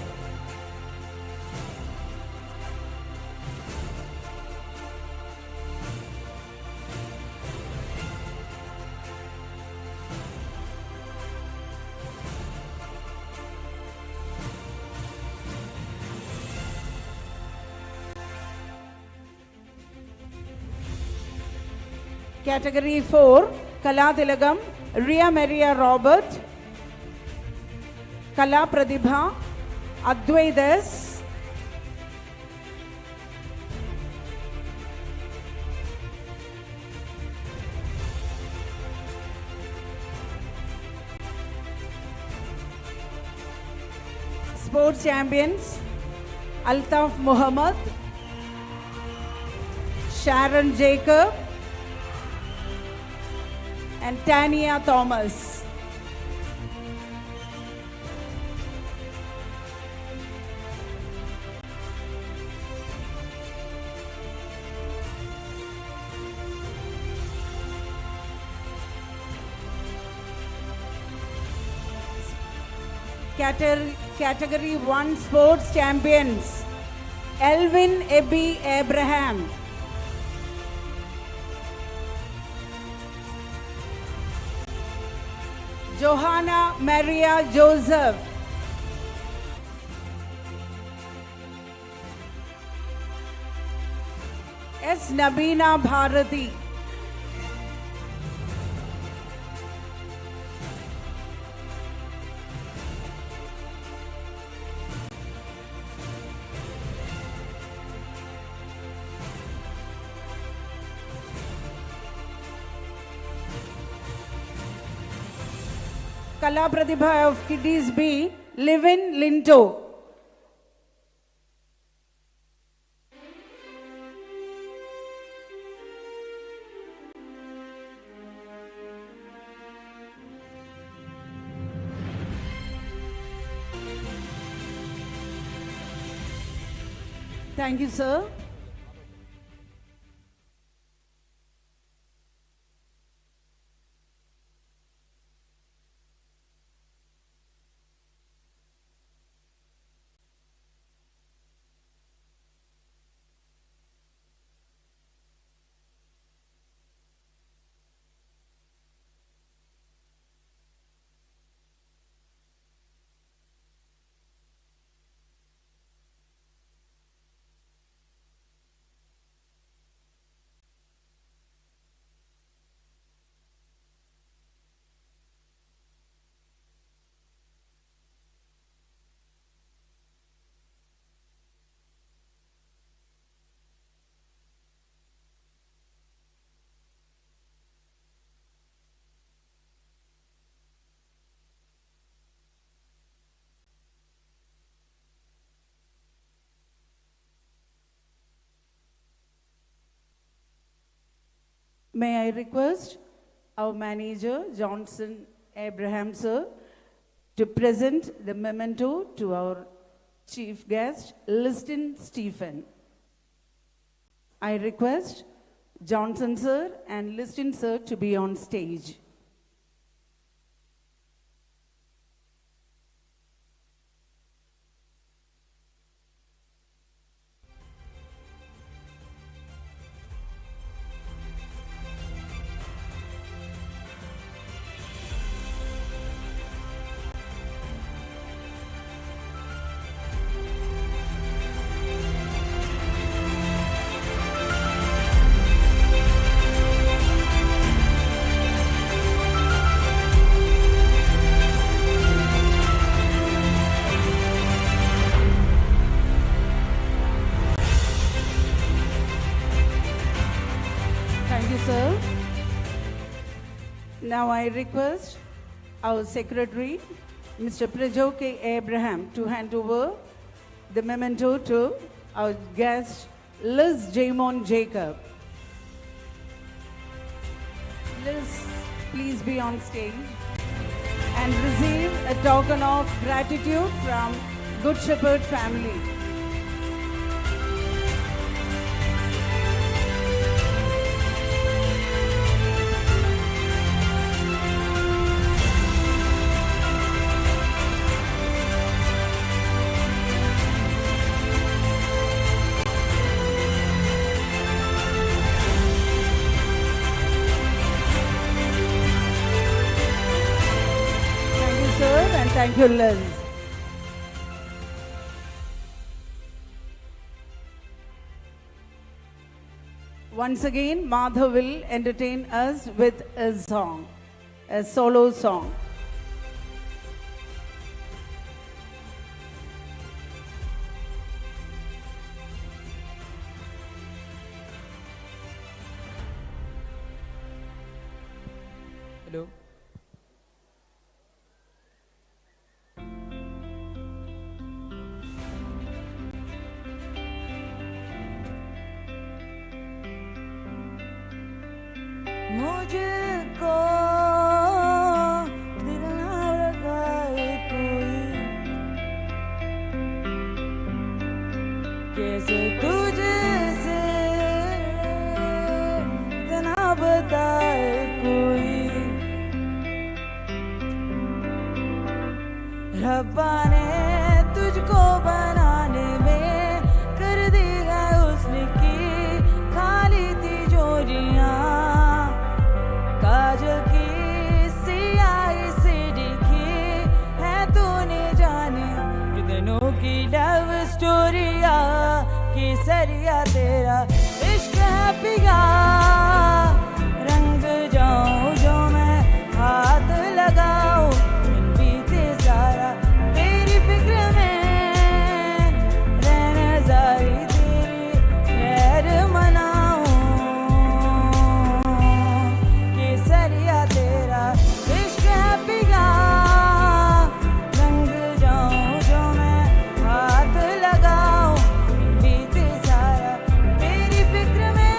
Category 4, Kalathilagam, Ria Maria Robert, Kala Pradibha, Advaitas, Sports champions, Altaf Muhammad, Sharon Jacob, and Tania Thomas. Category 1 Sports champions, Elvin Ebby Abraham, Johanna Maria Joseph, S. Nabina Bharati, Kala Pradibha of Kiddies B, Livin Linto. Thank you, sir. May I request our manager, Johnson Abraham, sir, to present the memento to our chief guest, Liston Stephen. I request Johnson, sir, and Liston, sir, to be on stage. Now I request our secretary, Mr. Prajo K. Abraham, to hand over the memento to our guest, Liz Jamon Jacob. Liz, please be on stage and receive a token of gratitude from Good Shepherd family. Thank you, Liz. Once again, Madhav will entertain us with a song, a solo song. Hello. मुझको दिल ना लगाए कोई, कैसे तुझसे इतना बताए कोई, रब्बा ने तुझको बनाने में कर दी है उसने की खाली तिजोरियां, काजल की सियाही से दिखी है तूने जाने कितनों की लव स्टोरिया, केसरिया तेरा इश्क है पिया, रंग जाऊं जो मैं हाथ लगाऊं, दिन बीते सारा तेरी फिक्र में, रहने जारी तेरी खैर मनाऊं, केसरिया तेरा इश्क है पिया, रंग जाऊं जो मैं हाथ लगाऊं, बीते सारा तेरी फिक्र में,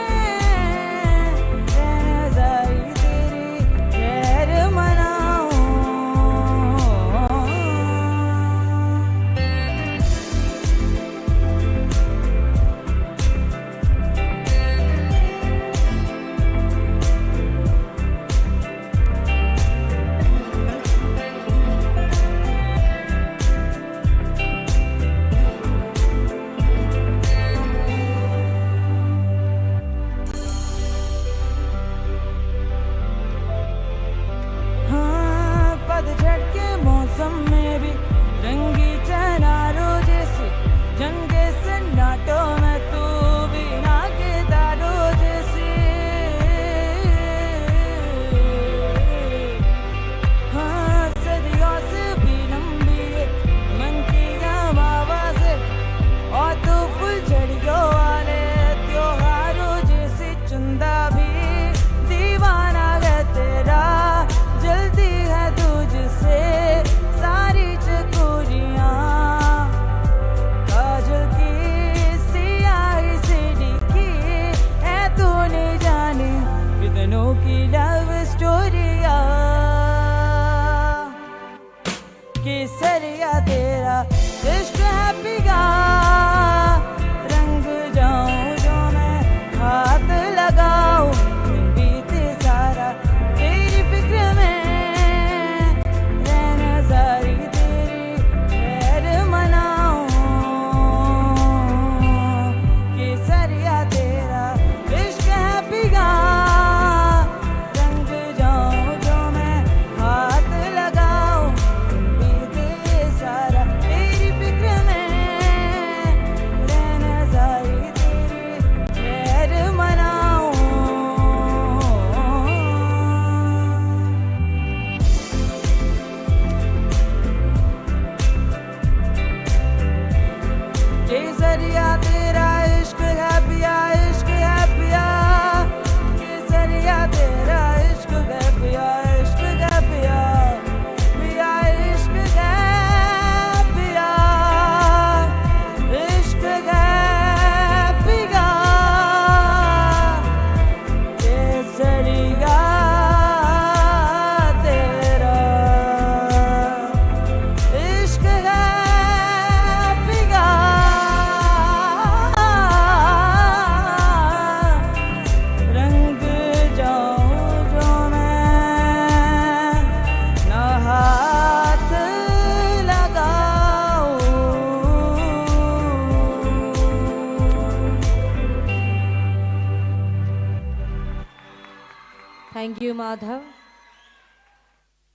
Thank you, Madhav.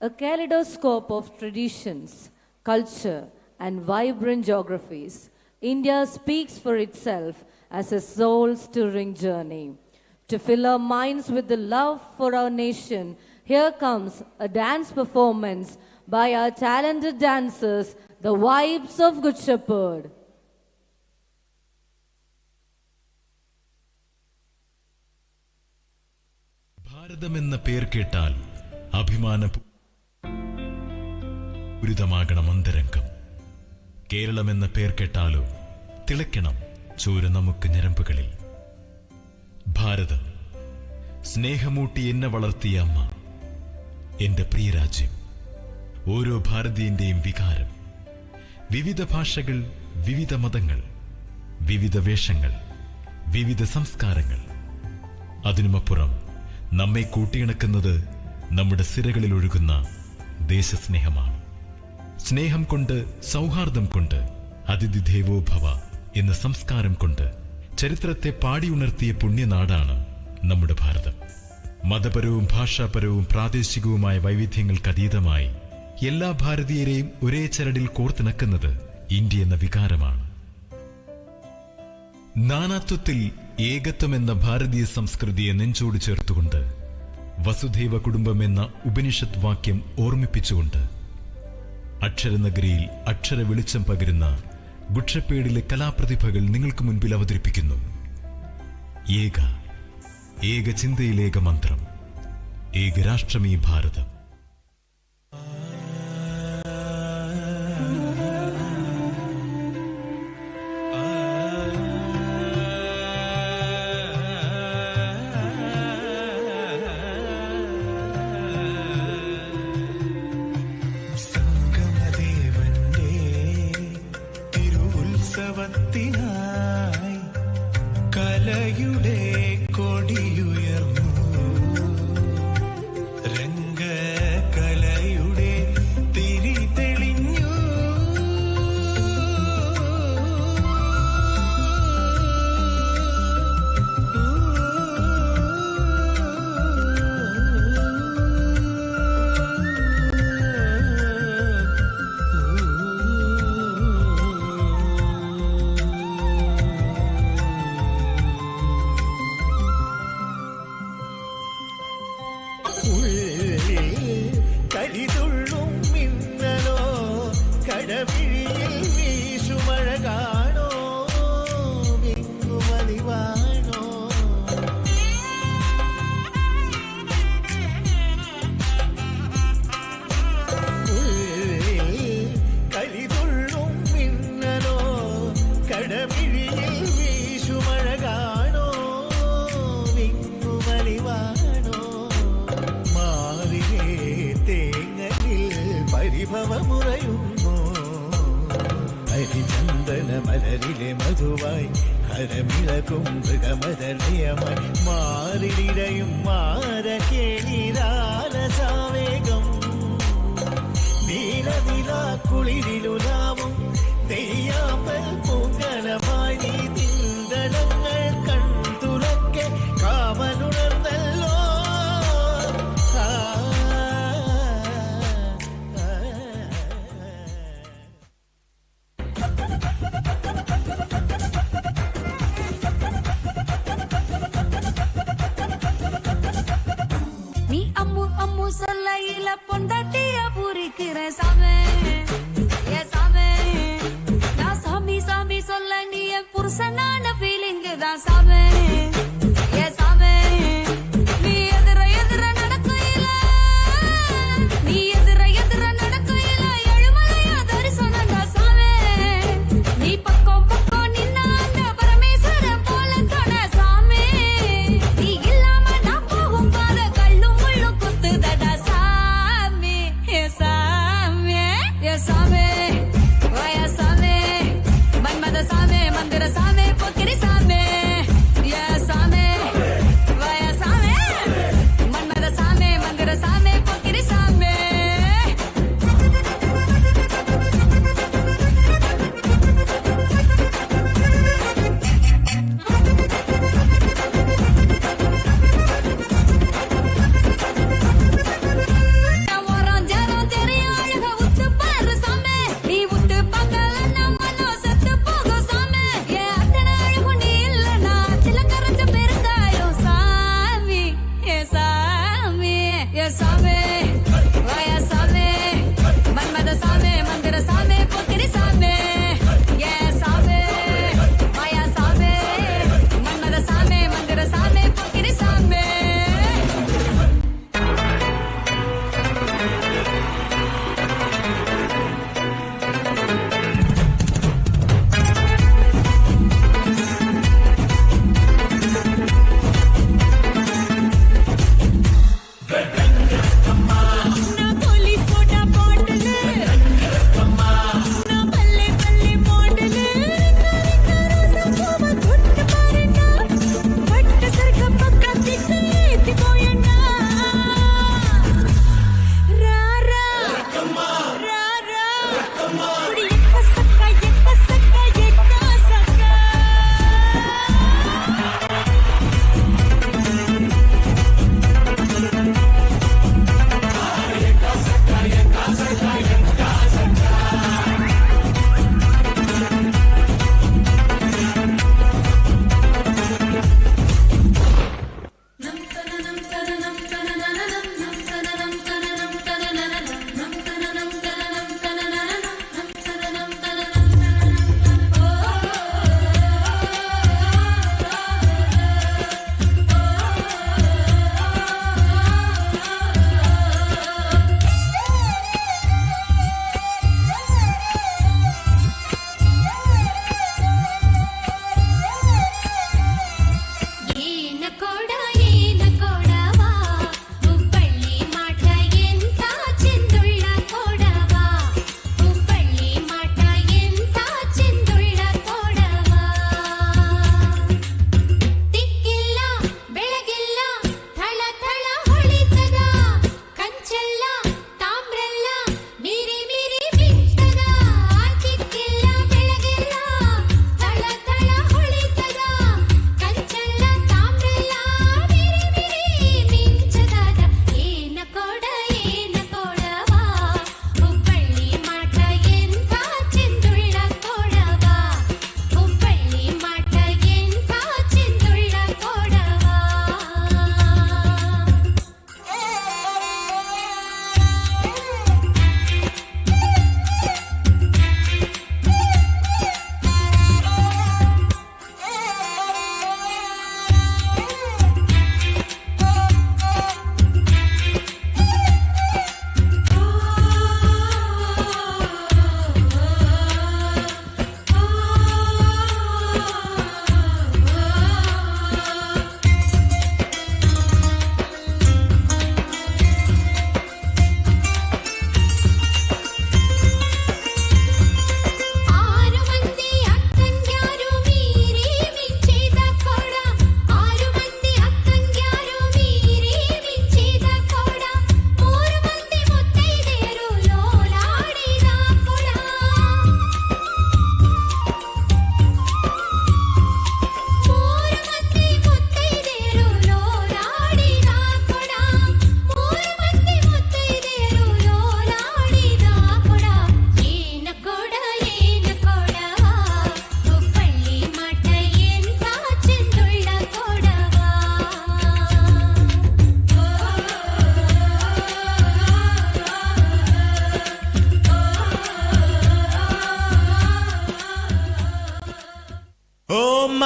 A kaleidoscope of traditions, culture, and vibrant geographies, India speaks for itself as a soul-stirring journey. To fill our minds with the love for our nation, here comes a dance performance by our talented dancers, the Vibes of Good Shepherd. ഭാരതമെന്ന പേർ കേട്ടാൽ അഭിമാനപൂരിതമാകണം അന്തരംഗം. കേരളമെന്ന പേർ കേട്ടാലോ തിളയ്ക്കണം ചോര നമുക്ക് ഞരമ്പുകളിൽ. ഭാരതം, സ്നേഹമൂട്ടി എന്നെ വളർത്തിയ അമ്മ, എന്റെ പ്രിയ രാജ്യം, ഓരോ ഭാരതീയന്റെയും വികാരം. വിവിധ ഭാഷകൾ, വിവിധ മതങ്ങൾ, വിവിധ വേഷങ്ങൾ, വിവിധ സംസ്കാരങ്ങൾ. അതിനുമപ്പുറം നമ്മെ കൂട്ടിയിണക്കുന്നത് നമ്മുടെ സിരകളിൽ ഒഴുകുന്ന ദേശസ്നേഹമാണ്. സ്നേഹം കൊണ്ട്, സൗഹാർദ്ദം കൊണ്ട്, അതിഥി ദേവോ ഭവ എന്ന സംസ്കാരം കൊണ്ട് ചരിത്രത്തെ പാടിയുണർത്തിയ പുണ്യനാടാണ് നമ്മുടെ ഭാരതം. മതപരവും ഭാഷാപരവും പ്രാദേശികവുമായ വൈവിധ്യങ്ങൾക്കതീതമായി എല്ലാ ഭാരതീയരെയും ഒരേ ചരടിൽ കോർത്തിണക്കുന്നത് ഇന്ത്യ എന്ന വികാരമാണ്. നാനാത്വത്തിൽ ഏകത്വം എന്ന ഭാരതീയ സംസ്കൃതിയെ നെഞ്ചോട് ചേർത്തുകൊണ്ട്, വസുധൈവ കുടുംബം എന്ന ഉപനിഷത്ത് വാക്യം ഓർമ്മിപ്പിച്ചുകൊണ്ട്, അക്ഷരനഗരിയിൽ അക്ഷര വെളിച്ചം പകരുന്ന ഗുഡ്ഷപ്പേഡിലെ കലാപ്രതിഭകൾ നിങ്ങൾക്ക് മുൻപിൽ അവതരിപ്പിക്കുന്നു ഏക ചിന്തയിലേക മന്ത്രം, ഏകരാഷ്ട്രമീ ഭാരതം. ഉത്സവത്തിനായി കലയുടെ കൊടിയുയർന്നു, രംഗകലയുടെ തിരി തെളിഞ്ഞു. കരിതുള്ളും മിന്നലോ, കടവിഴിയിൽ വീശുമഴ കാണോ, വിങ്ങുമലിവാണോ. കരിതുള്ളും മിന്നലോ, കടവിഴിയിൽ വീശുമഴ കാണോ, വിങ്ങുമലിവാണോ. മാറിയേ തേങ്ങലിൽ പരിഭവമുറയുന്നു, ഹരിചന്ദന മലരിലെ മധുവായി ഹരമിളകും മൃഗമതലയമായി. മാറിലിടയും മാരകേളിരാലസാവേഗം, നീലനിലാ കുളിരിലുലാവും നെയ്യാമ്പൽ പൂങ്കലമായി. നീ തിന്തടങ്ങൾ കൺതുറക്കെ കാമനുണർന്നല്ലോ. நீ அம்மு அம்மு சொல்லையில பொண்டாட்டிய பூரிக்கிற சாமி, ஏ சாமி. நான் சாமி சாமி சொல்ல நீ என் புருஷனான ஃபீலிங் தான் சாமி, ஏ சாமி. நீ எதிர எதிர நடக்கையில, நீ எதிர எதிர நடக்கையில எழுமலையா தரிசனம் தான் சாமி. நீ பக்கம் பக்கம் நின்ன அந்த பரமேஸ்வரன் போல தோண சாமி. நீ இல்லாம நான் போகும் பாத கல்லும் முள்ளும் குத்துதடா சாமி, ஏ சாமி, ஏ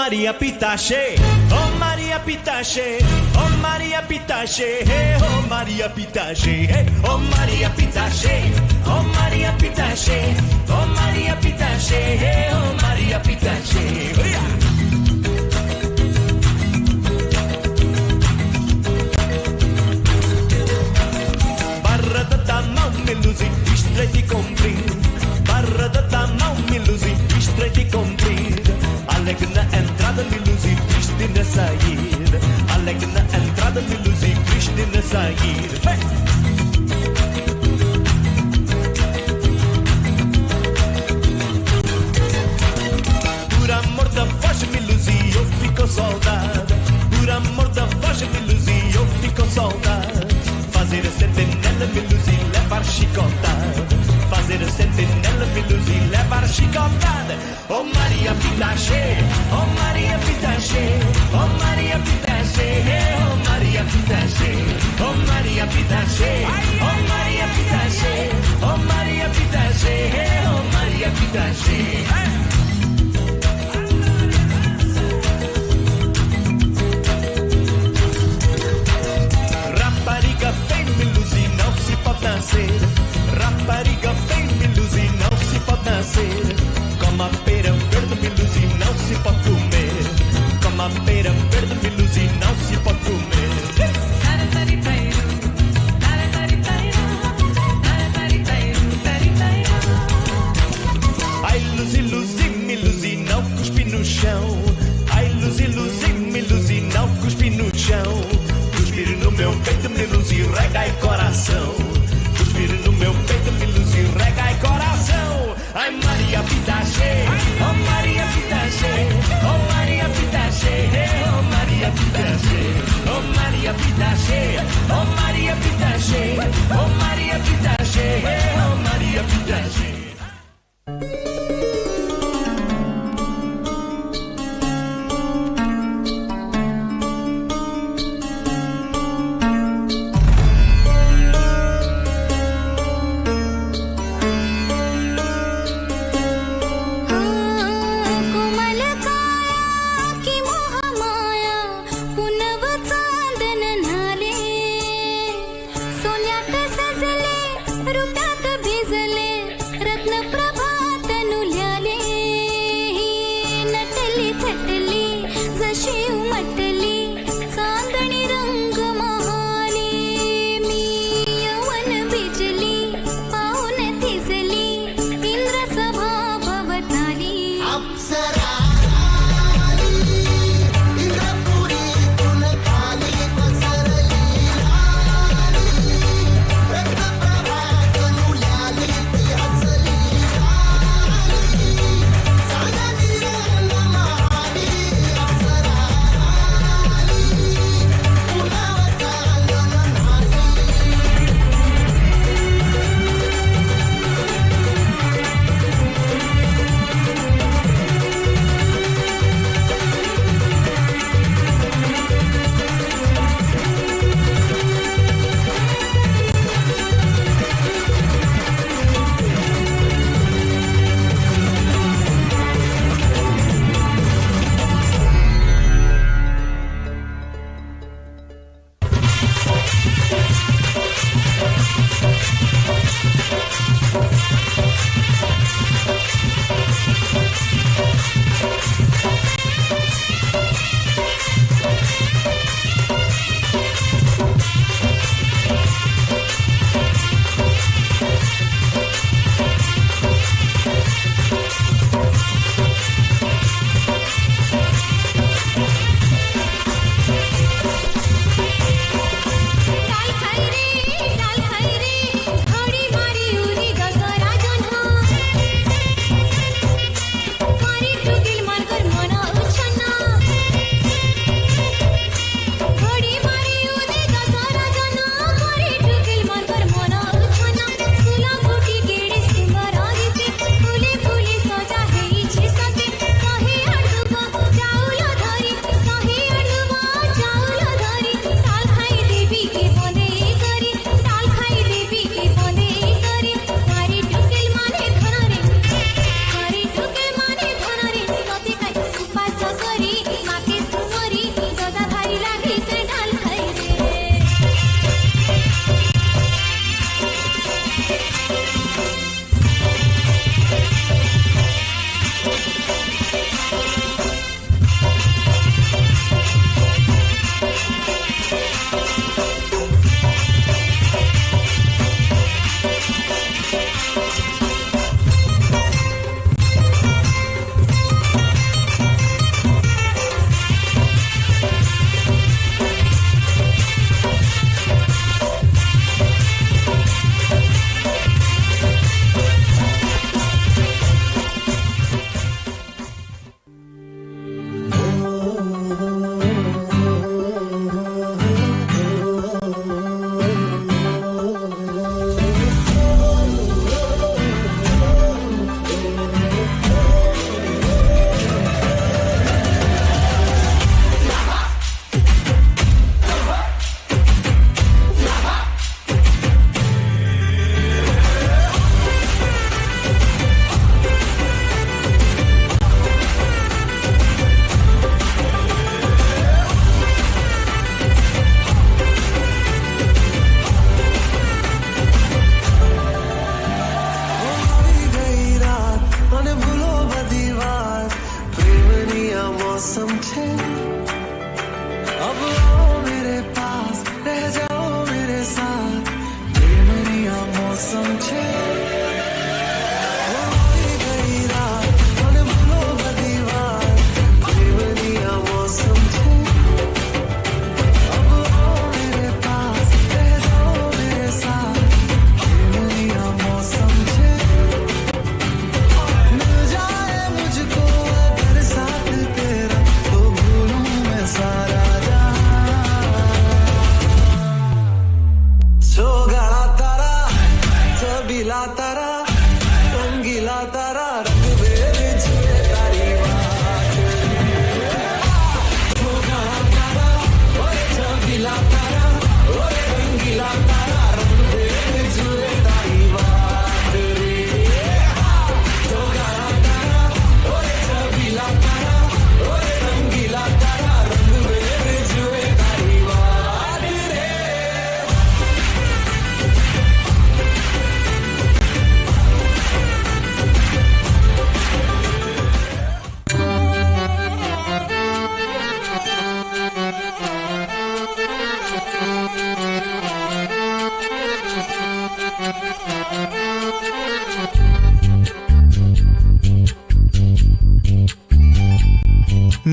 Maria Pitache, oh Maria Pitache, oh Maria Pitache, hey, oh Maria Pitache, hey, oh Maria Pitache, oh Maria Pitache, oh Maria Pitache, hey, oh Maria Pitache. Oh, yeah. Barra da Tamau Melusi, Istreti Comprin, Barra da Tamau Melusi, Istreti Comprin. Alegre na entrada, Melusi, triste na saída. Alegre na entrada, Melusi, triste na saída. Hey! Por amor da voz, Melusi, eu fico soldado. Por amor da voz, Melusi, eu fico soldado. Fazer a sentinela, Melusi, levar chicotada. Fazer a sentinela, Melusi, levar chicotada. Oh Maria Pitache, oh Maria Pitache, oh Maria Pitache, oh Maria Pitache, oh Maria Pitache, oh Maria Pitache, oh Maria Pitache, oh Maria Pitache. Rapariga vem, Melusi, não se pode nascer. Rapariga vem, Melusi, não se pode nascer. Como a pera verde, Melusi, não se pode comer. Como a pera verde, Melusi, não se pode comer. रंगीला तारा रंग मेरे जुए तारी बात तारा ओए रंगीला तारा ओए रंगीला तारा रंग मेरे जुए तारी बात रे तारा ओए रंगीला तारा ओए रंगीला तारा रंग मेरे जुए तारी बात रे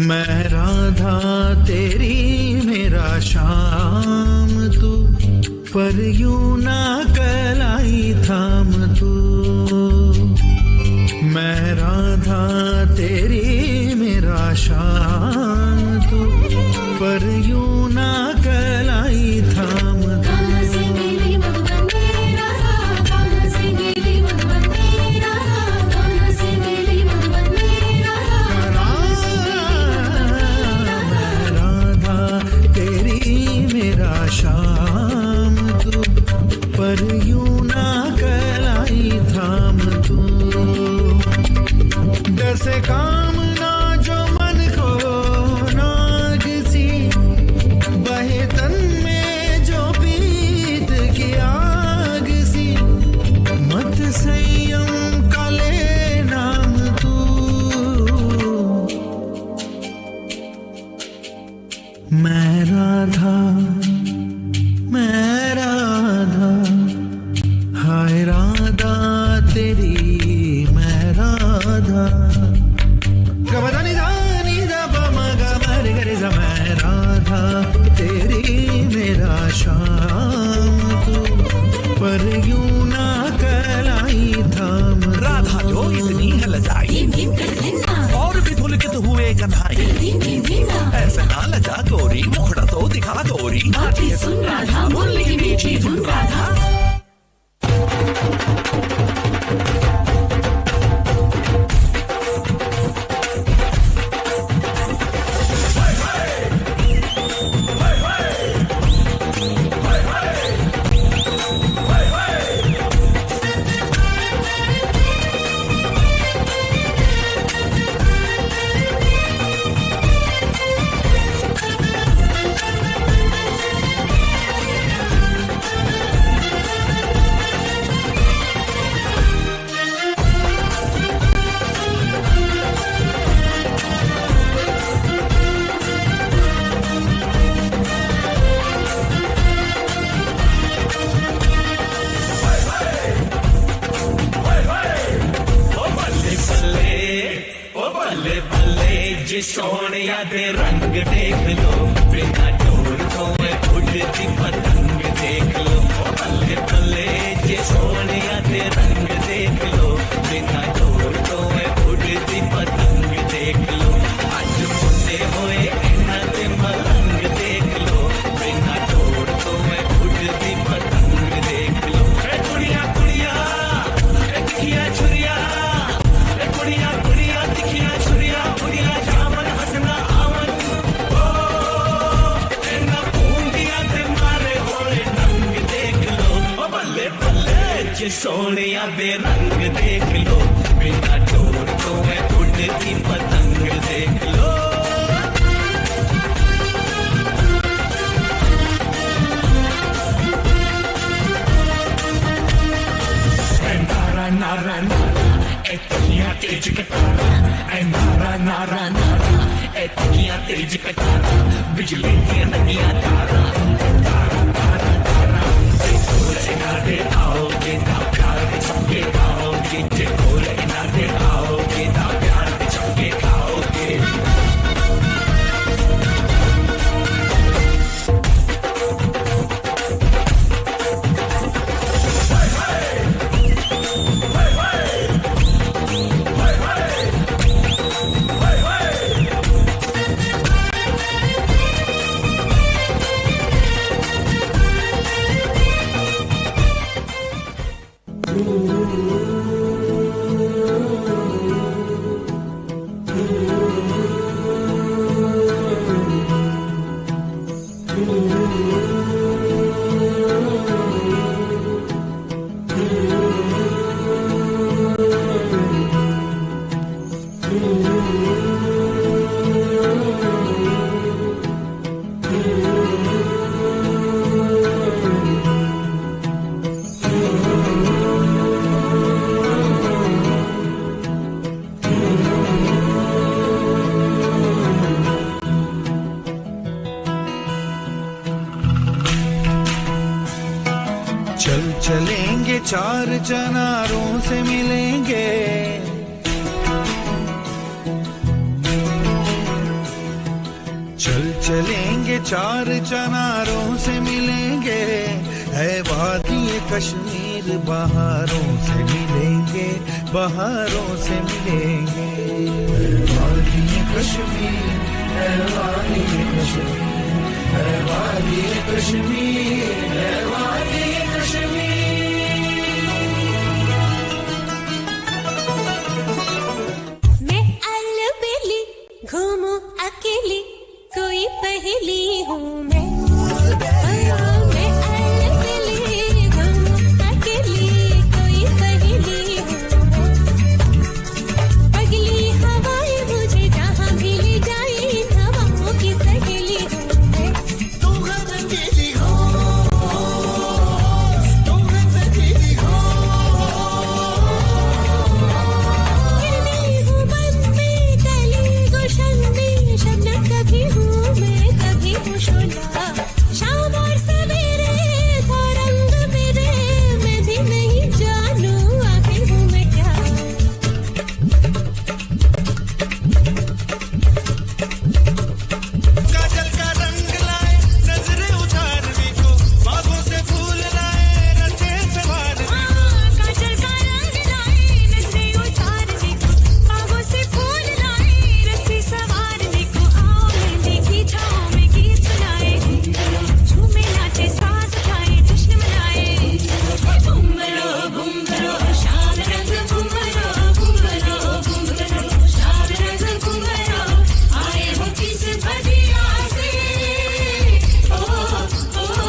मैं राधा तेरी मेरा शाम तू पर यूं ना कलाई थाम तू मैं राधा तेरी मेरा शाम तू पर यूं ना कलाई थाम तू शाम तू पर यूं ना कलाई थाम तू जैसे कामना जो मन को नाग सी बहे तन में जो पीत की आग सी मत संयम का ले नाम तू मैं राधा हाय राधा तेरी मैं राधा गबदानी जानी दबा मगा मर गरे जा मैं राधा तेरी मेरा शाम तू पर यूं ना कलाई थाम राधा जो इतनी है लजाई और भी धुलकित हुए कन्हाई ऐसे ना लजा गोरी मुखड़ा तो दिखा गोरी सुन राधा मुरली की मीठी धुन राधा सोनिया दे रंग देख लो बिना डोर को उड़ती पतंग देख लो बल्ले बल्ले जे सोनिया दे रंग देख लो बिना डोर को उड़ती पतंग देख लो आज मुझे होए इन्ना ते मलंग देख लो बिना डोर को उड़ती पतंग देख लो कुड़िया कुड़िया तिखिया छुरिया कुड़िया कुड़िया तिखिया छुरिया कुड़िया सोनिया दे रंग देख लो बिना डोर को उड़ती पतंग देख लो नारा नारा नारा एतिया तेज कटारा नारा नारा नारा एतिया तेज कटारा बिजली की नदियां तारा तारा तारा तारा नारे आओगे ना प्यार के चमके खाओगे बोले नारे आओगे ना प्यार के चमके खाओगे चलेंगे चार चनारों से मिलेंगे, चलेंगे चार चनारों से मिलेंगे, है वादी कश्मीर बहारों से मिलेंगे, बहारों से मिलेंगे, है वादी कश्मीर, है वादी कश्मीर, है वादी कश्मीर, है वादी कश्मीर। मैं अलबेली घूमूं अकेली, कोई पहेली हूँ मैं अलबेली घूमूं अकेली, कोई पहेली हूँ मैं। अगली हवाएं मुझे जहाँ भी ले जाए, हवाओं की सहेली हूँ मैं। तुम अकेली हो, तुम अकेली हो, हिरनी हूँ मन में, कली गुलशन में, शबनम कभी हूँ मैं, कभी हूँ शोला। शाम और सवेरे सारंग मेरे, मैं भी नहीं जानूं आखिर हूँ मैं क्या। काजल का रंग लाए, नजरें उतारने को, बागों से फूल लाए, रचे सवारने को। काजल का रंग लाए, नजरें उतारने को, बागों से फूल लाए, रस्ते सवारने को। आओ मेहंदी की छाँव में गीत सुनाए, झूमे नाचे साज उठाए, जश्न मनाए। बुम्बरो बुम्बरो शाम रंग बुम्बरो, बुम्बरो बुम्बरो शाम रंग बुम्बरो, आए हो किस बदिया से, ओ तुम।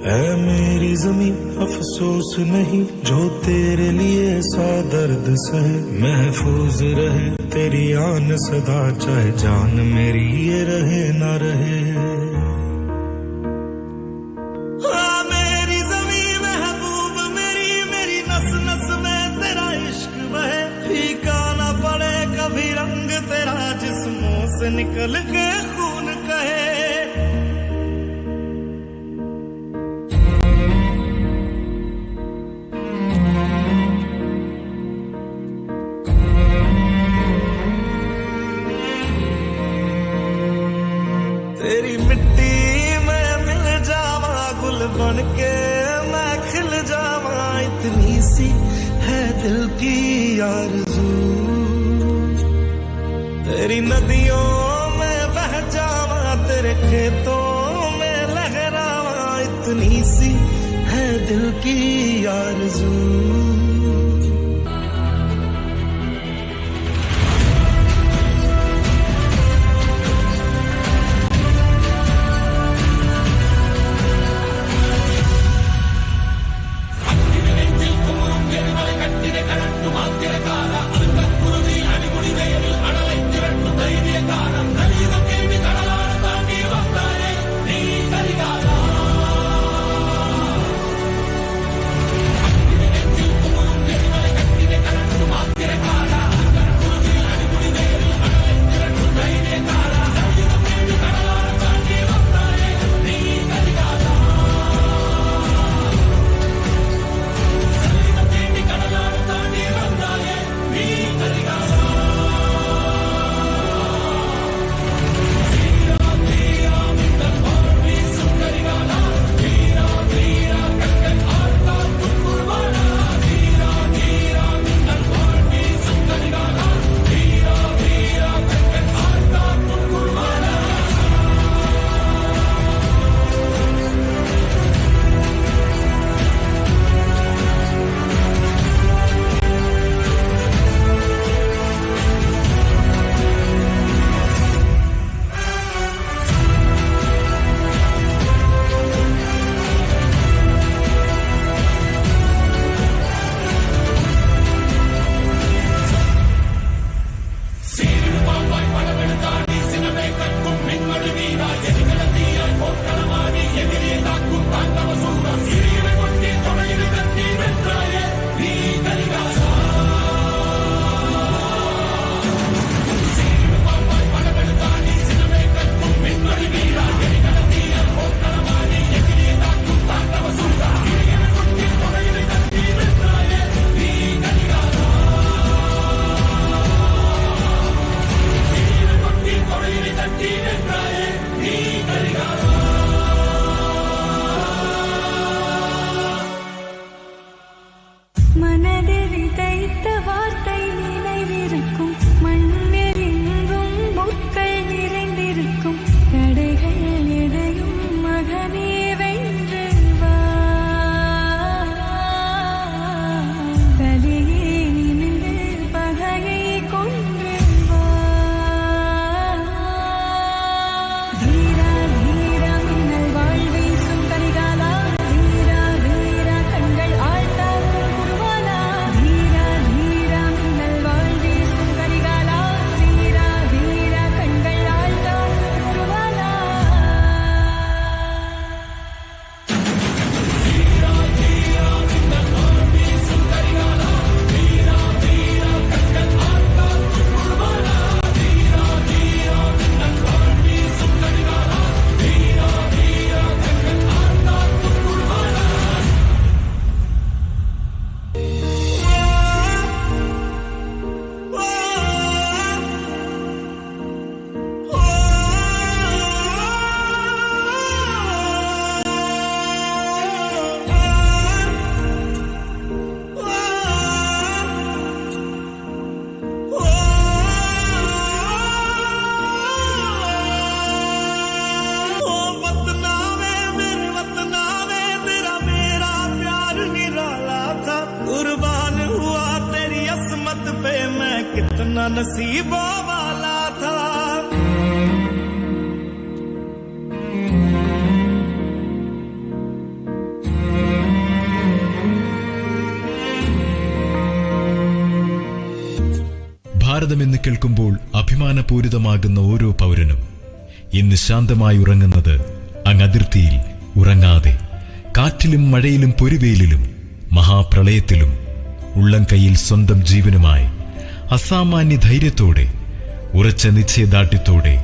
ऐ मेरी ज़मीं अफसोस नहीं, जो तेरे लिए सौ दर्द सहे, महफूज रहे तेरी आन सदा, चाहे जान मेरी ये रहे ना रहे। हाँ मेरी ज़मीं महबूब मेरी, मेरी नस नस में तेरा इश्क बहे, फीका ना पड़े कभी रंग तेरा, जिस्मों से निकल के खून कहे। तेरी मिट्टी में मिल जावा, गुल बन के मैं खिल जावा, इतनी सी है दिल की आरज़ू। तेरी नदियों में बह जावा, तेरे खेतों में लहरावा, इतनी सी है दिल की आरज़ू। नसीबों वाला था। ഭാരതമെന്ന് കേൾക്കുമ്പോൾ അഭിമാനപൂരിതമാകുന്ന ഓരോ പൗരനും ഇന്ന് ശാന്തമായി ഉറങ്ങുന്നത് അങ്ങതിർത്തിയിൽ ഉറങ്ങാതെ കാറ്റിലും മഴയിലും പൊരുവേലിലും മഹാപ്രളയത്തിലും ഉള്ളം കൈയിൽ സ്വന്തം ജീവനുമായി അസാമാന്യ ധൈര്യത്തോടെ ഉറച്ച നിശ്ചയദാർഢ്യത്തോടെ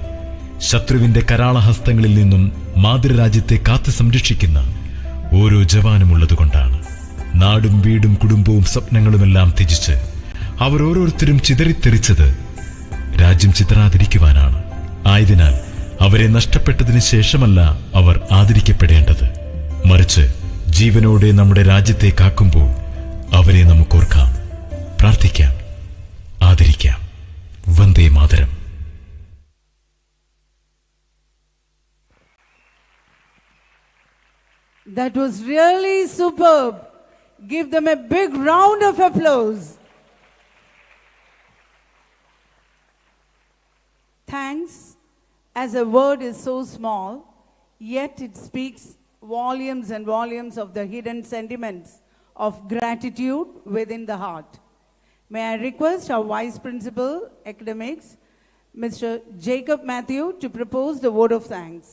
ശത്രുവിന്റെ കരാളഹസ്തങ്ങളിൽ നിന്നും മാതൃരാജ്യത്തെ കാത്തു സംരക്ഷിക്കുന്ന ഓരോ ജവാനുമുള്ളതുകൊണ്ടാണ്. നാടും വീടും കുടുംബവും സ്വപ്നങ്ങളുമെല്ലാം ത്യജിച്ച് അവർ ഓരോരുത്തരും ചിതറിത്തെറിച്ചത് രാജ്യം ചിതറാതിരിക്കുവാനാണ്. ആയതിനാൽ അവരെ നഷ്ടപ്പെട്ടതിന് ശേഷമല്ല അവർ ആദരിക്കപ്പെടേണ്ടത്, മറിച്ച് ജീവനോടെ നമ്മുടെ രാജ്യത്തെ കാക്കുമ്പോൾ അവരെ നമുക്കോർക്കാം, പ്രാർത്ഥിക്കാം, ആദരിക്കാം. Vande Mataram. That was really superb. Give them a big round of applause. Thanks, as a word is so small, yet it speaks volumes and volumes of the hidden sentiments of gratitude within the heart. May I request our Vice Principal, Academics, Mr. Jacob Matthew, to propose the vote of thanks.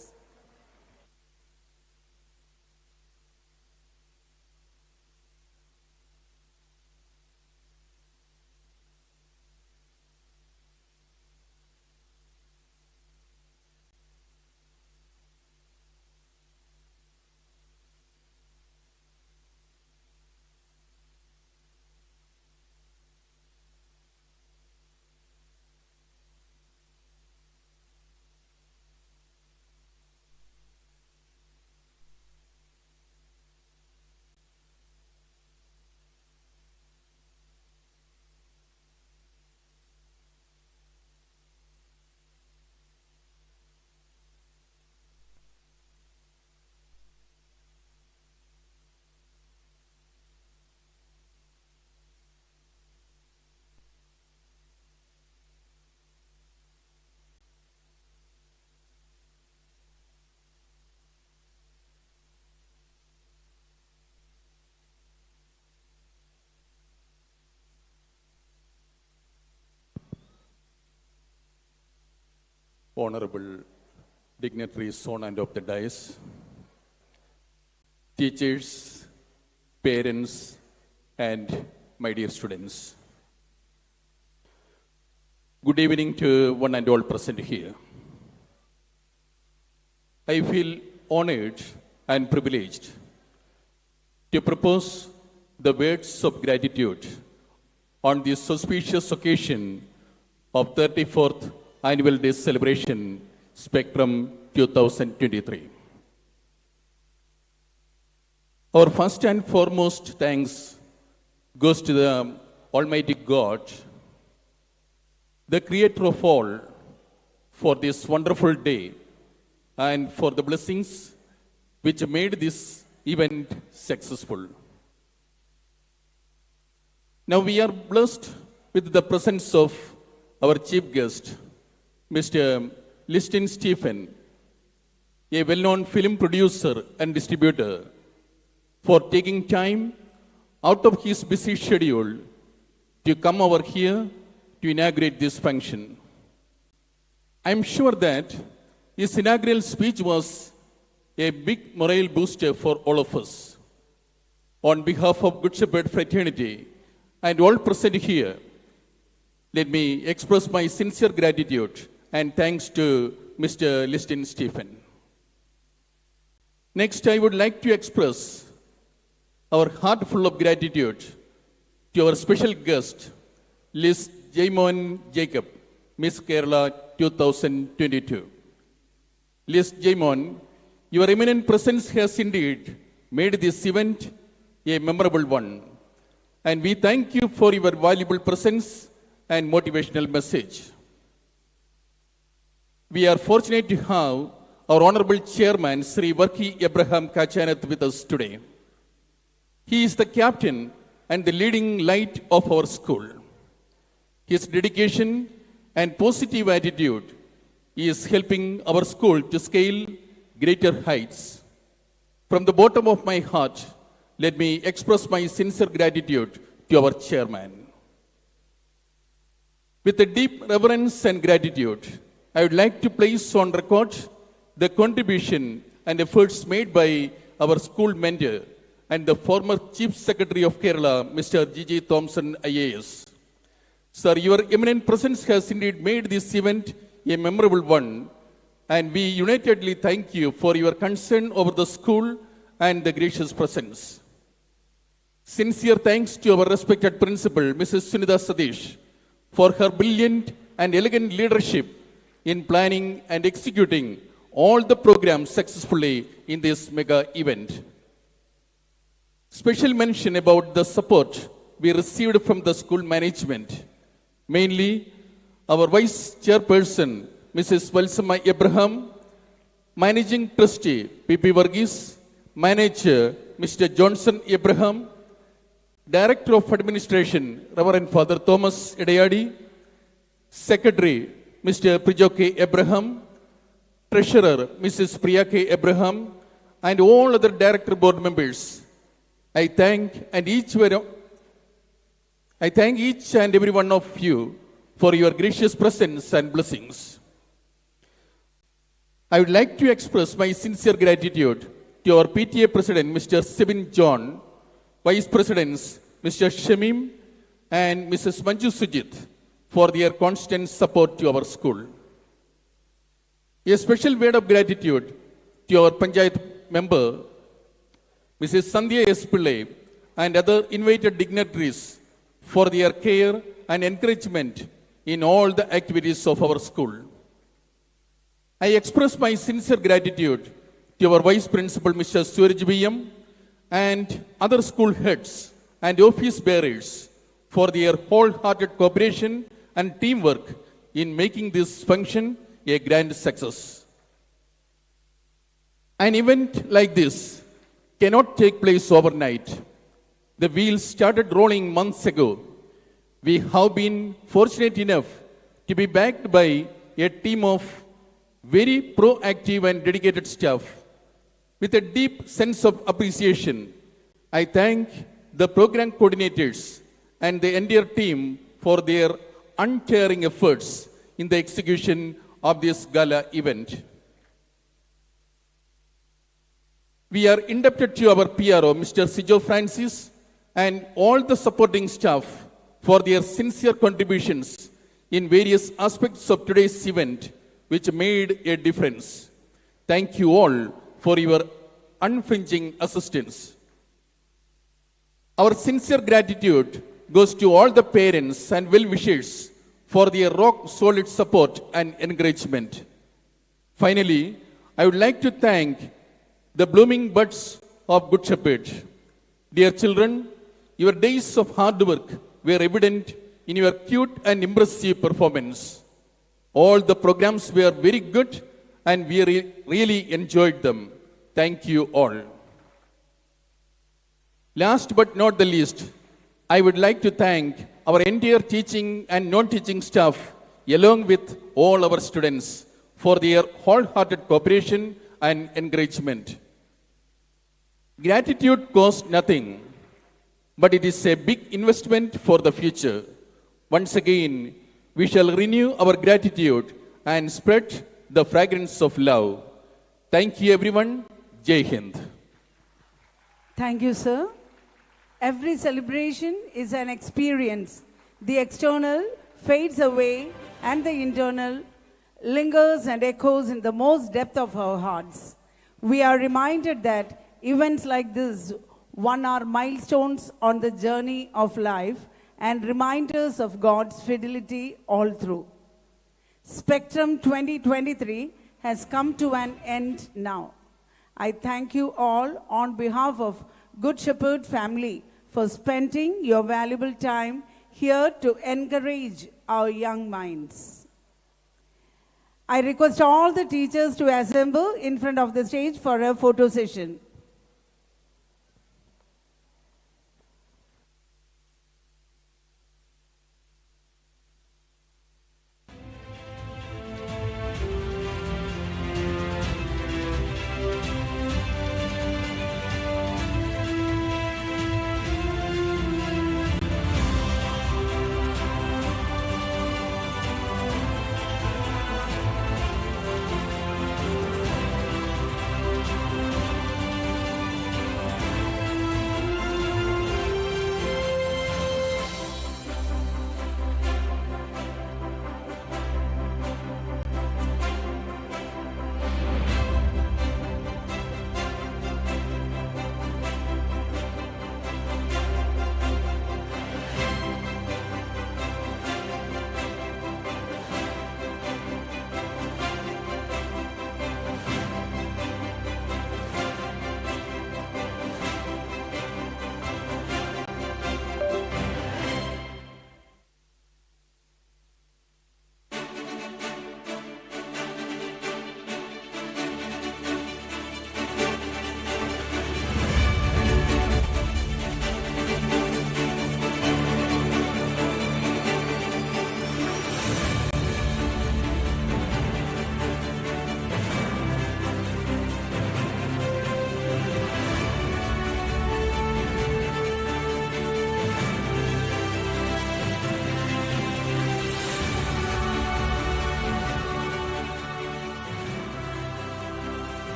Honorable dignitaries on and off the dais, teachers, parents, and my dear students. Good evening to one and all present here. I feel honored and privileged to propose the words of gratitude on this auspicious occasion of 34th Annual Day Celebration Spectrum 2023. Our first and foremost thanks goes to the Almighty God, the Creator of all, for this wonderful day and for the blessings which made this event successful. Now we are blessed with the presence of our chief guest, Mr. Liston Stephen, a well-known film producer and distributor, for taking time out of his busy schedule to come over here to inaugurate this function. I am sure that his inaugural speech was a big morale booster for all of us. On behalf of Good Shepherd Fraternity and all present here, let me express my sincere gratitude and thanks to Mr. Liston Stephen. Next, I would like to express our heart full of gratitude to our special guest, Liz Jaimon Jacob, Miss Kerala 2022. Liz Jaimon, your eminent presence has indeed made this event a memorable one, and we thank you for your valuable presence and motivational message. We are fortunate to have our Honorable Chairman, Sri Varki Abraham Kachanath, with us today. He is the captain and the leading light of our school. His dedication and positive attitude is helping our school to scale greater heights. From the bottom of my heart, let me express my sincere gratitude to our chairman. With a deep reverence and gratitude, I would like to place on record the contribution and efforts made by our school mentor and the former Chief Secretary of Kerala, Mr. G.J. Thompson, IAS. Sir, your eminent presence has indeed made this event a memorable one, and we unitedly thank you for your concern over the school and the gracious presence. Sincere thanks to our respected principal, Mrs. Sunitha Satish, for her brilliant and elegant leadership in planning and executing all the programs successfully in this mega event. Special mention about the support we received from the school management, mainly our Vice Chairperson, Mrs. Valsama Abraham, Managing Trustee, P.P. Varghese, Manager, Mr. Johnson Abraham, Director of Administration, Reverend Father Thomas Edayadi, Secretary, Mr. Prijoke Abraham, Treasurer, Mrs. Priya K. Abraham, and all other Director Board members. I thank each and every one of you for your gracious presence and blessings. I would like to express my sincere gratitude to our PTA President, Mr. Sibin John, Vice Presidents, Mr. Shamim and Mrs. Manju Sujit, for their constant support to our school. A special word of gratitude to our Panchayat member, Mrs. Sandhya S. Pillai, and other invited dignitaries for their care and encouragement in all the activities of our school. I express my sincere gratitude to our Vice Principal, Mr. Suraj B.M., and other school heads and office bearers for their wholehearted cooperation and teamwork in making this function a grand success. An event like this cannot take place overnight. The wheels started rolling months ago. We have been fortunate enough to be backed by a team of very proactive and dedicated staff. With a deep sense of appreciation, I thank the program coordinators and the entire team for their untiring efforts in the execution of this gala event. We are indebted to our PRO, Mr. Sijo Francis, and all the supporting staff for their sincere contributions in various aspects of today's event, which made a difference. Thank you all for your unflinching assistance. Our sincere gratitude goes to all the parents and well-wishers for their rock-solid support and encouragement. Finally, I would like to thank the blooming buds of Good Shepherd. Dear children, your days of hard work were evident in your cute and impressive performance. All the programs were very good and we really enjoyed them. Thank you all. Last but not the least, I would like to thank our entire teaching and non-teaching staff along with all our students for their wholehearted cooperation and encouragement. Gratitude costs nothing, but it is a big investment for the future. Once again, we shall renew our gratitude and spread the fragrance of love. Thank you everyone. Jai Hind. Thank you, sir. Every celebration is an experience. The external fades away and the internal lingers and echoes in the most depth of our hearts. We are reminded that events like this one are milestones on the journey of life and reminders of God's fidelity all through. Spectrum 2023 has come to an end now. I thank you all on behalf of Good Shepherd family for spending your valuable time here to encourage our young minds. I request all the teachers to assemble in front of the stage for a photo session.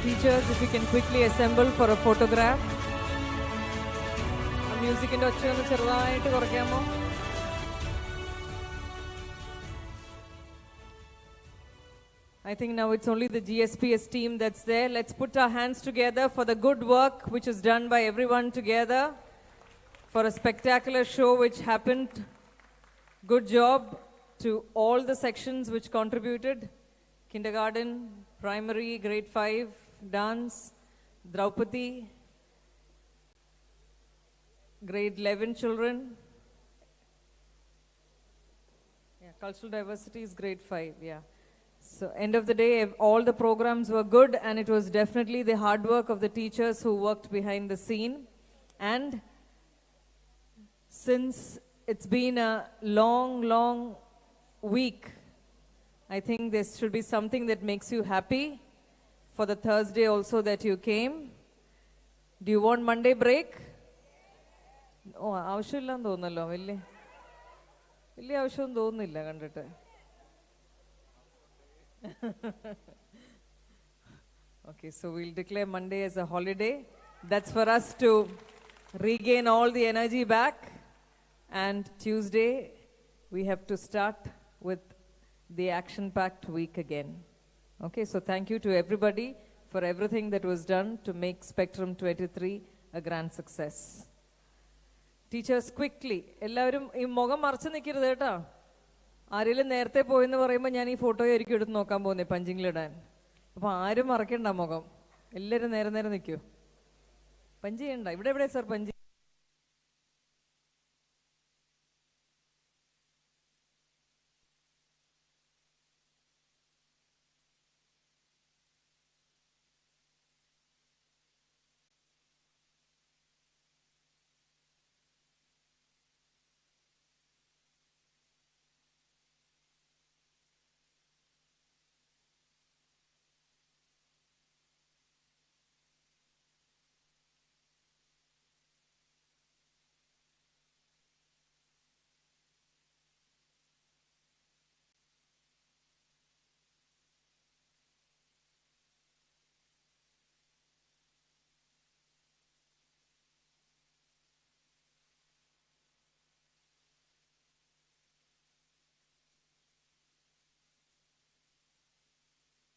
Teachers, if you can quickly assemble for a photograph. Music in the I think now it's only the GSPS team that's there. Let's put our hands together for the good work which is done by everyone together for a spectacular show which happened. Good job to all the sections which contributed. Kindergarten, primary, grade 5, dance, Draupadi, grade 11 children. Yeah, cultural diversity is grade 5, yeah. So end of the day, all the programs were good, and it was definitely the hard work of the teachers who worked behind the scene. And since it's been a long week, I think there should be something that makes you happy for the Thursday also that you came. Do you want Monday break? Oh, ആവശ്യമില്ലാന്ന് തോന്നുന്നല്ലോ വലിയ ആവശ്യം തോന്നുന്നില്ല കണ്ടിട്ട്. Okay, so we'll declare Monday as a holiday. That's for us to regain all the energy back. And Tuesday, we have to start with the action-packed week again. Okay, so thank you to everybody for everything that was done to make Spectrum 23 a grand success. Teachers, quickly, എല്ലാവരും ഈ മുഖം മറച്ചു നിൽക്കരുത് കേട്ടോ. ആരെങ്കിലും നേരത്തെ പോയെന്ന് പറയുമ്പോൾ ഞാൻ ഈ ഫോട്ടോയായിരിക്കും എടുത്ത് നോക്കാൻ പോകുന്നത് പഞ്ചിങ്ങിലിടാൻ. അപ്പോൾ ആരും മറക്കണ്ട മുഖം. എല്ലാവരും നേരെ നിൽക്കൂ. പഞ്ച് ചെയ്യണ്ട. ഇവിടെ എവിടെ സാർ പഞ്ച്?